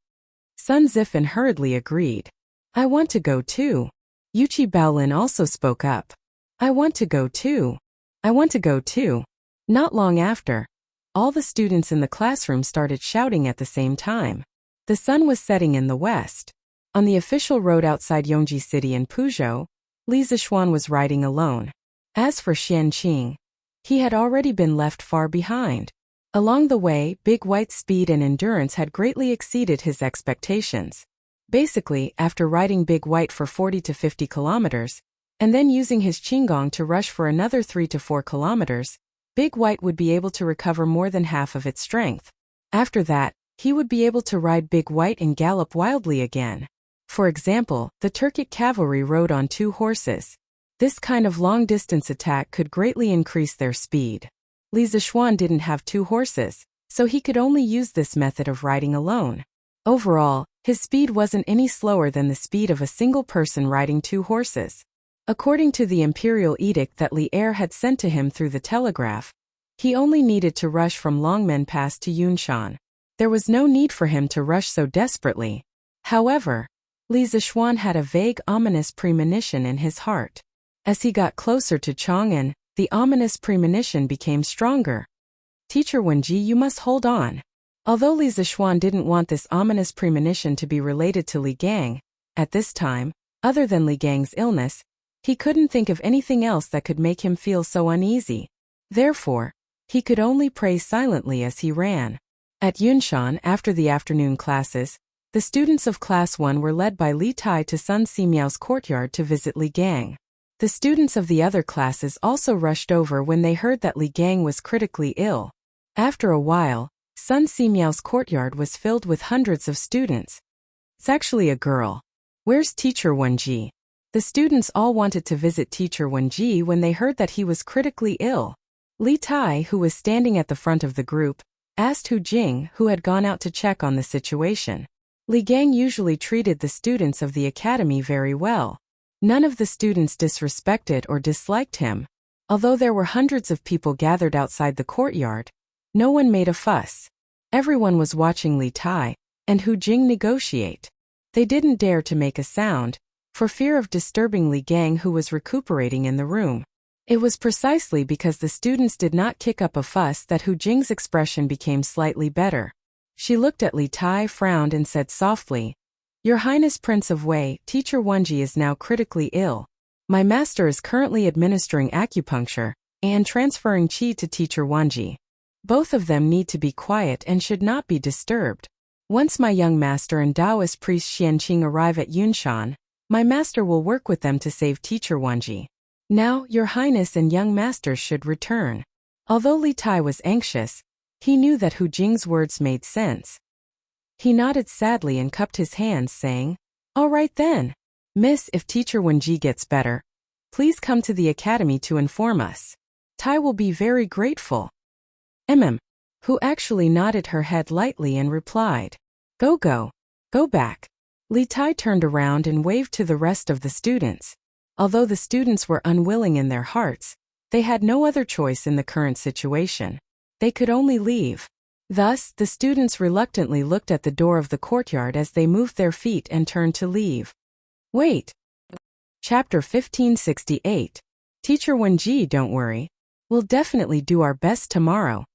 S1: Sun Zifan hurriedly agreed. I want to go too. Yuchi Baolin also spoke up. I want to go too. I want to go too. Not long after, all the students in the classroom started shouting at the same time. The sun was setting in the west. On the official road outside Yongji City in Puzhou, Li Zishuan was riding alone. As for Xianqing, he had already been left far behind. Along the way, Big White's speed and endurance had greatly exceeded his expectations. Basically, after riding Big White for 40 to 50 kilometers, and then using his Qinggong to rush for another 3 to 4 kilometers, Big White would be able to recover more than half of its strength. After that, he would be able to ride Big White and gallop wildly again. For example, the Turkic cavalry rode on 2 horses. This kind of long-distance attack could greatly increase their speed. Li Zishuan didn't have 2 horses, so he could only use this method of riding alone. Overall, his speed wasn't any slower than the speed of a single person riding 2 horses. According to the imperial edict that Li Er had sent to him through the telegraph, he only needed to rush from Longmen Pass to Yunshan. There was no need for him to rush so desperately. However, Li Zishuan had a vague, ominous premonition in his heart. As he got closer to Chang'an, the ominous premonition became stronger. Teacher Wenji, you must hold on. Although Li Zishuan didn't want this ominous premonition to be related to Li Gang, at this time, other than Li Gang's illness, he couldn't think of anything else that could make him feel so uneasy. Therefore, he could only pray silently as he ran. At Yunshan, after the afternoon classes, the students of Class 1 were led by Li Tai to Sun Simiao's courtyard to visit Li Gang. The students of the other classes also rushed over when they heard that Li Gang was critically ill. After a while, Sun Simiao's courtyard was filled with hundreds of students. It's actually a girl. Where's Teacher Wenji? The students all wanted to visit Teacher Wenji when they heard that he was critically ill. Li Tai, who was standing at the front of the group, asked Hu Jing, who had gone out to check on the situation. Li Gang usually treated the students of the academy very well. None of the students disrespected or disliked him. Although there were hundreds of people gathered outside the courtyard, no one made a fuss. Everyone was watching Li Tai and Hu Jing negotiate. They didn't dare to make a sound, for fear of disturbing Li Gang, who was recuperating in the room. It was precisely because the students did not kick up a fuss that Hu Jing's expression became slightly better. She looked at Li Tai, frowned and said softly, "Your Highness Prince of Wei, Teacher Wenji is now critically ill. My master is currently administering acupuncture and transferring qi to Teacher Wenji. Both of them need to be quiet and should not be disturbed. Once my young master and Taoist priest Xianqing arrive at Yunshan, my master will work with them to save Teacher Wenji. Now, Your Highness and young masters should return." Although Li Tai was anxious, he knew that Hu Jing's words made sense. He nodded sadly and cupped his hands, saying, "All right then. Miss, if Teacher Wenji gets better, please come to the academy to inform us. Tai will be very grateful." Who actually nodded her head lightly and replied, Go back." Li Tai turned around and waved to the rest of the students. Although the students were unwilling in their hearts, they had no other choice in the current situation. They could only leave. Thus, the students reluctantly looked at the door of the courtyard as they moved their feet and turned to leave. Wait. Chapter 1568. Teacher Wenji, don't worry. We'll definitely do our best tomorrow.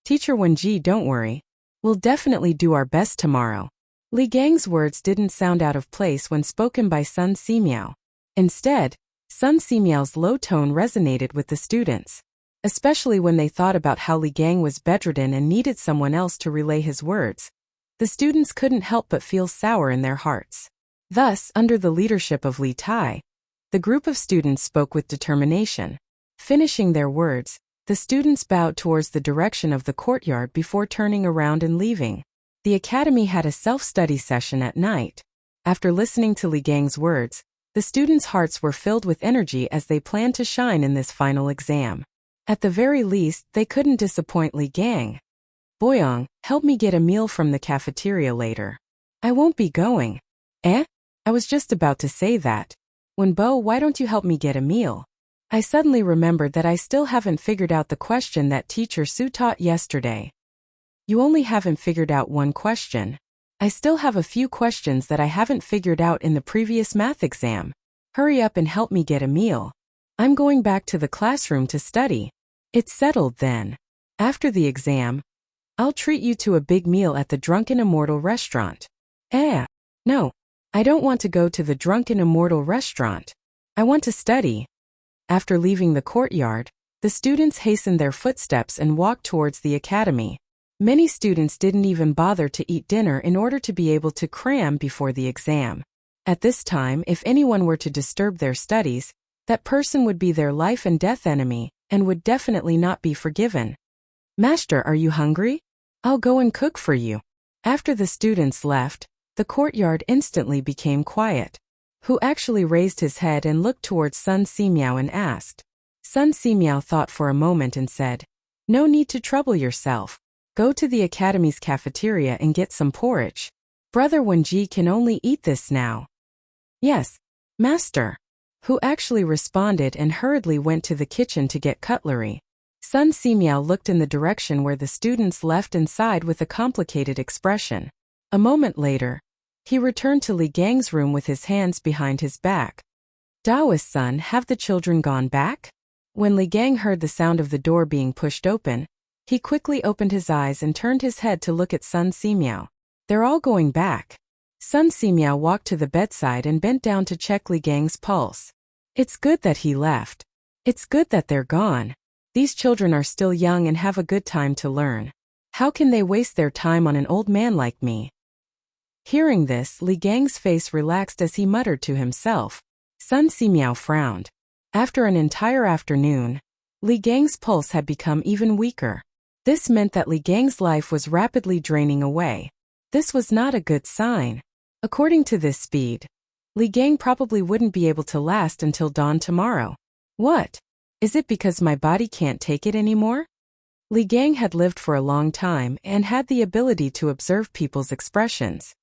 S1: Teacher Wenji, don't worry. We'll definitely do our best tomorrow. Li Gang's words didn't sound out of place when spoken by Sun Simiao. Instead, Sun Simiao's low tone resonated with the students, especially when they thought about how Li Gang was bedridden and needed someone else to relay his words. The students couldn't help but feel sour in their hearts. Thus, under the leadership of Li Tai, the group of students spoke with determination. Finishing their words, the students bowed towards the direction of the courtyard before turning around and leaving. The academy had a self-study session at night. After listening to Li Gang's words, the students' hearts were filled with energy as they planned to shine in this final exam. At the very least, they couldn't disappoint Li Gang. "Boyong, help me get a meal from the cafeteria later." "I won't be going." "Eh? I was just about to say that. Wenbo, why don't you help me get a meal? I suddenly remembered that I still haven't figured out the question that Teacher Su taught yesterday." "You only haven't figured out one question. I still have a few questions that I haven't figured out in the previous math exam. Hurry up and help me get a meal. I'm going back to the classroom to study." "It's settled then. After the exam, I'll treat you to a big meal at the Drunken Immortal restaurant." No, I don't want to go to the Drunken Immortal restaurant. I want to study." After leaving the courtyard, the students hastened their footsteps and walked towards the academy. Many students didn't even bother to eat dinner in order to be able to cram before the exam. At this time, if anyone were to disturb their studies, that person would be their life and death enemy, and would definitely not be forgiven. Master, are you hungry? I'll go and cook for you. After the students left, the courtyard instantly became quiet. Hu actually raised his head and looked towards Sun Simiao and asked. Sun Simiao thought for a moment and said, No need to trouble yourself. Go to the academy's cafeteria and get some porridge. Brother Wenji can only eat this now. Yes, master. Hu actually responded and hurriedly went to the kitchen to get cutlery. Sun Simiao looked in the direction where the students left and sighed with a complicated expression. A moment later, he returned to Li Gang's room with his hands behind his back. Daoist son, have the children gone back? When Li Gang heard the sound of the door being pushed open, he quickly opened his eyes and turned his head to look at Sun Simiao. They're all going back. Sun Simiao walked to the bedside and bent down to check Li Gang's pulse. It's good that he left. It's good that they're gone. These children are still young and have a good time to learn. How can they waste their time on an old man like me? Hearing this, Li Gang's face relaxed as he muttered to himself. Sun Simiao frowned. After an entire afternoon, Li Gang's pulse had become even weaker. This meant that Li Gang's life was rapidly draining away. This was not a good sign. According to this speed, Li Gang probably wouldn't be able to last until dawn tomorrow. What? Is it because my body can't take it anymore? Li Gang had lived for a long time and had the ability to observe people's expressions.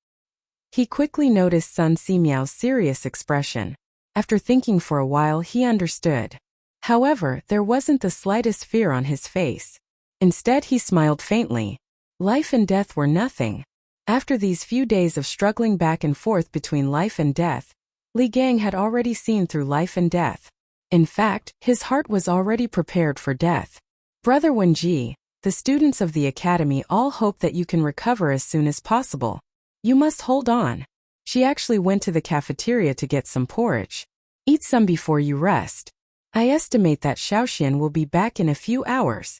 S1: He quickly noticed Sun Simiao's serious expression. After thinking for a while, he understood. However, there wasn't the slightest fear on his face. Instead, he smiled faintly. Life and death were nothing. After these few days of struggling back and forth between life and death, Li Gang had already seen through life and death. In fact, his heart was already prepared for death. Brother Wenji, the students of the academy all hope that you can recover as soon as possible. You must hold on. She actually went to the cafeteria to get some porridge. Eat some before you rest. I estimate that Xiaoxian will be back in a few hours.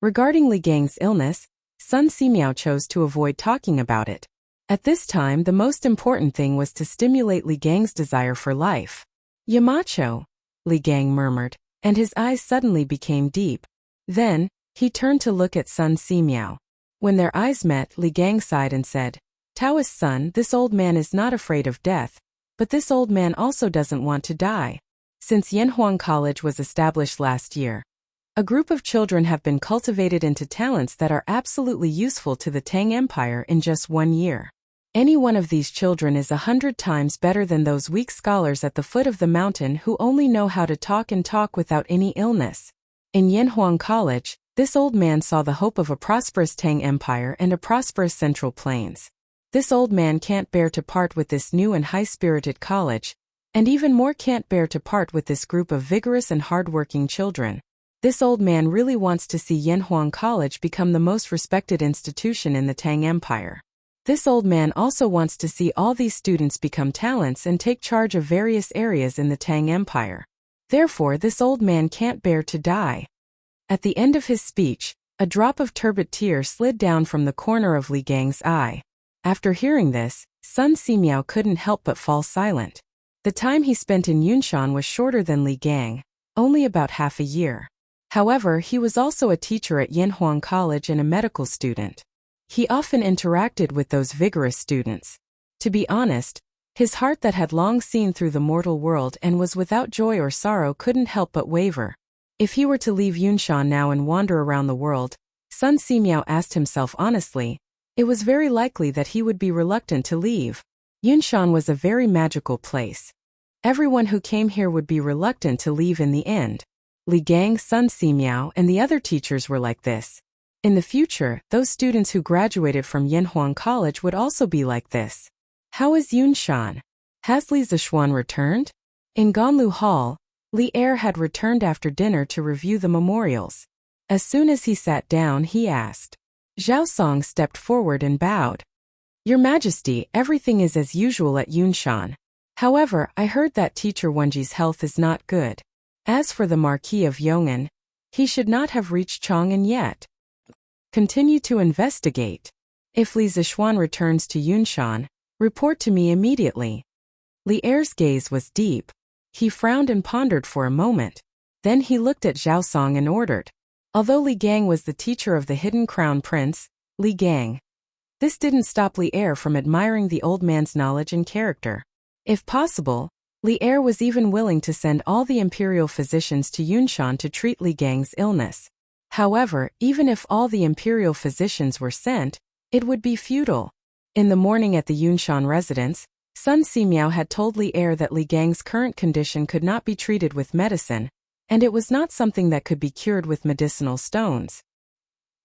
S1: Regarding Li Gang's illness, Sun Simiao chose to avoid talking about it. At this time, the most important thing was to stimulate Li Gang's desire for life. Yamacho, Li Gang murmured, and his eyes suddenly became deep. Then, he turned to look at Sun Simiao. When their eyes met, Li Gang sighed and said, Taoist son, this old man is not afraid of death, but this old man also doesn't want to die. Since Yanhuang College was established last year, a group of children have been cultivated into talents that are absolutely useful to the Tang Empire in just 1 year. Any one of these children is 100 times better than those weak scholars at the foot of the mountain who only know how to talk and talk without any illness. In Yanhuang College, this old man saw the hope of a prosperous Tang Empire and a prosperous Central Plains. This old man can't bear to part with this new and high-spirited college, and even more can't bear to part with this group of vigorous and hard-working children. This old man really wants to see Yanhuang College become the most respected institution in the Tang Empire. This old man also wants to see all these students become talents and take charge of various areas in the Tang Empire. Therefore, this old man can't bear to die. At the end of his speech, a drop of turbid tear slid down from the corner of Li Gang's eye. After hearing this, Sun Simiao couldn't help but fall silent. The time he spent in Yunshan was shorter than Li Gang, only about half a year. However, he was also a teacher at Yanhuang College and a medical student. He often interacted with those vigorous students. To be honest, his heart that had long seen through the mortal world and was without joy or sorrow couldn't help but waver. If he were to leave Yunshan now and wander around the world, Sun Simiao asked himself honestly, it was very likely that he would be reluctant to leave. Yunshan was a very magical place. Everyone who came here would be reluctant to leave in the end. Li Gang, Sun Simiao, and the other teachers were like this. In the future, those students who graduated from Yanhuang College would also be like this. How is Yunshan? Has Li Zishuan returned? In Ganlu Hall, Li Er had returned after dinner to review the memorials. As soon as he sat down, he asked. Zhao Song stepped forward and bowed. Your Majesty, everything is as usual at Yunshan. However, I heard that teacher Wenji's health is not good. As for the Marquis of Yong'an, he should not have reached Chang'an yet. Continue to investigate. If Li Zishuan returns to Yunshan, report to me immediately. Li Er's gaze was deep. He frowned and pondered for a moment. Then he looked at Zhao Song and ordered. Although Li Gang was the teacher of the hidden crown prince, Li Gang, this didn't stop Li Er from admiring the old man's knowledge and character. If possible, Li Er was even willing to send all the imperial physicians to Yunshan to treat Li Gang's illness. However, even if all the imperial physicians were sent, it would be futile. In the morning at the Yunshan residence, Sun Simiao had told Li Er that Li Gang's current condition could not be treated with medicine, and it was not something that could be cured with medicinal stones.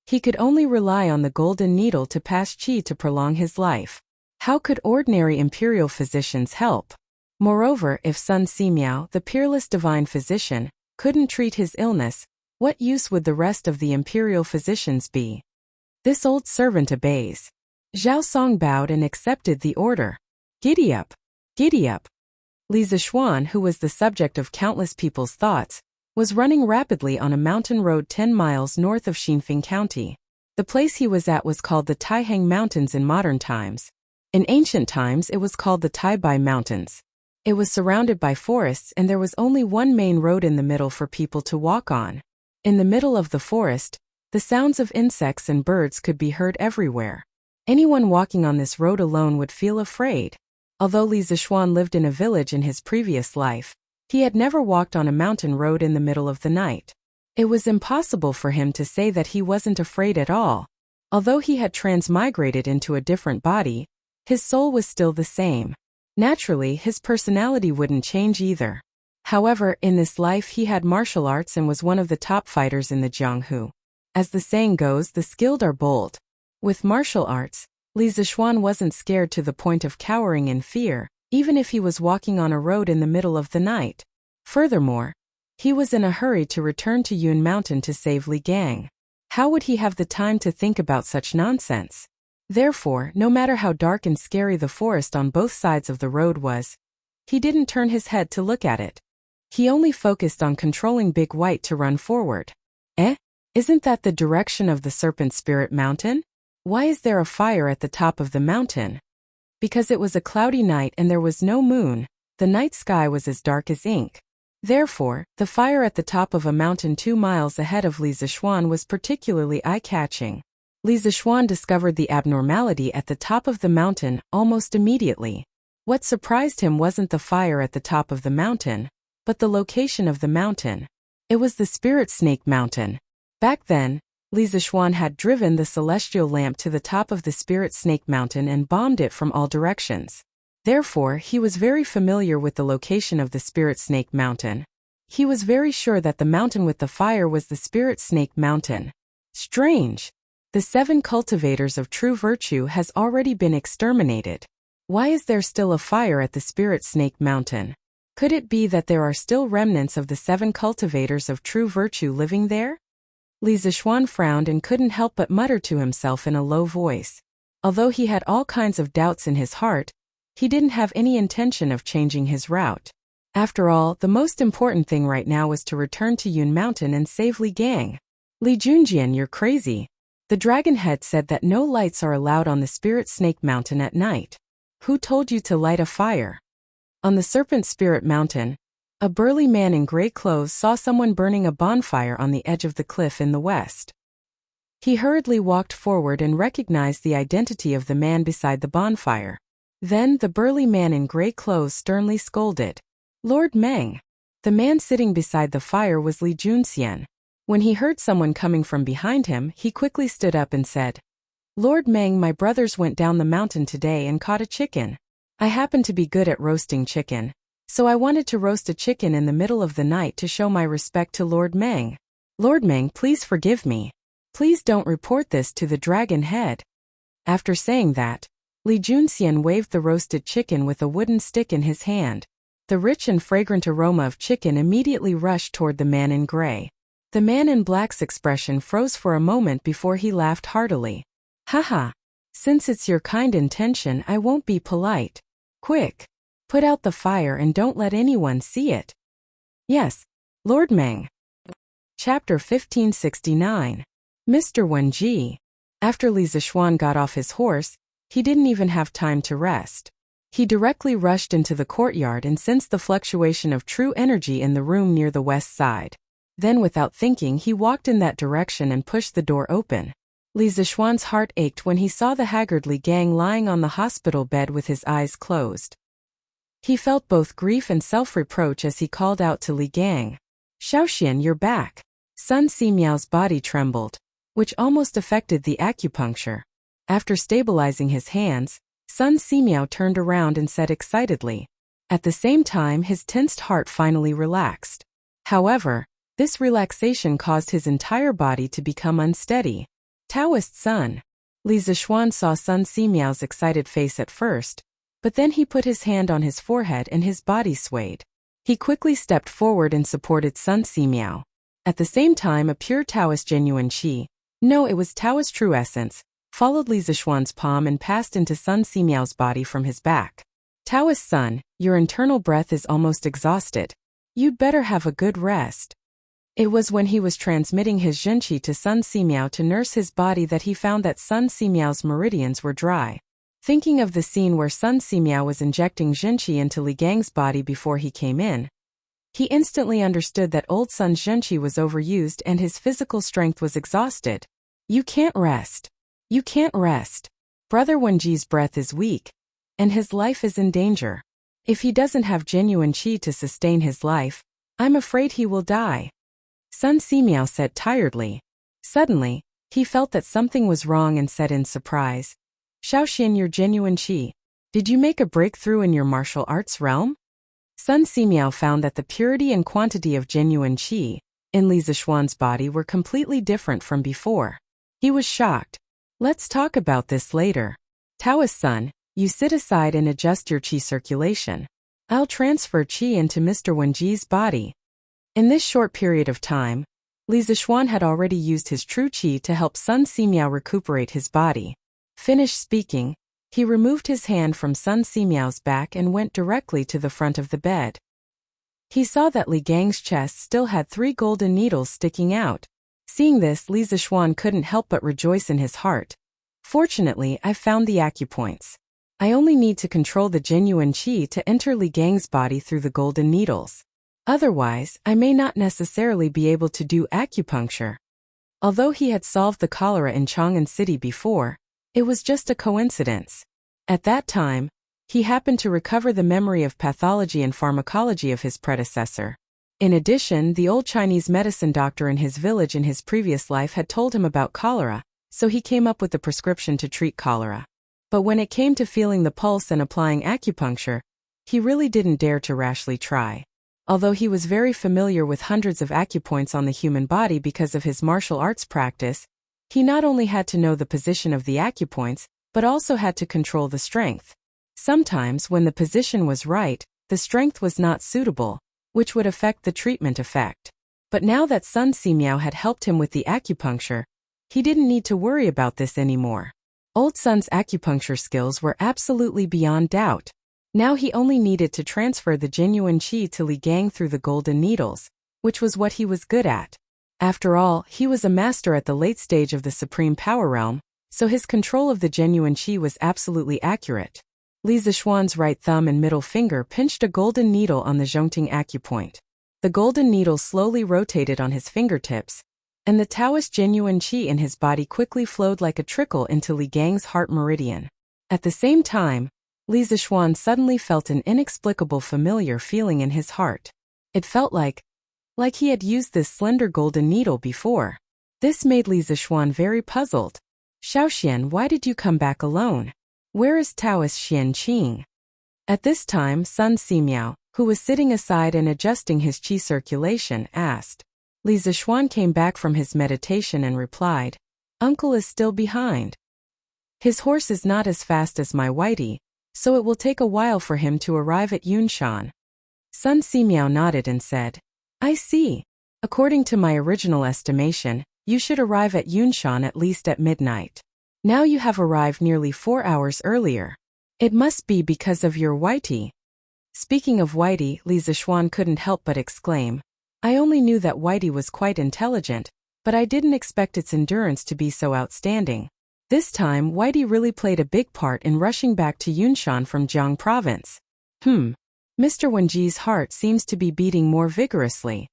S1: He could only rely on the golden needle to pass qi to prolong his life. How could ordinary imperial physicians help? Moreover, if Sun Simiao, the peerless divine physician, couldn't treat his illness, what use would the rest of the imperial physicians be? This old servant obeys. Zhao Song bowed and accepted the order. Giddy up! Giddy up! Li Zishuan, who was the subject of countless people's thoughts, was running rapidly on a mountain road 10 miles north of Xinfeng County. The place he was at was called the Taihang Mountains in modern times. In ancient times it was called the Taibai Mountains. It was surrounded by forests and there was only one main road in the middle for people to walk on. In the middle of the forest, the sounds of insects and birds could be heard everywhere. Anyone walking on this road alone would feel afraid. Although Li Zishuan lived in a village in his previous life, he had never walked on a mountain road in the middle of the night. It was impossible for him to say that he wasn't afraid at all. Although he had transmigrated into a different body, his soul was still the same. Naturally, his personality wouldn't change either. However, in this life he had martial arts and was one of the top fighters in the Jianghu. As the saying goes, the skilled are bold. With martial arts, Li Zishuan wasn't scared to the point of cowering in fear, even if he was walking on a road in the middle of the night. Furthermore, he was in a hurry to return to Yun Mountain to save Li Gang. How would he have the time to think about such nonsense? Therefore, no matter how dark and scary the forest on both sides of the road was, he didn't turn his head to look at it. He only focused on controlling Big White to run forward. Isn't that the direction of the Serpent Spirit Mountain? Why is there a fire at the top of the mountain? Because it was a cloudy night and there was no moon, the night sky was as dark as ink. Therefore, the fire at the top of a mountain 2 miles ahead of Li Zishuan was particularly eye-catching. Li Zishuan discovered the abnormality at the top of the mountain almost immediately. What surprised him wasn't the fire at the top of the mountain, but the location of the mountain. It was the Spirit Snake Mountain. Back then, Li Zishuan had driven the celestial lamp to the top of the Spirit Snake Mountain and bombed it from all directions. Therefore, he was very familiar with the location of the Spirit Snake Mountain. He was very sure that the mountain with the fire was the Spirit Snake Mountain. Strange! The 7 cultivators of true virtue has already been exterminated. Why is there still a fire at the Spirit Snake Mountain? Could it be that there are still remnants of the 7 cultivators of true virtue living there? Li Zishuan frowned and couldn't help but mutter to himself in a low voice. Although he had all kinds of doubts in his heart, he didn't have any intention of changing his route. After all, the most important thing right now was to return to Yun Mountain and save Li Gang. Li Junjian, you're crazy. The dragon head said that no lights are allowed on the Spirit Snake Mountain at night. Who told you to light a fire? On the Serpent Spirit Mountain, a burly man in gray clothes saw someone burning a bonfire on the edge of the cliff in the west. He hurriedly walked forward and recognized the identity of the man beside the bonfire. Then the burly man in gray clothes sternly scolded. Lord Meng. The man sitting beside the fire was Li Junxian. When he heard someone coming from behind him, he quickly stood up and said, Lord Meng, my brothers went down the mountain today and caught a chicken. I happen to be good at roasting chicken, so I wanted to roast a chicken in the middle of the night to show my respect to Lord Meng. Lord Meng, please forgive me. Please don't report this to the dragon head. After saying that, Li Junxian waved the roasted chicken with a wooden stick in his hand. The rich and fragrant aroma of chicken immediately rushed toward the man in gray. The man in black's expression froze for a moment before he laughed heartily. Haha. Since it's your kind intention, I won't be polite. Quick. Put out the fire and don't let anyone see it. Yes, Lord Meng. Chapter 1569. Mr. Wenji. After Li Zishuan got off his horse, he didn't even have time to rest. He directly rushed into the courtyard and sensed the fluctuation of true energy in the room near the west side. Then without thinking he walked in that direction and pushed the door open. Li Zixuan's heart ached when he saw the haggard Li Gang lying on the hospital bed with his eyes closed. He felt both grief and self-reproach as he called out to Li Gang. "Xiaoxian, you're back." Sun Simiao's body trembled, which almost affected the acupuncture. After stabilizing his hands, Sun Simiao turned around and said excitedly. At the same time his tensed heart finally relaxed. However, this relaxation caused his entire body to become unsteady. Taoist Sun. Li Zixuan saw Sun Simiao's excited face at first, but then he put his hand on his forehead and his body swayed. He quickly stepped forward and supported Sun Simiao. At the same time a pure Taoist genuine qi, no, it was Taoist true essence, followed Li Zixuan's palm and passed into Sun Simiao's body from his back. Taoist Sun, your internal breath is almost exhausted. You'd better have a good rest. It was when he was transmitting his zhenqi to Sun Simiao to nurse his body that he found that Sun Simiao's meridians were dry. Thinking of the scene where Sun Simiao was injecting zhenqi into Li Gang's body before he came in, he instantly understood that old Sun's zhenqi was overused and his physical strength was exhausted. You can't rest. You can't rest. Brother Wenji's breath is weak, and his life is in danger. If he doesn't have genuine qi to sustain his life, I'm afraid he will die. Sun Simiao said tiredly. Suddenly, he felt that something was wrong and said in surprise, "Xiaoxian, your genuine qi. Did you make a breakthrough in your martial arts realm?" Sun Simiao found that the purity and quantity of genuine qi in Li Zixuan's body were completely different from before. He was shocked. Let's talk about this later. Taoist Sun, you sit aside and adjust your qi circulation. I'll transfer qi into Mr. Wenji's body. In this short period of time, Li Zixuan had already used his true qi to help Sun Simiao recuperate his body. Finished speaking, he removed his hand from Sun Simiao's back and went directly to the front of the bed. He saw that Li Gang's chest still had 3 golden needles sticking out. Seeing this, Li Zixuan couldn't help but rejoice in his heart. Fortunately, I found the acupoints. I only need to control the genuine qi to enter Li Gang's body through the golden needles. Otherwise, I may not necessarily be able to do acupuncture. Although he had solved the cholera in Chang'an City before, it was just a coincidence. At that time, he happened to recover the memory of pathology and pharmacology of his predecessor. In addition, the old Chinese medicine doctor in his village in his previous life had told him about cholera, so he came up with the prescription to treat cholera. But when it came to feeling the pulse and applying acupuncture, he really didn't dare to rashly try. Although he was very familiar with hundreds of acupoints on the human body because of his martial arts practice, he not only had to know the position of the acupoints, but also had to control the strength. Sometimes when the position was right, the strength was not suitable, which would affect the treatment effect. But now that Sun Simiao had helped him with the acupuncture, he didn't need to worry about this anymore. Old Sun's acupuncture skills were absolutely beyond doubt. Now he only needed to transfer the genuine qi to Li Gang through the golden needles, which was what he was good at. After all, he was a master at the late stage of the supreme power realm, so his control of the genuine qi was absolutely accurate. Li Zixuan's right thumb and middle finger pinched a golden needle on the Zhongting acupoint. The golden needle slowly rotated on his fingertips, and the Taoist genuine qi in his body quickly flowed like a trickle into Li Gang's heart meridian. At the same time, Li Zixuan suddenly felt an inexplicable familiar feeling in his heart. It felt like he had used this slender golden needle before. This made Li Zixuan very puzzled. "Xiaoxian, why did you come back alone? Where is Taoist Xian Qing?" At this time, Sun Simiao, who was sitting aside and adjusting his qi circulation, asked. Li Zixuan came back from his meditation and replied, "Uncle is still behind. His horse is not as fast as my Whitey, so it will take a while for him to arrive at Yunshan." Sun Simiao nodded and said, "I see. According to my original estimation, you should arrive at Yunshan at least at midnight. Now you have arrived nearly 4 hours earlier. It must be because of your Whitey." Speaking of Whitey, Li Zixuan couldn't help but exclaim, "I only knew that Whitey was quite intelligent, but I didn't expect its endurance to be so outstanding." This time, Whitey really played a big part in rushing back to Yunshan from Jiang province. Mr. Wenji's heart seems to be beating more vigorously.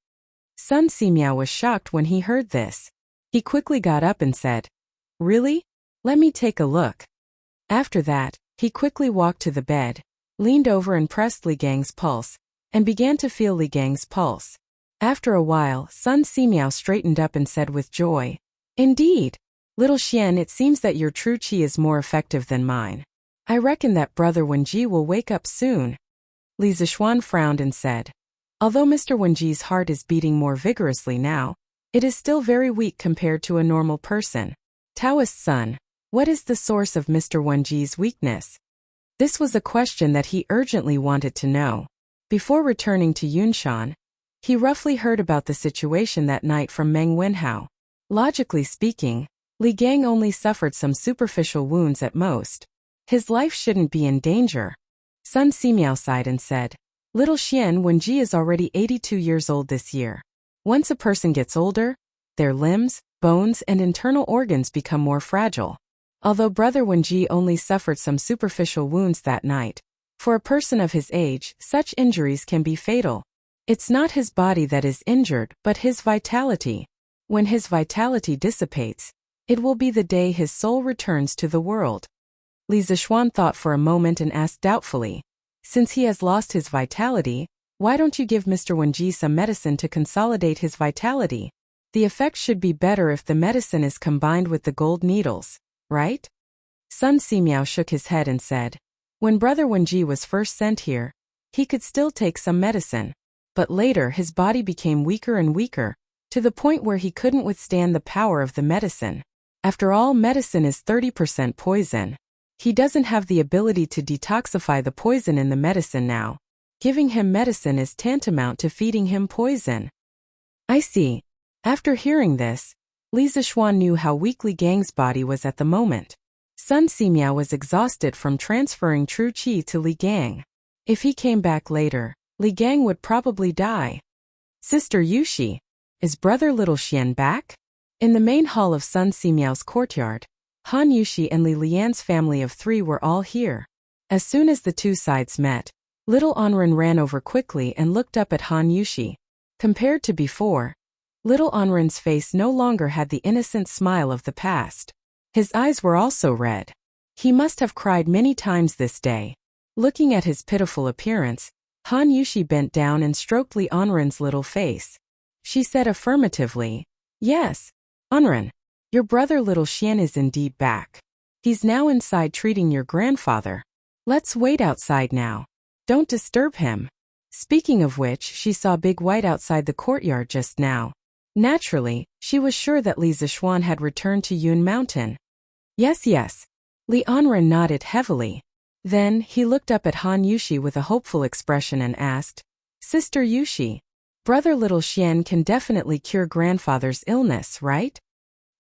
S1: Sun Simiao was shocked when he heard this. He quickly got up and said, "Really? Let me take a look." After that, he quickly walked to the bed, leaned over and pressed Li Gang's pulse, and began to feel Li Gang's pulse. After a while, Sun Simiao straightened up and said with joy, "Indeed, little Xian, it seems that your true qi is more effective than mine. I reckon that brother Wenji will wake up soon." Li Zishuan frowned and said, "Although Mr. Wenji's heart is beating more vigorously now, it is still very weak compared to a normal person. Taoist son, what is the source of Mr. Wenji's weakness?" This was a question that he urgently wanted to know. Before returning to Yunshan, he roughly heard about the situation that night from Meng Wenhao. Logically speaking, Li Gang only suffered some superficial wounds at most. His life shouldn't be in danger. Sun Simiao sighed and said, "Little Xian, Wenji is already 82 years old this year. Once a person gets older, their limbs, bones, and internal organs become more fragile. Although brother Wenji only suffered some superficial wounds that night, for a person of his age, such injuries can be fatal. It's not his body that is injured, but his vitality. When his vitality dissipates, it will be the day his soul returns to the world." Li Zishuan thought for a moment and asked doubtfully, "Since he has lost his vitality, why don't you give Mr. Wenji some medicine to consolidate his vitality? The effect should be better if the medicine is combined with the gold needles, right?" Sun Simiao shook his head and said, "When brother Wenji was first sent here, he could still take some medicine. But later his body became weaker and weaker, to the point where he couldn't withstand the power of the medicine. After all, medicine is 30% poison. He doesn't have the ability to detoxify the poison in the medicine now. Giving him medicine is tantamount to feeding him poison." "I see." After hearing this, Li Zishuan knew how weak Li Gang's body was at the moment. Sun Simiao was exhausted from transferring true qi to Li Gang. If he came back later, Li Gang would probably die. "Sister Yushi, is brother little Xian back?" In the main hall of Sun Simiao's courtyard, Han Yushi and Li Lian's family of 3 were all here. As soon as the two sides met, little Anren ran over quickly and looked up at Han Yushi. Compared to before, little Anren's face no longer had the innocent smile of the past. His eyes were also red. He must have cried many times this day. Looking at his pitiful appearance, Han Yushi bent down and stroked Li Anren's little face. She said affirmatively, "Yes, Anren, your brother little Xian is indeed back. He's now inside treating your grandfather. Let's wait outside now. Don't disturb him." Speaking of which, she saw Big White outside the courtyard just now. Naturally, she was sure that Li Zishuan had returned to Yun Mountain. Yes. Li Anren nodded heavily. Then, he looked up at Han Yushi with a hopeful expression and asked, "Sister Yushi, brother little Xian can definitely cure grandfather's illness, right?"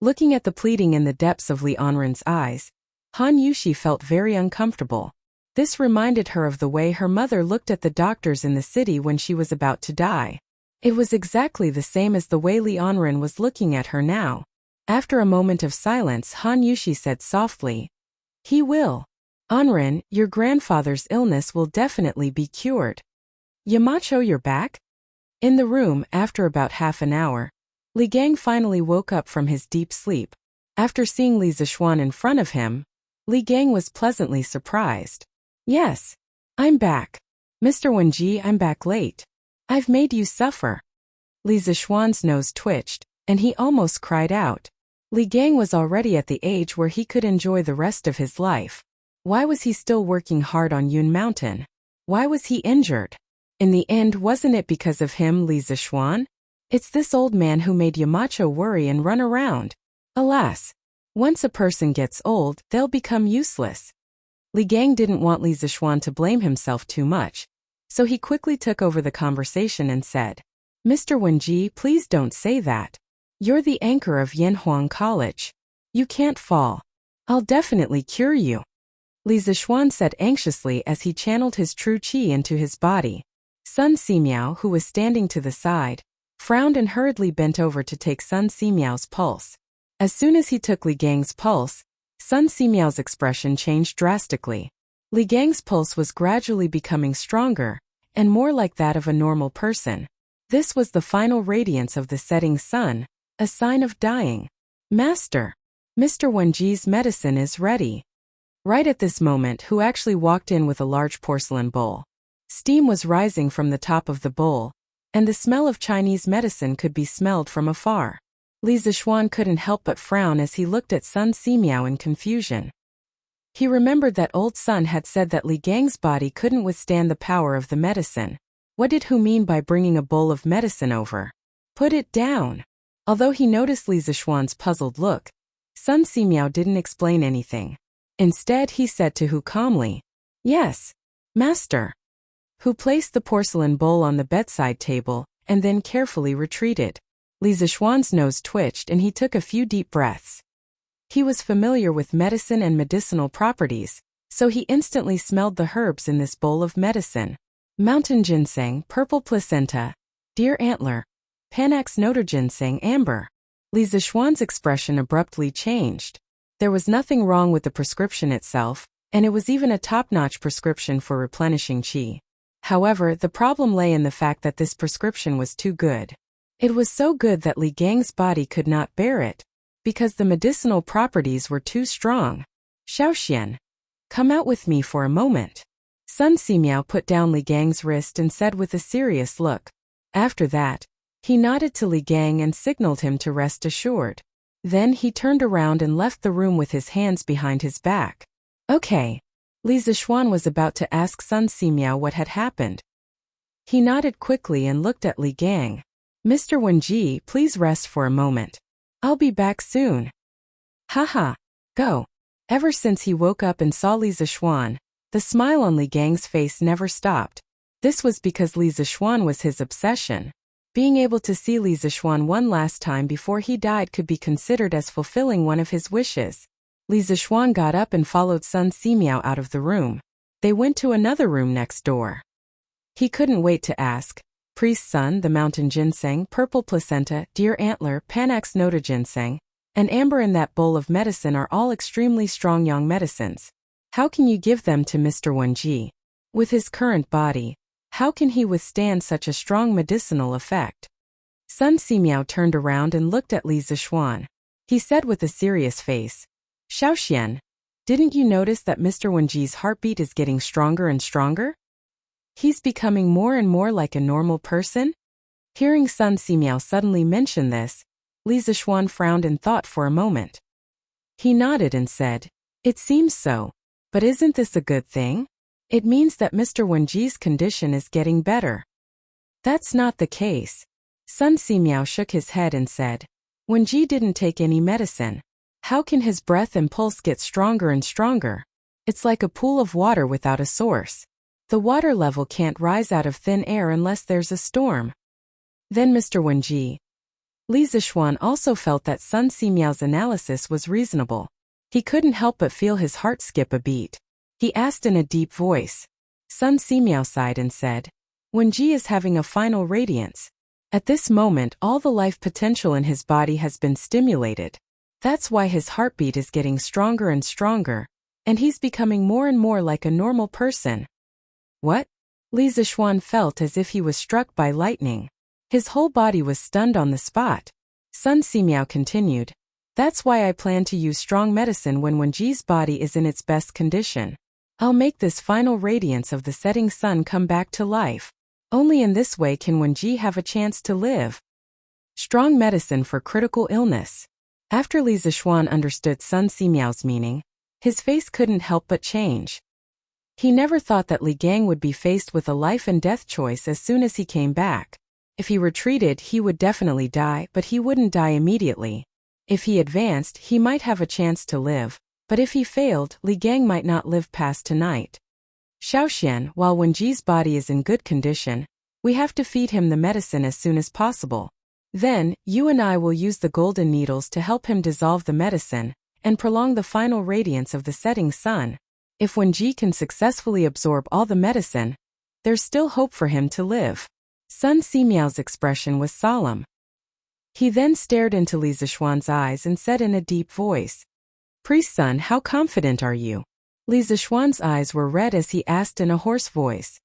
S1: Looking at the pleading in the depths of Li Anren's eyes, Han Yushi felt very uncomfortable. This reminded her of the way her mother looked at the doctors in the city when she was about to die. It was exactly the same as the way Li Anren was looking at her now. After a moment of silence, Han Yushi said softly, "He will. Anren, your grandfather's illness will definitely be cured. Yamacho, you're back?" In the room, after about half an hour, Li Gang finally woke up from his deep sleep. After seeing Li Zishuan in front of him, Li Gang was pleasantly surprised. "Yes, I'm back. Mr. Wenji, I'm back late. I've made you suffer." Li Zishuan's nose twitched, and he almost cried out. Li Gang was already at the age where he could enjoy the rest of his life. Why was he still working hard on Yun Mountain? Why was he injured? In the end, wasn't it because of him, Li Zishuan? It's this old man who made Yamacho worry and run around. Alas, once a person gets old, they'll become useless. Li Gang didn't want Li Zishuan to blame himself too much, so he quickly took over the conversation and said, "Mr. Wenji, please don't say that. You're the anchor of Yanhuang College. You can't fall. I'll definitely cure you." Li Zishuan said anxiously as he channeled his true qi into his body. Sun Simiao, who was standing to the side, frowned and hurriedly bent over to take Sun Simiao's pulse. As soon as he took Li Gang's pulse, Sun Simiao's expression changed drastically. Li Gang's pulse was gradually becoming stronger, and more like that of a normal person. This was the final radiance of the setting sun, a sign of dying. Master, Mr. Wenji's medicine is ready. Right at this moment, Hu actually walked in with a large porcelain bowl. Steam was rising from the top of the bowl, and the smell of Chinese medicine could be smelled from afar. Li Zishuan couldn't help but frown as he looked at Sun Simiao in confusion. He remembered that old Sun had said that Li Gang's body couldn't withstand the power of the medicine. What did Hu mean by bringing a bowl of medicine over? Put it down. Although he noticed Li Zishuan's puzzled look, Sun Simiao didn't explain anything. Instead, he said to Hu calmly, "Yes, master." Hu placed the porcelain bowl on the bedside table and then carefully retreated. Li Zishuan's nose twitched and he took a few deep breaths. He was familiar with medicine and medicinal properties, so he instantly smelled the herbs in this bowl of medicine. Mountain ginseng, purple placenta, deer antler, Panax notor ginseng amber. Li Zishuan's expression abruptly changed. There was nothing wrong with the prescription itself, and it was even a top-notch prescription for replenishing qi. However, the problem lay in the fact that this prescription was too good. It was so good that Li Gang's body could not bear it, because the medicinal properties were too strong. Xiaoxian, come out with me for a moment. Sun Simiao put down Li Gang's wrist and said with a serious look. After that, he nodded to Li Gang and signaled him to rest assured. Then he turned around and left the room with his hands behind his back. Okay. Li Zishuan was about to ask Sun Simiao what had happened. He nodded quickly and looked at Li Gang. Mr. Wenji, please rest for a moment. I'll be back soon. Haha. Go. Ever since he woke up and saw Li Zishuan, the smile on Li Gang's face never stopped. This was because Li Zishuan was his obsession. Being able to see Li Zishuan one last time before he died could be considered as fulfilling one of his wishes. Li Zishuan got up and followed Sun Simiao out of the room. They went to another room next door. He couldn't wait to ask, Priest Sun, the mountain ginseng, purple placenta, deer antler, Panax notor ginseng, and amber in that bowl of medicine are all extremely strong yang medicines. How can you give them to Mr. Wenji? With his current body, how can he withstand such a strong medicinal effect? Sun Simiao turned around and looked at Li Zishuan. He said with a serious face, Xiaoxian, didn't you notice that Mr. Wenji's heartbeat is getting stronger and stronger? He's becoming more and more like a normal person? Hearing Sun Simiao suddenly mention this, Li Zishuan frowned and thought for a moment. He nodded and said, It seems so. But isn't this a good thing? It means that Mr. Wenji's condition is getting better. That's not the case. Sun Simiao shook his head and said, Wenji didn't take any medicine. How can his breath and pulse get stronger and stronger? It's like a pool of water without a source. The water level can't rise out of thin air unless there's a storm. Then Mr. Wenji. Li Zishuan also felt that Sun Simiao's analysis was reasonable. He couldn't help but feel his heart skip a beat. He asked in a deep voice. Sun Simiao sighed and said, Wenji is having a final radiance. At this moment, all the life potential in his body has been stimulated. That's why his heartbeat is getting stronger and stronger, and he's becoming more and more like a normal person. What? Li Zishuan felt as if he was struck by lightning. His whole body was stunned on the spot. Sun Simiao continued, That's why I plan to use strong medicine when Wenji's body is in its best condition. I'll make this final radiance of the setting sun come back to life. Only in this way can Wenji have a chance to live. Strong medicine for critical illness. After Li Zishuan understood Sun Simiao's meaning, his face couldn't help but change. He never thought that Li Gang would be faced with a life and death choice as soon as he came back. If he retreated, he would definitely die, but he wouldn't die immediately. If he advanced, he might have a chance to live, but if he failed, Li Gang might not live past tonight. Xiaoxian, while Wenji's body is in good condition, we have to feed him the medicine as soon as possible. Then, you and I will use the golden needles to help him dissolve the medicine and prolong the final radiance of the setting sun. If Wenji can successfully absorb all the medicine, there's still hope for him to live. Sun Simiao's expression was solemn. He then stared into Li Zishuan's eyes and said in a deep voice, Priest Sun, how confident are you? Li Zishuan's eyes were red as he asked in a hoarse voice.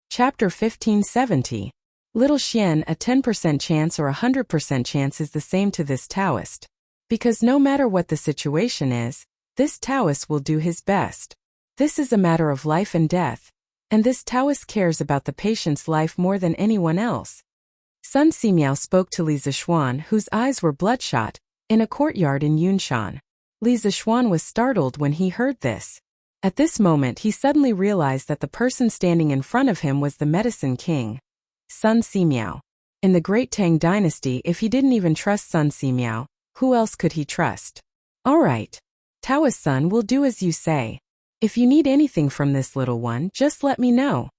S1: Chapter 1570. Little Xian, a 10% chance or a 100% chance is the same to this Taoist. Because no matter what the situation is, this Taoist will do his best. This is a matter of life and death, and this Taoist cares about the patient's life more than anyone else. Sun Simiao spoke to Li Zishuan, whose eyes were bloodshot, in a courtyard in Yunshan. Li Zishuan was startled when he heard this. At this moment he suddenly realized that the person standing in front of him was the Medicine King, Sun Simiao. In the Great Tang Dynasty, if he didn't even trust Sun Simiao, who else could he trust? Alright. Taoist Sun will do as you say. If you need anything from this little one, just let me know.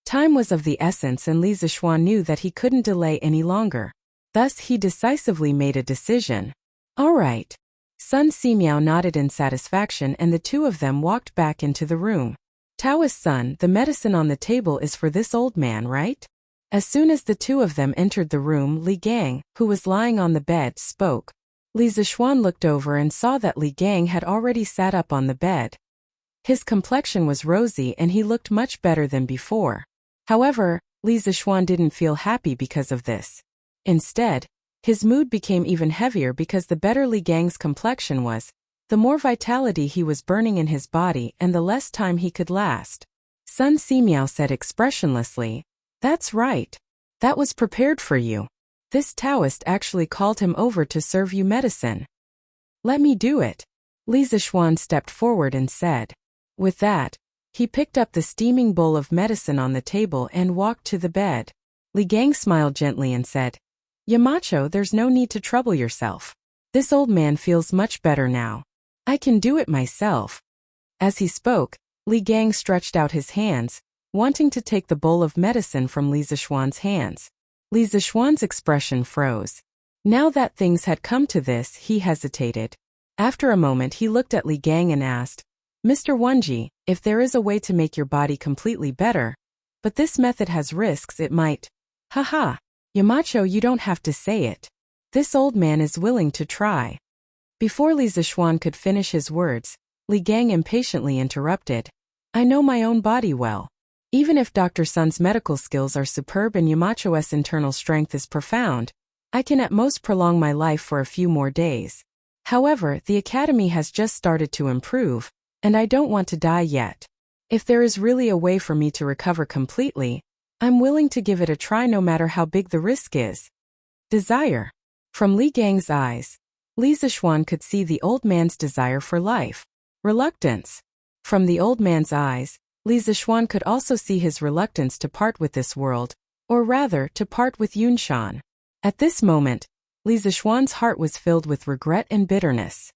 S1: Time was of the essence and Li Zishuan knew that he couldn't delay any longer. Thus he decisively made a decision. Alright. Sun Simiao nodded in satisfaction and the two of them walked back into the room. Taoist Sun, the medicine on the table is for this old man, right? As soon as the two of them entered the room, Li Gang, who was lying on the bed, spoke. Li Zishuan looked over and saw that Li Gang had already sat up on the bed. His complexion was rosy and he looked much better than before. However, Li Zishuan didn't feel happy because of this. Instead, his mood became even heavier because the better Li Gang's complexion was, the more vitality he was burning in his body and the less time he could last. Sun Simiao said expressionlessly, "That's right. That was prepared for you. This Taoist actually called him over to serve you medicine. Let me do it." Li Zishuan stepped forward and said. With that, he picked up the steaming bowl of medicine on the table and walked to the bed. Li Gang smiled gently and said, "Yamacho, there's no need to trouble yourself. This old man feels much better now. I can do it myself." As he spoke, Li Gang stretched out his hands, wanting to take the bowl of medicine from Li Zishuan's hands. Li Zishuan's expression froze. Now that things had come to this, he hesitated. After a moment he looked at Li Gang and asked, "Mr. Wenji, if there is a way to make your body completely better, but this method has risks, it might..." "Haha. Yamacho, you don't have to say it. This old man is willing to try." Before Li Zishuan could finish his words, Li Gang impatiently interrupted. "I know my own body well. Even if Dr. Sun's medical skills are superb and Yamacho's internal strength is profound, I can at most prolong my life for a few more days. However, the academy has just started to improve, and I don't want to die yet. If there is really a way for me to recover completely, I'm willing to give it a try no matter how big the risk is." Desire. From Li Gang's eyes, Li Zishuan could see the old man's desire for life. Reluctance. From the old man's eyes, Li Zishuan could also see his reluctance to part with this world, or rather, to part with Yunshan. At this moment, Li Zishuan's heart was filled with regret and bitterness.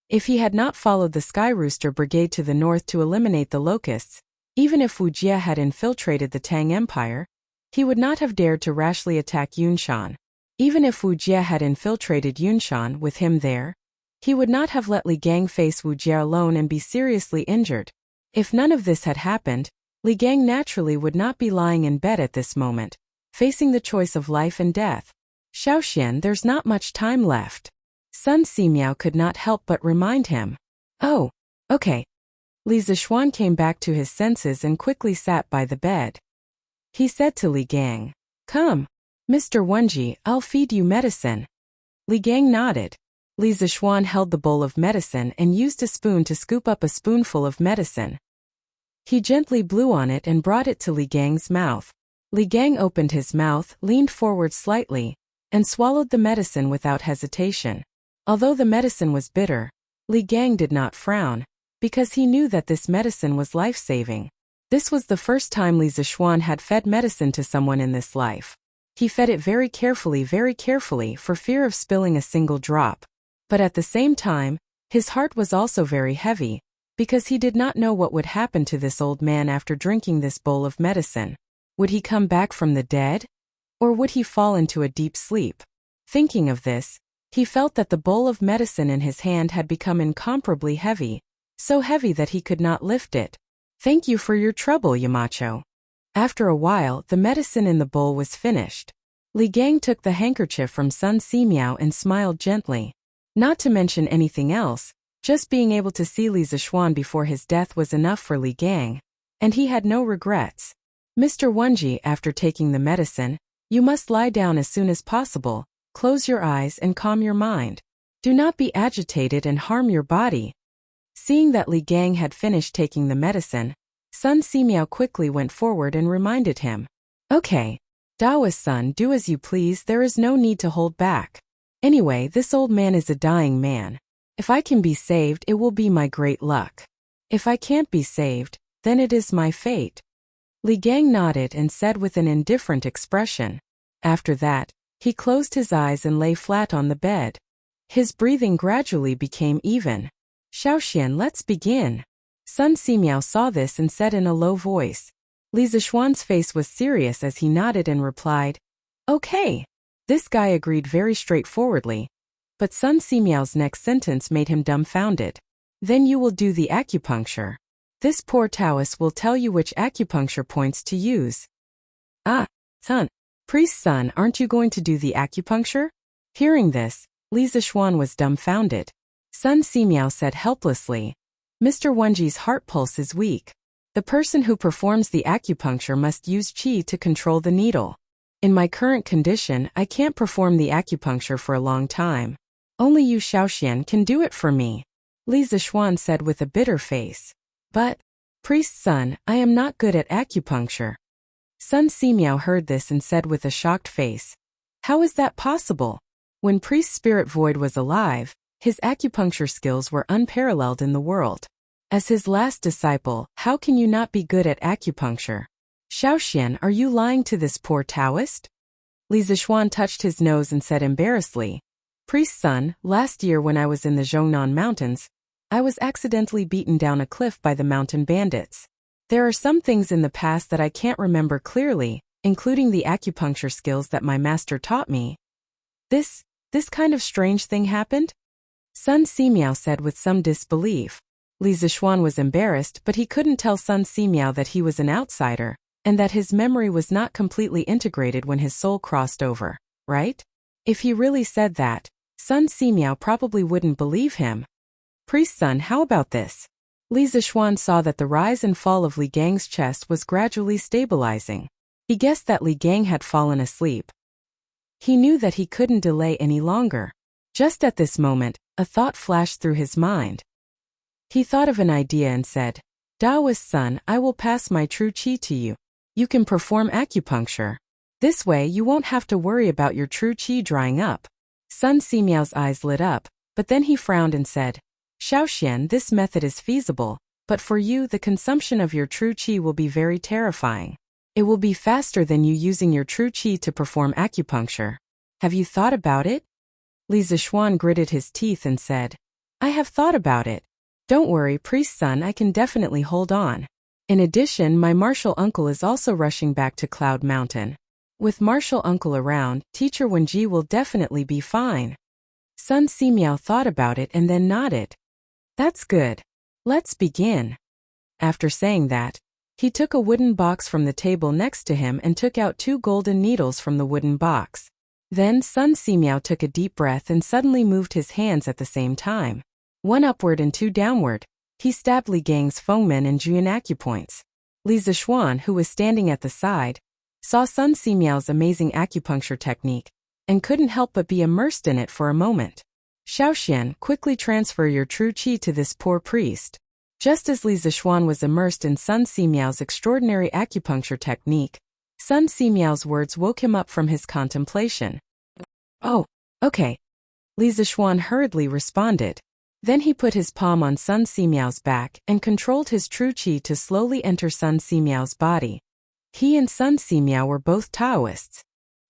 S1: If he had not followed the Sky Rooster Brigade to the north to eliminate the locusts, even if Wuxia had infiltrated the Tang Empire, he would not have dared to rashly attack Yunshan. Even if Wuxia had infiltrated Yunshan with him there, he would not have let Li Gang face Wuxia alone and be seriously injured. If none of this had happened, Li Gang naturally would not be lying in bed at this moment, facing the choice of life and death. "Xiaoxian, there's not much time left." Sun Simiao could not help but remind him. "Oh, okay." Li Zishuan came back to his senses and quickly sat by the bed. He said to Li Gang, "Come, Mr. Wenji, I'll feed you medicine." Li Gang nodded. Li Zishuan held the bowl of medicine and used a spoon to scoop up a spoonful of medicine. He gently blew on it and brought it to Li Gang's mouth. Li Gang opened his mouth, leaned forward slightly, and swallowed the medicine without hesitation. Although the medicine was bitter, Li Gang did not frown, because he knew that this medicine was life-saving. This was the first time Li Zishuan had fed medicine to someone in this life. He fed it very carefully for fear of spilling a single drop. But at the same time, his heart was also very heavy, because he did not know what would happen to this old man after drinking this bowl of medicine. Would he come back from the dead? Or would he fall into a deep sleep? Thinking of this, he felt that the bowl of medicine in his hand had become incomparably heavy, so heavy that he could not lift it. "Thank you for your trouble, Yamacho." After a while, the medicine in the bowl was finished. Li Gang took the handkerchief from Sun Simiao and smiled gently. Not to mention anything else, just being able to see Li Zishuan before his death was enough for Li Gang, and he had no regrets. "Mr. Wenji," after taking the medicine, You must lie down as soon as possible, close your eyes and calm your mind. Do not be agitated and harm your body. Seeing that Li Gang had finished taking the medicine, Sun Simiao quickly went forward and reminded him. Okay, Daoist son, do as you please, there is no need to hold back. Anyway, this old man is a dying man. If I can be saved, it will be my great luck. If I can't be saved, then it is my fate. Li Gang nodded and said with an indifferent expression. After that, he closed his eyes and lay flat on the bed. His breathing gradually became even. Xiaoxian, let's begin. Sun Simiao saw this and said in a low voice. Li Zishuan's face was serious as he nodded and replied, Okay. This guy agreed very straightforwardly. But Sun Simiao's next sentence made him dumbfounded. Then you will do the acupuncture. This poor Taoist will tell you which acupuncture points to use. Ah, son. Priest's son, aren't you going to do the acupuncture? Hearing this, Li Zishuan was dumbfounded. Sun Simiao said helplessly, Mr. Wenji's heart pulse is weak. The person who performs the acupuncture must use qi to control the needle. In my current condition, I can't perform the acupuncture for a long time. Only you Xiaoxian can do it for me. Li Zishuan said with a bitter face. But, priest's son, I am not good at acupuncture. Sun Simiao heard this and said with a shocked face. How is that possible? When priest Spirit Void was alive, his acupuncture skills were unparalleled in the world. As his last disciple, how can you not be good at acupuncture? Xiaoxian, are you lying to this poor Taoist? Li Zishuan touched his nose and said embarrassedly. Priest's son, last year when I was in the Zhongnan Mountains, I was accidentally beaten down a cliff by the mountain bandits. There are some things in the past that I can't remember clearly, including the acupuncture skills that my master taught me. This kind of strange thing happened? Sun Simiao said with some disbelief. Li Zishuan was embarrassed, but he couldn't tell Sun Simiao that he was an outsider, and that his memory was not completely integrated when his soul crossed over, right? If he really said that, Sun Simiao probably wouldn't believe him. Priest's son, how about this? Li Zishuan saw that the rise and fall of Li Gang's chest was gradually stabilizing. He guessed that Li Gang had fallen asleep. He knew that he couldn't delay any longer. Just at this moment, a thought flashed through his mind. He thought of an idea and said, Daoist son, I will pass my true qi to you. You can perform acupuncture. This way you won't have to worry about your true qi drying up. Sun Simiao's eyes lit up, but then he frowned and said, Xiaoxian, this method is feasible, but for you the consumption of your true qi will be very terrifying. It will be faster than you using your true qi to perform acupuncture. Have you thought about it? Li Zishuan gritted his teeth and said, I have thought about it. Don't worry, priest's son, I can definitely hold on. In addition, my martial uncle is also rushing back to Cloud Mountain. With martial uncle around, teacher Wenji will definitely be fine. Sun Simiao thought about it and then nodded. That's good. Let's begin. After saying that, he took a wooden box from the table next to him and took out 2 golden needles from the wooden box. Then Sun Simiao took a deep breath and suddenly moved his hands at the same time. 1 upward and 2 downward. He stabbed Li Gang's Fengmen and Juan acupoints. Li Zishuan, who was standing at the side, saw Sun Simiao's amazing acupuncture technique, and couldn't help but be immersed in it for a moment. Xiaoxian, quickly transfer your true qi to this poor priest. Just as Li Zishuan was immersed in Sun Simiao's extraordinary acupuncture technique, Sun Simiao's words woke him up from his contemplation. Oh, okay. Li Zishuan hurriedly responded. Then he put his palm on Sun Simiao's back and controlled his true qi to slowly enter Sun Simiao's body. He and Sun Simiao were both Taoists.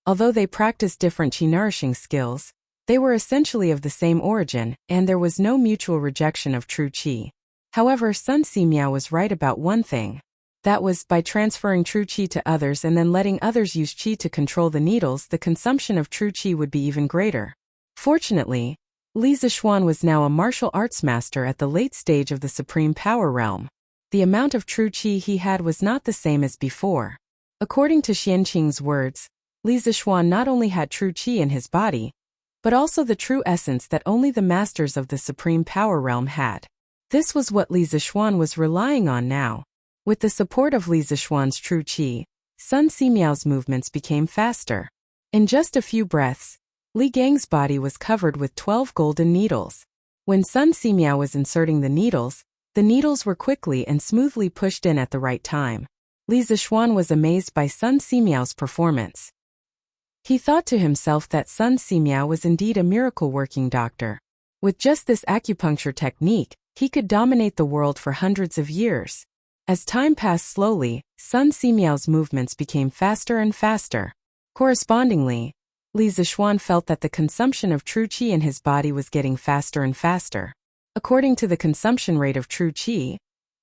S1: Although they practiced different qi-nourishing skills, they were essentially of the same origin, and there was no mutual rejection of true qi. However, Sun Simiao was right about one thing. That was, by transferring true qi to others and then letting others use qi to control the needles, the consumption of true qi would be even greater. Fortunately, Li Zishuan was now a martial arts master at the late stage of the supreme power realm. The amount of true qi he had was not the same as before. According to Xianqing's words, Li Zishuan not only had true qi in his body, but also the true essence that only the masters of the supreme power realm had. This was what Li Zishuan was relying on now. With the support of Li Zishuan's true qi, Sun Simiao's movements became faster. In just a few breaths, Li Gang's body was covered with 12 golden needles. When Sun Simiao was inserting the needles were quickly and smoothly pushed in at the right time. Li Zishuan was amazed by Sun Simiao's performance. He thought to himself that Sun Simiao was indeed a miracle-working doctor. With just this acupuncture technique, he could dominate the world for hundreds of years. As time passed slowly, Sun Simiao's movements became faster and faster. Correspondingly, Li Zishuan felt that the consumption of true qi in his body was getting faster and faster. According to the consumption rate of true qi,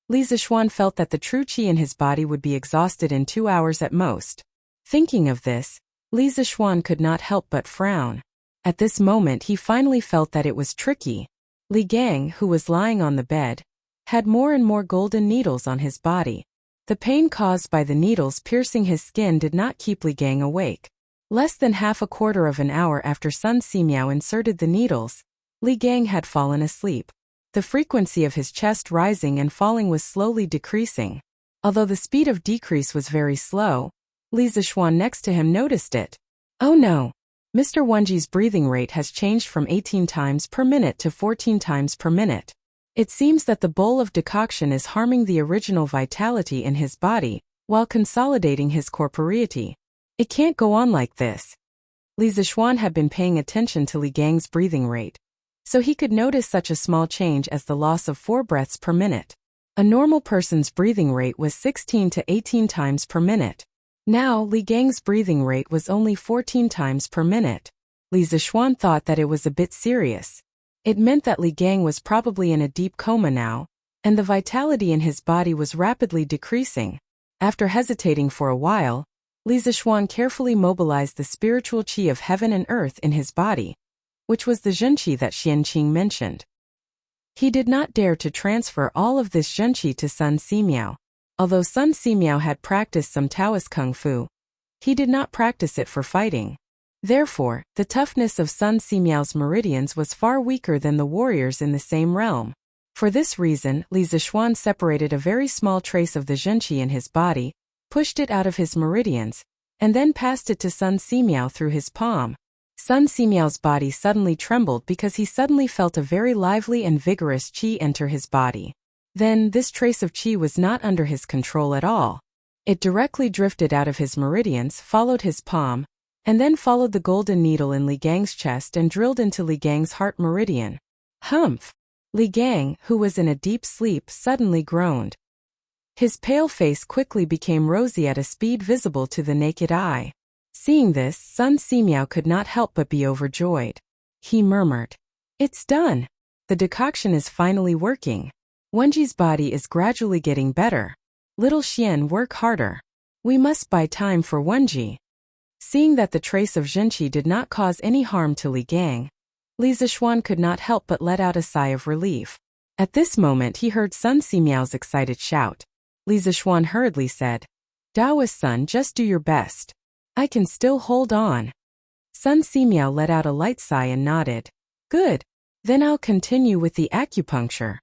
S1: Li Zishuan felt that the true qi in his body would be exhausted in 2 hours at most. Thinking of this, Li Zishuan could not help but frown. At this moment he finally felt that it was tricky. Li Gang, who was lying on the bed, had more and more golden needles on his body. The pain caused by the needles piercing his skin did not keep Li Gang awake. Less than half a quarter of an hour after Sun Simiao inserted the needles, Li Gang had fallen asleep. The frequency of his chest rising and falling was slowly decreasing. Although the speed of decrease was very slow, Li Zishuan next to him noticed it. Oh no! Mr. Wenji's breathing rate has changed from 18 times per minute to 14 times per minute. It seems that the bowl of decoction is harming the original vitality in his body, while consolidating his corporeity. It can't go on like this. Li Zishuan had been paying attention to Li Gang's breathing rate, so he could notice such a small change as the loss of 4 breaths per minute. A normal person's breathing rate was 16 to 18 times per minute. Now, Li Gang's breathing rate was only 14 times per minute. Li Zishuan thought that it was a bit serious. It meant that Li Gang was probably in a deep coma now, and the vitality in his body was rapidly decreasing. After hesitating for a while, Li Zishuan carefully mobilized the spiritual qi of heaven and earth in his body, which was the zhenqi that Xianqing mentioned. He did not dare to transfer all of this zhenqi to Sun Simiao. Although Sun Simiao had practiced some Taoist kung fu, he did not practice it for fighting. Therefore, the toughness of Sun Simiao's meridians was far weaker than the warriors in the same realm. For this reason, Li Zishuan separated a very small trace of the zhenqi in his body, pushed it out of his meridians, and then passed it to Sun Simiao through his palm. Sun Simiao's body suddenly trembled because he suddenly felt a very lively and vigorous qi enter his body. Then, this trace of qi was not under his control at all. It directly drifted out of his meridians, followed his palm, and then followed the golden needle in Li Gang's chest and drilled into Li Gang's heart meridian. Humph! Li Gang, who was in a deep sleep, suddenly groaned. His pale face quickly became rosy at a speed visible to the naked eye. Seeing this, Sun Simiao could not help but be overjoyed. He murmured, "It's done! The decoction is finally working. Wenji's body is gradually getting better. Little Xian, work harder. We must buy time for Wenji." Seeing that the trace of zhenqi did not cause any harm to Li Gang, Li Zishuan could not help but let out a sigh of relief. At this moment he heard Sun Simiao's excited shout. Li Zishuan hurriedly said, "Daoist son, just do your best. I can still hold on." Sun Simiao let out a light sigh and nodded. "Good. Then I'll continue with the acupuncture."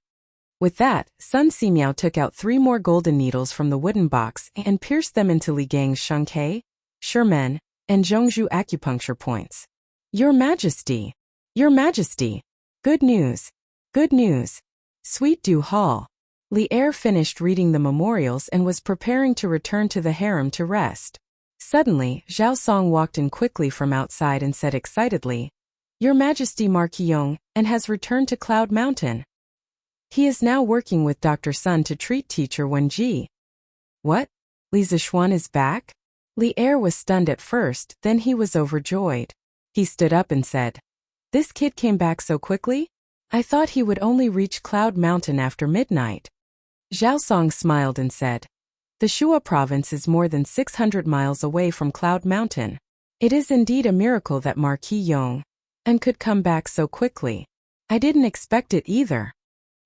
S1: With that, Sun Simiao took out 3 more golden needles from the wooden box and pierced them into Li Gang's Shengke, Shimen, and Zhongzhu acupuncture points. "Your Majesty! Your Majesty! Good news! Good news! Sweet Du Hall." Li Er finished reading the memorials and was preparing to return to the harem to rest. Suddenly, Zhao Song walked in quickly from outside and said excitedly, "Your Majesty Marquillon, and has returned to Cloud Mountain. He is now working with Dr. Sun to treat teacher Wenji." "What? Li Zishuan is back?" Li Er was stunned at first, then he was overjoyed. He stood up and said, "This kid came back so quickly? I thought he would only reach Cloud Mountain after midnight." Zhao Song smiled and said, "The Shua province is more than 600 miles away from Cloud Mountain. It is indeed a miracle that Marquis Yong and could come back so quickly. I didn't expect it either."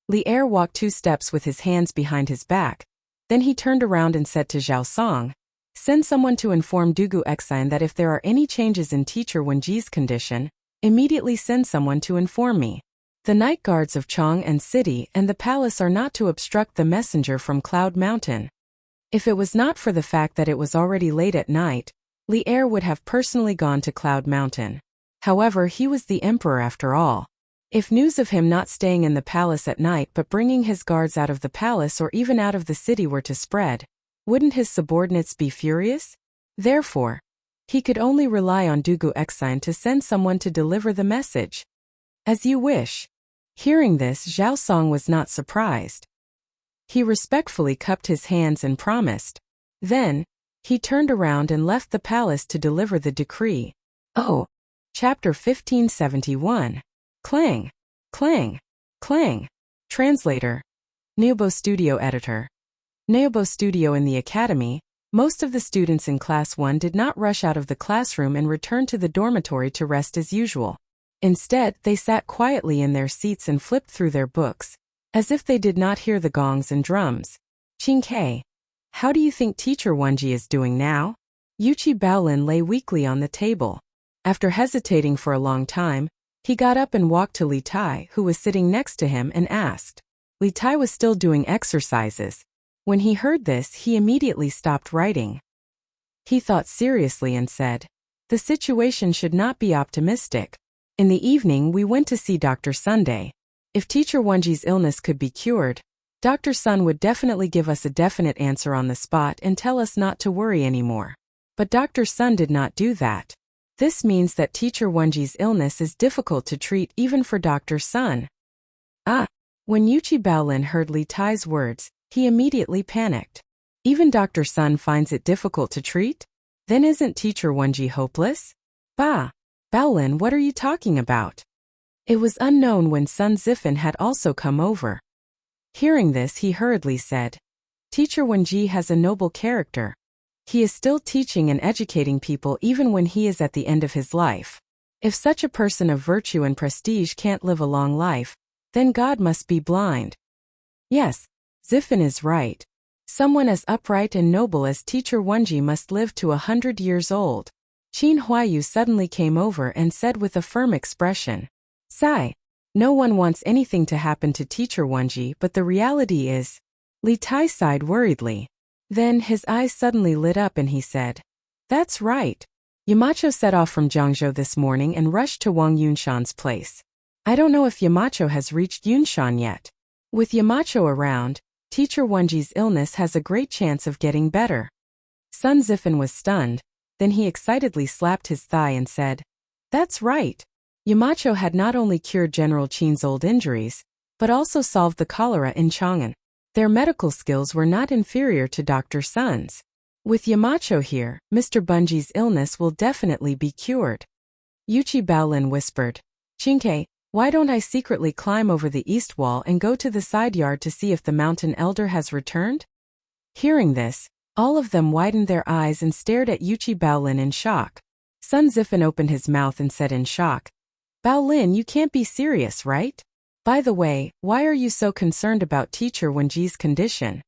S1: Li Er walked 2 steps with his hands behind his back. Then he turned around and said to Zhao Song, "Send someone to inform Dugu Exine that if there are any changes in teacher Wenji's condition, immediately send someone to inform me. The night guards of Chong and City and the palace are not to obstruct the messenger from Cloud Mountain." If it was not for the fact that it was already late at night, Li Er would have personally gone to Cloud Mountain. However, he was the emperor after all. If news of him not staying in the palace at night but bringing his guards out of the palace or even out of the city were to spread, wouldn't his subordinates be furious? Therefore, he could only rely on Dugu Exine to send someone to deliver the message. As you wish. Hearing this, Zhao Song was not surprised. He respectfully cupped his hands and promised. Then, he turned around and left the palace to deliver the decree. Oh! Chapter 1571. Clang! Clang! Clang! Translator. Neobo Studio Editor. Neobo Studio. In the academy, most of the students in Class 1 did not rush out of the classroom and return to the dormitory to rest as usual. Instead, they sat quietly in their seats and flipped through their books, as if they did not hear the gongs and drums. Qingke, how do you think Teacher Wenji is doing now? Yuchi Baolin lay weakly on the table. After hesitating for a long time, he got up and walked to Li Tai, who was sitting next to him, and asked. Li Tai was still doing exercises. When he heard this, he immediately stopped writing. He thought seriously and said, "The situation should not be optimistic. In the evening we went to see Dr. Sunday. If Teacher Wenji's illness could be cured, Dr. Sun would definitely give us a definite answer on the spot and tell us not to worry anymore. But Dr. Sun did not do that. This means that Teacher Wenji's illness is difficult to treat even for Dr. Sun." Ah! When Yuchi Baolin heard Li Tai's words, he immediately panicked. Even Dr. Sun finds it difficult to treat? Then isn't Teacher Wenji hopeless? Bah! Baolin, what are you talking about? It was unknown when Sun Zifan had also come over. Hearing this, he hurriedly said, Teacher Wenji has a noble character. He is still teaching and educating people even when he is at the end of his life. If such a person of virtue and prestige can't live a long life, then God must be blind. Yes, Zifan is right. Someone as upright and noble as Teacher Wenji must live to 100 years old. Qin Huayu suddenly came over and said with a firm expression, Sai, no one wants anything to happen to Teacher Wenji, but the reality is. Li Tai sighed worriedly. Then his eyes suddenly lit up and he said, That's right. Yamacho set off from Jiangzhou this morning and rushed to Wang Yunshan's place. I don't know if Yamacho has reached Yunshan yet. With Yamacho around, Teacher Wenji's illness has a great chance of getting better. Sun Zifan was stunned. Then he excitedly slapped his thigh and said, That's right. Yamacho had not only cured General Qin's old injuries, but also solved the cholera in Chang'an. Their medical skills were not inferior to Dr. Sun's. With Yamacho here, Mr. Bunji's illness will definitely be cured. Yuchi Baolin whispered, Qingke, why don't I secretly climb over the east wall and go to the side yard to see if the mountain elder has returned? Hearing this, all of them widened their eyes and stared at Yuchi Baolin in shock. Sun Zifan opened his mouth and said in shock, Baolin, you can't be serious, right? By the way, why are you so concerned about Teacher Wenji's condition?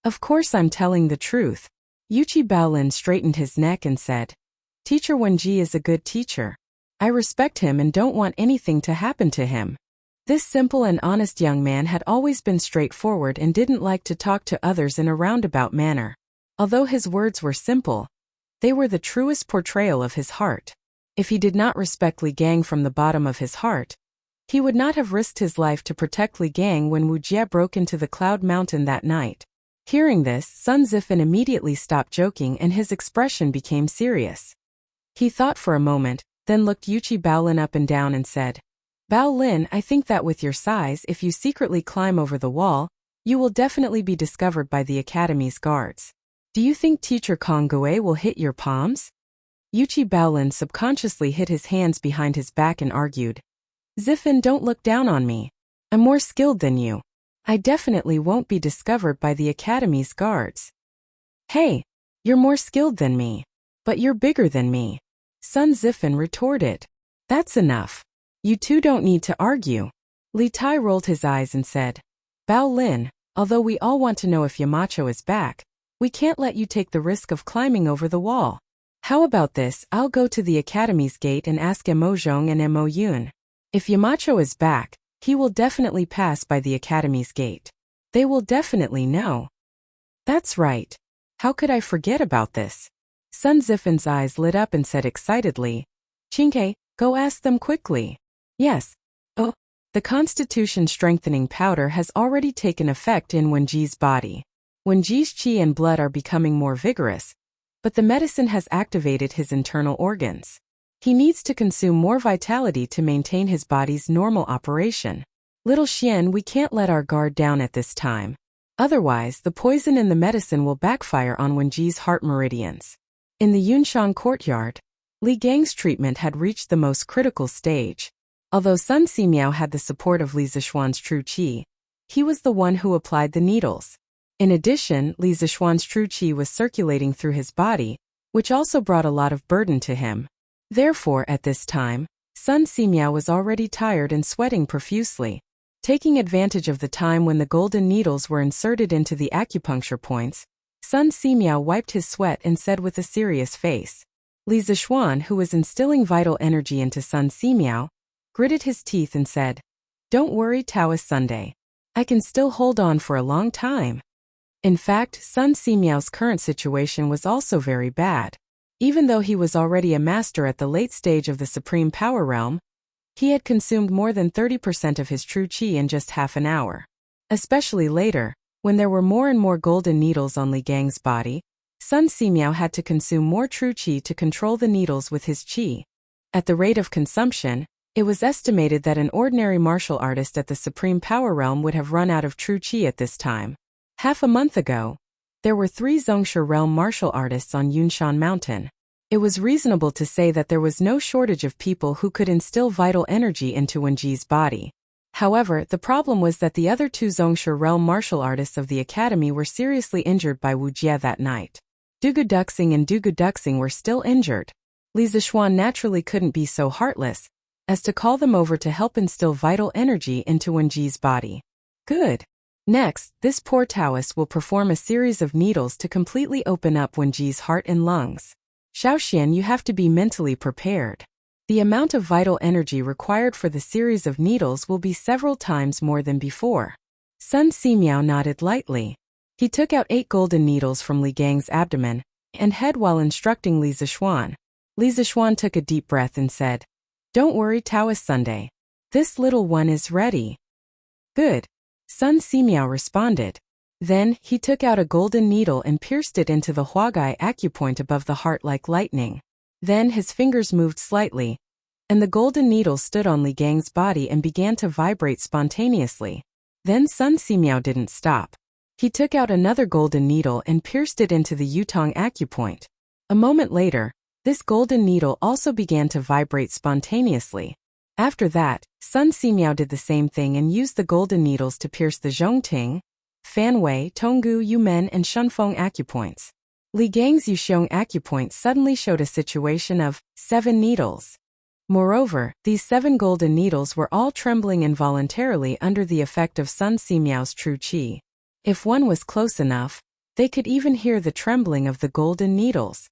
S1: Of course I'm telling the truth. Yuchi Baolin straightened his neck and said, Teacher Wenji is a good teacher. I respect him and don't want anything to happen to him. This simple and honest young man had always been straightforward and didn't like to talk to others in a roundabout manner. Although his words were simple, they were the truest portrayal of his heart. If he did not respect Li Gang from the bottom of his heart, he would not have risked his life to protect Li Gang when Wuxia broke into the Cloud Mountain that night. Hearing this, Sun Zifan immediately stopped joking and his expression became serious. He thought for a moment, then looked Yuchi Baolin up and down and said, Baolin, I think that with your size, if you secretly climb over the wall, you will definitely be discovered by the Academy's guards. Do you think Teacher Konggue will hit your palms? Yuchi Baolin subconsciously hid his hands behind his back and argued, Zifan, don't look down on me. I'm more skilled than you. I definitely won't be discovered by the Academy's guards. Hey, you're more skilled than me. But you're bigger than me. Sun Zifan retorted. That's enough. You two don't need to argue. Li Tai rolled his eyes and said, Baolin, although we all want to know if Yamacho is back, we can't let you take the risk of climbing over the wall. How about this? I'll go to the Academy's gate and ask Mo Zhong and Mo Yun. If Yamacho is back, he will definitely pass by the Academy's gate. They will definitely know. That's right. How could I forget about this? Sun Zifan's eyes lit up and said excitedly, Qingke, go ask them quickly. Yes. Oh, the constitution strengthening powder has already taken effect in Wenji's body. Wenji's qi and blood are becoming more vigorous, but the medicine has activated his internal organs. He needs to consume more vitality to maintain his body's normal operation. Little Xian, we can't let our guard down at this time. Otherwise, the poison in the medicine will backfire on Wenji's heart meridians. In the Yunshan courtyard, Li Gang's treatment had reached the most critical stage. Although Sun Simiao had the support of Li Zishuan's true qi, he was the one who applied the needles. In addition, Li Zishuan's true qi was circulating through his body, which also brought a lot of burden to him. Therefore, at this time, Sun Simiao was already tired and sweating profusely. Taking advantage of the time when the golden needles were inserted into the acupuncture points, Sun Simiao wiped his sweat and said with a serious face. Li Zishuan, who was instilling vital energy into Sun Simiao, gritted his teeth and said, Don't worry, Taoist Sunday. I can still hold on for a long time. In fact, Sun Simiao's current situation was also very bad. Even though he was already a master at the late stage of the Supreme Power Realm, he had consumed more than 30% of his true qi in just half an hour. Especially later, when there were more and more golden needles on Li Gang's body, Sun Simiao had to consume more true qi to control the needles with his qi. At the rate of consumption, it was estimated that an ordinary martial artist at the Supreme Power Realm would have run out of true qi at this time. Half a month ago, there were 3 Zhongshe realm martial artists on Yunshan Mountain. It was reasonable to say that there was no shortage of people who could instill vital energy into Wenji's body. However, the problem was that the other 2 Zhongshe realm martial artists of the academy were seriously injured by Wuxia that night. Dugu Duxing and Dugu Duxing were still injured. Li Zishuan naturally couldn't be so heartless as to call them over to help instill vital energy into Wenji's body. Good. Next, this poor Taoist will perform a series of needles to completely open up Wenji's heart and lungs. Xiaoxian, you have to be mentally prepared. The amount of vital energy required for the series of needles will be several times more than before. Sun Simiao nodded lightly. He took out 8 golden needles from Li Gang's abdomen and head while instructing Li Zishuan. Li Zishuan took a deep breath and said, Don't worry, Taoist Sunday. This little one is ready. Good. Sun Simiao responded. Then, he took out a golden needle and pierced it into the huagai acupoint above the heart like lightning. Then his fingers moved slightly, and the golden needle stood on Li Gang's body and began to vibrate spontaneously. Then Sun Simiao didn't stop. He took out another golden needle and pierced it into the Yutong acupoint. A moment later, this golden needle also began to vibrate spontaneously. After that, Sun Simiao did the same thing and used the golden needles to pierce the Zhongting, Fanwei, Tonggu, Yumen, and Shunfeng acupoints. Li Gang's Yuxiong acupoint suddenly showed a situation of 7 needles. Moreover, these 7 golden needles were all trembling involuntarily under the effect of Sun Simiao's true qi. If one was close enough, they could even hear the trembling of the golden needles.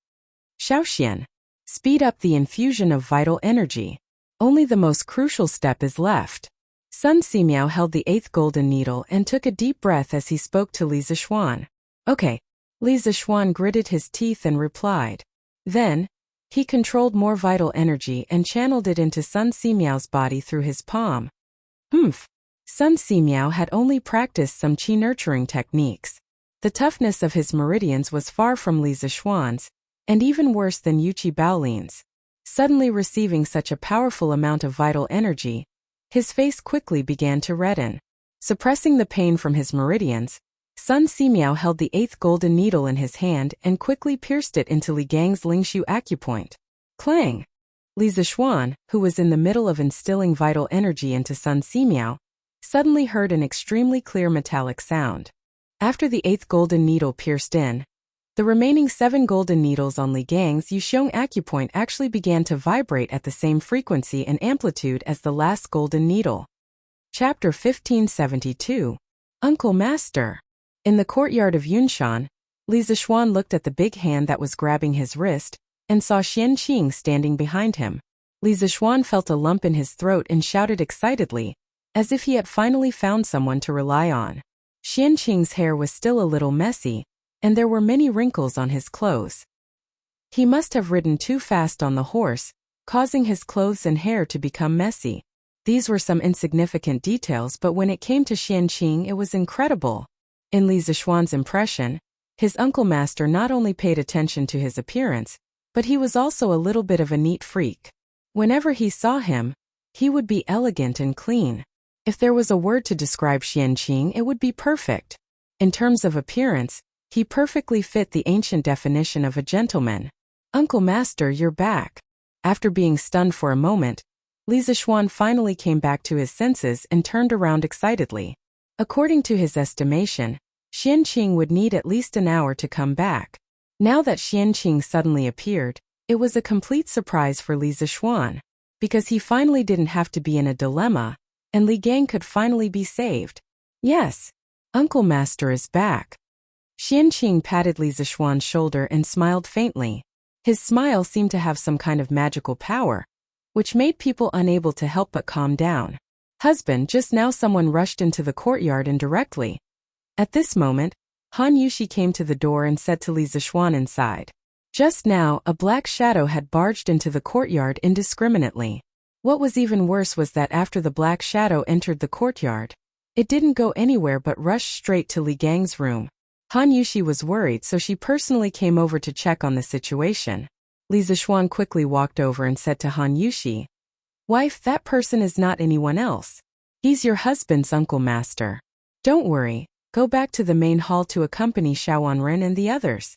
S1: Xiaoxian, speed up the infusion of vital energy. Only the most crucial step is left. Sun Simiao held the 8th golden needle and took a deep breath as he spoke to Li Zishuan. Okay. Li Zishuan gritted his teeth and replied. Then, he controlled more vital energy and channeled it into Sun Simiao's body through his palm. Sun Simiao had only practiced some qi nurturing techniques. The toughness of his meridians was far from Li Zishuan's, and even worse than Yuqi Baolin's. Suddenly receiving such a powerful amount of vital energy, his face quickly began to redden. Suppressing the pain from his meridians, Sun Simiao held the 8th golden needle in his hand and quickly pierced it into Li Gang's Lingshu acupoint. Clang! Li Zishuan, who was in the middle of instilling vital energy into Sun Simiao, suddenly heard an extremely clear metallic sound. After the 8th golden needle pierced in, the remaining 7 golden needles on Li Gang's Yuxiong acupoint actually began to vibrate at the same frequency and amplitude as the last golden needle. Chapter 1572. Uncle Master. In the courtyard of Yunshan, Li Zishuan looked at the big hand that was grabbing his wrist and saw Xian Qing standing behind him. Li Zishuan felt a lump in his throat and shouted excitedly, as if he had finally found someone to rely on. Xian Qing's hair was still a little messy, and there were many wrinkles on his clothes. He must have ridden too fast on the horse, causing his clothes and hair to become messy. These were some insignificant details, but when it came to Qianqing, it was incredible. In Li Zishuan's impression, his uncle master not only paid attention to his appearance, but he was also a little bit of a neat freak. Whenever he saw him, he would be elegant and clean. If there was a word to describe Qianqing, it would be perfect. In terms of appearance, he perfectly fit the ancient definition of a gentleman. "Uncle Master, you're back." After being stunned for a moment, Li Zishuan finally came back to his senses and turned around excitedly. According to his estimation, Qianqing would need at least an hour to come back. Now that Qianqing suddenly appeared, it was a complete surprise for Li Zishuan, because he finally didn't have to be in a dilemma, and Li Gang could finally be saved. "Yes, Uncle Master is back." Qianqing patted Li Zishuan's shoulder and smiled faintly. His smile seemed to have some kind of magical power, which made people unable to help but calm down. "Husband, just now someone rushed into the courtyard indirectly." At this moment, Han Yushi came to the door and said to Li Zishuan inside. Just now, a black shadow had barged into the courtyard indiscriminately. What was even worse was that after the black shadow entered the courtyard, it didn't go anywhere but rushed straight to Li Gang's room. Han Yushi was worried, so she personally came over to check on the situation. Li Zishuan quickly walked over and said to Han Yushi, "Wife, that person is not anyone else. He's your husband's uncle master. Don't worry, go back to the main hall to accompany Xiaowanren and the others."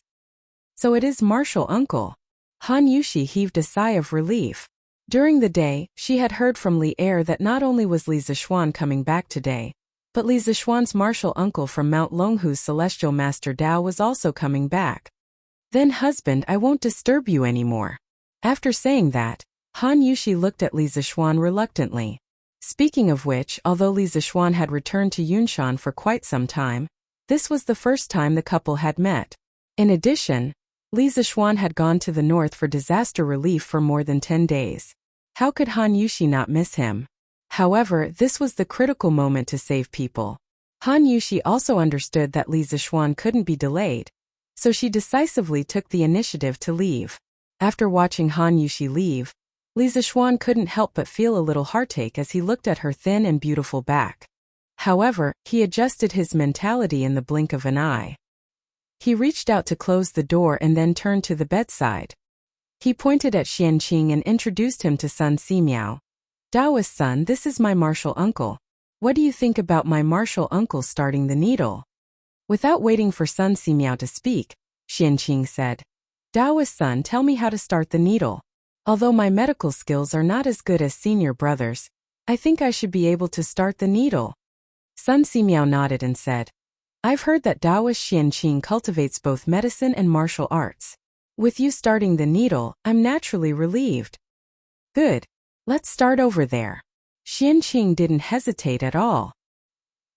S1: "So it is martial uncle." Han Yushi heaved a sigh of relief. During the day, she had heard from Li Er that not only was Li Zishuan coming back today, but Li Zishuan's martial uncle from Mount Longhu's celestial master Dao was also coming back. "Then husband, I won't disturb you anymore." After saying that, Han Yushi looked at Li Zishuan reluctantly. Speaking of which, although Li Zishuan had returned to Yunshan for quite some time, this was the first time the couple had met. In addition, Li Zishuan had gone to the north for disaster relief for more than 10 days. How could Han Yushi not miss him? However, this was the critical moment to save people. Han Yushi also understood that Li Zishuan couldn't be delayed, so she decisively took the initiative to leave. After watching Han Yushi leave, Li Zishuan couldn't help but feel a little heartache as he looked at her thin and beautiful back. However, he adjusted his mentality in the blink of an eye. He reached out to close the door and then turned to the bedside. He pointed at Qianqing and introduced him to Sun Simiao. "Dao's son, this is my martial uncle. What do you think about my martial uncle starting the needle?" Without waiting for Sun Simiao to speak, Qianqing said, "Dao's son, tell me how to start the needle. Although my medical skills are not as good as senior brothers, I think I should be able to start the needle." Sun Simiao nodded and said, "I've heard that Daoist Qianqing cultivates both medicine and martial arts. With you starting the needle, I'm naturally relieved." "Good. Let's start over there." Qianqing didn't hesitate at all.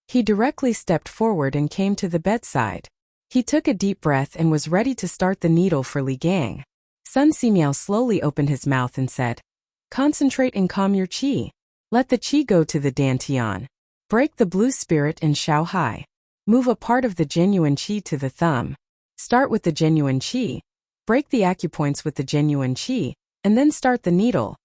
S1: He directly stepped forward and came to the bedside. He took a deep breath and was ready to start the needle for Li Gang. Sun Simiao slowly opened his mouth and said, "Concentrate and calm your qi. Let the qi go to the dantian. Break the blue spirit in Shao Hai. Move a part of the genuine qi to the thumb. Start with the genuine qi. Break the acupoints with the genuine qi, and then start the needle."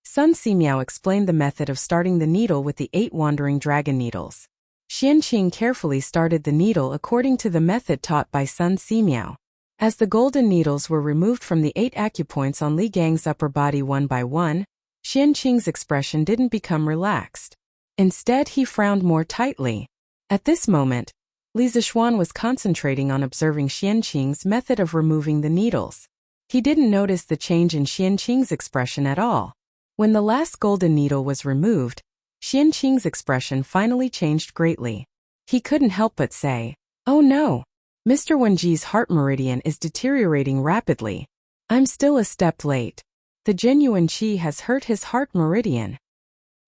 S1: Sun Simiao explained the method of starting the needle with the 8 wandering dragon needles. Qianqing carefully started the needle according to the method taught by Sun Simiao. As the golden needles were removed from the 8 acupoints on Li Gang's upper body one by one, Qianqing's expression didn't become relaxed. Instead, he frowned more tightly. At this moment, Li Zishuan was concentrating on observing Qianqing's method of removing the needles. He didn't notice the change in Qianqing's expression at all. When the last golden needle was removed, Qianqing's expression finally changed greatly. He couldn't help but say, "Oh no! Mr. Wenji's heart meridian is deteriorating rapidly. I'm still a step late. The genuine qi has hurt his heart meridian."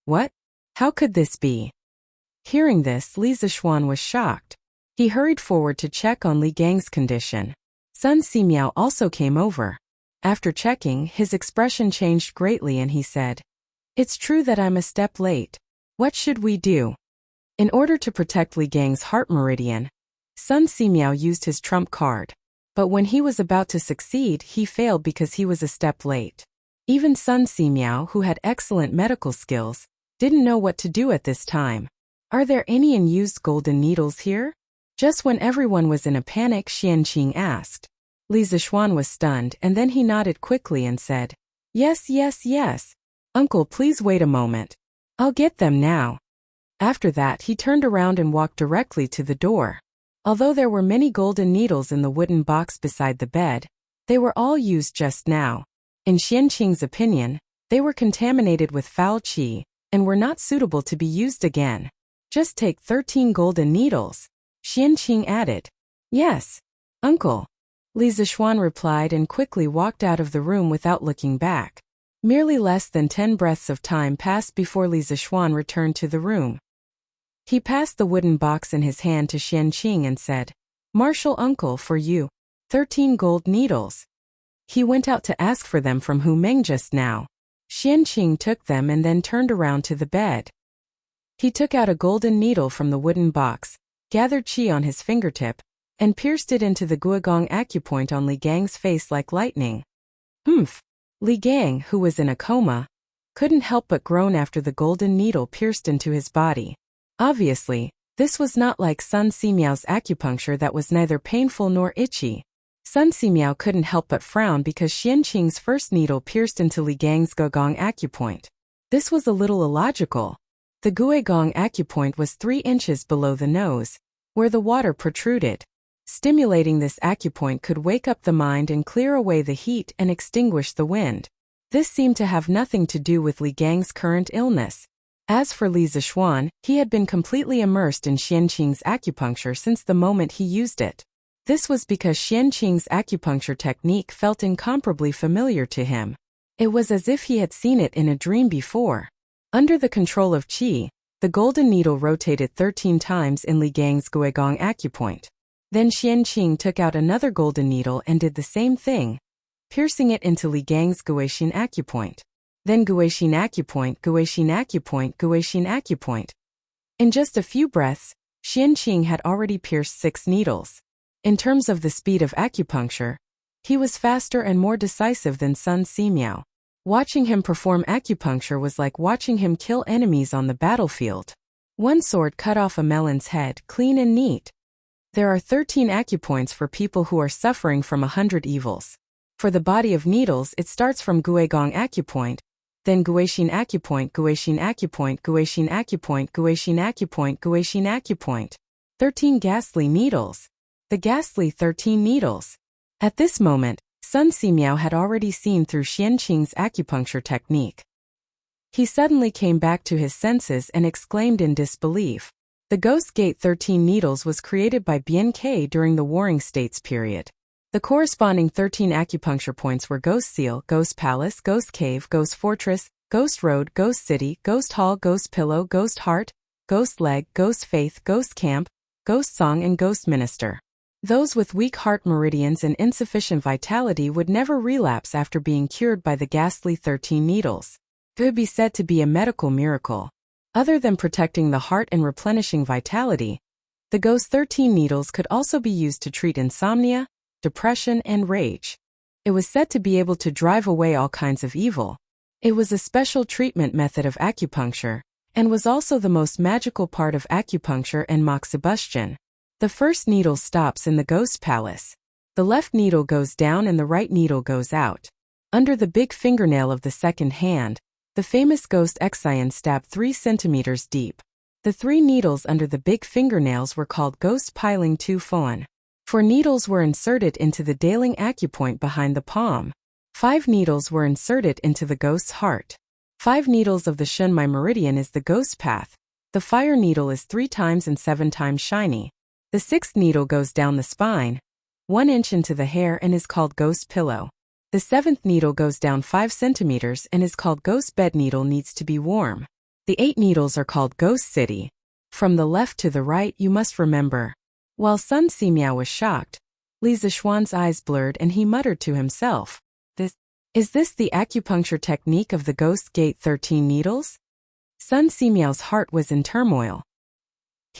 S1: "What? How could this be?" Hearing this, Li Zishuan was shocked. He hurried forward to check on Li Gang's condition. Sun Simiao also came over. After checking, his expression changed greatly and he said, "It's true that I'm a step late. What should we do?" In order to protect Li Gang's heart meridian, Sun Simiao used his trump card. But when he was about to succeed, he failed because he was a step late. Even Sun Simiao, who had excellent medical skills, didn't know what to do at this time. Are there any unused golden needles here? Just when everyone was in a panic, Xianqing asked. Li Zixuan was stunned, and then he nodded quickly and said, "Yes, yes, yes. Uncle, please wait a moment. I'll get them now." After that, he turned around and walked directly to the door. Although there were many golden needles in the wooden box beside the bed, they were all used just now. In Xianqing's opinion, they were contaminated with foul qi and were not suitable to be used again. "Just take 13 golden needles," Xianqing added. "Yes, uncle," Li Zixuan replied and quickly walked out of the room without looking back. Merely less than 10 breaths of time passed before Li Zixuan returned to the room. He passed the wooden box in his hand to Xianqing and said, "Martial uncle, for you, 13 gold needles." He went out to ask for them from Hu Meng just now. Xianqing took them and then turned around to the bed. He took out a golden needle from the wooden box, gathered qi on his fingertip, and pierced it into the guogong acupoint on Li Gang's face like lightning. "Humph." Li Gang, who was in a coma, couldn't help but groan after the golden needle pierced into his body. Obviously, this was not like Sun Simiao's acupuncture that was neither painful nor itchy. Sun Simiao couldn't help but frown because Xianqing's first needle pierced into Li Gang's guogong acupoint. This was a little illogical. The guogong acupoint was 3 inches below the nose, where the water protruded. Stimulating this acupoint could wake up the mind and clear away the heat and extinguish the wind. This seemed to have nothing to do with Li Gang's current illness. As for Li Zixuan, he had been completely immersed in Xianqing's acupuncture since the moment he used it. This was because Xianqing's acupuncture technique felt incomparably familiar to him. It was as if he had seen it in a dream before. Under the control of qi, the golden needle rotated 13 times in Li Gang's guogong acupoint. Then Xianqing took out another golden needle and did the same thing, piercing it into Li Gang's guoxin acupoint. Then guoxin acupoint, guoxin acupoint, guoxin acupoint. In just a few breaths, Xianqing had already pierced 6 needles. In terms of the speed of acupuncture, he was faster and more decisive than Sun Simiao. Watching him perform acupuncture was like watching him kill enemies on the battlefield. One sword cut off a melon's head, clean and neat. There are 13 acupoints for people who are suffering from 100 evils. For the body of needles, it starts from guogong acupoint, then guoxin acupoint, guoxin acupoint, guoxin acupoint, guoxin acupoint, guoxin acupoint. 13 ghastly needles. The ghastly 13 needles. At this moment, Sun Simiao had already seen through Xianqing's acupuncture technique. He suddenly came back to his senses and exclaimed in disbelief. The Ghost Gate 13 needles was created by Bian Ke during the Warring States period. The corresponding 13 acupuncture points were Ghost Seal, Ghost Palace, Ghost Cave, Ghost Fortress, Ghost Road, Ghost City, Ghost Hall, Ghost Pillow, Ghost Heart, Ghost Leg, Ghost Faith, Ghost Camp, Ghost Song and Ghost Minister. Those with weak heart meridians and insufficient vitality would never relapse after being cured by the ghastly 13 needles. It could be said to be a medical miracle. Other than protecting the heart and replenishing vitality, the Ghost 13 needles could also be used to treat insomnia, depression, and rage. It was said to be able to drive away all kinds of evil. It was a special treatment method of acupuncture, and was also the most magical part of acupuncture and moxibustion. The first needle stops in the Ghost Palace. The left needle goes down and the right needle goes out. Under the big fingernail of the second hand, the famous Ghost Exion stabbed 3 centimeters deep. The 3 needles under the big fingernails were called Ghost Piling Tu Fuan. 4 needles were inserted into the Daling acupoint behind the palm. 5 needles were inserted into the Ghost's heart. 5 needles of the Shunmai meridian is the Ghost Path. The fire needle is 3 times and 7 times shiny. The 6th needle goes down the spine, 1 inch into the hair and is called Ghost Pillow. The 7th needle goes down 5 centimeters and is called Ghost Bed. Needle needs to be warm. The 8 needles are called Ghost City. From the left to the right you must remember. While Sun Simiao was shocked, Li Zixuan's eyes blurred and he muttered to himself, Is this the acupuncture technique of the Ghost Gate 13 needles? Sun Simiao's heart was in turmoil.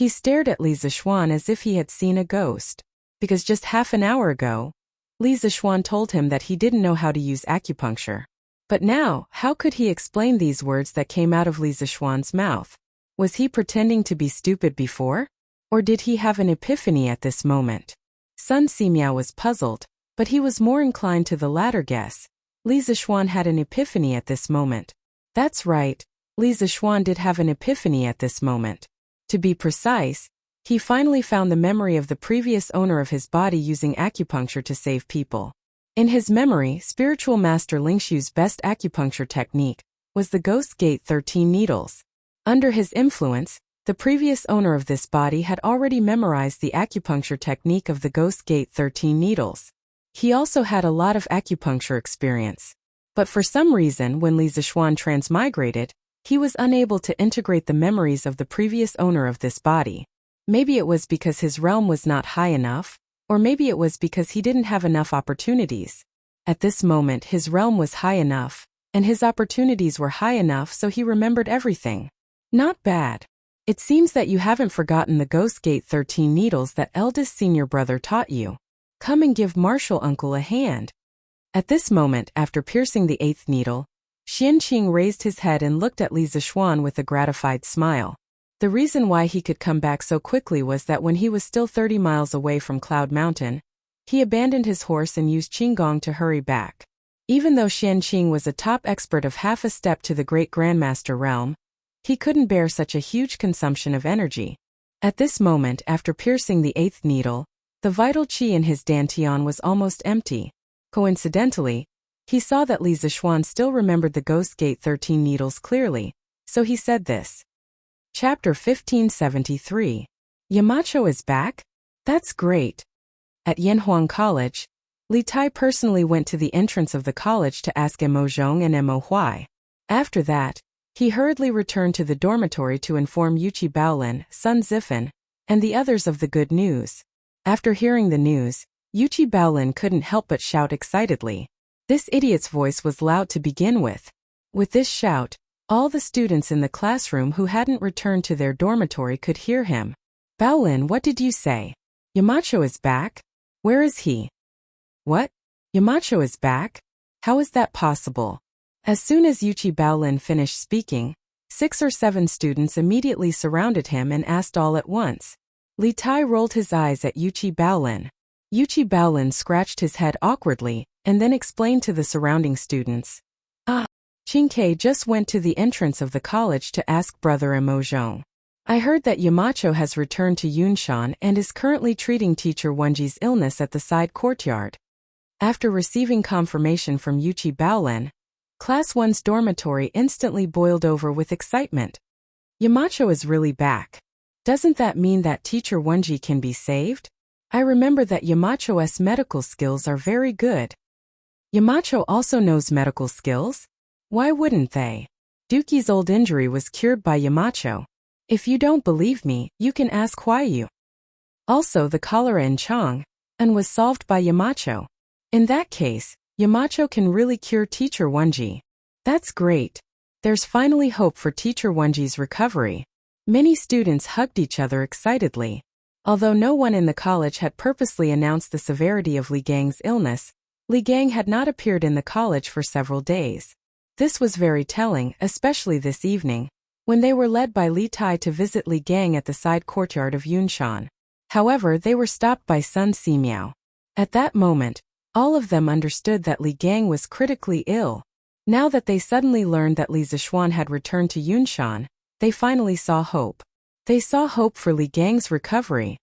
S1: He stared at Li Zixuan as if he had seen a ghost. Because just half an hour ago, Li Zixuan told him that he didn't know how to use acupuncture. But now, how could he explain these words that came out of Li Zixuan's mouth? Was he pretending to be stupid before? Or did he have an epiphany at this moment? Sun Simiao was puzzled, but he was more inclined to the latter guess. Li Zixuan had an epiphany at this moment. That's right, Li Zixuan did have an epiphany at this moment. To be precise, he finally found the memory of the previous owner of his body using acupuncture to save people. In his memory, spiritual master Lingshu's best acupuncture technique was the Ghost Gate 13 needles. Under his influence, the previous owner of this body had already memorized the acupuncture technique of the Ghost Gate 13 needles. He also had a lot of acupuncture experience. But for some reason, when Li Zixuan transmigrated, he was unable to integrate the memories of the previous owner of this body. Maybe it was because his realm was not high enough, or maybe it was because he didn't have enough opportunities. At this moment, his realm was high enough, and his opportunities were high enough, so he remembered everything. Not bad. It seems that you haven't forgotten the Ghost Gate 13 needles that eldest senior brother taught you. Come and give Martial Uncle a hand. At this moment, after piercing the 8th needle, Xianqing raised his head and looked at Li Zixuan with a gratified smile. The reason why he could come back so quickly was that when he was still 30 miles away from Cloud Mountain, he abandoned his horse and used Qinggong to hurry back. Even though Xianqing was a top expert of half a step to the Great Grandmaster realm, he couldn't bear such a huge consumption of energy. At this moment, after piercing the 8th needle, the vital qi in his dantian was almost empty. Coincidentally, he saw that Li Zixuan still remembered the Ghost Gate 13 needles clearly, so he said this. Chapter 1573. Yamacho is back? That's great. At Yanhuang College, Li Tai personally went to the entrance of the college to ask Mo Zhong and Mo Huai. After that, he hurriedly returned to the dormitory to inform Yuqi Baolin, Sun Zifan, and the others of the good news. After hearing the news, Yuqi Baolin couldn't help but shout excitedly. This idiot's voice was loud to begin with. With this shout, all the students in the classroom who hadn't returned to their dormitory could hear him. Baolin, what did you say? Yamacho is back? Where is he? What? Yamacho is back? How is that possible? As soon as Yuqi Baolin finished speaking, 6 or 7 students immediately surrounded him and asked all at once. Li Tai rolled his eyes at Yuqi Baolin. Yuqi Baolin scratched his head awkwardly, and then explained to the surrounding students. Qingke just went to the entrance of the college to ask Brother Mo Zhong. I heard that Yamacho has returned to Yunshan and is currently treating Teacher Wenji's illness at the side courtyard. After receiving confirmation from Yuqi Baolin, Class 1's dormitory instantly boiled over with excitement. Yamacho is really back. Doesn't that mean that Teacher Wenji can be saved? I remember that Yamacho's medical skills are very good. Yamacho also knows medical skills? Why wouldn't they? Duki's old injury was cured by Yamacho. If you don't believe me, you can ask Huayu. Also, the cholera in Chang and was solved by Yamacho. In that case, Yamacho can really cure Teacher Wenji. That's great. There's finally hope for Teacher Wenji's recovery. Many students hugged each other excitedly. Although no one in the college had purposely announced the severity of Li Gang's illness, Li Gang had not appeared in the college for several days. This was very telling, especially this evening, when they were led by Li Tai to visit Li Gang at the side courtyard of Yunshan. However, they were stopped by Sun Simiao. At that moment, all of them understood that Li Gang was critically ill. Now that they suddenly learned that Li Zixuan had returned to Yunshan, they finally saw hope. They saw hope for Li Gang's recovery.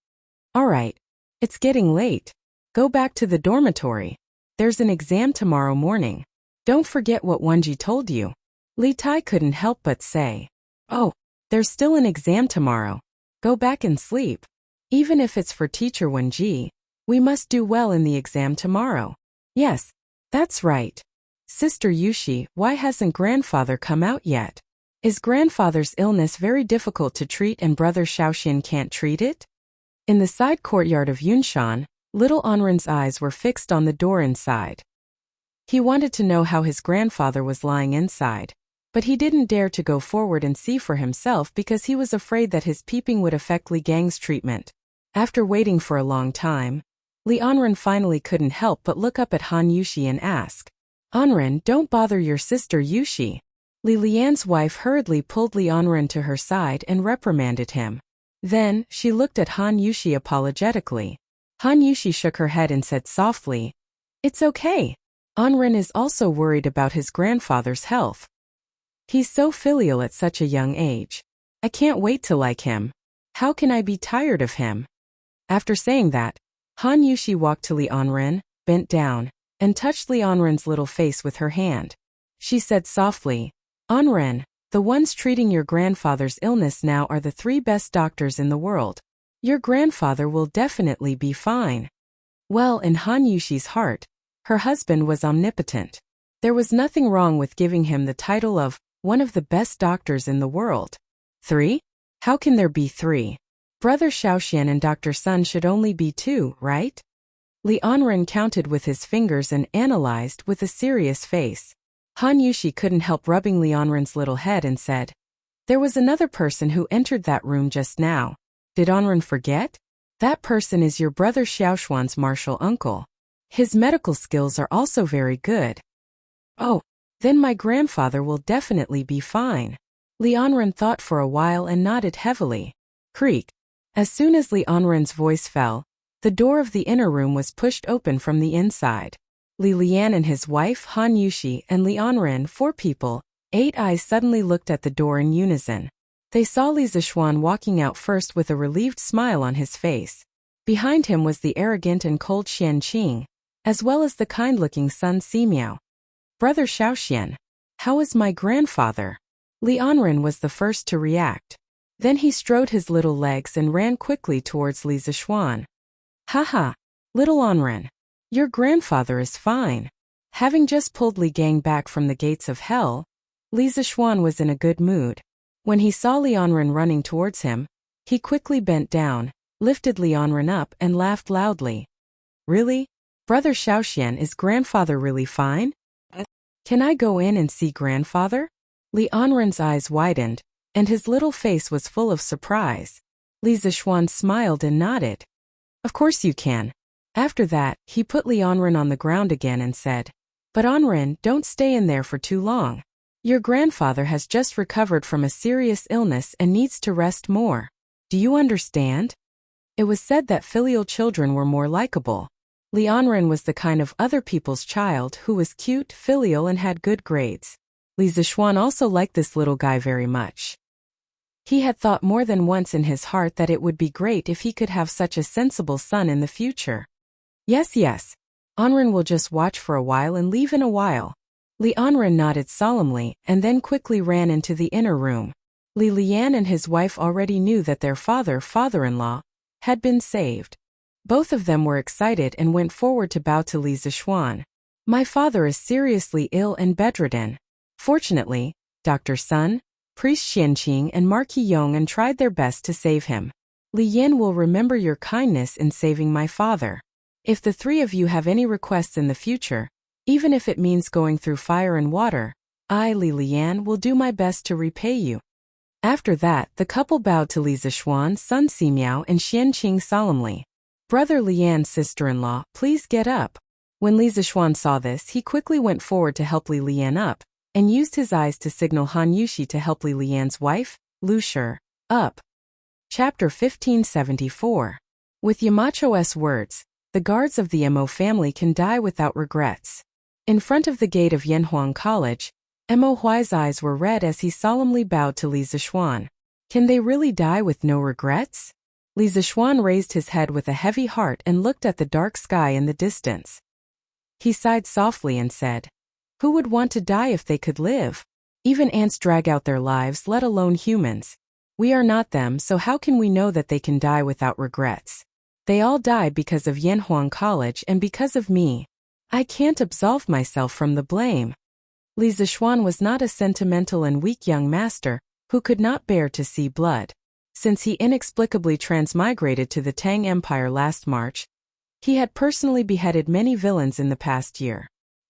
S1: Alright. It's getting late. Go back to the dormitory. There's an exam tomorrow morning. Don't forget what Wenji told you. Li Tai couldn't help but say. Oh, there's still an exam tomorrow. Go back and sleep. Even if it's for Teacher Wenji, we must do well in the exam tomorrow. Yes, that's right. Sister Yushi, why hasn't grandfather come out yet? Is grandfather's illness very difficult to treat and brother Shaoxin can't treat it? In the side courtyard of Yunshan, little Onren's eyes were fixed on the door inside. He wanted to know how his grandfather was lying inside, But he didn't dare to go forward and see for himself because he was afraid that his peeping would affect Li Gang's treatment. After waiting for a long time, Li Anren finally couldn't help but look up at Han Yushi and ask, "Anren, don't bother your sister Yushi." Li Lian's wife hurriedly pulled Li Anren to her side and reprimanded him. Then, she looked at Han Yushi apologetically. Han Yushi shook her head and said softly, "It's okay. Anren is also worried about his grandfather's health. He's so filial at such a young age. I can't wait to like him. How can I be tired of him?" After saying that, Han Yushi walked to Li Anren, bent down, and touched Li Anren's little face with her hand. She said softly, "Anren, the ones treating your grandfather's illness now are the 3 best doctors in the world. Your grandfather will definitely be fine." Well, in Han Yushi's heart, her husband was omnipotent. There was nothing wrong with giving him the title of one of the best doctors in the world. 3? How can there be 3? Brother Xiaoxian and Dr. Sun should only be 2, right? Li Anren counted with his fingers and analyzed with a serious face. Han Yushi couldn't help rubbing Li Anren's little head and said, "There was another person who entered that room just now. Did Anren forget? That person is your brother Xiaoxuan's martial uncle. His medical skills are also very good." "Oh, then my grandfather will definitely be fine." Li Anren thought for a while and nodded heavily. Creak. As soon as Li Anren's voice fell, the door of the inner room was pushed open from the inside. Li Lian and his wife Han Yushi and Li Anren, 4 people, 8 eyes suddenly looked at the door in unison. They saw Li Zishuan walking out first with a relieved smile on his face. Behind him was the arrogant and cold Xian Qing, as well as the kind-looking son Simiao. "Brother Xiaoxian, how is my grandfather?" Li Anren was the first to react. Then he strode his little legs and ran quickly towards Li Zishuan. "Haha, little Anren. Your grandfather is fine." Having just pulled Li Gang back from the gates of hell, Li Zishuan was in a good mood. When he saw Li Anren running towards him, he quickly bent down, lifted Li Anren up and laughed loudly. "Really? Brother Xiaoxian, is grandfather really fine? Can I go in and see grandfather?" Li Anren's eyes widened, and his little face was full of surprise. Li Zishuan smiled and nodded. "Of course you can." After that, he put Li Anren on the ground again and said, "But Anren, don't stay in there for too long. Your grandfather has just recovered from a serious illness and needs to rest more. Do you understand?" It was said that filial children were more likable. Li Anren was the kind of other people's child who was cute, filial and had good grades. Li Zishuan also liked this little guy very much. He had thought more than once in his heart that it would be great if he could have such a sensible son in the future. Yes. Anren will just watch for a while and leave in a while." Li Anren nodded solemnly and then quickly ran into the inner room. Li Lian and his wife already knew that their father-in-law, had been saved. Both of them were excited and went forward to bow to Li Zishuan. "My father is seriously ill and bedridden. Fortunately, Dr. Sun, Priest Xianqing and Marquis Yong'an tried their best to save him. Li Yin will remember your kindness in saving my father. If the 3 of you have any requests in the future, even if it means going through fire and water, I, Li Lian, will do my best to repay you." After that, the couple bowed to Li Zishuan, Sun Simiao and Xianqing solemnly. "Brother Lian's sister-in-law, please get up." When Li Zishuan saw this, he quickly went forward to help Li Lian up, and used his eyes to signal Han Yushi to help Li Lian's wife, Lu Shi, up. Chapter 1574. With Yamacho's words, the guards of the Mo family can die without regrets. In front of the gate of Yanhuang College, Mo Huai's eyes were red as he solemnly bowed to Li Zishuan. Can they really die with no regrets? Li Zishuan raised his head with a heavy heart and looked at the dark sky in the distance. He sighed softly and said, "Who would want to die if they could live? Even ants drag out their lives, let alone humans. We are not them, so how can we know that they can die without regrets? They all died because of Yanhuang College and because of me. I can't absolve myself from the blame." Li Zishuan was not a sentimental and weak young master who could not bear to see blood. Since he inexplicably transmigrated to the Tang Empire last March, he had personally beheaded many villains in the past year.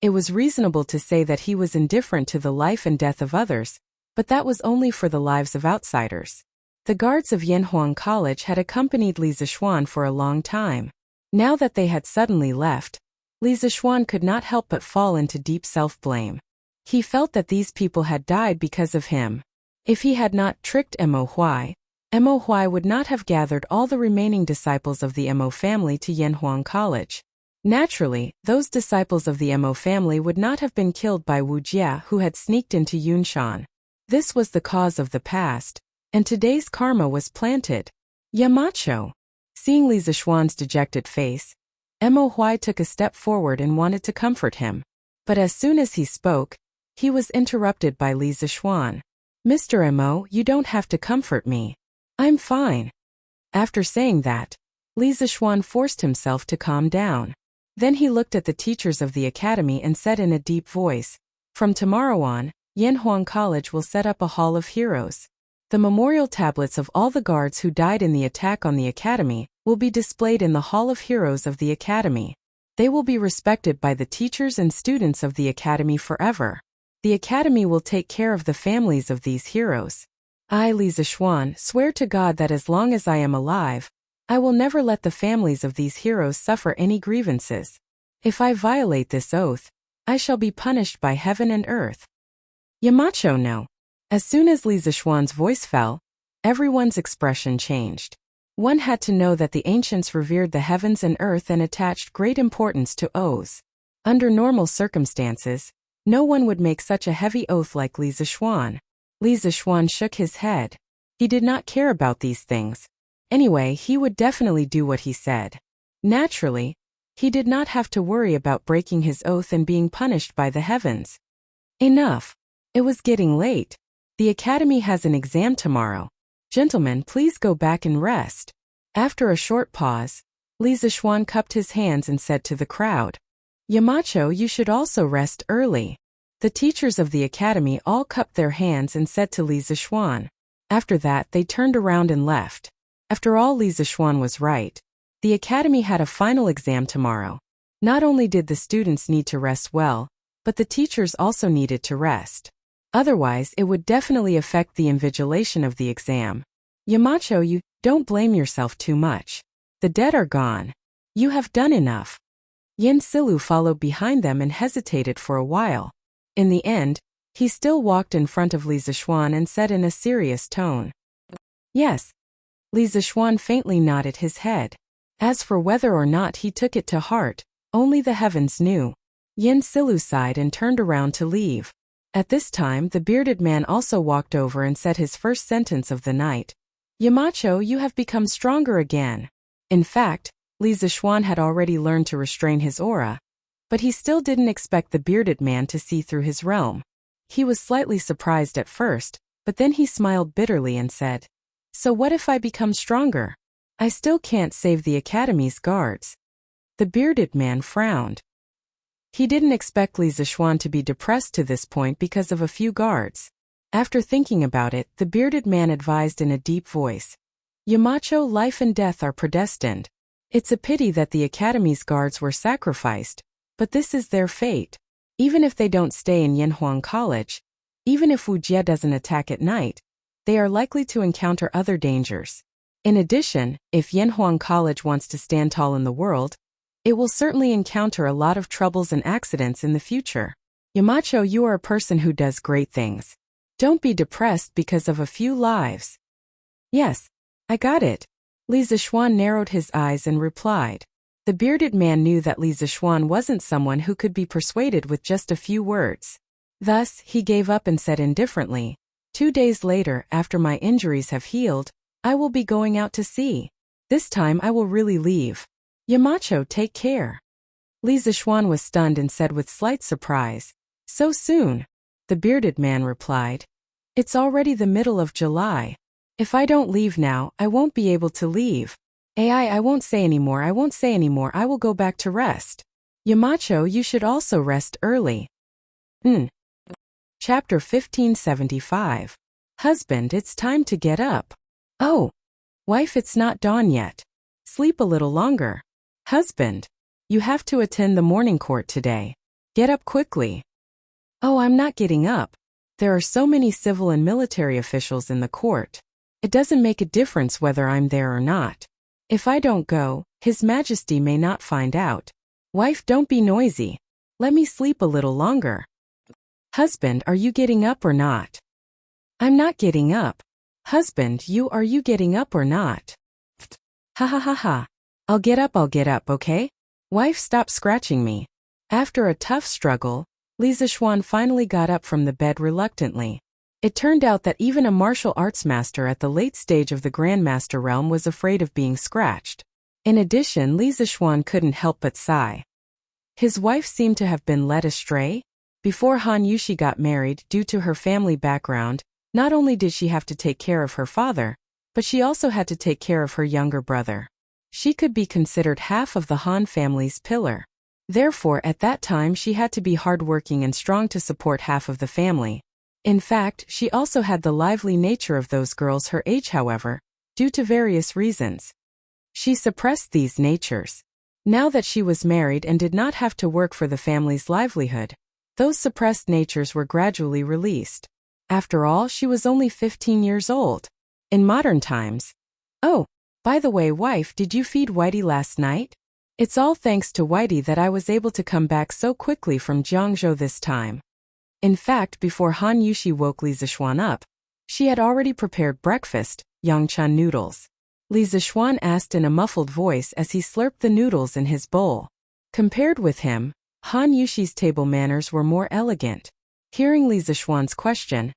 S1: It was reasonable to say that he was indifferent to the life and death of others, but that was only for the lives of outsiders. The guards of Yanhuang College had accompanied Li Zixuan for a long time. Now that they had suddenly left, Li Zixuan could not help but fall into deep self-blame. He felt that these people had died because of him. If he had not tricked Mo Huai would not have gathered all the remaining disciples of the Mo family to Yanhuang College. Naturally, those disciples of the Mo family would not have been killed by Wuxia, who had sneaked into Yunshan. This was the cause of the past, and today's karma was planted. Yamacho. Seeing Li Zixuan's dejected face, Mo Huai took a step forward and wanted to comfort him. But as soon as he spoke, he was interrupted by Li Zixuan. Mr. Mo, you don't have to comfort me. I'm fine. After saying that, Li Zixuan forced himself to calm down. Then he looked at the teachers of the academy and said in a deep voice, "From tomorrow on, Yanhuang College will set up a Hall of Heroes. The memorial tablets of all the guards who died in the attack on the academy will be displayed in the Hall of Heroes of the academy. They will be respected by the teachers and students of the academy forever. The academy will take care of the families of these heroes. I, Li Zixuan, swear to God that as long as I am alive, I will never let the families of these heroes suffer any grievances. If I violate this oath, I shall be punished by heaven and earth." Yamacho no. As soon as Li Zixuan's voice fell, everyone's expression changed. One had to know that the ancients revered the heavens and earth and attached great importance to oaths. Under normal circumstances, no one would make such a heavy oath like Li Zixuan. Li Zixuan shook his head. He did not care about these things. Anyway, he would definitely do what he said. Naturally, he did not have to worry about breaking his oath and being punished by the heavens. Enough. It was getting late. The academy has an exam tomorrow. Gentlemen, please go back and rest. After a short pause, Li Zixuan cupped his hands and said to the crowd, "Yamacho, you should also rest early." The teachers of the academy all cupped their hands and said to Li Zixuan. After that, they turned around and left. After all, Li Zixuan was right. The academy had a final exam tomorrow. Not only did the students need to rest well, but the teachers also needed to rest. Otherwise, it would definitely affect the invigilation of the exam. Yamacho, you don't blame yourself too much. The dead are gone. You have done enough. Yin Silu followed behind them and hesitated for a while. In the end, he still walked in front of Li Zixuan and said in a serious tone, "Yes." Li Zixuan faintly nodded his head. As for whether or not he took it to heart, only the heavens knew. Yin Silu sighed and turned around to leave. At this time, the bearded man also walked over and said his first sentence of the night. "Yamacho, you have become stronger again." In fact, Li Zixuan had already learned to restrain his aura, but he still didn't expect the bearded man to see through his realm. He was slightly surprised at first, but then he smiled bitterly and said, "So what if I become stronger? I still can't save the academy's guards." The bearded man frowned. He didn't expect Li Zixuan to be depressed to this point because of a few guards. After thinking about it, the bearded man advised in a deep voice, "Yamacho, life and death are predestined. It's a pity that the academy's guards were sacrificed, but this is their fate. Even if they don't stay in Yanhuang College, even if Wuxia doesn't attack at night, they are likely to encounter other dangers. In addition, if Yanhuang College wants to stand tall in the world, it will certainly encounter a lot of troubles and accidents in the future. Yamacho, you are a person who does great things. Don't be depressed because of a few lives." "Yes, I got it." Li Zixuan narrowed his eyes and replied. The bearded man knew that Li Zixuan wasn't someone who could be persuaded with just a few words. Thus, he gave up and said indifferently, 2 days later, after my injuries have healed, I will be going out to sea. This time I will really leave. Yamacho, take care." Li Zixuan was stunned and said with slight surprise, "So soon?" The bearded man replied, "It's already the middle of July. If I don't leave now, I won't be able to leave. I won't say anymore, I will go back to rest. Yamacho, you should also rest early." Chapter 1575. Husband, it's time to get up. Oh, wife, it's not dawn yet. Sleep a little longer. Husband, you have to attend the morning court today. Get up quickly. Oh, I'm not getting up. There are so many civil and military officials in the court. It doesn't make a difference whether I'm there or not. If I don't go, His Majesty may not find out. Wife, don't be noisy. Let me sleep a little longer. Husband, are you getting up or not? I'm not getting up. Husband, are you getting up or not? Ha ha ha ha. I'll get up, okay? Wife, stop scratching me. After a tough struggle, Li Zixuan finally got up from the bed reluctantly. It turned out that even a martial arts master at the late stage of the Grandmaster realm was afraid of being scratched. In addition, Li Zixuan couldn't help but sigh. His wife seemed to have been led astray. Before Han Yushi got married, due to her family background, not only did she have to take care of her father, but she also had to take care of her younger brother. She could be considered half of the Han family's pillar. Therefore, at that time she had to be hardworking and strong to support half of the family. In fact, she also had the lively nature of those girls her age, however, due to various reasons. She suppressed these natures. Now that she was married and did not have to work for the family's livelihood, those suppressed natures were gradually released. After all, she was only 15 years old. In modern times. Oh, by the way, wife, did you feed Whitey last night? It's all thanks to Whitey that I was able to come back so quickly from Jiangzhou this time. In fact, before Han Yushi woke Li Zixuan up, she had already prepared breakfast, Yangchan noodles. Li Zixuan asked in a muffled voice as he slurped the noodles in his bowl. Compared with him, Han Yushi's table manners were more elegant. Hearing Li Zixuan's question,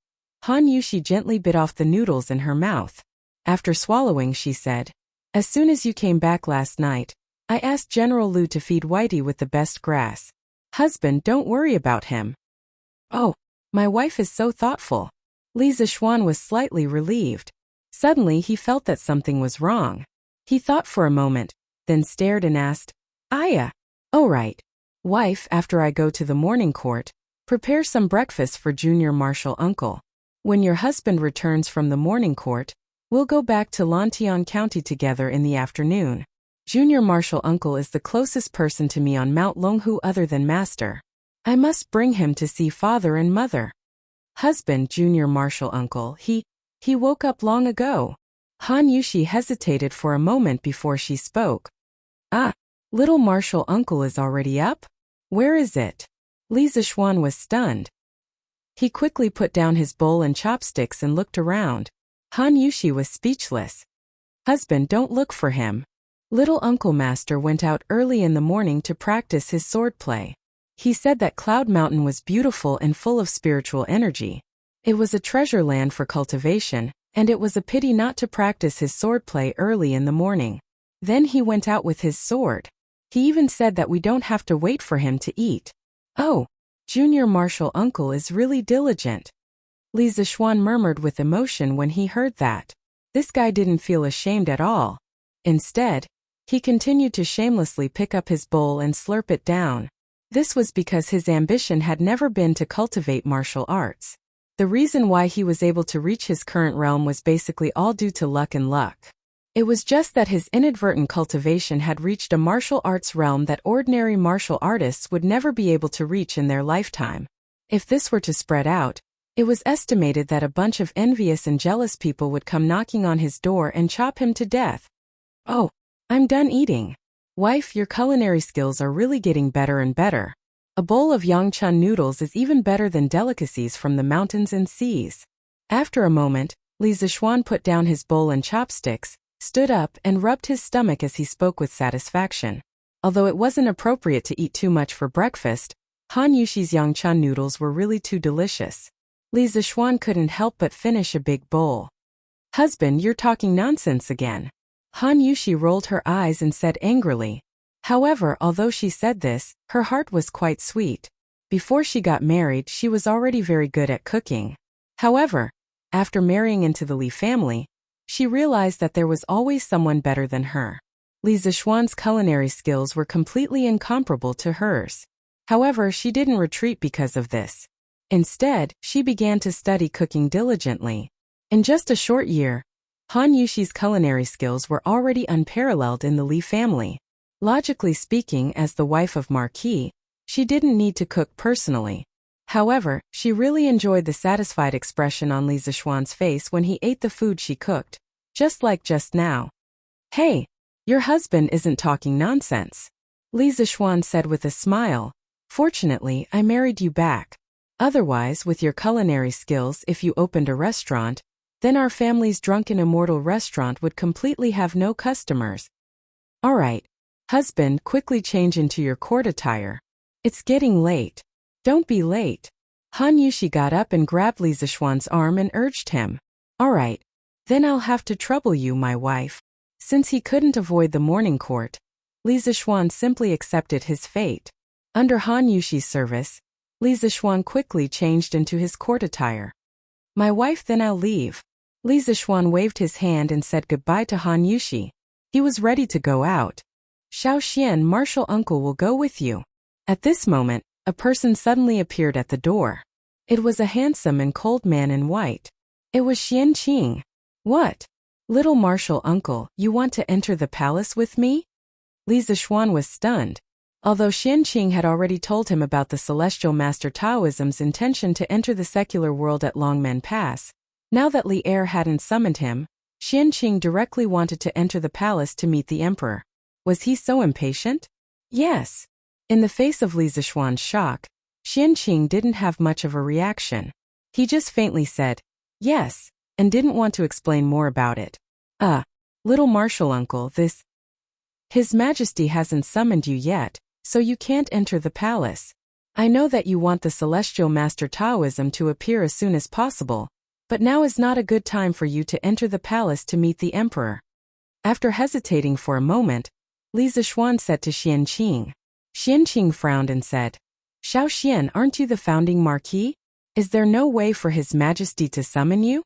S1: Han Yushi gently bit off the noodles in her mouth. After swallowing, she said, "As soon as you came back last night, I asked General Liu to feed Whitey with the best grass. Husband, don't worry about him." Oh, my wife is so thoughtful. Li Zixuan was slightly relieved. Suddenly he felt that something was wrong. He thought for a moment, then stared and asked, "Aya, oh right. Wife, after I go to the morning court, prepare some breakfast for Junior Marshal Uncle. When your husband returns from the morning court, we'll go back to Lantian County together in the afternoon. Junior Marshal Uncle is the closest person to me on Mount Longhu other than Master. I must bring him to see father and mother." Husband, Junior Marshal Uncle, he woke up long ago. Han Yushi hesitated for a moment before she spoke. "Ah, little Marshal Uncle is already up? Where is it?" Li Zixuan was stunned. He quickly put down his bowl and chopsticks and looked around. Han Yushi was speechless. "Husband, don't look for him. Little Uncle Master went out early in the morning to practice his swordplay. He said that Cloud Mountain was beautiful and full of spiritual energy. It was a treasure land for cultivation, and it was a pity not to practice his swordplay early in the morning. Then he went out with his sword. He even said that we don't have to wait for him to eat. Oh, Junior Marshal Uncle is really diligent." Li Zixuan murmured with emotion when he heard that. This guy didn't feel ashamed at all. Instead, he continued to shamelessly pick up his bowl and slurp it down. This was because his ambition had never been to cultivate martial arts. The reason why he was able to reach his current realm was basically all due to luck and luck. It was just that his inadvertent cultivation had reached a martial arts realm that ordinary martial artists would never be able to reach in their lifetime. If this were to spread out, it was estimated that a bunch of envious and jealous people would come knocking on his door and chop him to death. "Oh, I'm done eating. Wife, your culinary skills are really getting better and better. A bowl of Yangchan noodles is even better than delicacies from the mountains and seas." After a moment, Li Zixuan put down his bowl and chopsticks, stood up and rubbed his stomach as he spoke with satisfaction. Although it wasn't appropriate to eat too much for breakfast, Han Yushi's Yangchan noodles were really too delicious. Li Zixuan couldn't help but finish a big bowl. "Husband, you're talking nonsense again." Han Yushi rolled her eyes and said angrily. However, although she said this, her heart was quite sweet. Before she got married, she was already very good at cooking. However, after marrying into the Li family, she realized that there was always someone better than her. Li Zixuan's culinary skills were completely incomparable to hers. However, she didn't retreat because of this. Instead, she began to study cooking diligently. In just a short year, Han Yushi's culinary skills were already unparalleled in the Li family. Logically speaking, as the wife of Marquis, She didn't need to cook personally. However, she really enjoyed the satisfied expression on Li Zishuan's face when he ate the food she cooked, just like just now. Hey, your husband isn't talking nonsense, Li Zishuan said with a smile. Fortunately, I married you back. Otherwise, with your culinary skills, if you opened a restaurant, then our family's drunken immortal restaurant would completely have no customers. Alright, husband, quickly change into your court attire. It's getting late. Don't be late. Han Yushi got up and grabbed Li Zishuan's arm and urged him. Alright, then I'll have to trouble you, my wife. Since he couldn't avoid the morning court, Li Zishuan simply accepted his fate. Under Han Yushi's service, Li Zishuan quickly changed into his court attire. My wife, then I'll leave. Li Zishuan waved his hand and said goodbye to Han Yushi. He was ready to go out. Xiao Xian, martial uncle, will go with you. At this moment, a person suddenly appeared at the door. It was a handsome and cold man in white. It was Xian Qing. What? Little martial uncle, you want to enter the palace with me? Li Zishuan was stunned. Although Xian Qing had already told him about the celestial master Taoism's intention to enter the secular world at Longmen Pass, now that Li Er hadn't summoned him, Xian Qing directly wanted to enter the palace to meet the emperor. Was he so impatient? Yes. In the face of Li Zishuan's shock, Xian Qing didn't have much of a reaction. He just faintly said, yes, and didn't want to explain more about it. Little martial uncle, His Majesty hasn't summoned you yet, so you can't enter the palace. I know that you want the celestial master Taoism to appear as soon as possible, but now is not a good time for you to enter the palace to meet the emperor. After hesitating for a moment, Li Zishuan said to Xian Qing. Xian Qing frowned and said, Xiao Xian, aren't you the founding marquis? Is there no way for His Majesty to summon you?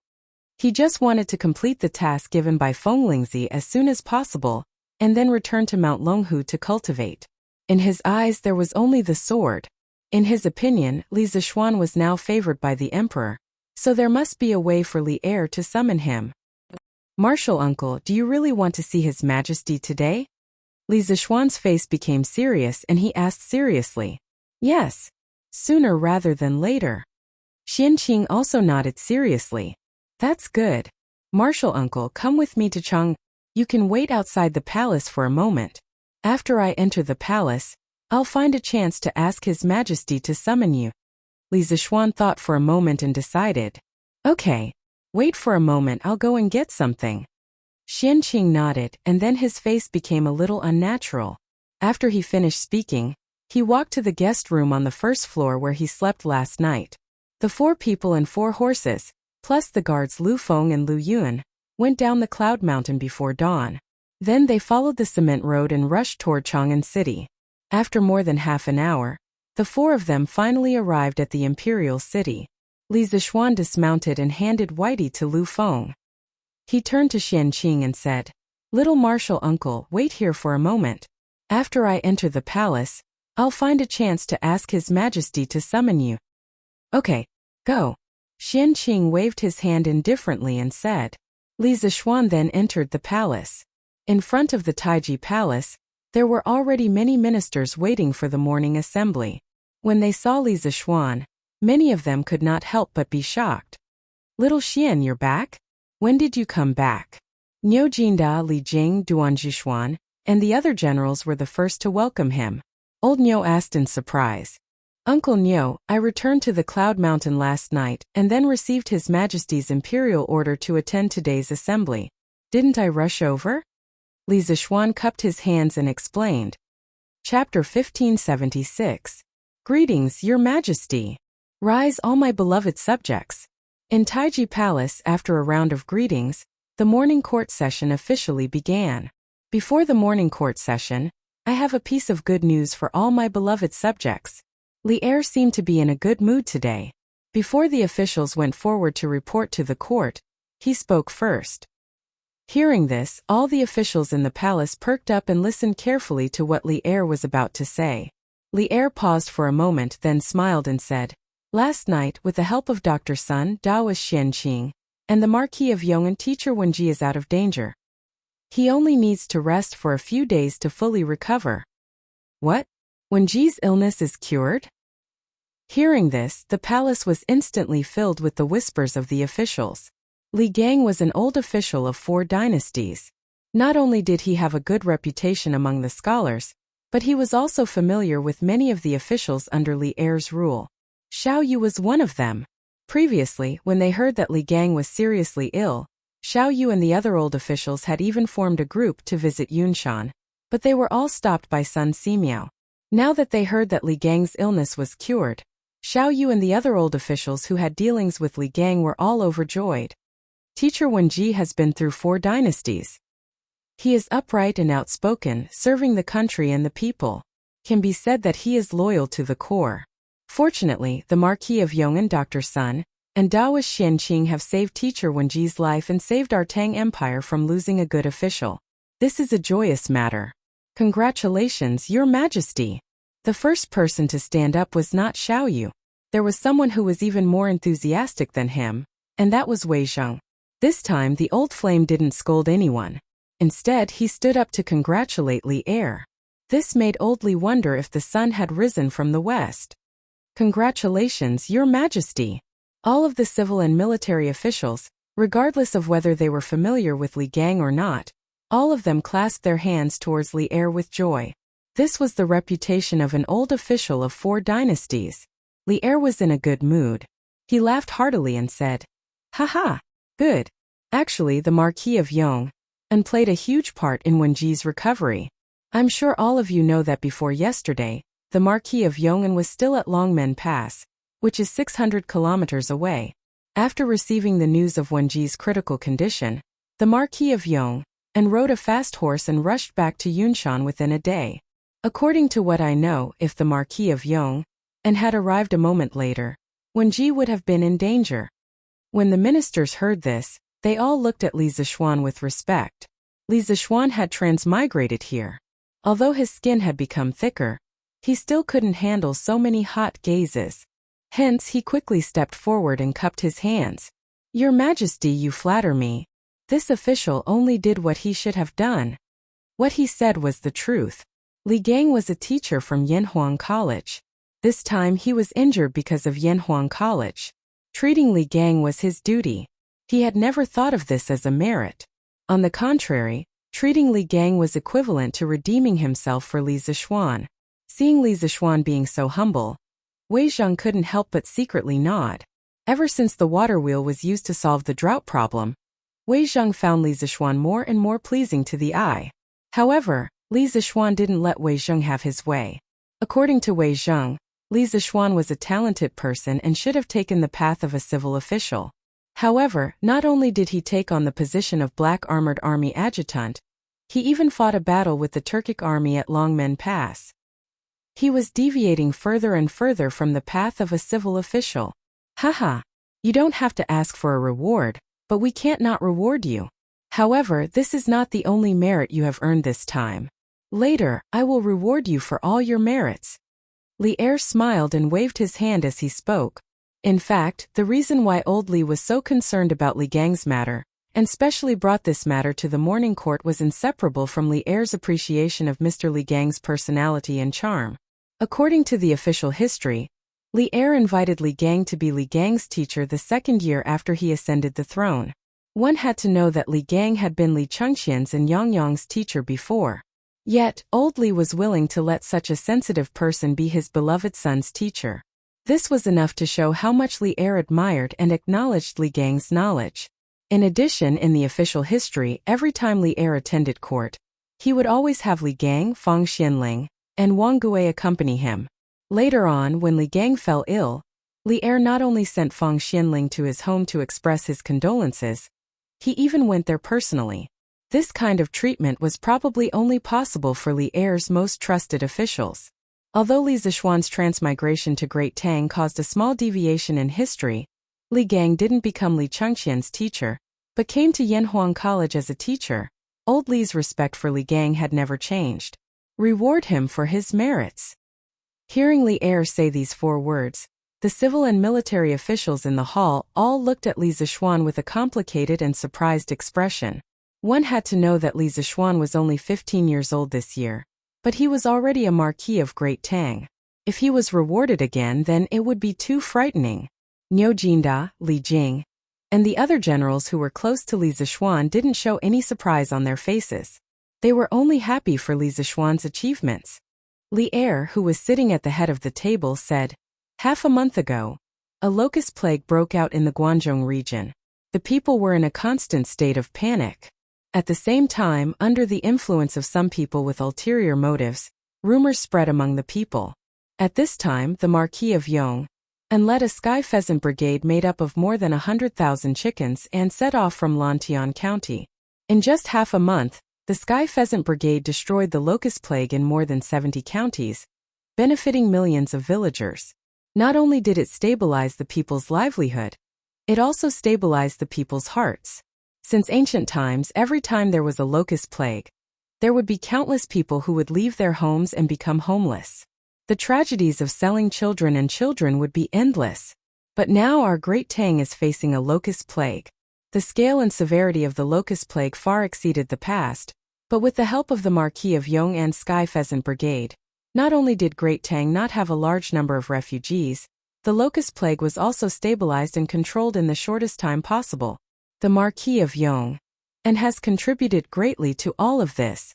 S1: He just wanted to complete the task given by Feng Lingzi as soon as possible, and then return to Mount Longhu to cultivate. In his eyes there was only the sword. In his opinion, Li Zishuan was now favored by the emperor, so there must be a way for Li Er to summon him. Martial uncle, do you really want to see His Majesty today? Li Zishuan's face became serious and he asked seriously. Yes. Sooner rather than later. Xian Qing also nodded seriously. That's good. Martial uncle, come with me to Chang. You can wait outside the palace for a moment. After I enter the palace, I'll find a chance to ask His Majesty to summon you. Li Zishuan thought for a moment and decided. Okay. Wait for a moment, I'll go and get something. Xian Qing nodded, and then his face became a little unnatural. After he finished speaking, he walked to the guest room on the first floor where he slept last night. The 4 people and 4 horses, plus the guards Lu Feng and Lu Yun, went down the cloud mountain before dawn. Then they followed the cement road and rushed toward Chang'an City. After more than half an hour, the 4 of them finally arrived at the imperial city. Li Zishuan dismounted and handed Whitey to Lu Feng. He turned to Xian Qing and said, Little martial uncle, wait here for a moment. After I enter the palace, I'll find a chance to ask His Majesty to summon you. Okay, go. Xian Qing waved his hand indifferently and said. Li Zishuan then entered the palace. In front of the Taiji Palace, there were already many ministers waiting for the morning assembly. When they saw Li Zishuan, many of them could not help but be shocked. Little Xian, you're back? When did you come back? Niu Jinda, Li Jing, Duan Zhishuan, and the other generals were the first to welcome him. Old Niu asked in surprise. Uncle Niu, I returned to the Cloud Mountain last night and then received His Majesty's imperial order to attend today's assembly. Didn't I rush over? Li Zishuan cupped his hands and explained. Chapter 1576. Greetings, Your Majesty. Rise, all my beloved subjects. In Taiji Palace, after a round of greetings, the morning court session officially began. Before the morning court session, I have a piece of good news for all my beloved subjects. Li Er seemed to be in a good mood today. Before the officials went forward to report to the court, he spoke first. Hearing this, all the officials in the palace perked up and listened carefully to what Li Er was about to say. Li Er paused for a moment, then smiled and said, Last night, with the help of Dr. Sun, Daoist Xian Qing, and the Marquis of Yong'an, teacher Wenji is out of danger. He only needs to rest for a few days to fully recover. What? Wenji's illness is cured? Hearing this, the palace was instantly filled with the whispers of the officials. Li Gang was an old official of 4 dynasties. Not only did he have a good reputation among the scholars, but he was also familiar with many of the officials under Li Er's rule. Xiao Yu was one of them. Previously, when they heard that Li Gang was seriously ill, Xiao Yu and the other old officials had even formed a group to visit Yunshan, but they were all stopped by Sun Simiao. Now that they heard that Li Gang's illness was cured, Xiao Yu and the other old officials who had dealings with Li Gang were all overjoyed. Teacher Wenji has been through 4 dynasties. He is upright and outspoken, serving the country and the people. Can be said that he is loyal to the core. Fortunately, the Marquis of Yong'an, Dr. Sun, and Daoist Xianqing have saved Teacher Wenji's life and saved our Tang Empire from losing a good official. This is a joyous matter. Congratulations, Your Majesty. The first person to stand up was not Xiao Yu. There was someone who was even more enthusiastic than him, and that was Wei Zheng. This time the old flame didn't scold anyone. Instead, he stood up to congratulate Li Er. This made old Li wonder if the sun had risen from the west. Congratulations, Your Majesty. All of the civil and military officials, regardless of whether they were familiar with Li Gang or not, all of them clasped their hands towards Li Er with joy. This was the reputation of an old official of 4 dynasties. Li Er was in a good mood. He laughed heartily and said, "Haha, good. Actually, the Marquis of Yong'an played a huge part in Wenji's recovery. I'm sure all of you know that before yesterday, the Marquis of Yong'an was still at Longmen Pass, which is 600 kilometers away. After receiving the news of Wenji's critical condition, the Marquis of Yong'an rode a fast horse and rushed back to Yunshan within a day. According to what I know, if the Marquis of Yong'an had arrived a moment later, Wenji would have been in danger." When the ministers heard this, they all looked at Li Zishuan with respect. Li Zishuan had transmigrated here. Although his skin had become thicker, he still couldn't handle so many hot gazes. Hence he quickly stepped forward and cupped his hands. "Your Majesty, you flatter me. This official only did what he should have done." What he said was the truth. Li Gang was a teacher from Yanhuang College. This time he was injured because of Yanhuang College. Treating Li Gang was his duty. He had never thought of this as a merit. On the contrary, treating Li Gang was equivalent to redeeming himself for Li Zishuan. Seeing Li Zishuan being so humble, Wei Zheng couldn't help but secretly nod. Ever since the water wheel was used to solve the drought problem, Wei Zheng found Li Zishuan more and more pleasing to the eye. However, Li Zishuan didn't let Wei Zheng have his way. According to Wei Zheng, Li Zishuan was a talented person and should have taken the path of a civil official. However, not only did he take on the position of Black Armored Army adjutant, he even fought a battle with the Turkic army at Longmen Pass. He was deviating further and further from the path of a civil official. "Haha, you don't have to ask for a reward, but we can't not reward you. However, this is not the only merit you have earned this time. Later, I will reward you for all your merits." Li Er smiled and waved his hand as he spoke. In fact, the reason why old Li was so concerned about Li Gang's matter, and specially brought this matter to the morning court, was inseparable from Li Er's appreciation of Mr. Li Gang's personality and charm. According to the official history, Li Er invited Li Gang to be Li Gang's teacher the 2nd year after he ascended the throne. One had to know that Li Gang had been Li Chengqian's and Yang Yang's teacher before. Yet, old Li was willing to let such a sensitive person be his beloved son's teacher. This was enough to show how much Li Er admired and acknowledged Li Gang's knowledge. In addition, in the official history, every time Li Er attended court, he would always have Li Gang, Fang Xianling, and Wang Gui accompany him. Later on, when Li Gang fell ill, Li Er not only sent Fang Xianling to his home to express his condolences, he even went there personally. This kind of treatment was probably only possible for Li Er's most trusted officials. Although Li Zishuan's transmigration to Great Tang caused a small deviation in history, Li Gang didn't become Li Chengqian's teacher, but came to Yanhuang College as a teacher. Old Li's respect for Li Gang had never changed. Reward him for his merits. Hearing Li Er say these 4 words, the civil and military officials in the hall all looked at Li Zishuan with a complicated and surprised expression. One had to know that Li Zishuan was only 15 years old this year. But he was already a Marquis of Great Tang. If he was rewarded again, then it would be too frightening. Niu Jinda, Li Jing, and the other generals who were close to Li Zishuan didn't show any surprise on their faces. They were only happy for Li Zishuan's achievements. Li Er, who was sitting at the head of the table, said, "Half a month ago, a locust plague broke out in the Guangzhou region. The people were in a constant state of panic. At the same time, under the influence of some people with ulterior motives, rumors spread among the people. At this time, the Marquis of Yong and led a sky pheasant brigade made up of more than 100,000 chickens and set off from Lantian County. In just half a month, the sky pheasant brigade destroyed the locust plague in more than 70 counties, benefiting millions of villagers. Not only did it stabilize the people's livelihood, it also stabilized the people's hearts. Since ancient times, every time there was a locust plague, there would be countless people who would leave their homes and become homeless. The tragedies of selling children and children would be endless. But now our Great Tang is facing a locust plague. The scale and severity of the locust plague far exceeded the past, but with the help of the Marquis of Yong and Sky Pheasant Brigade, not only did Great Tang not have a large number of refugees, the locust plague was also stabilized and controlled in the shortest time possible. The Marquis of Yong and has contributed greatly to all of this.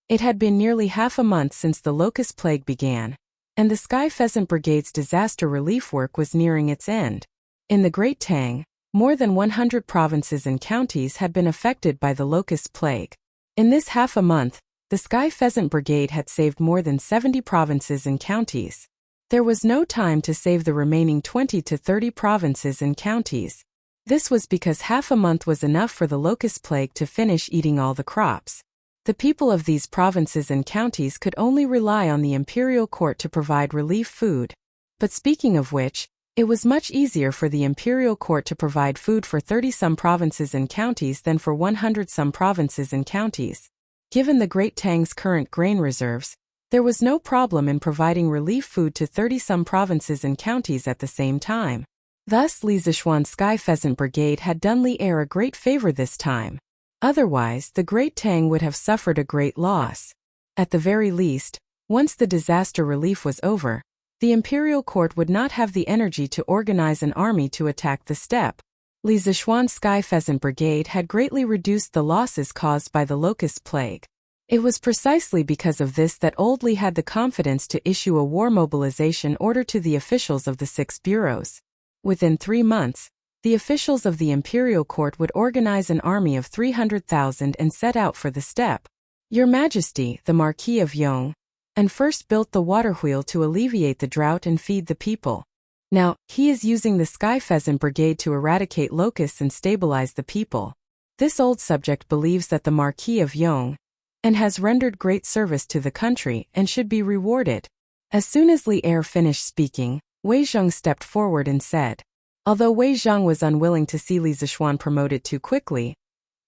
S1: It had been nearly half a month since the locust plague began, and the Sky Pheasant Brigade's disaster relief work was nearing its end. In the Great Tang, more than 100 provinces and counties had been affected by the locust plague. In this half a month, the Sky Pheasant Brigade had saved more than 70 provinces and counties. There was no time to save the remaining 20 to 30 provinces and counties. This was because half a month was enough for the locust plague to finish eating all the crops. The people of these provinces and counties could only rely on the imperial court to provide relief food. But speaking of which, it was much easier for the imperial court to provide food for 30-some provinces and counties than for 100-some provinces and counties. Given the Great Tang's current grain reserves, there was no problem in providing relief food to 30-some provinces and counties at the same time. Thus, Li Zishuan's Sky Pheasant Brigade had done Li Er a great favor this time. Otherwise, the Great Tang would have suffered a great loss. At the very least, once the disaster relief was over, the imperial court would not have the energy to organize an army to attack the steppe. Li Zishuan's Sky Pheasant Brigade had greatly reduced the losses caused by the locust plague. It was precisely because of this that Old Li had the confidence to issue a war mobilization order to the officials of the 6 bureaus. Within 3 months, the officials of the imperial court would organize an army of 300,000 and set out for the steppe. Your Majesty, the Marquis of Yong, and first built the water wheel to alleviate the drought and feed the people. Now, he is using the Sky Pheasant Brigade to eradicate locusts and stabilize the people. This old subject believes that the Marquis of Yong and has rendered great service to the country and should be rewarded. As soon as Li Er finished speaking, Wei Zheng stepped forward and said. Although Wei Zheng was unwilling to see Li Zishuan promoted too quickly,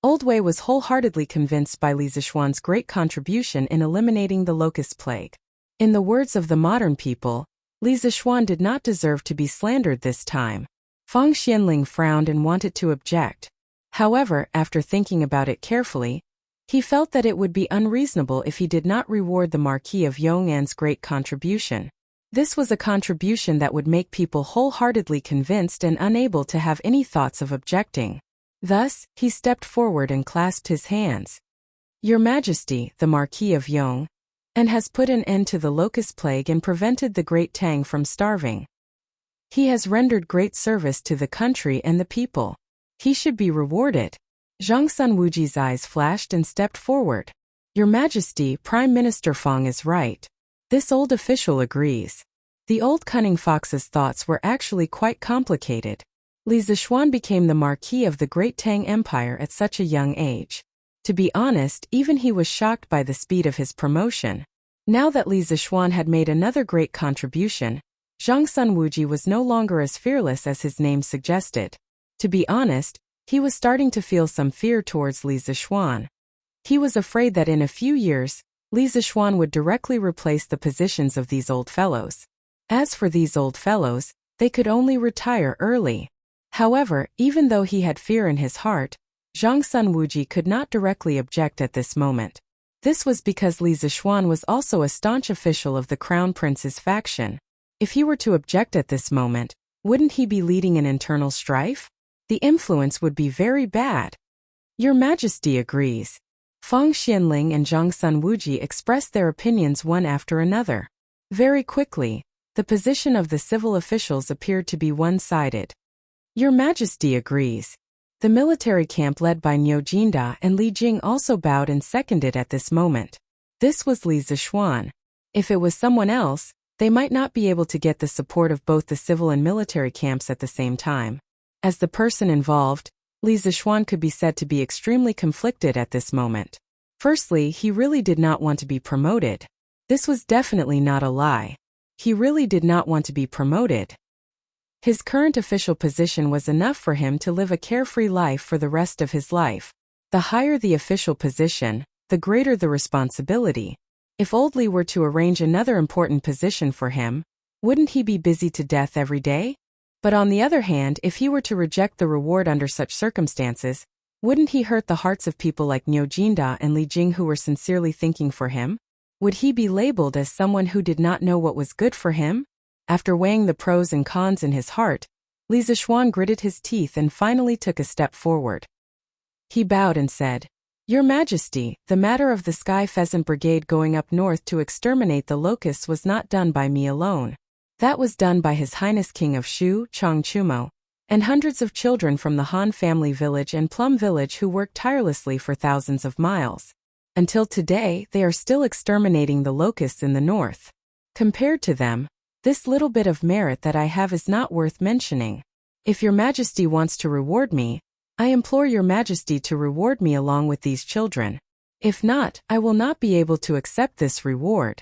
S1: Old Wei was wholeheartedly convinced by Li Zishuan's great contribution in eliminating the locust plague. In the words of the modern people, Li Zishuan did not deserve to be slandered this time. Fang Xianling frowned and wanted to object. However, after thinking about it carefully, he felt that it would be unreasonable if he did not reward the Marquis of Yong'an's great contribution. This was a contribution that would make people wholeheartedly convinced and unable to have any thoughts of objecting. Thus, he stepped forward and clasped his hands. Your Majesty, the Marquis of Yong, and has put an end to the locust plague and prevented the Great Tang from starving. He has rendered great service to the country and the people. He should be rewarded. Zhang Sun Wuji's eyes flashed and stepped forward. Your Majesty, Prime Minister Fang is right. This old official agrees. The old cunning fox's thoughts were actually quite complicated. Li Zishuan became the Marquis of the Great Tang Empire at such a young age. To be honest, even he was shocked by the speed of his promotion. Now that Li Zishuan had made another great contribution, Zhang Sun Wuji was no longer as fearless as his name suggested. To be honest, he was starting to feel some fear towards Li Zishuan. He was afraid that in a few years, Li Zishuan would directly replace the positions of these old fellows. As for these old fellows, they could only retire early. However, even though he had fear in his heart, Zhang Sun Wuji could not directly object at this moment. This was because Li Zixuan was also a staunch official of the Crown Prince's faction. If he were to object at this moment, wouldn't he be leading an internal strife? The influence would be very bad. Your Majesty agrees. Fang Xianling and Zhang Sun Wuji expressed their opinions one after another. Very quickly, the position of the civil officials appeared to be one-sided. Your Majesty agrees. The military camp led by Niu Jinda and Li Jing also bowed and seconded at this moment. This was Li Zixuan. If it was someone else, they might not be able to get the support of both the civil and military camps at the same time. As the person involved, Li Zixuan could be said to be extremely conflicted at this moment. Firstly, he really did not want to be promoted. This was definitely not a lie. He really did not want to be promoted. His current official position was enough for him to live a carefree life for the rest of his life. The higher the official position, the greater the responsibility. If old Li were to arrange another important position for him, wouldn't he be busy to death every day? But on the other hand, if he were to reject the reward under such circumstances, wouldn't he hurt the hearts of people like Niu Jinda and Li Jing who were sincerely thinking for him? Would he be labeled as someone who did not know what was good for him? After weighing the pros and cons in his heart, Li Zixuan gritted his teeth and finally took a step forward. He bowed and said, Your Majesty, the matter of the Sky Pheasant Brigade going up north to exterminate the locusts was not done by me alone. That was done by His Highness King of Shu, Changchumo, and hundreds of children from the Han family village and Plum village who worked tirelessly for thousands of miles. Until today, they are still exterminating the locusts in the north. Compared to them, this little bit of merit that I have is not worth mentioning. If Your Majesty wants to reward me, I implore Your Majesty to reward me along with these children. If not, I will not be able to accept this reward.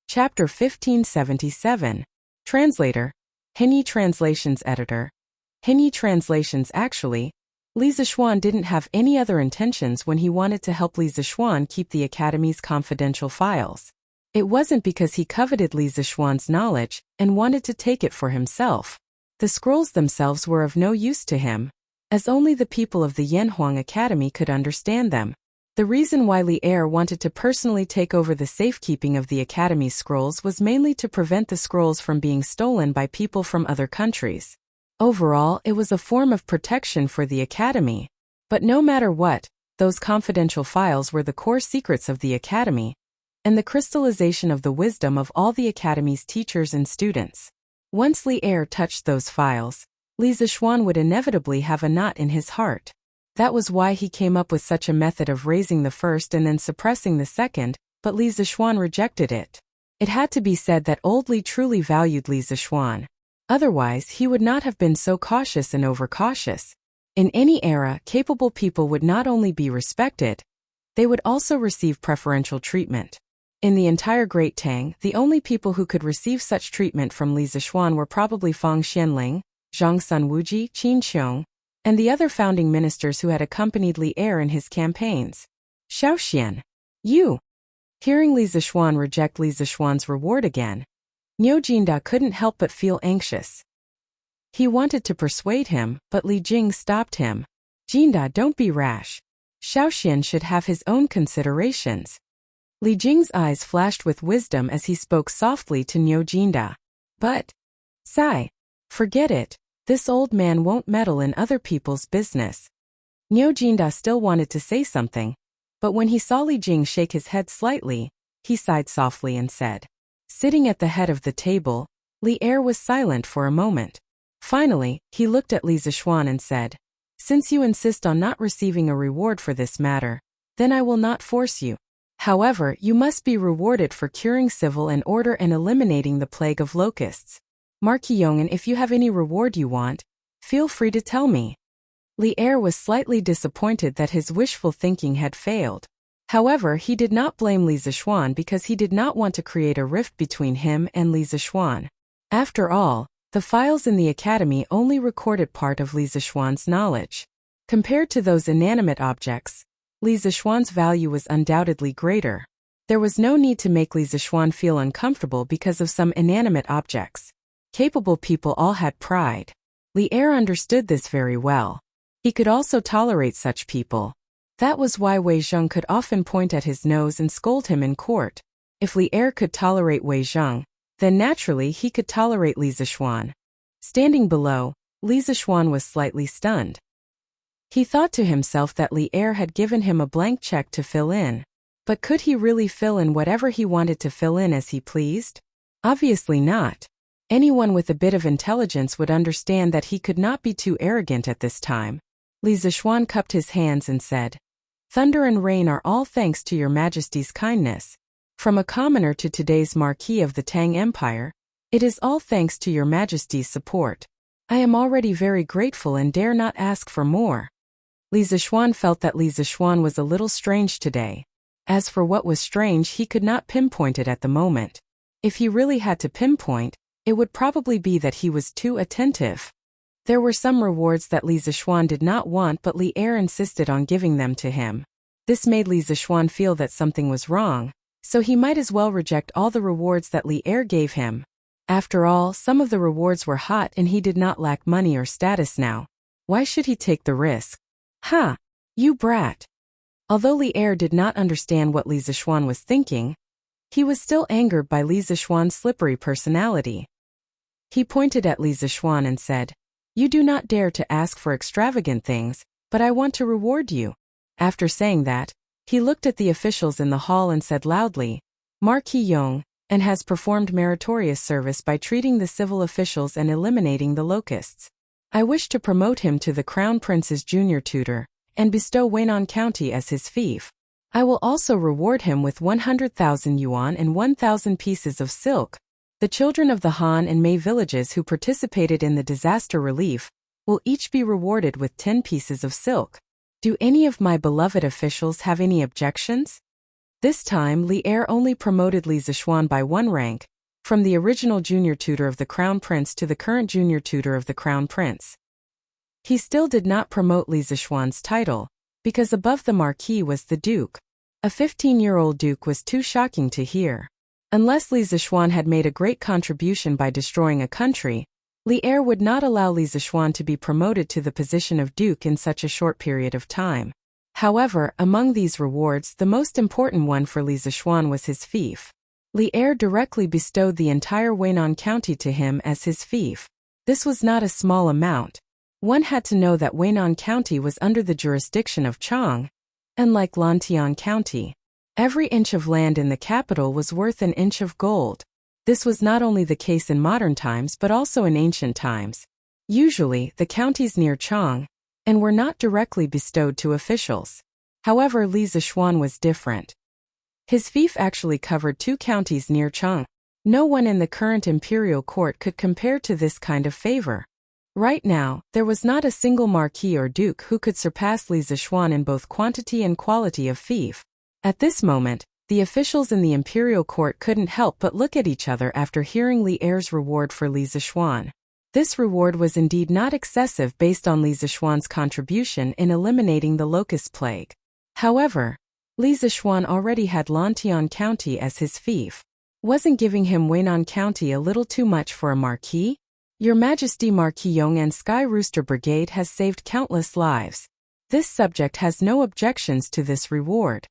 S1: Chapter 1577. Translator. Hinyi Translations Editor. Hinyi Translations. Actually, Li Zixuan didn't have any other intentions when he wanted to help Li Zixuan keep the Academy's confidential files. It wasn't because he coveted Li Zixuan's knowledge and wanted to take it for himself. The scrolls themselves were of no use to him, as only the people of the Yanhuang Academy could understand them. The reason why Li Er wanted to personally take over the safekeeping of the Academy's scrolls was mainly to prevent the scrolls from being stolen by people from other countries. Overall, it was a form of protection for the Academy. But no matter what, those confidential files were the core secrets of the Academy, and the crystallization of the wisdom of all the Academy's teachers and students. Once Li Er touched those files, Li Zixuan would inevitably have a knot in his heart. That was why he came up with such a method of raising the first and then suppressing the second, but Li Zixuan rejected it. It had to be said that old Li truly valued Li Zixuan. Otherwise, he would not have been so cautious and overcautious. In any era, capable people would not only be respected, they would also receive preferential treatment. In the entire Great Tang, the only people who could receive such treatment from Li Zixuan were probably Fang Xianling, Zhang Sun Wuji, Qin Xiong, and the other founding ministers who had accompanied Li Er in his campaigns. Xiaoxian. You. Hearing Li Zixuan reject Li Zixuan's reward again, Niu Jinda couldn't help but feel anxious. He wanted to persuade him, but Li Jing stopped him. Jinda, don't be rash. Xiaoxian should have his own considerations. Li Jing's eyes flashed with wisdom as he spoke softly to Niu Jinda. But, Sai, forget it. This old man won't meddle in other people's business. Niu Jinda still wanted to say something, but when he saw Li Jing shake his head slightly, he sighed softly and said. Sitting at the head of the table, Li Er was silent for a moment. Finally, he looked at Li Zixuan and said, Since you insist on not receiving a reward for this matter, then I will not force you. However, you must be rewarded for curing civil and order and eliminating the plague of locusts. Marquis Yong'an, if you have any reward you want, feel free to tell me. Li Er was slightly disappointed that his wishful thinking had failed. However, he did not blame Li Zixuan because he did not want to create a rift between him and Li Zixuan. After all, the files in the Academy only recorded part of Li Zixuan's knowledge. Compared to those inanimate objects, Li Zixuan's value was undoubtedly greater. There was no need to make Li Zixuan feel uncomfortable because of some inanimate objects. Capable people all had pride. Li Er understood this very well. He could also tolerate such people. That was why Wei Zheng could often point at his nose and scold him in court. If Li Er could tolerate Wei Zheng, then naturally he could tolerate Li Zishuan. Standing below, Li Zishuan was slightly stunned. He thought to himself that Li Er had given him a blank check to fill in. But could he really fill in whatever he wanted to fill in as he pleased? Obviously not. Anyone with a bit of intelligence would understand that he could not be too arrogant at this time. Li Zishuan cupped his hands and said, "Thunder and rain are all thanks to your Majesty's kindness. From a commoner to today's Marquis of the Tang Empire, it is all thanks to your Majesty's support. I am already very grateful and dare not ask for more." Li Zishuan felt that Li Zishuan was a little strange today. As for what was strange, he could not pinpoint it at the moment. If he really had to pinpoint, it would probably be that he was too attentive. There were some rewards that Li Zishuan did not want, but Li Er insisted on giving them to him. This made Li Zishuan feel that something was wrong, so he might as well reject all the rewards that Li Er gave him. After all, some of the rewards were hot and he did not lack money or status now. Why should he take the risk? "Ha! You brat!" Although Li Er did not understand what Li Zishuan was thinking, he was still angered by Li Zishuan's slippery personality. He pointed at Li Zishuan and said, "You do not dare to ask for extravagant things, but I want to reward you." After saying that, he looked at the officials in the hall and said loudly, "Marquis Yong, and has performed meritorious service by treating the civil officials and eliminating the locusts. I wish to promote him to the Crown Prince's junior tutor, and bestow Weinan County as his fief. I will also reward him with 100,000 yuan and 1,000 pieces of silk. The children of the Han and Mei villages who participated in the disaster relief will each be rewarded with 10 pieces of silk. Do any of my beloved officials have any objections?" This time Li Er only promoted Li Zishuan by 1 rank, from the original junior tutor of the Crown Prince to the current junior tutor of the Crown Prince. He still did not promote Li Zishuan's title, because above the Marquis was the Duke. A 15-year-old Duke was too shocking to hear. Unless Li Zishuan had made a great contribution by destroying a country, Li Er would not allow Li Zishuan to be promoted to the position of Duke in such a short period of time. However, among these rewards, the most important one for Li Zishuan was his fief. Li Er directly bestowed the entire Weinan County to him as his fief. This was not a small amount. One had to know that Weinan County was under the jurisdiction of Chang. Unlike Lantian County, every inch of land in the capital was worth an inch of gold. This was not only the case in modern times but also in ancient times. Usually, the counties near Chang and were not directly bestowed to officials. However, Li Zishuan was different. His fief actually covered 2 counties near Chang. No one in the current imperial court could compare to this kind of favor. Right now, there was not a single marquis or duke who could surpass Li Zishuan in both quantity and quality of fief. At this moment, the officials in the imperial court couldn't help but look at each other after hearing Li Er's reward for Li Zishuan. This reward was indeed not excessive based on Li Zishuan's contribution in eliminating the locust plague. However, Li Zishuan already had Lantian County as his fief. Wasn't giving him Weinan County a little too much for a marquis? Your Majesty, Marquis Yong and Sky Rooster Brigade has saved countless lives. This subject has no objections to this reward.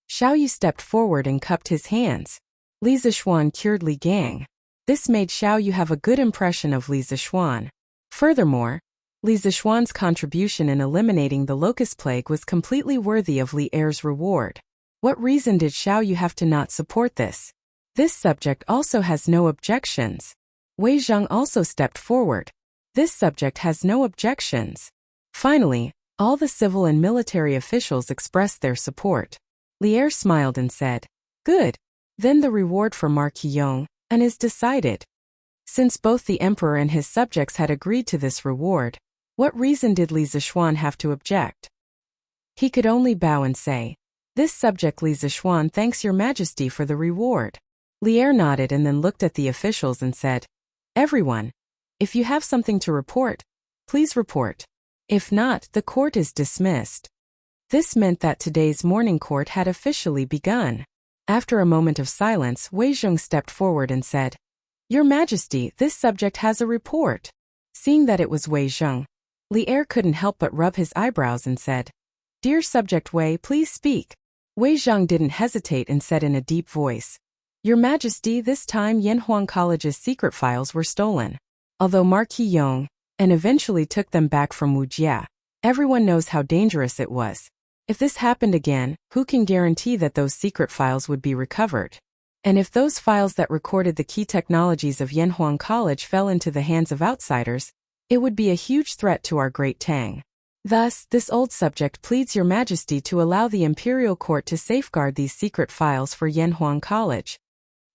S1: Xiao Yu stepped forward and cupped his hands. Li Zishuan cured Li Gang. This made Xiao Yu have a good impression of Li Zishuan. Furthermore, Li Zishuan's contribution in eliminating the locust plague was completely worthy of Li Er's reward. What reason did Xiao Yu have to not support this? This subject also has no objections. Wei Zheng also stepped forward. This subject has no objections. Finally, all the civil and military officials expressed their support. Li Er smiled and said, "Good. Then the reward for Marquis Yong and is decided." Since both the emperor and his subjects had agreed to this reward, what reason did Li Zishuan have to object? He could only bow and say, "This subject Li Zishuan thanks your majesty for the reward." Li Er nodded and then looked at the officials and said, "Everyone, if you have something to report, please report. If not, the court is dismissed." This meant that today's morning court had officially begun. After a moment of silence, Wei Zheng stepped forward and said, "Your Majesty, this subject has a report." Seeing that it was Wei Zheng, Li Er couldn't help but rub his eyebrows and said, "Dear subject Wei, please speak." Wei Zhang didn't hesitate and said in a deep voice, "Your Majesty, this time Yanhuang College's secret files were stolen. Although Marquis Yong and eventually took them back from Wuxia, everyone knows how dangerous it was. If this happened again, who can guarantee that those secret files would be recovered? And if those files that recorded the key technologies of Yanhuang College fell into the hands of outsiders, it would be a huge threat to our great Tang. Thus, this old subject pleads Your Majesty to allow the imperial court to safeguard these secret files for Yanhuang College."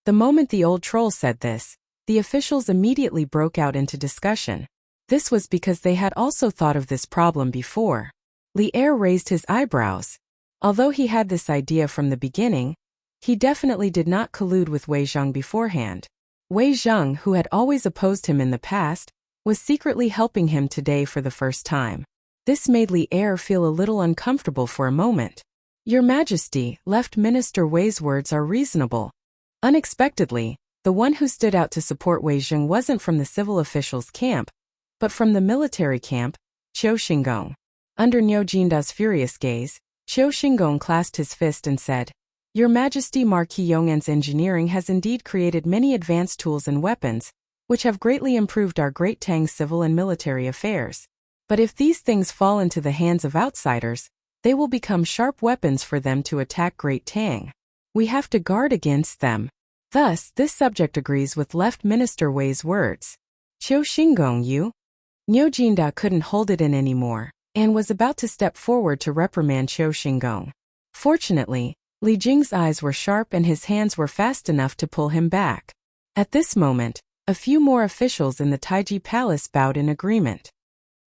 S1: The moment the old troll said this, the officials immediately broke out into discussion. This was because they had also thought of this problem before. Li Er raised his eyebrows. Although he had this idea from the beginning, he definitely did not collude with Wei Zhang beforehand. Wei Zhang, who had always opposed him in the past, was secretly helping him today for the first time. This made Li Er feel a little uncomfortable for a moment. "Your Majesty, Left Minister Wei's words are reasonable." Unexpectedly, the one who stood out to support Wei Zhang wasn't from the civil officials' camp, but from the military camp, Qiu Xinggong. Under Niu Jinda's furious gaze, Qiu Xinggong clasped his fist and said, "Your Majesty, Marquis Yong'an's engineering has indeed created many advanced tools and weapons, which have greatly improved our great Tang's civil and military affairs. But if these things fall into the hands of outsiders, they will become sharp weapons for them to attack Great Tang. We have to guard against them. Thus, this subject agrees with Left Minister Wei's words." "Qiu Xinggong, you?" Niu Jinda couldn't hold it in anymore, and was about to step forward to reprimand Qiu Xinggong. Fortunately, Li Jing's eyes were sharp and his hands were fast enough to pull him back. At this moment, a few more officials in the Taiji Palace bowed in agreement.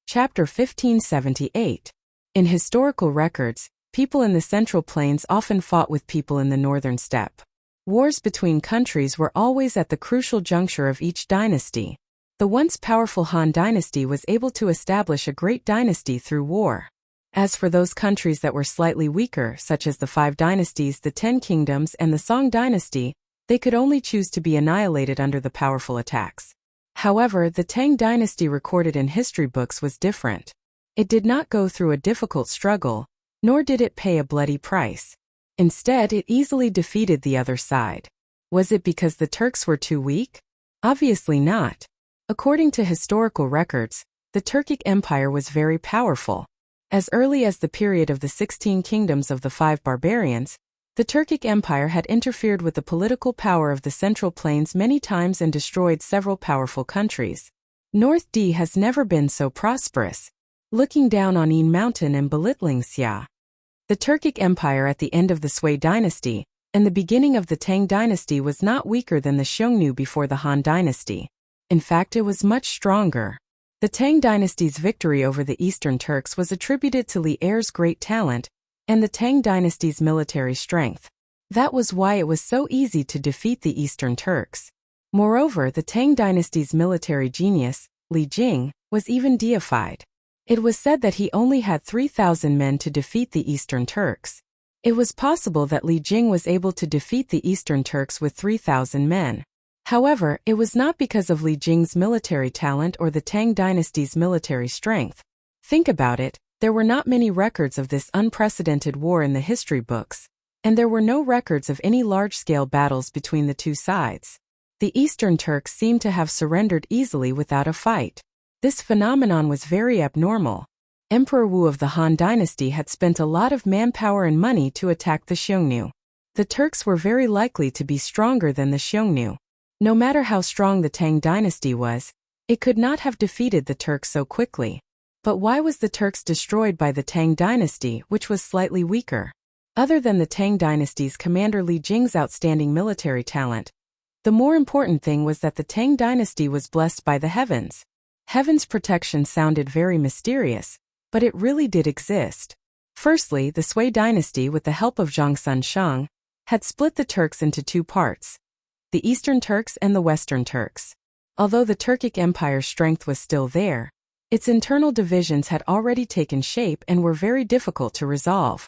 S1: Chapter 1578. In historical records, people in the Central Plains often fought with people in the Northern Steppe. Wars between countries were always at the crucial juncture of each dynasty. The once powerful Han dynasty was able to establish a great dynasty through war. As for those countries that were slightly weaker, such as the 5 dynasties, the 10 kingdoms, and the Song dynasty, they could only choose to be annihilated under the powerful attacks. However, the Tang dynasty recorded in history books was different. It did not go through a difficult struggle, nor did it pay a bloody price. Instead, it easily defeated the other side. Was it because the Turks were too weak? Obviously not. According to historical records, the Turkic Empire was very powerful. As early as the period of the 16 kingdoms of the 5 barbarians, the Turkic Empire had interfered with the political power of the Central Plains many times and destroyed several powerful countries. North D has never been so prosperous. Looking down on Yin Mountain and belittling Xia. The Turkic Empire at the end of the Sui dynasty and the beginning of the Tang dynasty was not weaker than the Xiongnu before the Han dynasty. In fact, it was much stronger. The Tang dynasty's victory over the Eastern Turks was attributed to Li Er's great talent and the Tang dynasty's military strength. That was why it was so easy to defeat the Eastern Turks. Moreover, the Tang dynasty's military genius, Li Jing, was even deified. It was said that he only had 3,000 men to defeat the Eastern Turks. It was possible that Li Jing was able to defeat the Eastern Turks with 3,000 men. However, it was not because of Li Jing's military talent or the Tang dynasty's military strength. Think about it, there were not many records of this unprecedented war in the history books, and there were no records of any large-scale battles between the two sides. The Eastern Turks seemed to have surrendered easily without a fight. This phenomenon was very abnormal. Emperor Wu of the Han dynasty had spent a lot of manpower and money to attack the Xiongnu. The Turks were very likely to be stronger than the Xiongnu. No matter how strong the Tang dynasty was, it could not have defeated the Turks so quickly. But why was the Turks destroyed by the Tang dynasty, which was slightly weaker? Other than the Tang dynasty's commander Li Jing's outstanding military talent, the more important thing was that the Tang dynasty was blessed by the heavens. Heaven's protection sounded very mysterious, but it really did exist. Firstly, the Sui dynasty, with the help of Zhongsun Shang, had split the Turks into 2 parts, the Eastern Turks and the Western Turks. Although the Turkic Empire's strength was still there, its internal divisions had already taken shape and were very difficult to resolve.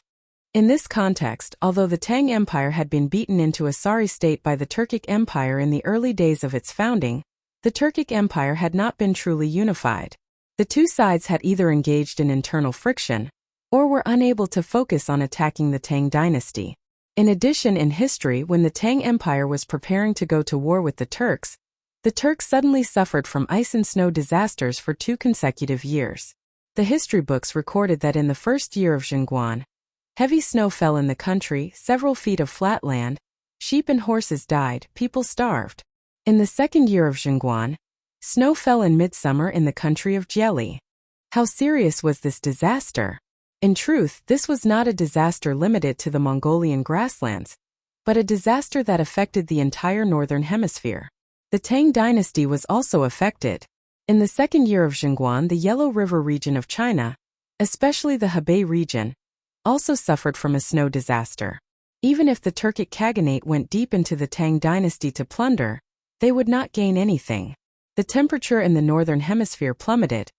S1: In this context, although the Tang Empire had been beaten into a sorry state by the Turkic Empire in the early days of its founding, the Turkic Empire had not been truly unified. The two sides had either engaged in internal friction, or were unable to focus on attacking the Tang dynasty. In addition, in history, when the Tang Empire was preparing to go to war with the Turks suddenly suffered from ice and snow disasters for 2 consecutive years. The history books recorded that in the first year of Zhenguan, heavy snow fell in the country, several feet of flat land, sheep and horses died, people starved. In the second year of Zhenguan, snow fell in midsummer in the country of Jieli. How serious was this disaster? In truth, this was not a disaster limited to the Mongolian grasslands, but a disaster that affected the entire northern hemisphere. The Tang dynasty was also affected. In the second year of Zhenguan, the Yellow River region of China, especially the Hebei region, also suffered from a snow disaster. Even if the Turkic Khaganate went deep into the Tang dynasty to plunder, they would not gain anything. The temperature in the northern hemisphere plummeted,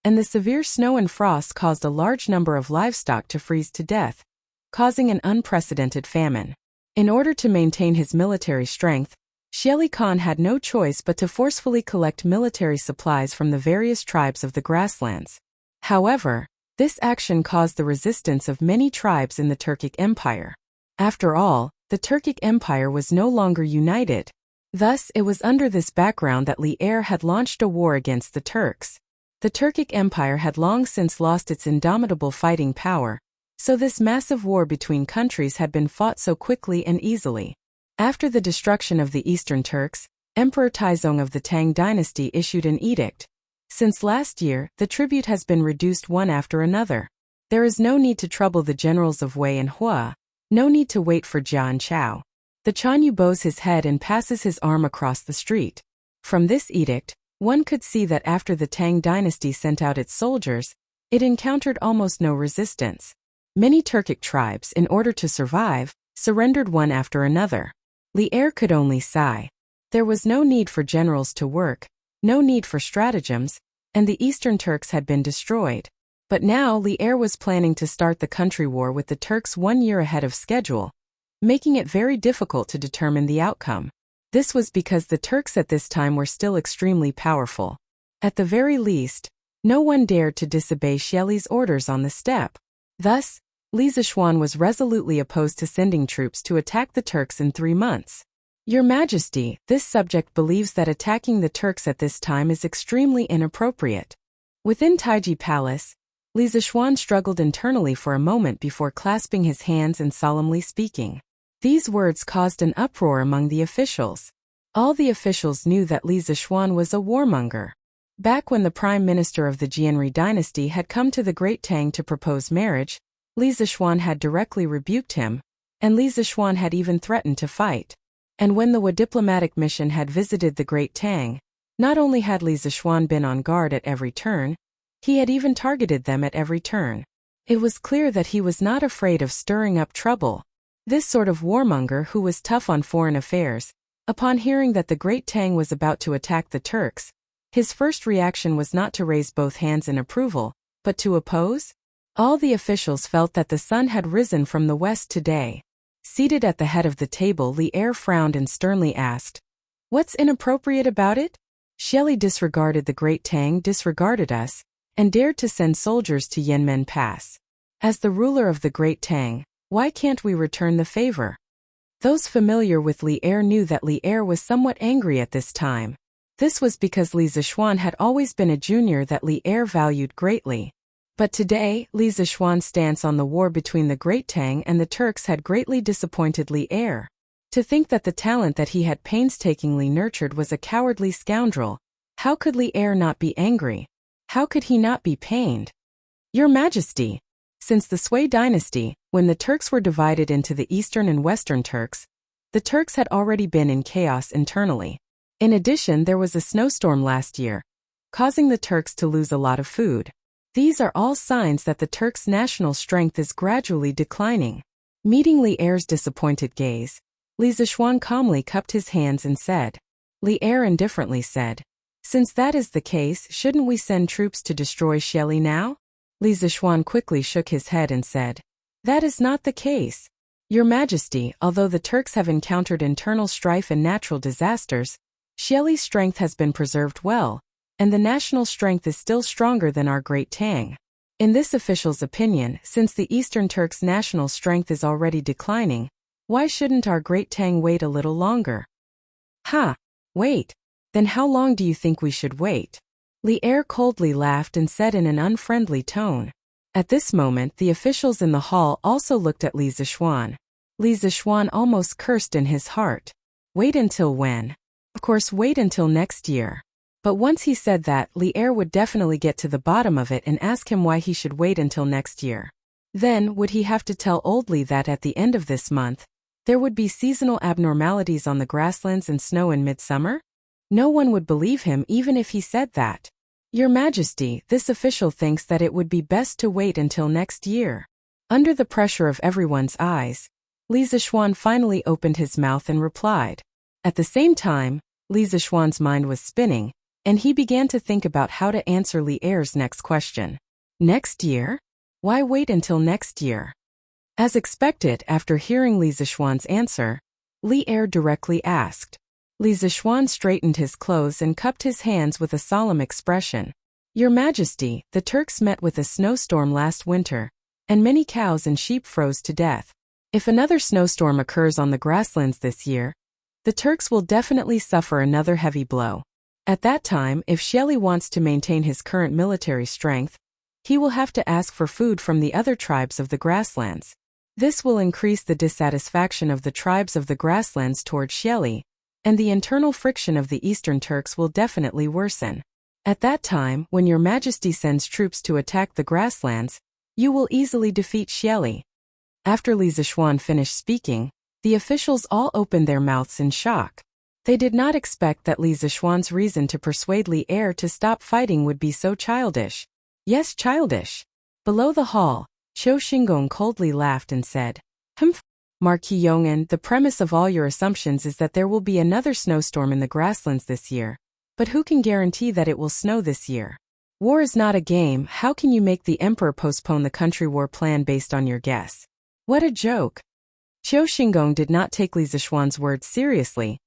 S1: and the severe snow and frost caused a large number of livestock to freeze to death, causing an unprecedented famine. In order to maintain his military strength, Xieli Khan had no choice but to forcefully collect military supplies from the various tribes of the grasslands. However, this action caused the resistance of many tribes in the Turkic Empire. After all, the Turkic Empire was no longer united. Thus, it was under this background that Li Er had launched a war against the Turks. The Turkic Empire had long since lost its indomitable fighting power, so this massive war between countries had been fought so quickly and easily. After the destruction of the Eastern Turks, Emperor Taizong of the Tang dynasty issued an edict. Since last year, the tribute has been reduced one after another. There is no need to trouble the generals of Wei and Hua, no need to wait for Jia and Chao. The Chanyu bows his head and passes his arm across the street. From this edict, one could see that after the Tang dynasty sent out its soldiers, it encountered almost no resistance. Many Turkic tribes, in order to survive, surrendered one after another. Li Er could only sigh. There was no need for generals to work, no need for stratagems, and the Eastern Turks had been destroyed. But now Li Er was planning to start the country war with the Turks 1 year ahead of schedule, making it very difficult to determine the outcome. This was because the Turks at this time were still extremely powerful. At the very least, no one dared to disobey Xieli's orders on the steppe. Thus, Li Zishuan was resolutely opposed to sending troops to attack the Turks in 3 months. Your Majesty, this subject believes that attacking the Turks at this time is extremely inappropriate. Within Taiji Palace, Li Zishuan struggled internally for a moment before clasping his hands and solemnly speaking. These words caused an uproar among the officials. All the officials knew that Li Zishuan was a warmonger. Back when the prime minister of the Jianri dynasty had come to the Great Tang to propose marriage, Li Zishuan had directly rebuked him, and Li Zishuan had even threatened to fight. And when the Wa diplomatic mission had visited the Great Tang, not only had Li Zishuan been on guard at every turn, he had even targeted them at every turn. It was clear that he was not afraid of stirring up trouble. This sort of warmonger who was tough on foreign affairs, upon hearing that the Great Tang was about to attack the Turks, his first reaction was not to raise both hands in approval, but to oppose. All the officials felt that the sun had risen from the west today. Seated at the head of the table, Li Er frowned and sternly asked, "What's inappropriate about it? Xieli disregarded the Great Tang, disregarded us, and dared to send soldiers to Yanmen Pass. As the ruler of the Great Tang, why can't we return the favor?" Those familiar with Li Er knew that Li Er was somewhat angry at this time. This was because Li Zishuan had always been a junior that Li Er valued greatly. But today, Li Zishuan's stance on the war between the Great Tang and the Turks had greatly disappointed Li Er. To think that the talent that he had painstakingly nurtured was a cowardly scoundrel, how could Li Er not be angry? How could he not be pained? "Your Majesty, since the Sui dynasty, when the Turks were divided into the Eastern and Western Turks, the Turks had already been in chaos internally. In addition, there was a snowstorm last year, causing the Turks to lose a lot of food. These are all signs that the Turks' national strength is gradually declining." Meeting Li Er's disappointed gaze, Li Zishuan calmly cupped his hands and said. Li Er indifferently said, "Since that is the case, shouldn't we send troops to destroy Xieli now?" Li Zishuan quickly shook his head and said, "That is not the case. Your Majesty, although the Turks have encountered internal strife and natural disasters, Xieli's strength has been preserved well, and the national strength is still stronger than our Great Tang. In this official's opinion, since the Eastern Turks' national strength is already declining, why shouldn't our great Tang wait a little longer? Ha! Wait. Then how long do you think we should wait? Li Er coldly laughed and said in an unfriendly tone. At this moment the officials in the hall also looked at Li Zishuan. Li Zishuan almost cursed in his heart. Wait until when? Of course, wait until next year. But once he said that, Li Er would definitely get to the bottom of it and ask him why he should wait until next year. Then, would he have to tell Old Li that at the end of this month, there would be seasonal abnormalities on the grasslands and snow in midsummer? No one would believe him even if he said that. Your Majesty, this official thinks that it would be best to wait until next year. Under the pressure of everyone's eyes, Li Zishuan finally opened his mouth and replied. At the same time, Li Zishuan's mind was spinning, and he began to think about how to answer Li Er's next question. Next year? Why wait until next year? As expected, after hearing Li Zishuan's answer, Li Er directly asked. Li Zishuan straightened his clothes and cupped his hands with a solemn expression. Your Majesty, the Turks met with a snowstorm last winter, and many cows and sheep froze to death. If another snowstorm occurs on the grasslands this year, the Turks will definitely suffer another heavy blow. At that time, if Xieli wants to maintain his current military strength, he will have to ask for food from the other tribes of the grasslands. This will increase the dissatisfaction of the tribes of the grasslands toward Xieli, and the internal friction of the Eastern Turks will definitely worsen. At that time, when Your Majesty sends troops to attack the grasslands, you will easily defeat Xieli. After Li Zishuan finished speaking, the officials all opened their mouths in shock. They did not expect that Li Zishuan's reason to persuade Li Er to stop fighting would be so childish. Yes, childish. Below the hall, Qiu Xingong coldly laughed and said, Humph, Marquis Yong'an, the premise of all your assumptions is that there will be another snowstorm in the grasslands this year. But who can guarantee that it will snow this year? War is not a game. How can you make the emperor postpone the country war plan based on your guess? What a joke. Qiu Xingong did not take Li Zishuan's words seriously,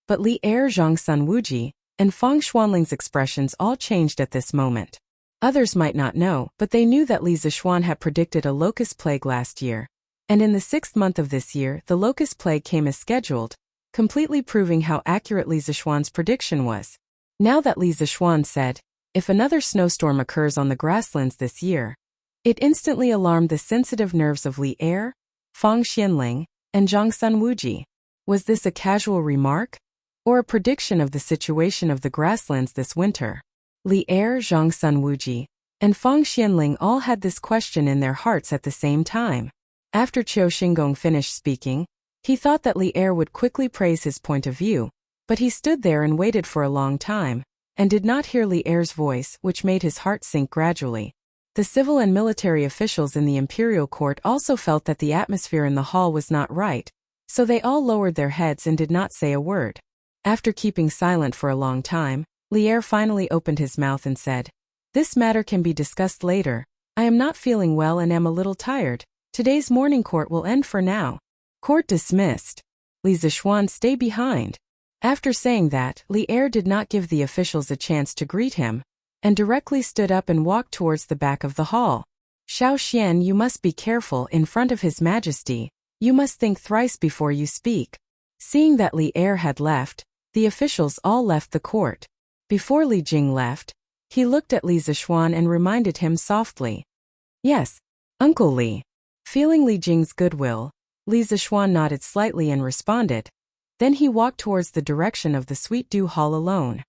S1: but Li Er, Zhang Sunwuji, and Fang Xuanling's expressions all changed at this moment. Others might not know, but they knew that Li Zishuan had predicted a locust plague last year, and in the 6th month of this year the locust plague came as scheduled, completely proving how accurate Li Zishuan's prediction was. Now that Li Zishuan said, if another snowstorm occurs on the grasslands this year, it instantly alarmed the sensitive nerves of Li Er, Fang Xianling, and Zhang Sunwuji. Was this a casual remark, or a prediction of the situation of the grasslands this winter? Li Er, Zhang Sunwuji, and Fang Xianling all had this question in their hearts at the same time. After Qiu Xingong finished speaking, he thought that Li Er would quickly praise his point of view, but he stood there and waited for a long time, and did not hear Li Er's voice, which made his heart sink gradually. The civil and military officials in the imperial court also felt that the atmosphere in the hall was not right, so they all lowered their heads and did not say a word. After keeping silent for a long time, Li Er finally opened his mouth and said, This matter can be discussed later. I am not feeling well and am a little tired. Today's morning court will end for now. Court dismissed. Li Zishuan, stay behind. After saying that, Li Er did not give the officials a chance to greet him, and directly stood up and walked towards the back of the hall. Xiao Xian, you must be careful in front of His Majesty. You must think thrice before you speak. Seeing that Li Er had left, the officials all left the court. Before Li Jing left, he looked at Li Zishuan and reminded him softly. Yes, Uncle Li. Feeling Li Jing's goodwill, Li Zishuan nodded slightly and responded. Then he walked towards the direction of the Sweet Dew Hall alone.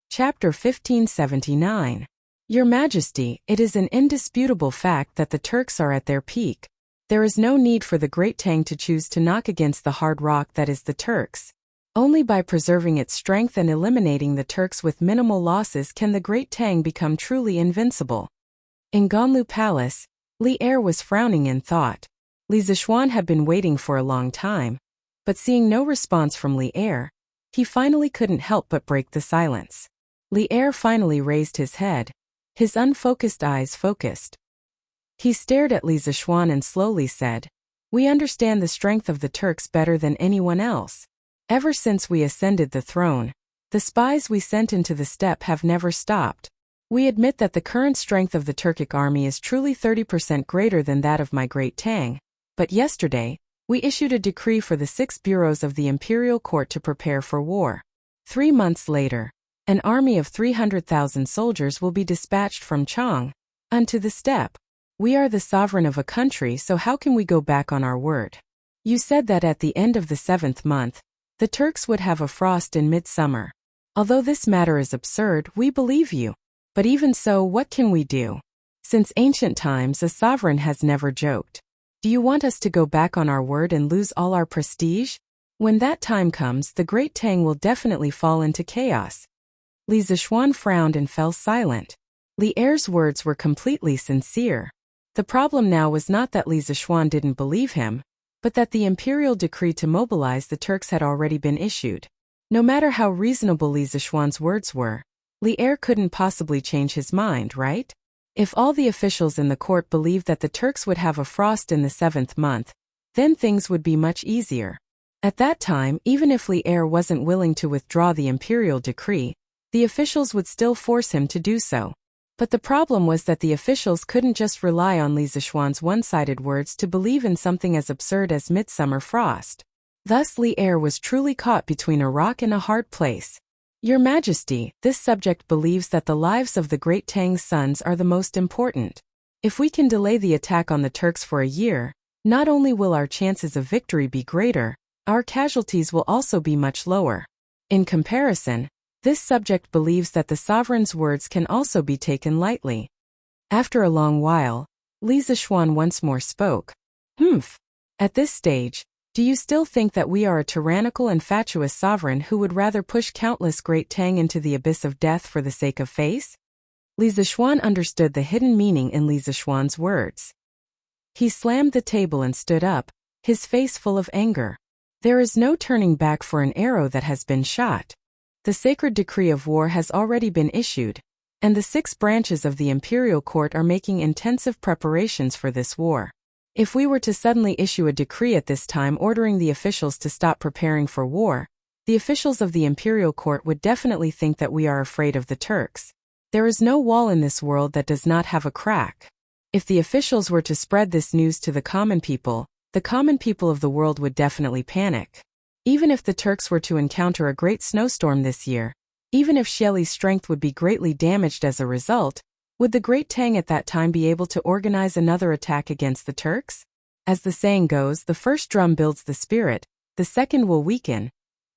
S1: Chapter 1579. Your Majesty, it is an indisputable fact that the Turks are at their peak. There is no need for the Great Tang to choose to knock against the hard rock that is the Turks. Only by preserving its strength and eliminating the Turks with minimal losses can the Great Tang become truly invincible. In Ganlu Palace, Li Er was frowning in thought. Li Zishuan had been waiting for a long time, but seeing no response from Li Er, he finally couldn't help but break the silence. Li Er finally raised his head, his unfocused eyes focused. He stared at Li Zishuan and slowly said, We understand the strength of the Turks better than anyone else. Ever since we ascended the throne, the spies we sent into the steppe have never stopped. We admit that the current strength of the Turkic army is truly 30% greater than that of my Great Tang, but yesterday, we issued a decree for the 6 bureaus of the imperial court to prepare for war. 3 months later, an army of 300,000 soldiers will be dispatched from Chang onto the steppe. We are the sovereign of a country, so how can we go back on our word? You said that at the end of the 7th month, the Turks would have a frost in midsummer. Although this matter is absurd, we believe you. But even so, what can we do? Since ancient times, a sovereign has never joked. Do you want us to go back on our word and lose all our prestige? When that time comes, the Great Tang will definitely fall into chaos. Li Zishuan frowned and fell silent. Li Er's words were completely sincere. The problem now was not that Li Zishuan didn't believe him, but that the imperial decree to mobilize the Turks had already been issued. No matter how reasonable Li Zishuan's words were, Li Er couldn't possibly change his mind, right? If all the officials in the court believed that the Turks would have a frost in the 7th month, then things would be much easier. At that time, even if Li Er wasn't willing to withdraw the imperial decree, the officials would still force him to do so. But the problem was that the officials couldn't just rely on Li Zishuan's one-sided words to believe in something as absurd as midsummer frost. Thus Li Er was truly caught between a rock and a hard place. Your Majesty, this subject believes that the lives of the Great Tang's sons are the most important. If we can delay the attack on the Turks for a year, not only will our chances of victory be greater, our casualties will also be much lower. In comparison, this subject believes that the sovereign's words can also be taken lightly. After a long while, Li Zishuan once more spoke. At this stage, do you still think that we are a tyrannical and fatuous sovereign who would rather push countless Great Tang into the abyss of death for the sake of face? Li Zishuan understood the hidden meaning in Li Zishuan's words. He slammed the table and stood up, his face full of anger. There is no turning back for an arrow that has been shot. The sacred decree of war has already been issued, and the 6 branches of the imperial court are making intensive preparations for this war. If we were to suddenly issue a decree at this time ordering the officials to stop preparing for war, the officials of the imperial court would definitely think that we are afraid of the Turks. There is no wall in this world that does not have a crack. If the officials were to spread this news to the common people of the world would definitely panic. Even if the Turks were to encounter a great snowstorm this year, even if Xieli's strength would be greatly damaged as a result, would the Great Tang at that time be able to organize another attack against the Turks? As the saying goes, the first drum builds the spirit, the second will weaken,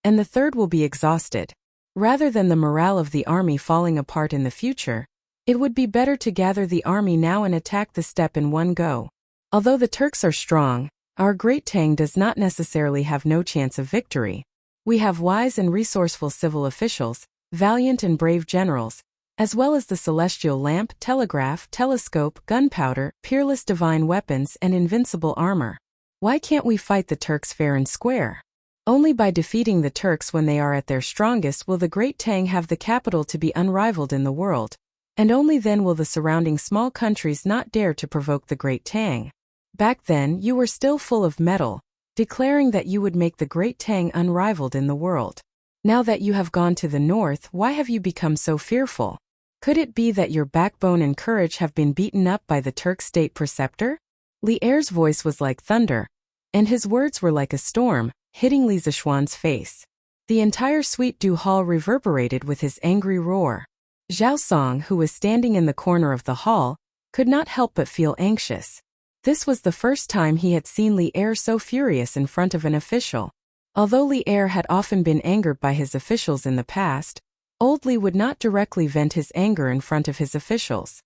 S1: and the third will be exhausted. Rather than the morale of the army falling apart in the future, it would be better to gather the army now and attack the steppe in one go. Although the Turks are strong, our Great Tang does not necessarily have no chance of victory. We have wise and resourceful civil officials, valiant and brave generals, as well as the celestial lamp, telegraph, telescope, gunpowder, peerless divine weapons, and invincible armor. Why can't we fight the Turks fair and square? Only by defeating the Turks when they are at their strongest will the Great Tang have the capital to be unrivaled in the world, and only then will the surrounding small countries not dare to provoke the Great Tang. Back then, you were still full of mettle, declaring that you would make the Great Tang unrivaled in the world. Now that you have gone to the north, why have you become so fearful? Could it be that your backbone and courage have been beaten up by the Turk state preceptor? Li Er's voice was like thunder, and his words were like a storm, hitting Li Zishuan's face. The entire Sweet Du hall reverberated with his angry roar. Zhao Song, who was standing in the corner of the hall, could not help but feel anxious. This was the first time he had seen Li Er so furious in front of an official. Although Li Er had often been angered by his officials in the past, Old Li would not directly vent his anger in front of his officials.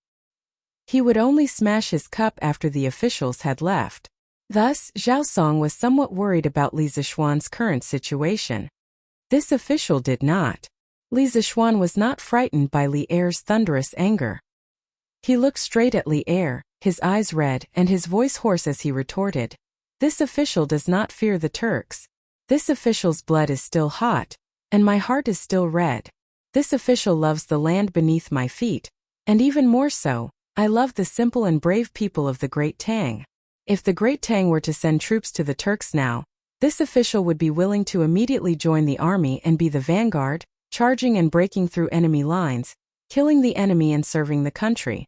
S1: He would only smash his cup after the officials had left. Thus, Zhao Song was somewhat worried about Li Zishuan's current situation. This official did not. Li Zishuan was not frightened by Li Er's thunderous anger. He looked straight at Li Er, his eyes red and his voice hoarse as he retorted, "This official does not fear the Turks. This official's blood is still hot, and my heart is still red. This official loves the land beneath my feet, and even more so, I love the simple and brave people of the Great Tang. If the Great Tang were to send troops to the Turks now, this official would be willing to immediately join the army and be the vanguard, charging and breaking through enemy lines, killing the enemy and serving the country.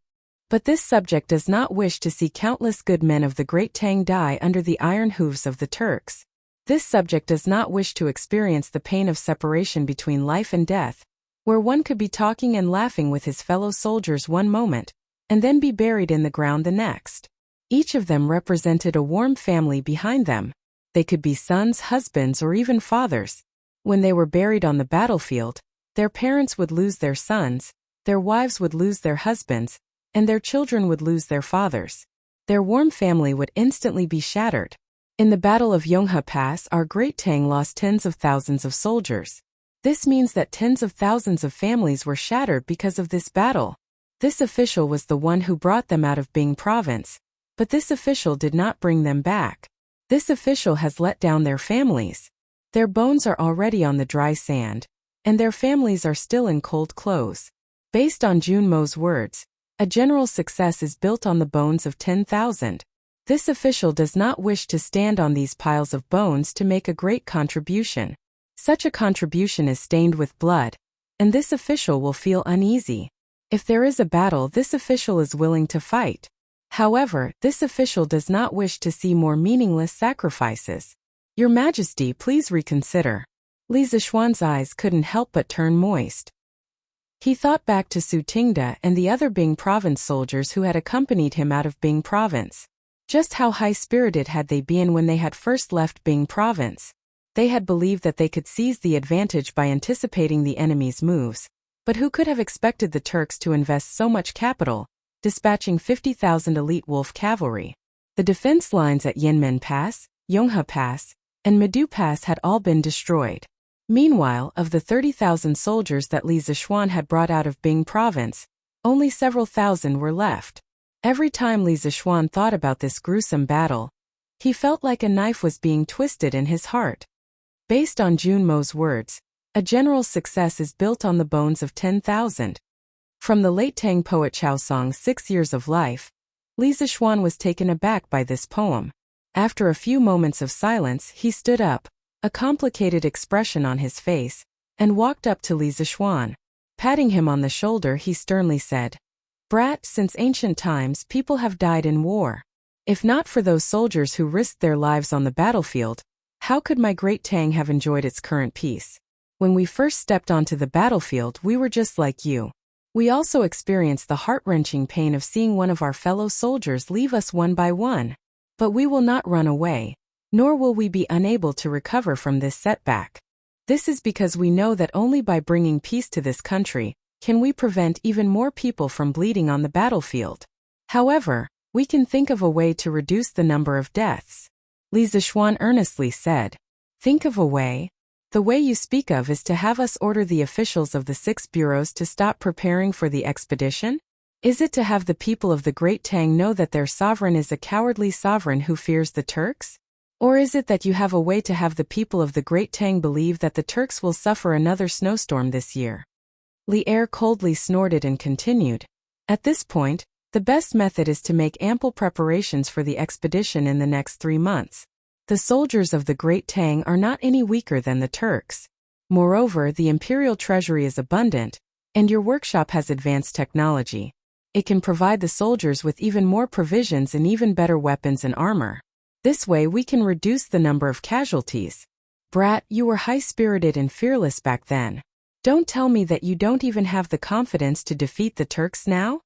S1: But this subject does not wish to see countless good men of the Great Tang die under the iron hooves of the Turks. This subject does not wish to experience the pain of separation between life and death, where one could be talking and laughing with his fellow soldiers one moment, and then be buried in the ground the next. Each of them represented a warm family behind them. They could be sons, husbands, or even fathers. When they were buried on the battlefield, their parents would lose their sons, their wives would lose their husbands, and their children would lose their fathers. Their warm family would instantly be shattered. In the Battle of Yonghe Pass, our Great Tang lost tens of thousands of soldiers. This means that tens of thousands of families were shattered because of this battle. This official was the one who brought them out of Bing province, but this official did not bring them back. This official has let down their families. Their bones are already on the dry sand, and their families are still in cold clothes. Based on Jun Mo's words, a general success is built on the bones of 10,000. This official does not wish to stand on these piles of bones to make a great contribution. Such a contribution is stained with blood, and this official will feel uneasy. If there is a battle, this official is willing to fight. However, this official does not wish to see more meaningless sacrifices. Your Majesty, please reconsider. Li Zishuan's eyes couldn't help but turn moist. He thought back to Su Tingda and the other Bing province soldiers who had accompanied him out of Bing province. Just how high-spirited had they been when they had first left Bing province? They had believed that they could seize the advantage by anticipating the enemy's moves. But who could have expected the Turks to invest so much capital, dispatching 50,000 elite wolf cavalry? The defense lines at Yanmen Pass, Yonghe Pass, and Medu Pass had all been destroyed. Meanwhile, of the 30,000 soldiers that Li Zishuan had brought out of Bing province, only several thousand were left. Every time Li Zishuan thought about this gruesome battle, he felt like a knife was being twisted in his heart. Based on Jun Mo's words, a general success is built on the bones of 10,000. From the late Tang poet Chao Song's 6 Years of Life, Li Zishuan was taken aback by this poem. After a few moments of silence, he stood up, a complicated expression on his face, and walked up to Li Zishuan. Patting him on the shoulder, he sternly said, "Brat, since ancient times people have died in war. If not for those soldiers who risked their lives on the battlefield, how could my Great Tang have enjoyed its current peace? When we first stepped onto the battlefield, we were just like you. We also experienced the heart-wrenching pain of seeing one of our fellow soldiers leave us one by one. But we will not run away, nor will we be unable to recover from this setback. This is because we know that only by bringing peace to this country can we prevent even more people from bleeding on the battlefield. However, we can think of a way to reduce the number of deaths." Li Zishuan earnestly said. "Think of a way? The way you speak of is to have us order the officials of the 6 bureaus to stop preparing for the expedition? Is it to have the people of the Great Tang know that their sovereign is a cowardly sovereign who fears the Turks? Or is it that you have a way to have the people of the Great Tang believe that the Turks will suffer another snowstorm this year?" Li Er coldly snorted and continued. "At this point, the best method is to make ample preparations for the expedition in the next 3 months. The soldiers of the Great Tang are not any weaker than the Turks. Moreover, the imperial treasury is abundant, and your workshop has advanced technology. It can provide the soldiers with even more provisions and even better weapons and armor. This way we can reduce the number of casualties. Brat, you were high-spirited and fearless back then. Don't tell me that you don't even have the confidence to defeat the Turks now?"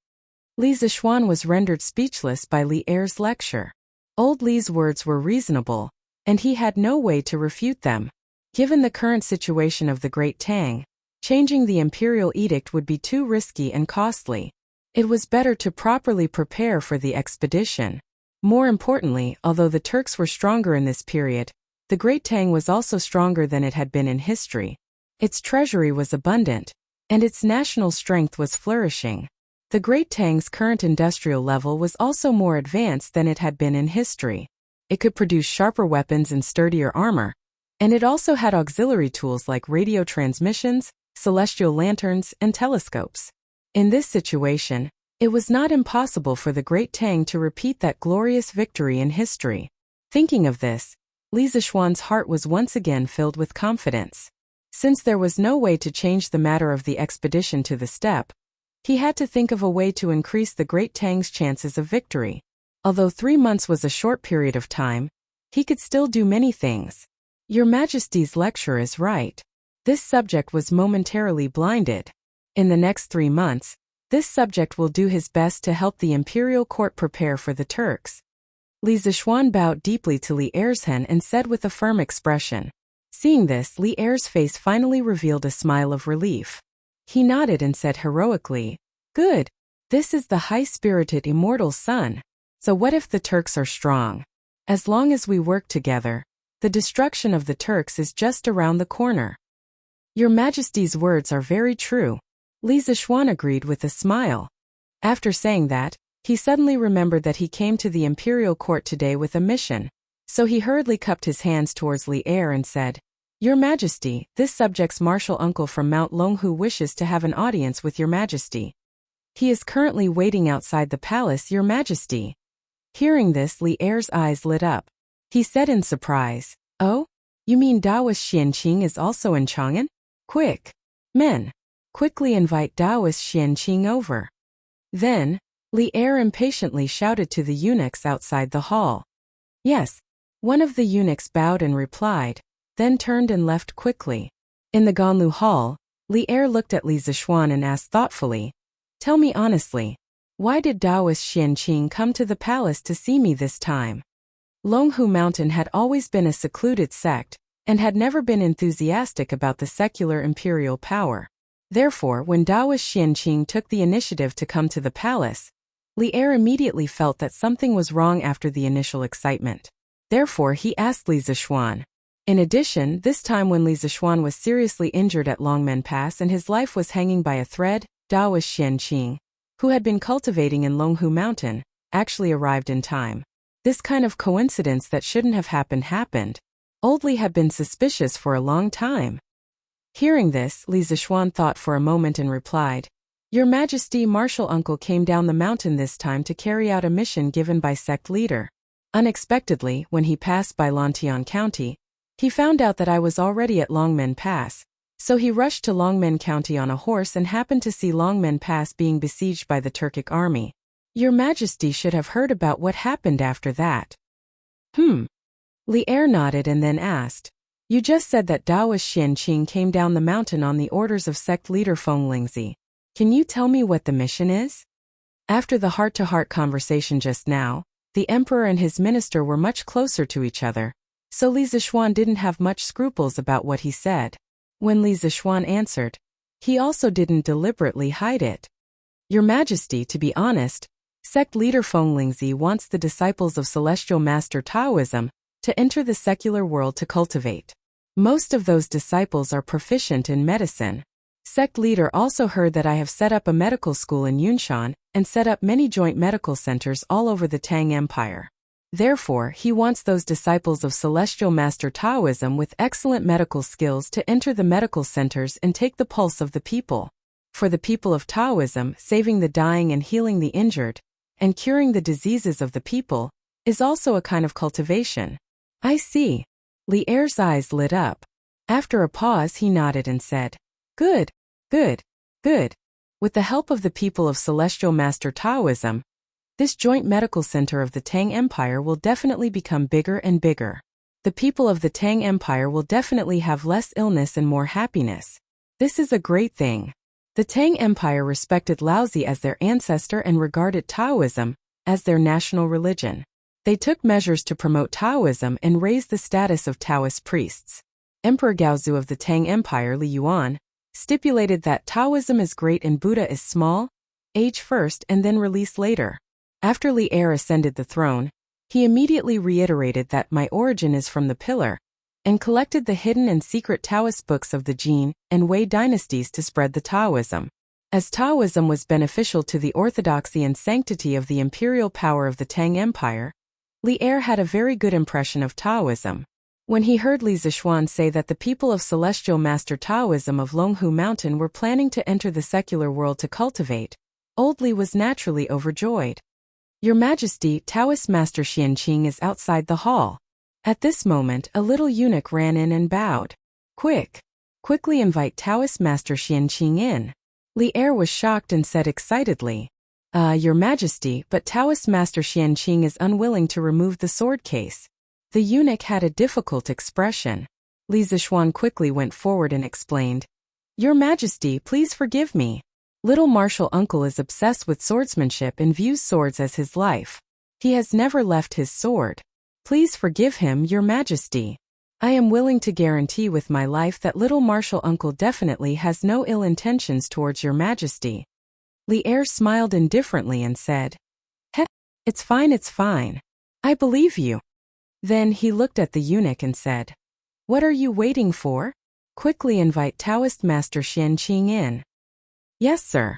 S1: Li Zishuan was rendered speechless by Li Er's lecture. Old Li's words were reasonable, and he had no way to refute them. Given the current situation of the Great Tang, changing the imperial edict would be too risky and costly. It was better to properly prepare for the expedition. More importantly, although the Turks were stronger in this period, the Great Tang was also stronger than it had been in history. Its treasury was abundant, and its national strength was flourishing. The Great Tang's current industrial level was also more advanced than it had been in history. It could produce sharper weapons and sturdier armor, and it also had auxiliary tools like radio transmissions, celestial lanterns, and telescopes. In this situation, it was not impossible for the Great Tang to repeat that glorious victory in history. Thinking of this, Li Zishuan's heart was once again filled with confidence. Since there was no way to change the matter of the expedition to the steppe, He had to think of a way to increase the Great Tang's chances of victory. Although 3 months was a short period of time, he could still do many things. Your Majesty's lecture is right. This subject was momentarily blinded. In the next 3 months, this subject will do his best to help the imperial court prepare for the Turks. Li Zishuan bowed deeply to Li Ersheng and said with a firm expression. Seeing this, Li Er's face finally revealed a smile of relief. He nodded and said heroically, "Good. This is the high-spirited immortal son. So what if the Turks are strong? As long as we work together, the destruction of the Turks is just around the corner." Your Majesty's words are very true. Li Zishuan agreed with a smile. After saying that, he suddenly remembered that he came to the imperial court today with a mission. So he hurriedly cupped his hands towards Li Er and said, "Your Majesty, this subject's martial uncle from Mount Longhu wishes to have an audience with Your Majesty. He is currently waiting outside the palace, Your Majesty." Hearing this, Li Er's eyes lit up. He said in surprise, "Oh? You mean Daoist Xianqing is also in Chang'an? Quick! Men! Quickly invite Daoist Xianqing over." Then, Li Er impatiently shouted to the eunuchs outside the hall. "Yes." One of the eunuchs bowed and replied, then turned and left quickly. In the Ganlu hall, Li Er looked at Li Zishuan and asked thoughtfully, "Tell me honestly, why did Daoist Xianqing come to the palace to see me this time?" Longhu Mountain had always been a secluded sect, and had never been enthusiastic about the secular imperial power. Therefore, when Daoist Xianqing took the initiative to come to the palace, Li Er immediately felt that something was wrong after the initial excitement. Therefore, he asked Li Zishuan. In addition, this time when Li Zishuan was seriously injured at Longmen Pass and his life was hanging by a thread, Daoist Xianqing, who had been cultivating in Longhu Mountain, actually arrived in time. This kind of coincidence that shouldn't have happened. Old Li had been suspicious for a long time. Hearing this, Li Zishuan thought for a moment and replied, "Your Majesty, Martial Uncle came down the mountain this time to carry out a mission given by sect leader. Unexpectedly, when he passed by Lantian County, he found out that I was already at Longmen Pass, so he rushed to Longmen County on a horse and happened to see Longmen Pass being besieged by the Turkic army. Your Majesty should have heard about what happened after that." Li Er nodded and then asked, "You just said that Daoist Xianqing came down the mountain on the orders of sect leader Feng Lingzi. Can you tell me what the mission is?" After the heart-to-heart conversation just now, the emperor and his minister were much closer to each other, so Li Zishuan didn't have much scruples about what he said. When Li Zishuan answered, he also didn't deliberately hide it. "Your Majesty, to be honest, sect leader Feng Lingzi wants the disciples of Celestial Master Taoism to enter the secular world to cultivate. Most of those disciples are proficient in medicine. Sect leader also heard that I have set up a medical school in Yunshan and set up many joint medical centers all over the Tang Empire. Therefore, he wants those disciples of Celestial Master Taoism with excellent medical skills to enter the medical centers and take the pulse of the people. For the people of Taoism, saving the dying and healing the injured, and curing the diseases of the people, is also a kind of cultivation." "I see." Li Er's eyes lit up. After a pause, he nodded and said, "Good, good, good. With the help of the people of Celestial Master Taoism, this joint medical center of the Tang Empire will definitely become bigger and bigger. The people of the Tang Empire will definitely have less illness and more happiness. This is a great thing." The Tang Empire respected Laozi as their ancestor and regarded Taoism as their national religion. They took measures to promote Taoism and raise the status of Taoist priests. Emperor Gaozu of the Tang Empire, Li Yuan, stipulated that Taoism is great and Buddha is small, age first and then release later. After Li Er ascended the throne, he immediately reiterated that my origin is from the pillar, and collected the hidden and secret Taoist books of the Jin and Wei dynasties to spread the Taoism. As Taoism was beneficial to the orthodoxy and sanctity of the imperial power of the Tang Empire, Li Er had a very good impression of Taoism. When he heard Li Zishuan say that the people of Celestial Master Taoism of Longhu Mountain were planning to enter the secular world to cultivate, Old Li was naturally overjoyed. "Your Majesty, Taoist Master Xianqing is outside the hall." At this moment, a little eunuch ran in and bowed. Quickly invite Taoist Master Xianqing in." Li Er was shocked and said excitedly, Your Majesty, but Taoist Master Xianqing is unwilling to remove the sword case. The eunuch had a difficult expression. Li Zishuan quickly went forward and explained, Your Majesty, please forgive me. Little martial uncle is obsessed with swordsmanship and views swords as his life. He has never left his sword. Please forgive him, Your Majesty. I am willing to guarantee with my life that little martial uncle definitely has no ill intentions towards Your Majesty. Li Er smiled indifferently and said, It's fine. I believe you. Then he looked at the eunuch and said, What are you waiting for? Quickly invite Taoist Master Xianqing in. Yes, sir.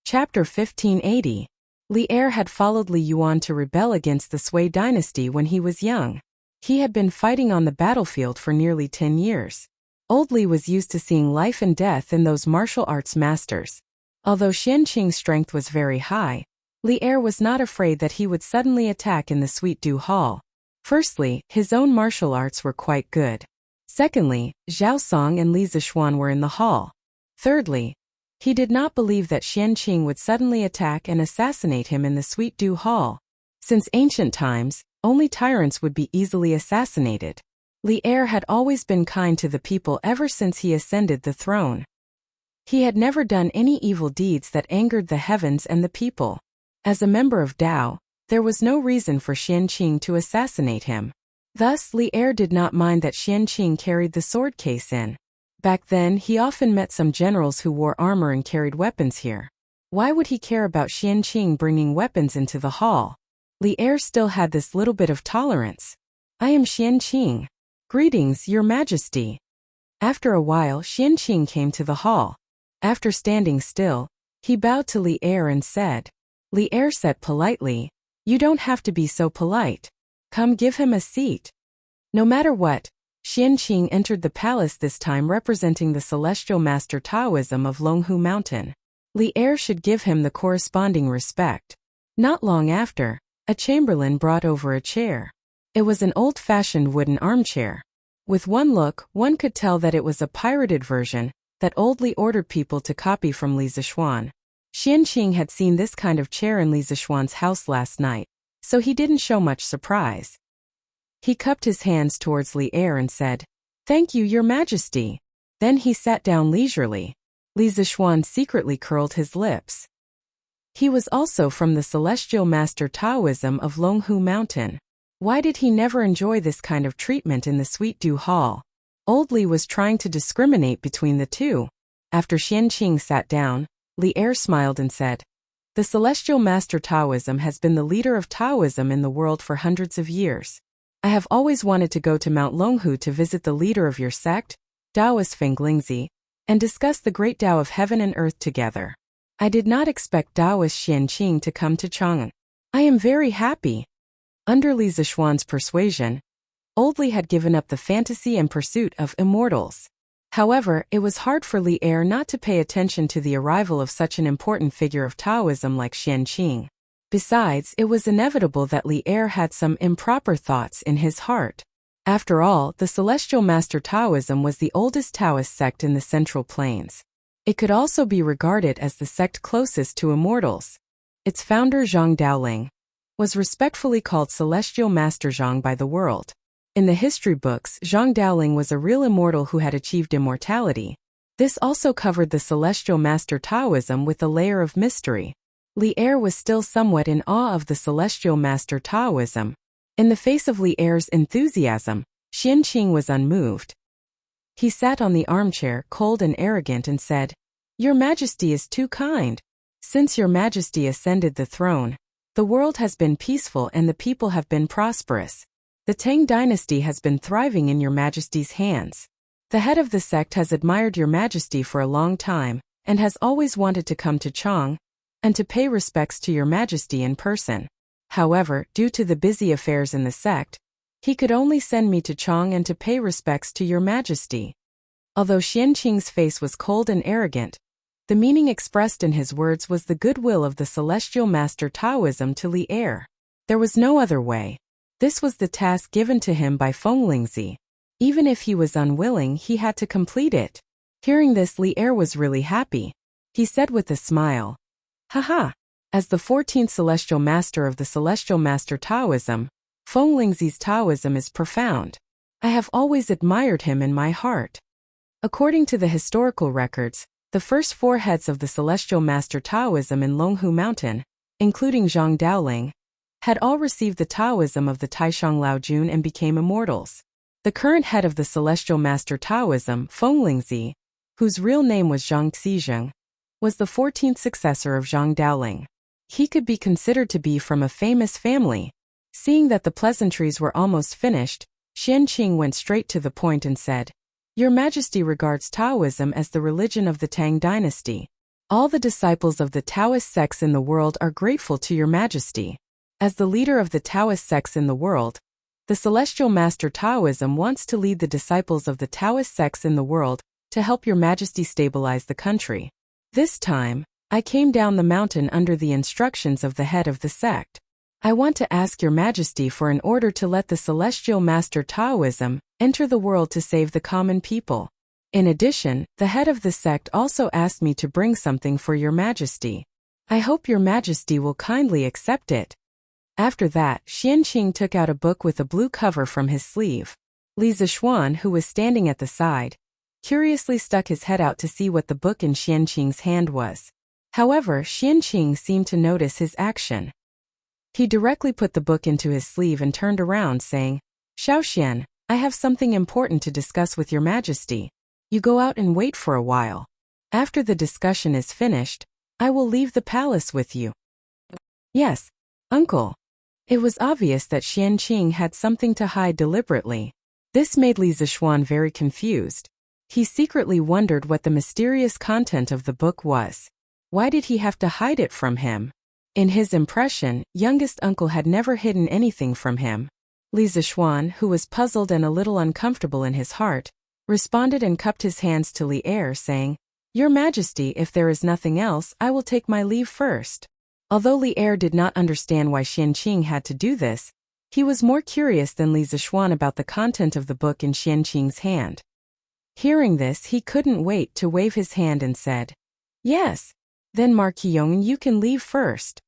S1: Chapter 1580. Li Er had followed Li Yuan to rebel against the Sui dynasty when he was young. He had been fighting on the battlefield for nearly 10 years. Old Li was used to seeing life and death in those martial arts masters. Although Xianqing's strength was very high, Li Er was not afraid that he would suddenly attack in the Sweet Dew Hall. Firstly, his own martial arts were quite good. Secondly, Zhao Song and Li Zishuan were in the hall. Thirdly, he did not believe that Xianqing would suddenly attack and assassinate him in the Sweet Dew Hall. Since ancient times, only tyrants would be easily assassinated. Li Er had always been kind to the people ever since he ascended the throne. He had never done any evil deeds that angered the heavens and the people. As a member of Dao, there was no reason for Xianqing to assassinate him. Thus, Li Er did not mind that Xianqing carried the sword case in. Back then, he often met some generals who wore armor and carried weapons here. Why would he care about Xianqing bringing weapons into the hall? Li Er still had this little bit of tolerance. I am Xianqing. Greetings, Your Majesty. After a while, Xianqing came to the hall. After standing still, he bowed to Li Er and said. Li Er said politely, You don't have to be so polite. Come give him a seat. No matter what, Xianqing entered the palace this time representing the celestial master Taoism of Longhu Mountain. Li Er should give him the corresponding respect. Not long after, a chamberlain brought over a chair. It was an old-fashioned wooden armchair. With one look, one could tell that it was a pirated version that Old Li ordered people to copy from Li Zishuan. Xianqing had seen this kind of chair in Li Zishuan's house last night, so he didn't show much surprise. He cupped his hands towards Li Er and said, Thank you, Your Majesty. Then he sat down leisurely. Li Zishuan secretly curled his lips. He was also from the celestial master Taoism of Longhu Mountain. Why did he never enjoy this kind of treatment in the Sweet Dew Hall? Old Li was trying to discriminate between the two. After Xianqing sat down, Li Er smiled and said, The celestial master Taoism has been the leader of Taoism in the world for hundreds of years. I have always wanted to go to Mount Longhu to visit the leader of your sect, Taoist Fenglingzi, and discuss the great Tao of heaven and earth together. I did not expect Taoist Xianqing to come to Chang'an. I am very happy. Under Li Zishuan's persuasion, Old Li had given up the fantasy and pursuit of immortals. However, it was hard for Li Er not to pay attention to the arrival of such an important figure of Taoism like Xianqing. Besides, it was inevitable that Li Er had some improper thoughts in his heart. After all, the Celestial Master Taoism was the oldest Taoist sect in the Central Plains. It could also be regarded as the sect closest to immortals. Its founder Zhang Daoling was respectfully called Celestial Master Zhang by the world. In the history books, Zhang Daoling was a real immortal who had achieved immortality. This also covered the Celestial Master Taoism with a layer of mystery. Li Er was still somewhat in awe of the Celestial Master Taoism. In the face of Li Er's enthusiasm, Xianqing was unmoved. He sat on the armchair, cold and arrogant, and said, Your Majesty is too kind. Since Your Majesty ascended the throne, the world has been peaceful and the people have been prosperous. The Tang dynasty has been thriving in Your Majesty's hands. The head of the sect has admired Your Majesty for a long time, and has always wanted to come to Chang, and to pay respects to Your Majesty in person. However, due to the busy affairs in the sect, he could only send me to Chang and to pay respects to Your Majesty. Although Xianqing's face was cold and arrogant, the meaning expressed in his words was the goodwill of the Celestial Master Taoism to Li Er. There was no other way. This was the task given to him by Fenglingzi. Even if he was unwilling, he had to complete it. Hearing this, Li Er was really happy. he said with a smile. Haha. As the 14th celestial master of the celestial master Taoism, Feng Lingzi's Taoism is profound. I have always admired him in my heart. According to the historical records, the first 4 heads of the celestial master Taoism in Longhu Mountain, including Zhang Daoling, had all received the Taoism of the Taishang Laojun and became immortals. The current head of the celestial master Taoism, Feng Lingzi, whose real name was Zhang Xizheng, was the 14th successor of Zhang Daoling. He could be considered to be from a famous family. Seeing that the pleasantries were almost finished, Xianqing went straight to the point and said, Your Majesty regards Taoism as the religion of the Tang dynasty. All the disciples of the Taoist sects in the world are grateful to Your Majesty. As the leader of the Taoist sects in the world, the Celestial Master Taoism wants to lead the disciples of the Taoist sects in the world to help Your Majesty stabilize the country. This time, I came down the mountain under the instructions of the head of the sect. I want to ask Your Majesty for an order to let the Celestial Master Taoism enter the world to save the common people. In addition, the head of the sect also asked me to bring something for Your Majesty. I hope Your Majesty will kindly accept it. After that, Xianqing took out a book with a blue cover from his sleeve. Li Zishuan, who was standing at the side, curiously stuck his head out to see what the book in Xianqing's hand was. However, Xianqing seemed to notice his action. He directly put the book into his sleeve and turned around, saying, Xiaoxian, I have something important to discuss with Your Majesty. You go out and wait for a while. After the discussion is finished, I will leave the palace with you. Yes, uncle. It was obvious that Xianqing had something to hide deliberately. This made Li Zishuan very confused. He secretly wondered what the mysterious content of the book was. Why did he have to hide it from him? In his impression, youngest uncle had never hidden anything from him. Li Zishuan, who was puzzled and a little uncomfortable in his heart, responded and cupped his hands to Li Er, saying, Your Majesty, if there is nothing else, I will take my leave first. Although Li Er did not understand why Xianqing had to do this, he was more curious than Li Zishuan about the content of the book in Xianqing's hand. Hearing this, he couldn't wait to wave his hand and said, Yes. Then Marquillon, you can leave first.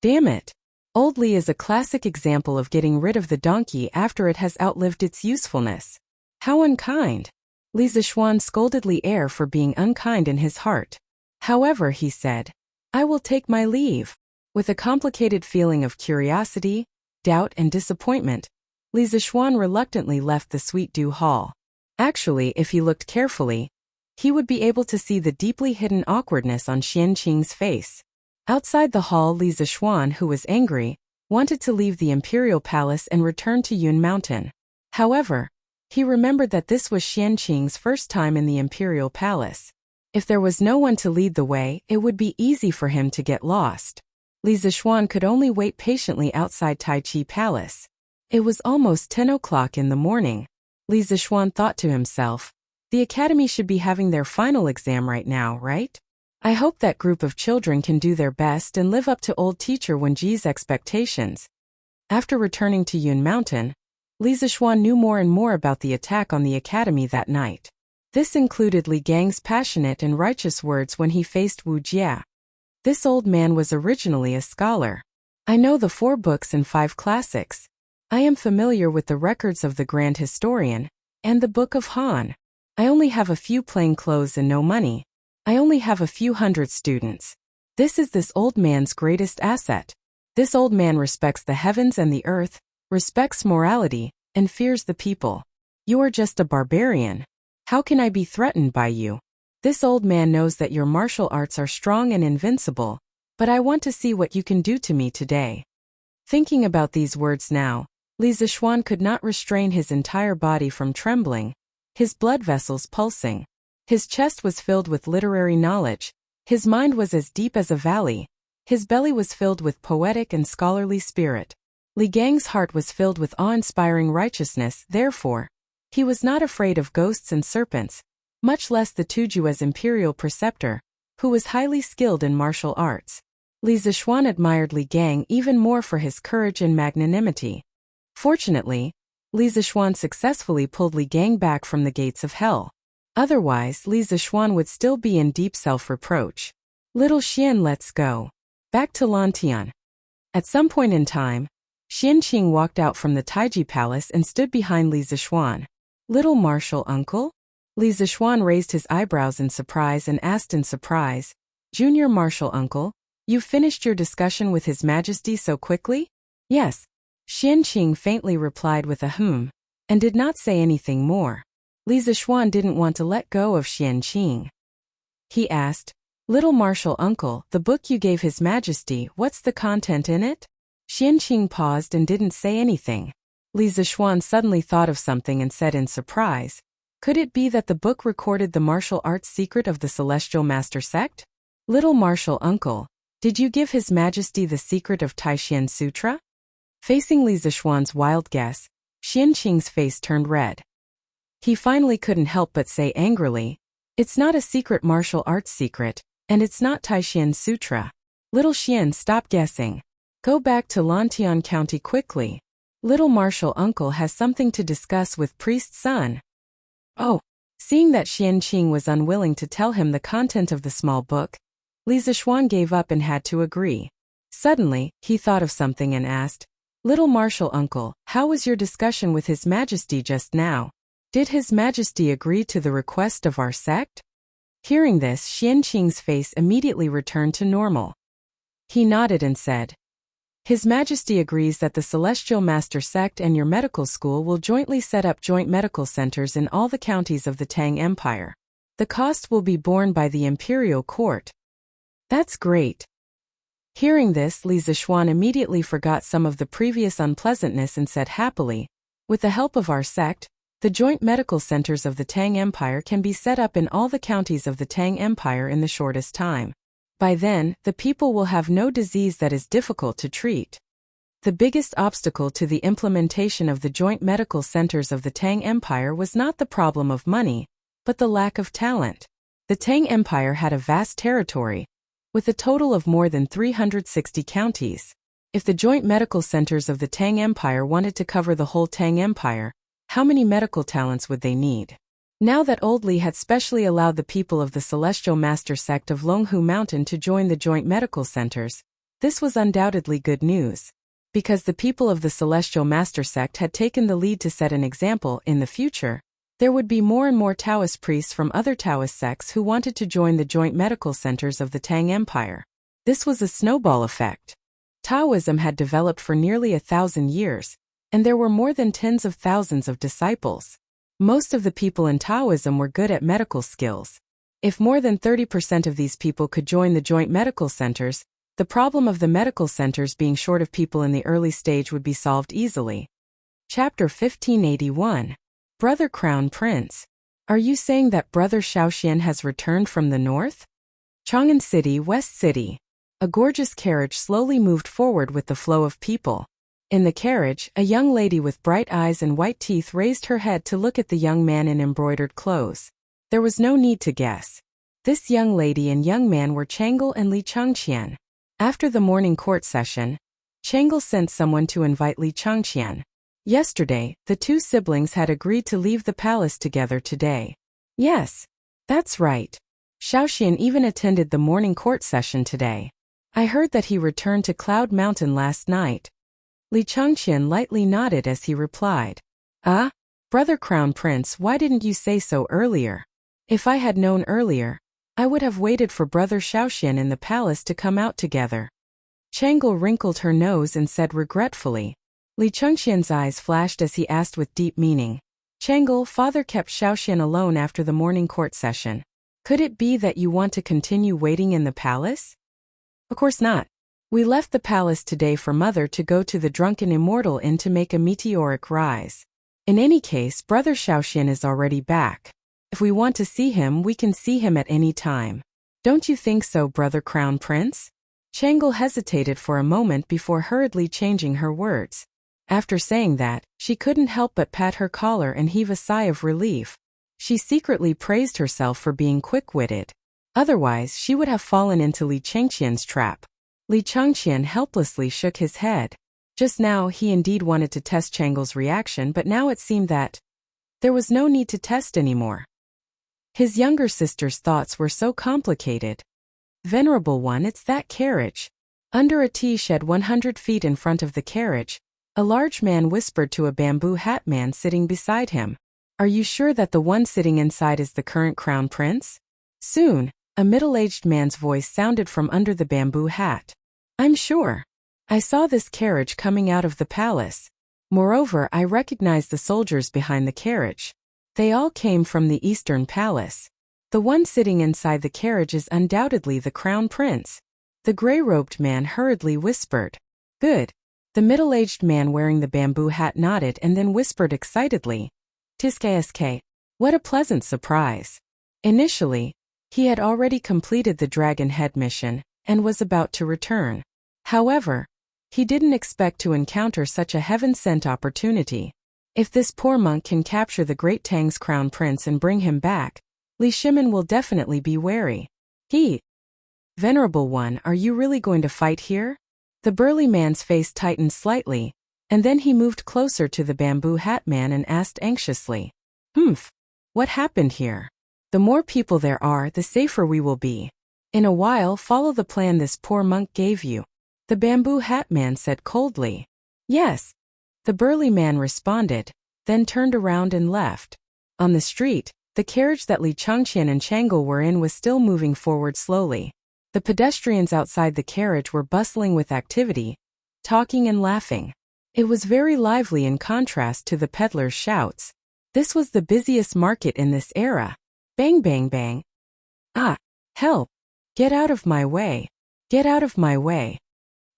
S1: Damn it. Old Li is a classic example of getting rid of the donkey after it has outlived its usefulness. How unkind. Li Zishuan scolded Li Er for being unkind in his heart. However, he said, I will take my leave. With a complicated feeling of curiosity, doubt and disappointment, Li Zishuan reluctantly left the Sweet Dew Hall. Actually, if he looked carefully, he would be able to see the deeply hidden awkwardness on Xianqing's face. Outside the hall, Li Zishuan, who was angry, wanted to leave the imperial palace and return to Yun Mountain. However, he remembered that this was Xianqing's first time in the imperial palace. If there was no one to lead the way, it would be easy for him to get lost. Li Zishuan could only wait patiently outside Tai Chi Palace. It was almost 10 o'clock in the morning. Li Zishuan thought to himself, the academy should be having their final exam right now, right? I hope that group of children can do their best and live up to old teacher Wenji's expectations. After returning to Yun Mountain, Li Zishuan knew more and more about the attack on the academy that night. This included Li Gang's passionate and righteous words when he faced Wuxia. This old man was originally a scholar. I know the 4 books and 5 classics. I am familiar with the records of the Grand Historian and the Book of Han. I only have a few plain clothes and no money. I only have a few hundred students. This is this old man's greatest asset. This old man respects the heavens and the earth, respects morality, and fears the people. You are just a barbarian. How can I be threatened by you? This old man knows that your martial arts are strong and invincible, but I want to see what you can do to me today. Thinking about these words now, Li Zishuan could not restrain his entire body from trembling, his blood vessels pulsing. His chest was filled with literary knowledge, his mind was as deep as a valley, his belly was filled with poetic and scholarly spirit. Li Gang's heart was filled with awe-inspiring righteousness, therefore, he was not afraid of ghosts and serpents, much less the Tuju's imperial preceptor, who was highly skilled in martial arts. Li Zishuan admired Li Gang even more for his courage and magnanimity. Fortunately, Li Zishuan successfully pulled Li Gang back from the gates of hell. Otherwise, Li Zixuan would still be in deep self-reproach. Little Xian, let's go. Back to Lantian. At some point in time, Xianqing walked out from the Taiji Palace and stood behind Li Zixuan. Little martial uncle? Li Zixuan raised his eyebrows in surprise and asked in surprise, Junior martial uncle, you finished your discussion with His Majesty so quickly? Yes. Xianqing faintly replied with a and did not say anything more. Li Zixuan didn't want to let go of Xianqing. He asked, Little martial uncle, the book you gave His Majesty, what's the content in it? Xianqing paused and didn't say anything. Li Zixuan suddenly thought of something and said in surprise, could it be that the book recorded the martial arts secret of the Celestial Master Sect? Little martial uncle, did you give His Majesty the secret of Taishan Sutra? Facing Li Zixuan's wild guess, Xianqing's face turned red. He finally couldn't help but say angrily, it's not a secret martial arts secret, and it's not Taishan Sutra. Little Xian, stop guessing. Go back to Lantian County quickly. Little martial uncle has something to discuss with priest's son. Oh, seeing that Xianqing was unwilling to tell him the content of the small book, Li Zixuan gave up and had to agree. Suddenly, he thought of something and asked, Little martial uncle, how was your discussion with His Majesty just now? Did His Majesty agree to the request of our sect? Hearing this, Xianqing's face immediately returned to normal. He nodded and said, His Majesty agrees that the Celestial Master Sect and your medical school will jointly set up joint medical centers in all the counties of the Tang Empire. The cost will be borne by the imperial court. That's great. Hearing this, Li Zixuan immediately forgot some of the previous unpleasantness and said happily, with the help of our sect, the joint medical centers of the Tang Empire can be set up in all the counties of the Tang Empire in the shortest time. By then, the people will have no disease that is difficult to treat. The biggest obstacle to the implementation of the joint medical centers of the Tang Empire was not the problem of money, but the lack of talent. The Tang Empire had a vast territory, with a total of more than 360 counties. If the joint medical centers of the Tang Empire wanted to cover the whole Tang Empire, how many medical talents would they need? Now that Old Li had specially allowed the people of the Celestial Master Sect of Longhu Mountain to join the joint medical centers, this was undoubtedly good news. Because the people of the Celestial Master Sect had taken the lead to set an example in the future, there would be more and more Taoist priests from other Taoist sects who wanted to join the joint medical centers of the Tang Empire. This was a snowball effect. Taoism had developed for nearly 1,000 years, and there were more than tens of thousands of disciples. Most of the people in Taoism were good at medical skills. If more than 30% of these people could join the joint medical centers, the problem of the medical centers being short of people in the early stage would be solved easily. Chapter 1581. Brother Crown Prince. Are you saying that Brother Shaoxian has returned from the north? Chang'an City, West City. A gorgeous carriage slowly moved forward with the flow of people. In the carriage, a young lady with bright eyes and white teeth raised her head to look at the young man in embroidered clothes. There was no need to guess. This young lady and young man were Chang'e and Li Changqian. After the morning court session, Chang'e sent someone to invite Li Changqian. Yesterday, the two siblings had agreed to leave the palace together today. Yes, that's right. Shaoxian even attended the morning court session today. I heard that he returned to Cloud Mountain last night. Li Changqian lightly nodded as he replied. Ah, Brother Crown Prince, why didn't you say so earlier? If I had known earlier, I would have waited for Brother Shaoxian in the palace to come out together. Chang'e wrinkled her nose and said regretfully. Li Changqian's eyes flashed as he asked with deep meaning. Chang'e, father kept Shaoxian alone after the morning court session. Could it be that you want to continue waiting in the palace? Of course not. We left the palace today for mother to go to the Drunken Immortal Inn to make a meteoric rise. In any case, Brother Shaoxian is already back. If we want to see him, we can see him at any time. Don't you think so, Brother Crown Prince? Chang'e hesitated for a moment before hurriedly changing her words. After saying that, she couldn't help but pat her collar and heave a sigh of relief. She secretly praised herself for being quick-witted. Otherwise, she would have fallen into Li Changqian's trap. Li Changqian helplessly shook his head. Just now he indeed wanted to test Chang'e's reaction, but now it seemed that there was no need to test anymore. His younger sister's thoughts were so complicated. Venerable one, it's that carriage. Under a tea shed 100 feet in front of the carriage, a large man whispered to a bamboo hat man sitting beside him. Are you sure that the one sitting inside is the current crown prince? Soon, a middle-aged man's voice sounded from under the bamboo hat. I'm sure. I saw this carriage coming out of the palace. Moreover, I recognized the soldiers behind the carriage. They all came from the Eastern Palace. The one sitting inside the carriage is undoubtedly the crown prince. The gray-robed man hurriedly whispered. Good. The middle-aged man wearing the bamboo hat nodded and then whispered excitedly. Tiske. What a pleasant surprise. Initially, he had already completed the Dragon Head mission and was about to return. However, he didn't expect to encounter such a heaven-sent opportunity. If this poor monk can capture the Great Tang's crown prince and bring him back, Li Shimin will definitely be wary. Venerable one, are you really going to fight here? The burly man's face tightened slightly, and then he moved closer to the bamboo hat man and asked anxiously. What happened here? The more people there are, the safer we will be. In a while, follow the plan this poor monk gave you. The bamboo hat man said coldly. Yes. The burly man responded, then turned around and left. On the street, the carriage that Li Changqian and Chang'e were in was still moving forward slowly. The pedestrians outside the carriage were bustling with activity, talking and laughing. It was very lively in contrast to the peddlers' shouts. This was the busiest market in this era. Bang bang bang. Ah! Help! Get out of my way! Get out of my way!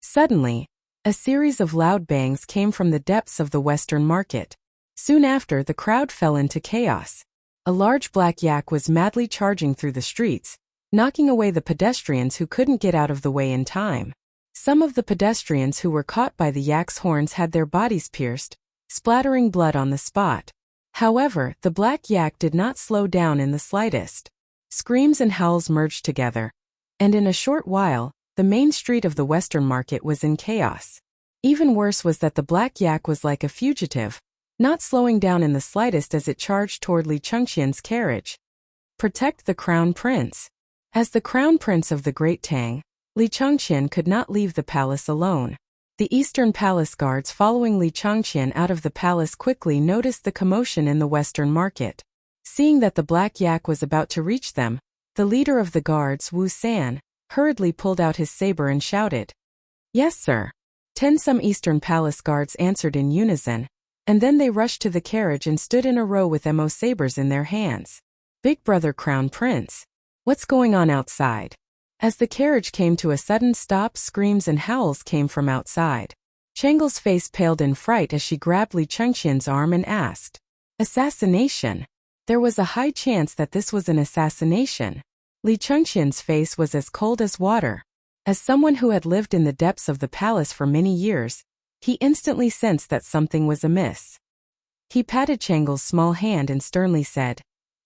S1: Suddenly, a series of loud bangs came from the depths of the Western market. Soon after, the crowd fell into chaos. A large black yak was madly charging through the streets, knocking away the pedestrians who couldn't get out of the way in time. Some of the pedestrians who were caught by the yak's horns had their bodies pierced, splattering blood on the spot. However, the black yak did not slow down in the slightest. Screams and howls merged together, and in a short while, the main street of the Western market was in chaos. Even worse was that the black yak was like a fugitive, not slowing down in the slightest as it charged toward Li Changqian's carriage. Protect the crown prince. As the crown prince of the Great Tang, Li Changqian could not leave the palace alone. The Eastern Palace guards following Li Changqian out of the palace quickly noticed the commotion in the Western market. Seeing that the black yak was about to reach them, the leader of the guards, Wuxia, hurriedly pulled out his saber and shouted. Yes, sir. 10 some Eastern Palace guards answered in unison, and then they rushed to the carriage and stood in a row with sabers in their hands. Big brother crown prince. What's going on outside? As the carriage came to a sudden stop, screams and howls came from outside. Chang'e's face paled in fright as she grabbed Li Changqian's arm and asked. Assassination? There was a high chance that this was an assassination. Li Changqian's face was as cold as water. As someone who had lived in the depths of the palace for many years, he instantly sensed that something was amiss. He patted Chang'e's small hand and sternly said,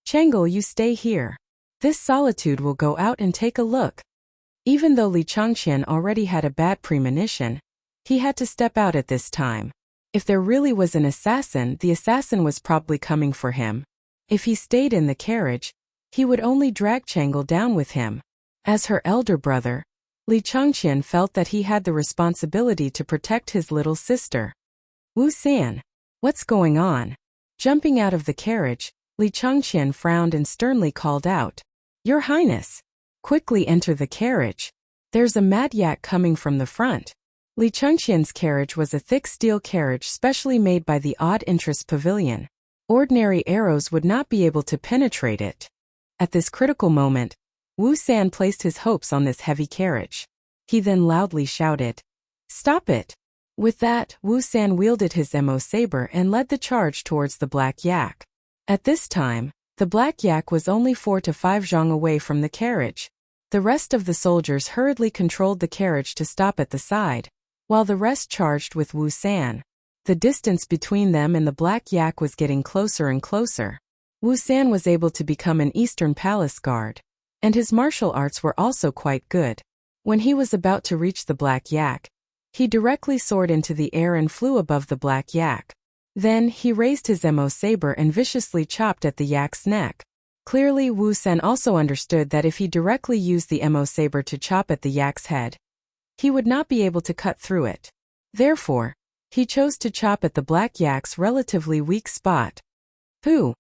S1: Chang'e, you stay here. This solitude will go out and take a look. Even though Li Changqian already had a bad premonition, he had to step out at this time. If there really was an assassin, the assassin was probably coming for him. If he stayed in the carriage, he would only drag Chang'e down with him. As her elder brother, Li Changqian felt that he had the responsibility to protect his little sister. Wuxia, what's going on? Jumping out of the carriage, Li Changqian frowned and sternly called out. Your Highness! Quickly enter the carriage. There's a mad yak coming from the front. Li Changqian's carriage was a thick steel carriage specially made by the Odd Interest Pavilion. Ordinary arrows would not be able to penetrate it. At this critical moment, Wuxia placed his hopes on this heavy carriage. He then loudly shouted, Stop it! With that, Wuxia wielded his saber and led the charge towards the black yak. At this time, the black yak was only 4 to 5 zhang away from the carriage. The rest of the soldiers hurriedly controlled the carriage to stop at the side, while the rest charged with Wuxia. The distance between them and the black yak was getting closer and closer. Wuxia was able to become an Eastern Palace guard, and his martial arts were also quite good. When he was about to reach the black yak, he directly soared into the air and flew above the black yak. Then, he raised his saber and viciously chopped at the yak's neck. Clearly, Wu San also understood that if he directly used the Mo saber to chop at the yak's head, he would not be able to cut through it. Therefore, he chose to chop at the black yak's relatively weak spot. Pooh!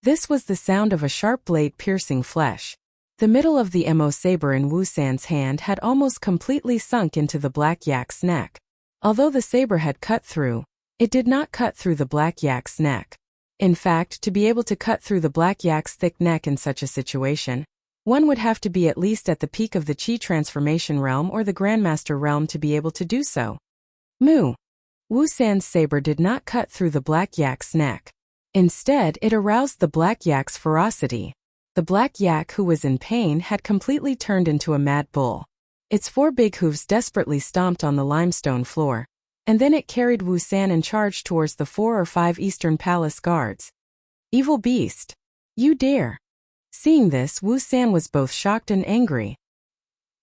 S1: This was the sound of a sharp blade piercing flesh. The middle of the Mo saber in Wu San's hand had almost completely sunk into the black yak's neck. Although the saber had cut through, it did not cut through the black yak's neck. In fact, to be able to cut through the black yak's thick neck in such a situation, one would have to be at least at the peak of the Qi transformation realm or the Grandmaster realm to be able to do so. Moo! Wu San's saber did not cut through the black yak's neck. Instead, it aroused the black yak's ferocity. The black yak, who was in pain, had completely turned into a mad bull. Its 4 big hooves desperately stomped on the limestone floor, and then it carried Wu San and charged towards the 4 or 5 Eastern Palace guards. Evil beast! You dare! Seeing this, Wu San was both shocked and angry.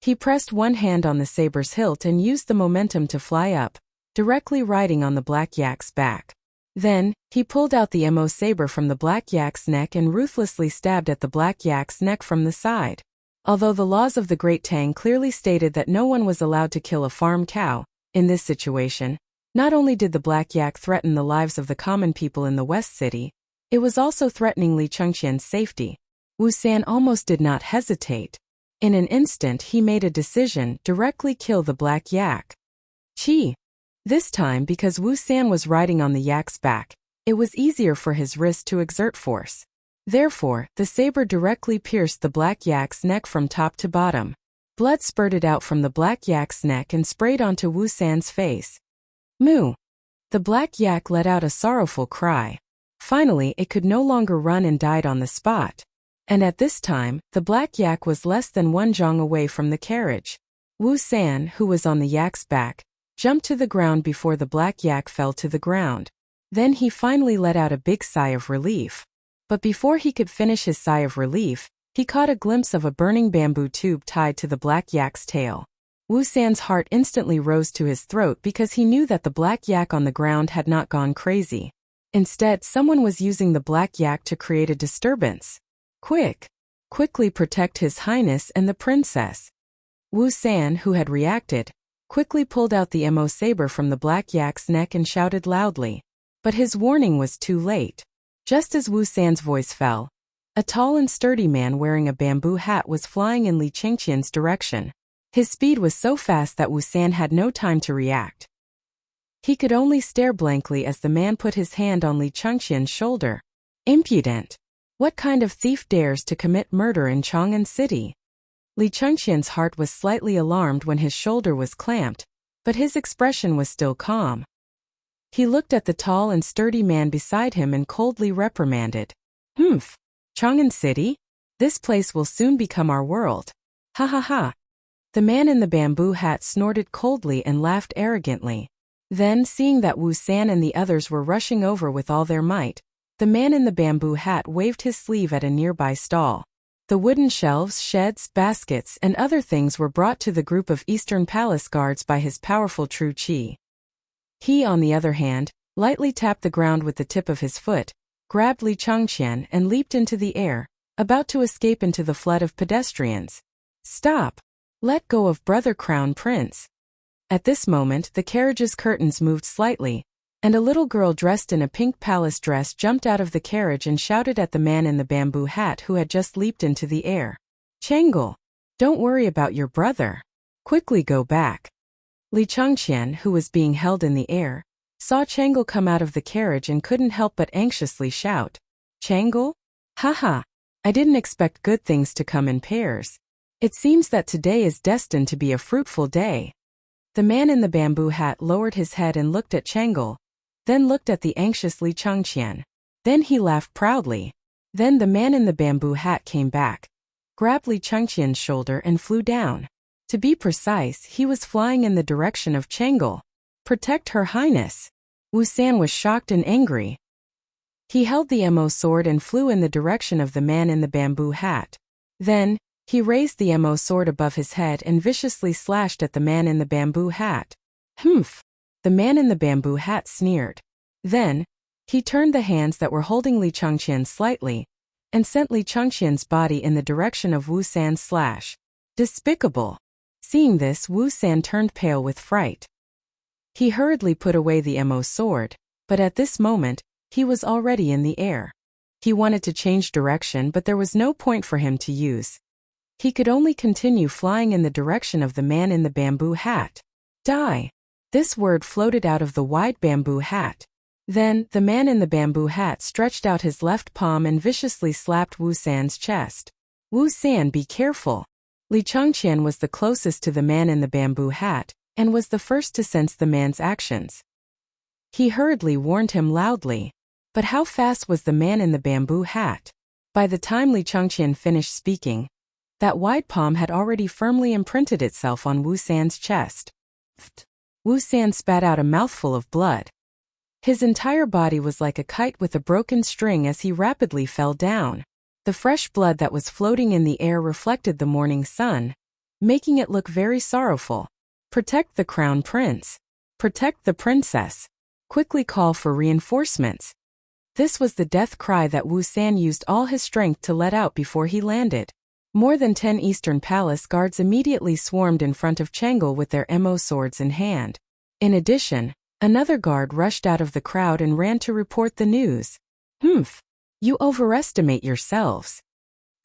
S1: He pressed one hand on the saber's hilt and used the momentum to fly up, directly riding on the black yak's back. Then, he pulled out the Mo saber from the black yak's neck and ruthlessly stabbed at the black yak's neck from the side. Although the laws of the Great Tang clearly stated that no one was allowed to kill a farm cow, in this situation, not only did the black yak threaten the lives of the common people in the West City, it was also threatening Li Chengqian's safety. Wu San almost did not hesitate. In an instant he made a decision: directly kill the black yak. Qi! This time, because Wu San was riding on the yak's back, it was easier for his wrist to exert force. Therefore, the saber directly pierced the black yak's neck from top to bottom. Blood spurted out from the black yak's neck and sprayed onto Wu San's face. Moo! The black yak let out a sorrowful cry. Finally, it could no longer run and died on the spot. And at this time, the black yak was less than 1 zhang away from the carriage. Wu San, who was on the yak's back, jumped to the ground before the black yak fell to the ground. Then he finally let out a big sigh of relief. But before he could finish his sigh of relief, he caught a glimpse of a burning bamboo tube tied to the black yak's tail. Wu San's heart instantly rose to his throat because he knew that the black yak on the ground had not gone crazy. Instead, someone was using the black yak to create a disturbance. Quickly protect His Highness and the princess. Wu San, who had reacted, quickly pulled out the Mo saber from the black yak's neck and shouted loudly. But his warning was too late. Just as Wu San's voice fell, a tall and sturdy man wearing a bamboo hat was flying in Li Chengqian's direction. His speed was so fast that Wu San had no time to react. He could only stare blankly as the man put his hand on Li Chengqian's shoulder. Impudent! What kind of thief dares to commit murder in Chang'an City? Li Chengqian's heart was slightly alarmed when his shoulder was clamped, but his expression was still calm. He looked at the tall and sturdy man beside him and coldly reprimanded. Humph! Chang'an City? This place will soon become our world. Ha ha ha! The man in the bamboo hat snorted coldly and laughed arrogantly. Then, seeing that Wu San and the others were rushing over with all their might, the man in the bamboo hat waved his sleeve at a nearby stall. The wooden shelves, sheds, baskets, and other things were brought to the group of Eastern Palace guards by his powerful true qi. He, on the other hand, lightly tapped the ground with the tip of his foot, grabbed Li Chengqian and leaped into the air, about to escape into the flood of pedestrians. Stop! Let go of Brother Crown Prince! At this moment, the carriage's curtains moved slightly, and a little girl dressed in a pink palace dress jumped out of the carriage and shouted at the man in the bamboo hat who had just leaped into the air. Chengel! Don't worry about your brother. Quickly go back. Li Chengqian, who was being held in the air, saw Chengel come out of the carriage and couldn't help but anxiously shout. Chengel? Haha! I didn't expect good things to come in pairs. It seems that today is destined to be a fruitful day. The man in the bamboo hat lowered his head and looked at Chengel, then looked at the anxious Li Chengqian. Then he laughed proudly. Then the man in the bamboo hat came back, grabbed Li Chengqian's shoulder and flew down. To be precise, he was flying in the direction of Chengel. Protect Her Highness! Wu San was shocked and angry. He held the Mo sword and flew in the direction of the man in the bamboo hat. Then, he raised the Mo sword above his head and viciously slashed at the man in the bamboo hat. Humph! The man in the bamboo hat sneered. Then, he turned the hands that were holding Li Chengqian slightly, and sent Li Chengqian's body in the direction of Wu San's slash. Despicable! Seeing this, Wu San turned pale with fright. He hurriedly put away the Mo sword, but at this moment, he was already in the air. He wanted to change direction, but there was no point for him to use. He could only continue flying in the direction of the man in the bamboo hat. Die! This word floated out of the wide bamboo hat. Then, the man in the bamboo hat stretched out his left palm and viciously slapped Wu San's chest. Wu San, be careful! Li Chengqian was the closest to the man in the bamboo hat, and was the first to sense the man's actions. He hurriedly warned him loudly. But how fast was the man in the bamboo hat? By the time Li Chengqian finished speaking, that wide palm had already firmly imprinted itself on Wu San's chest. Wu San spat out a mouthful of blood. His entire body was like a kite with a broken string as he rapidly fell down. The fresh blood that was floating in the air reflected the morning sun, making it look very sorrowful. Protect the crown prince. Protect the princess. Quickly call for reinforcements. This was the death cry that Wu San used all his strength to let out before he landed. More than 10 Eastern Palace guards immediately swarmed in front of Chang'e with their Mo swords in hand. In addition, another guard rushed out of the crowd and ran to report the news. You overestimate yourselves.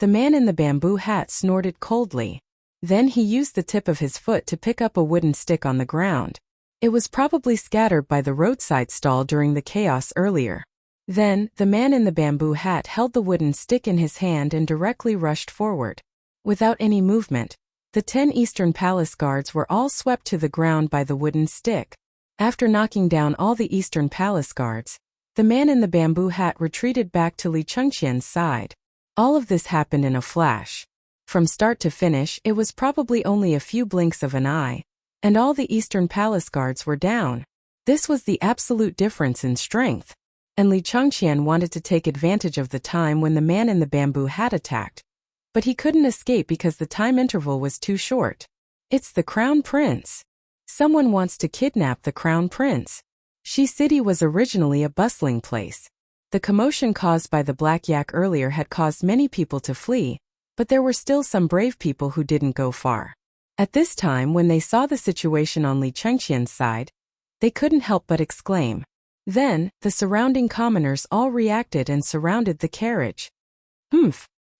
S1: The man in the bamboo hat snorted coldly. Then he used the tip of his foot to pick up a wooden stick on the ground. It was probably scattered by the roadside stall during the chaos earlier. Then, the man in the bamboo hat held the wooden stick in his hand and directly rushed forward. Without any movement, the 10 Eastern Palace guards were all swept to the ground by the wooden stick. After knocking down all the Eastern Palace guards, the man in the bamboo hat retreated back to Li Chengqian's side. All of this happened in a flash. From start to finish, it was probably only a few blinks of an eye, and all the Eastern Palace guards were down. This was the absolute difference in strength. And Li Chengqian wanted to take advantage of the time when the man in the bamboo hat attacked. But he couldn't escape because the time interval was too short. It's the crown prince. Someone wants to kidnap the crown prince. Shi City was originally a bustling place. The commotion caused by the black yak earlier had caused many people to flee, but there were still some brave people who didn't go far. At this time, when they saw the situation on Li Chengqian's side, they couldn't help but exclaim. Then, the surrounding commoners all reacted and surrounded the carriage.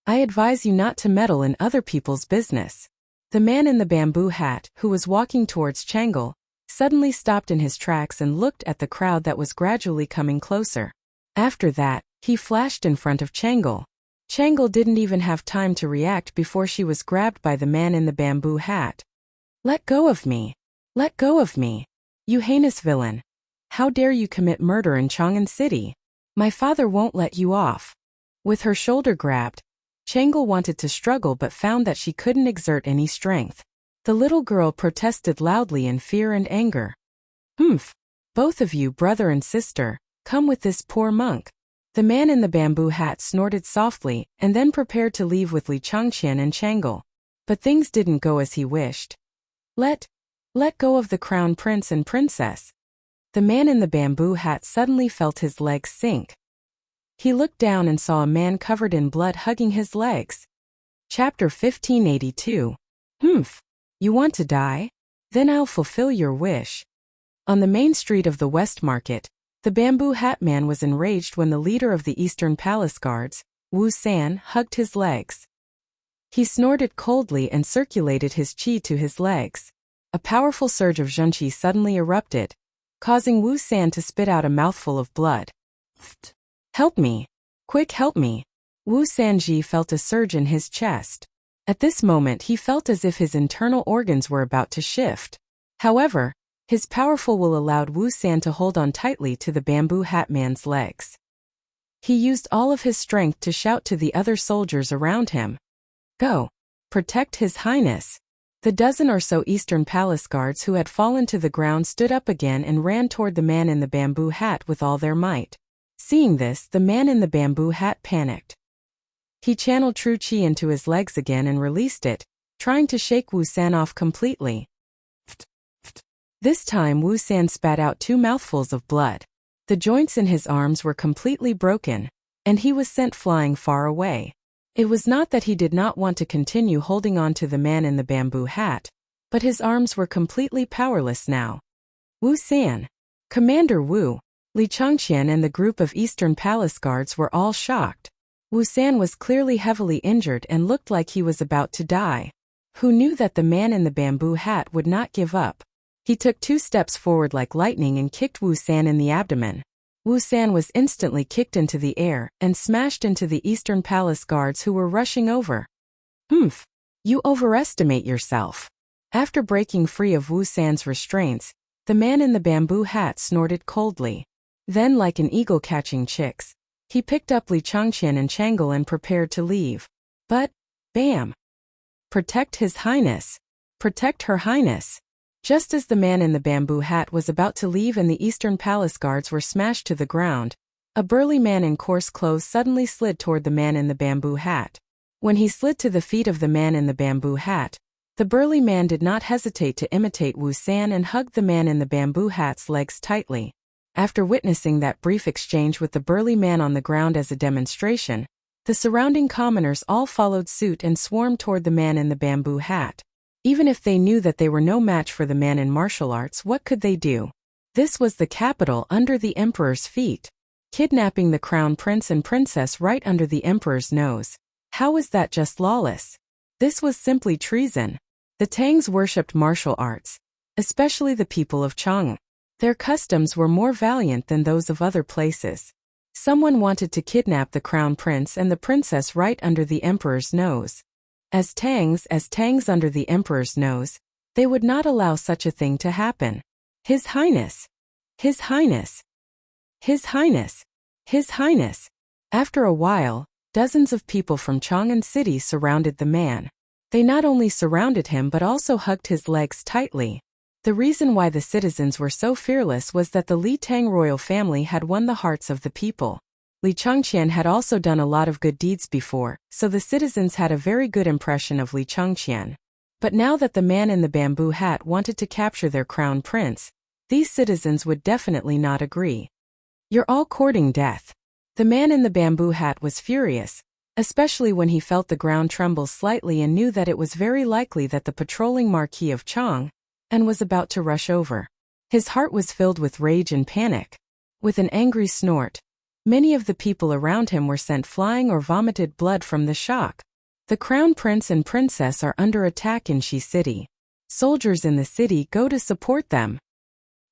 S1: I advise you not to meddle in other people's business. The man in the bamboo hat, who was walking towards Chang'e, suddenly stopped in his tracks and looked at the crowd that was gradually coming closer. After that, he flashed in front of Chang'e. Chang'e didn't even have time to react before she was grabbed by the man in the bamboo hat. Let go of me! Let go of me! You heinous villain! How dare you commit murder in Chang'an City? My father won't let you off. With her shoulder grabbed, Chang'e wanted to struggle but found that she couldn't exert any strength. The little girl protested loudly in fear and anger. Both of you, brother and sister, come with this poor monk. The man in the bamboo hat snorted softly and then prepared to leave with Li Chengqian and Chang'e. But things didn't go as he wished. Let go of the crown prince and princess. The man in the bamboo hat suddenly felt his legs sink. He looked down and saw a man covered in blood hugging his legs. Chapter 1582. You want to die? Then I'll fulfill your wish. On the main street of the West Market, the bamboo hat man was enraged when the leader of the Eastern Palace guards, Wu San, hugged his legs. He snorted coldly and circulated his qi to his legs. A powerful surge of zhenqi suddenly erupted, causing Wu San to spit out a mouthful of blood. Help me! Quick, help me! Wu Sanji felt a surge in his chest. At this moment he felt as if his internal organs were about to shift. However, his powerful will allowed Wu San to hold on tightly to the bamboo hat man's legs. He used all of his strength to shout to the other soldiers around him. Go! Protect His Highness! The dozen or so Eastern Palace guards who had fallen to the ground stood up again and ran toward the man in the bamboo hat with all their might. Seeing this, the man in the bamboo hat panicked. He channeled true qi into his legs again and released it, trying to shake Wu San off completely. This time Wu San spat out 2 mouthfuls of blood. The joints in his arms were completely broken. and he was sent flying far away. It was not that he did not want to continue holding on to the man in the bamboo hat, but his arms were completely powerless now. Wu San, Commander Wu, Li Changqian and the group of Eastern Palace guards were all shocked. Wu San was clearly heavily injured and looked like he was about to die. Who knew that the man in the bamboo hat would not give up? He took 2 steps forward like lightning and kicked Wu San in the abdomen. Wu San was instantly kicked into the air and smashed into the Eastern Palace guards who were rushing over. Humph! You overestimate yourself. After breaking free of Wu San's restraints, the man in the bamboo hat snorted coldly. Then, like an eagle catching chicks, he picked up Li Changqian and Chang'e and prepared to leave. But, bam! Protect His Highness! Protect Her Highness! Just as the man in the bamboo hat was about to leave and the Eastern Palace guards were smashed to the ground, a burly man in coarse clothes suddenly slid toward the man in the bamboo hat. When he slid to the feet of the man in the bamboo hat, the burly man did not hesitate to imitate Wu San and hugged the man in the bamboo hat's legs tightly. After witnessing that brief exchange with the burly man on the ground as a demonstration, the surrounding commoners all followed suit and swarmed toward the man in the bamboo hat. Even if they knew that they were no match for the man in martial arts, what could they do? This was the capital under the emperor's feet. Kidnapping the crown prince and princess right under the emperor's nose. How was that just lawless? This was simply treason. The Tangs worshipped martial arts, especially the people of Chang. Their customs were more valiant than those of other places. Someone wanted to kidnap the crown prince and the princess right under the emperor's nose. As Tangs under the emperor's nose, they would not allow such a thing to happen. His Highness! His Highness! His Highness! His Highness! After a while, dozens of people from Chang'an City surrounded the man. They not only surrounded him but also hugged his legs tightly. The reason why the citizens were so fearless was that the Li Tang royal family had won the hearts of the people. Li Changqian had also done a lot of good deeds before, so the citizens had a very good impression of Li Changqian. But now that the man in the bamboo hat wanted to capture their crown prince, these citizens would definitely not agree. You're all courting death. The man in the bamboo hat was furious, especially when he felt the ground tremble slightly and knew that it was very likely that the patrolling Marquis of Chang and was about to rush over. His heart was filled with rage and panic. With an angry snort, many of the people around him were sent flying or vomited blood from the shock. The crown prince and princess are under attack in Shi City. Soldiers in the city go to support them.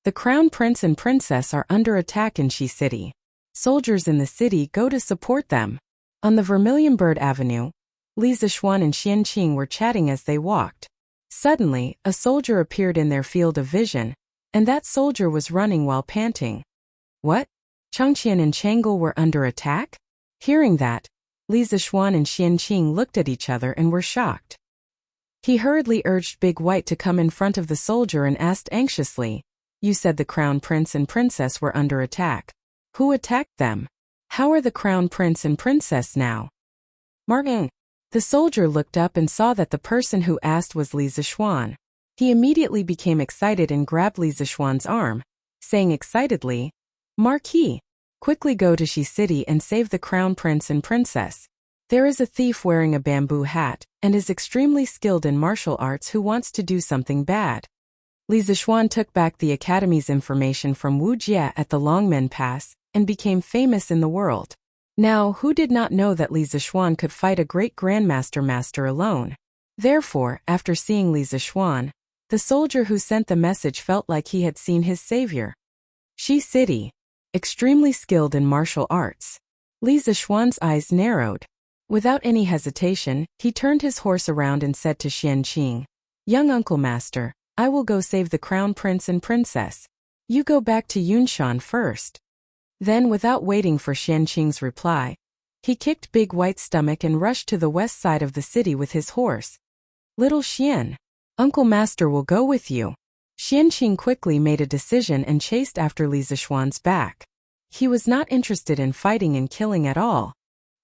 S1: The crown prince and princess are under attack in Shi City. Soldiers in the city go to support them. On the Vermilion Bird Avenue, Li Zishuan and Xianqing were chatting as they walked. Suddenly, a soldier appeared in their field of vision, and that soldier was running while panting. What? Changqian and Chang'e were under attack? Hearing that, Li Zishuan and Xianqing looked at each other and were shocked. He hurriedly urged Big White to come in front of the soldier and asked anxiously, "You said the crown prince and princess were under attack. Who attacked them? How are the crown prince and princess now?" Martin. The soldier looked up and saw that the person who asked was Li Zishuan. He immediately became excited and grabbed Li Zishuan's arm, saying excitedly, "Marquis, quickly go to Shi City and save the crown prince and princess. There is a thief wearing a bamboo hat and is extremely skilled in martial arts who wants to do something bad." Li Zishuan took back the academy's information from Wuxia at the Longmen Pass and became famous in the world. Now, who did not know that Li Zishuan could fight a great master alone? Therefore, after seeing Li Zishuan, the soldier who sent the message felt like he had seen his savior. Shi City. Extremely skilled in martial arts. Li Zishuan's eyes narrowed. Without any hesitation, he turned his horse around and said to Xianqing, "Young uncle master, I will go save the crown prince and princess. You go back to Yunshan first." Then, without waiting for Xianqing's reply, he kicked Big White's stomach and rushed to the west side of the city with his horse. "Little Xian, Uncle Master will go with you." Xianqing quickly made a decision and chased after Li Zishuan's back. He was not interested in fighting and killing at all.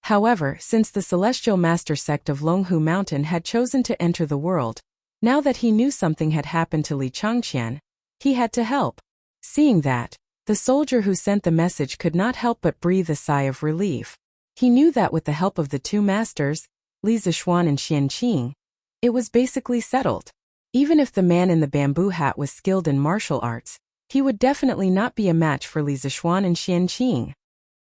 S1: However, since the Celestial Master sect of Longhu Mountain had chosen to enter the world, now that he knew something had happened to Li Changqian, he had to help. Seeing that, the soldier who sent the message could not help but breathe a sigh of relief. He knew that with the help of the two masters, Li Zishuan and Xian Qing, it was basically settled. Even if the man in the bamboo hat was skilled in martial arts, he would definitely not be a match for Li Zishuan and Xian Qing.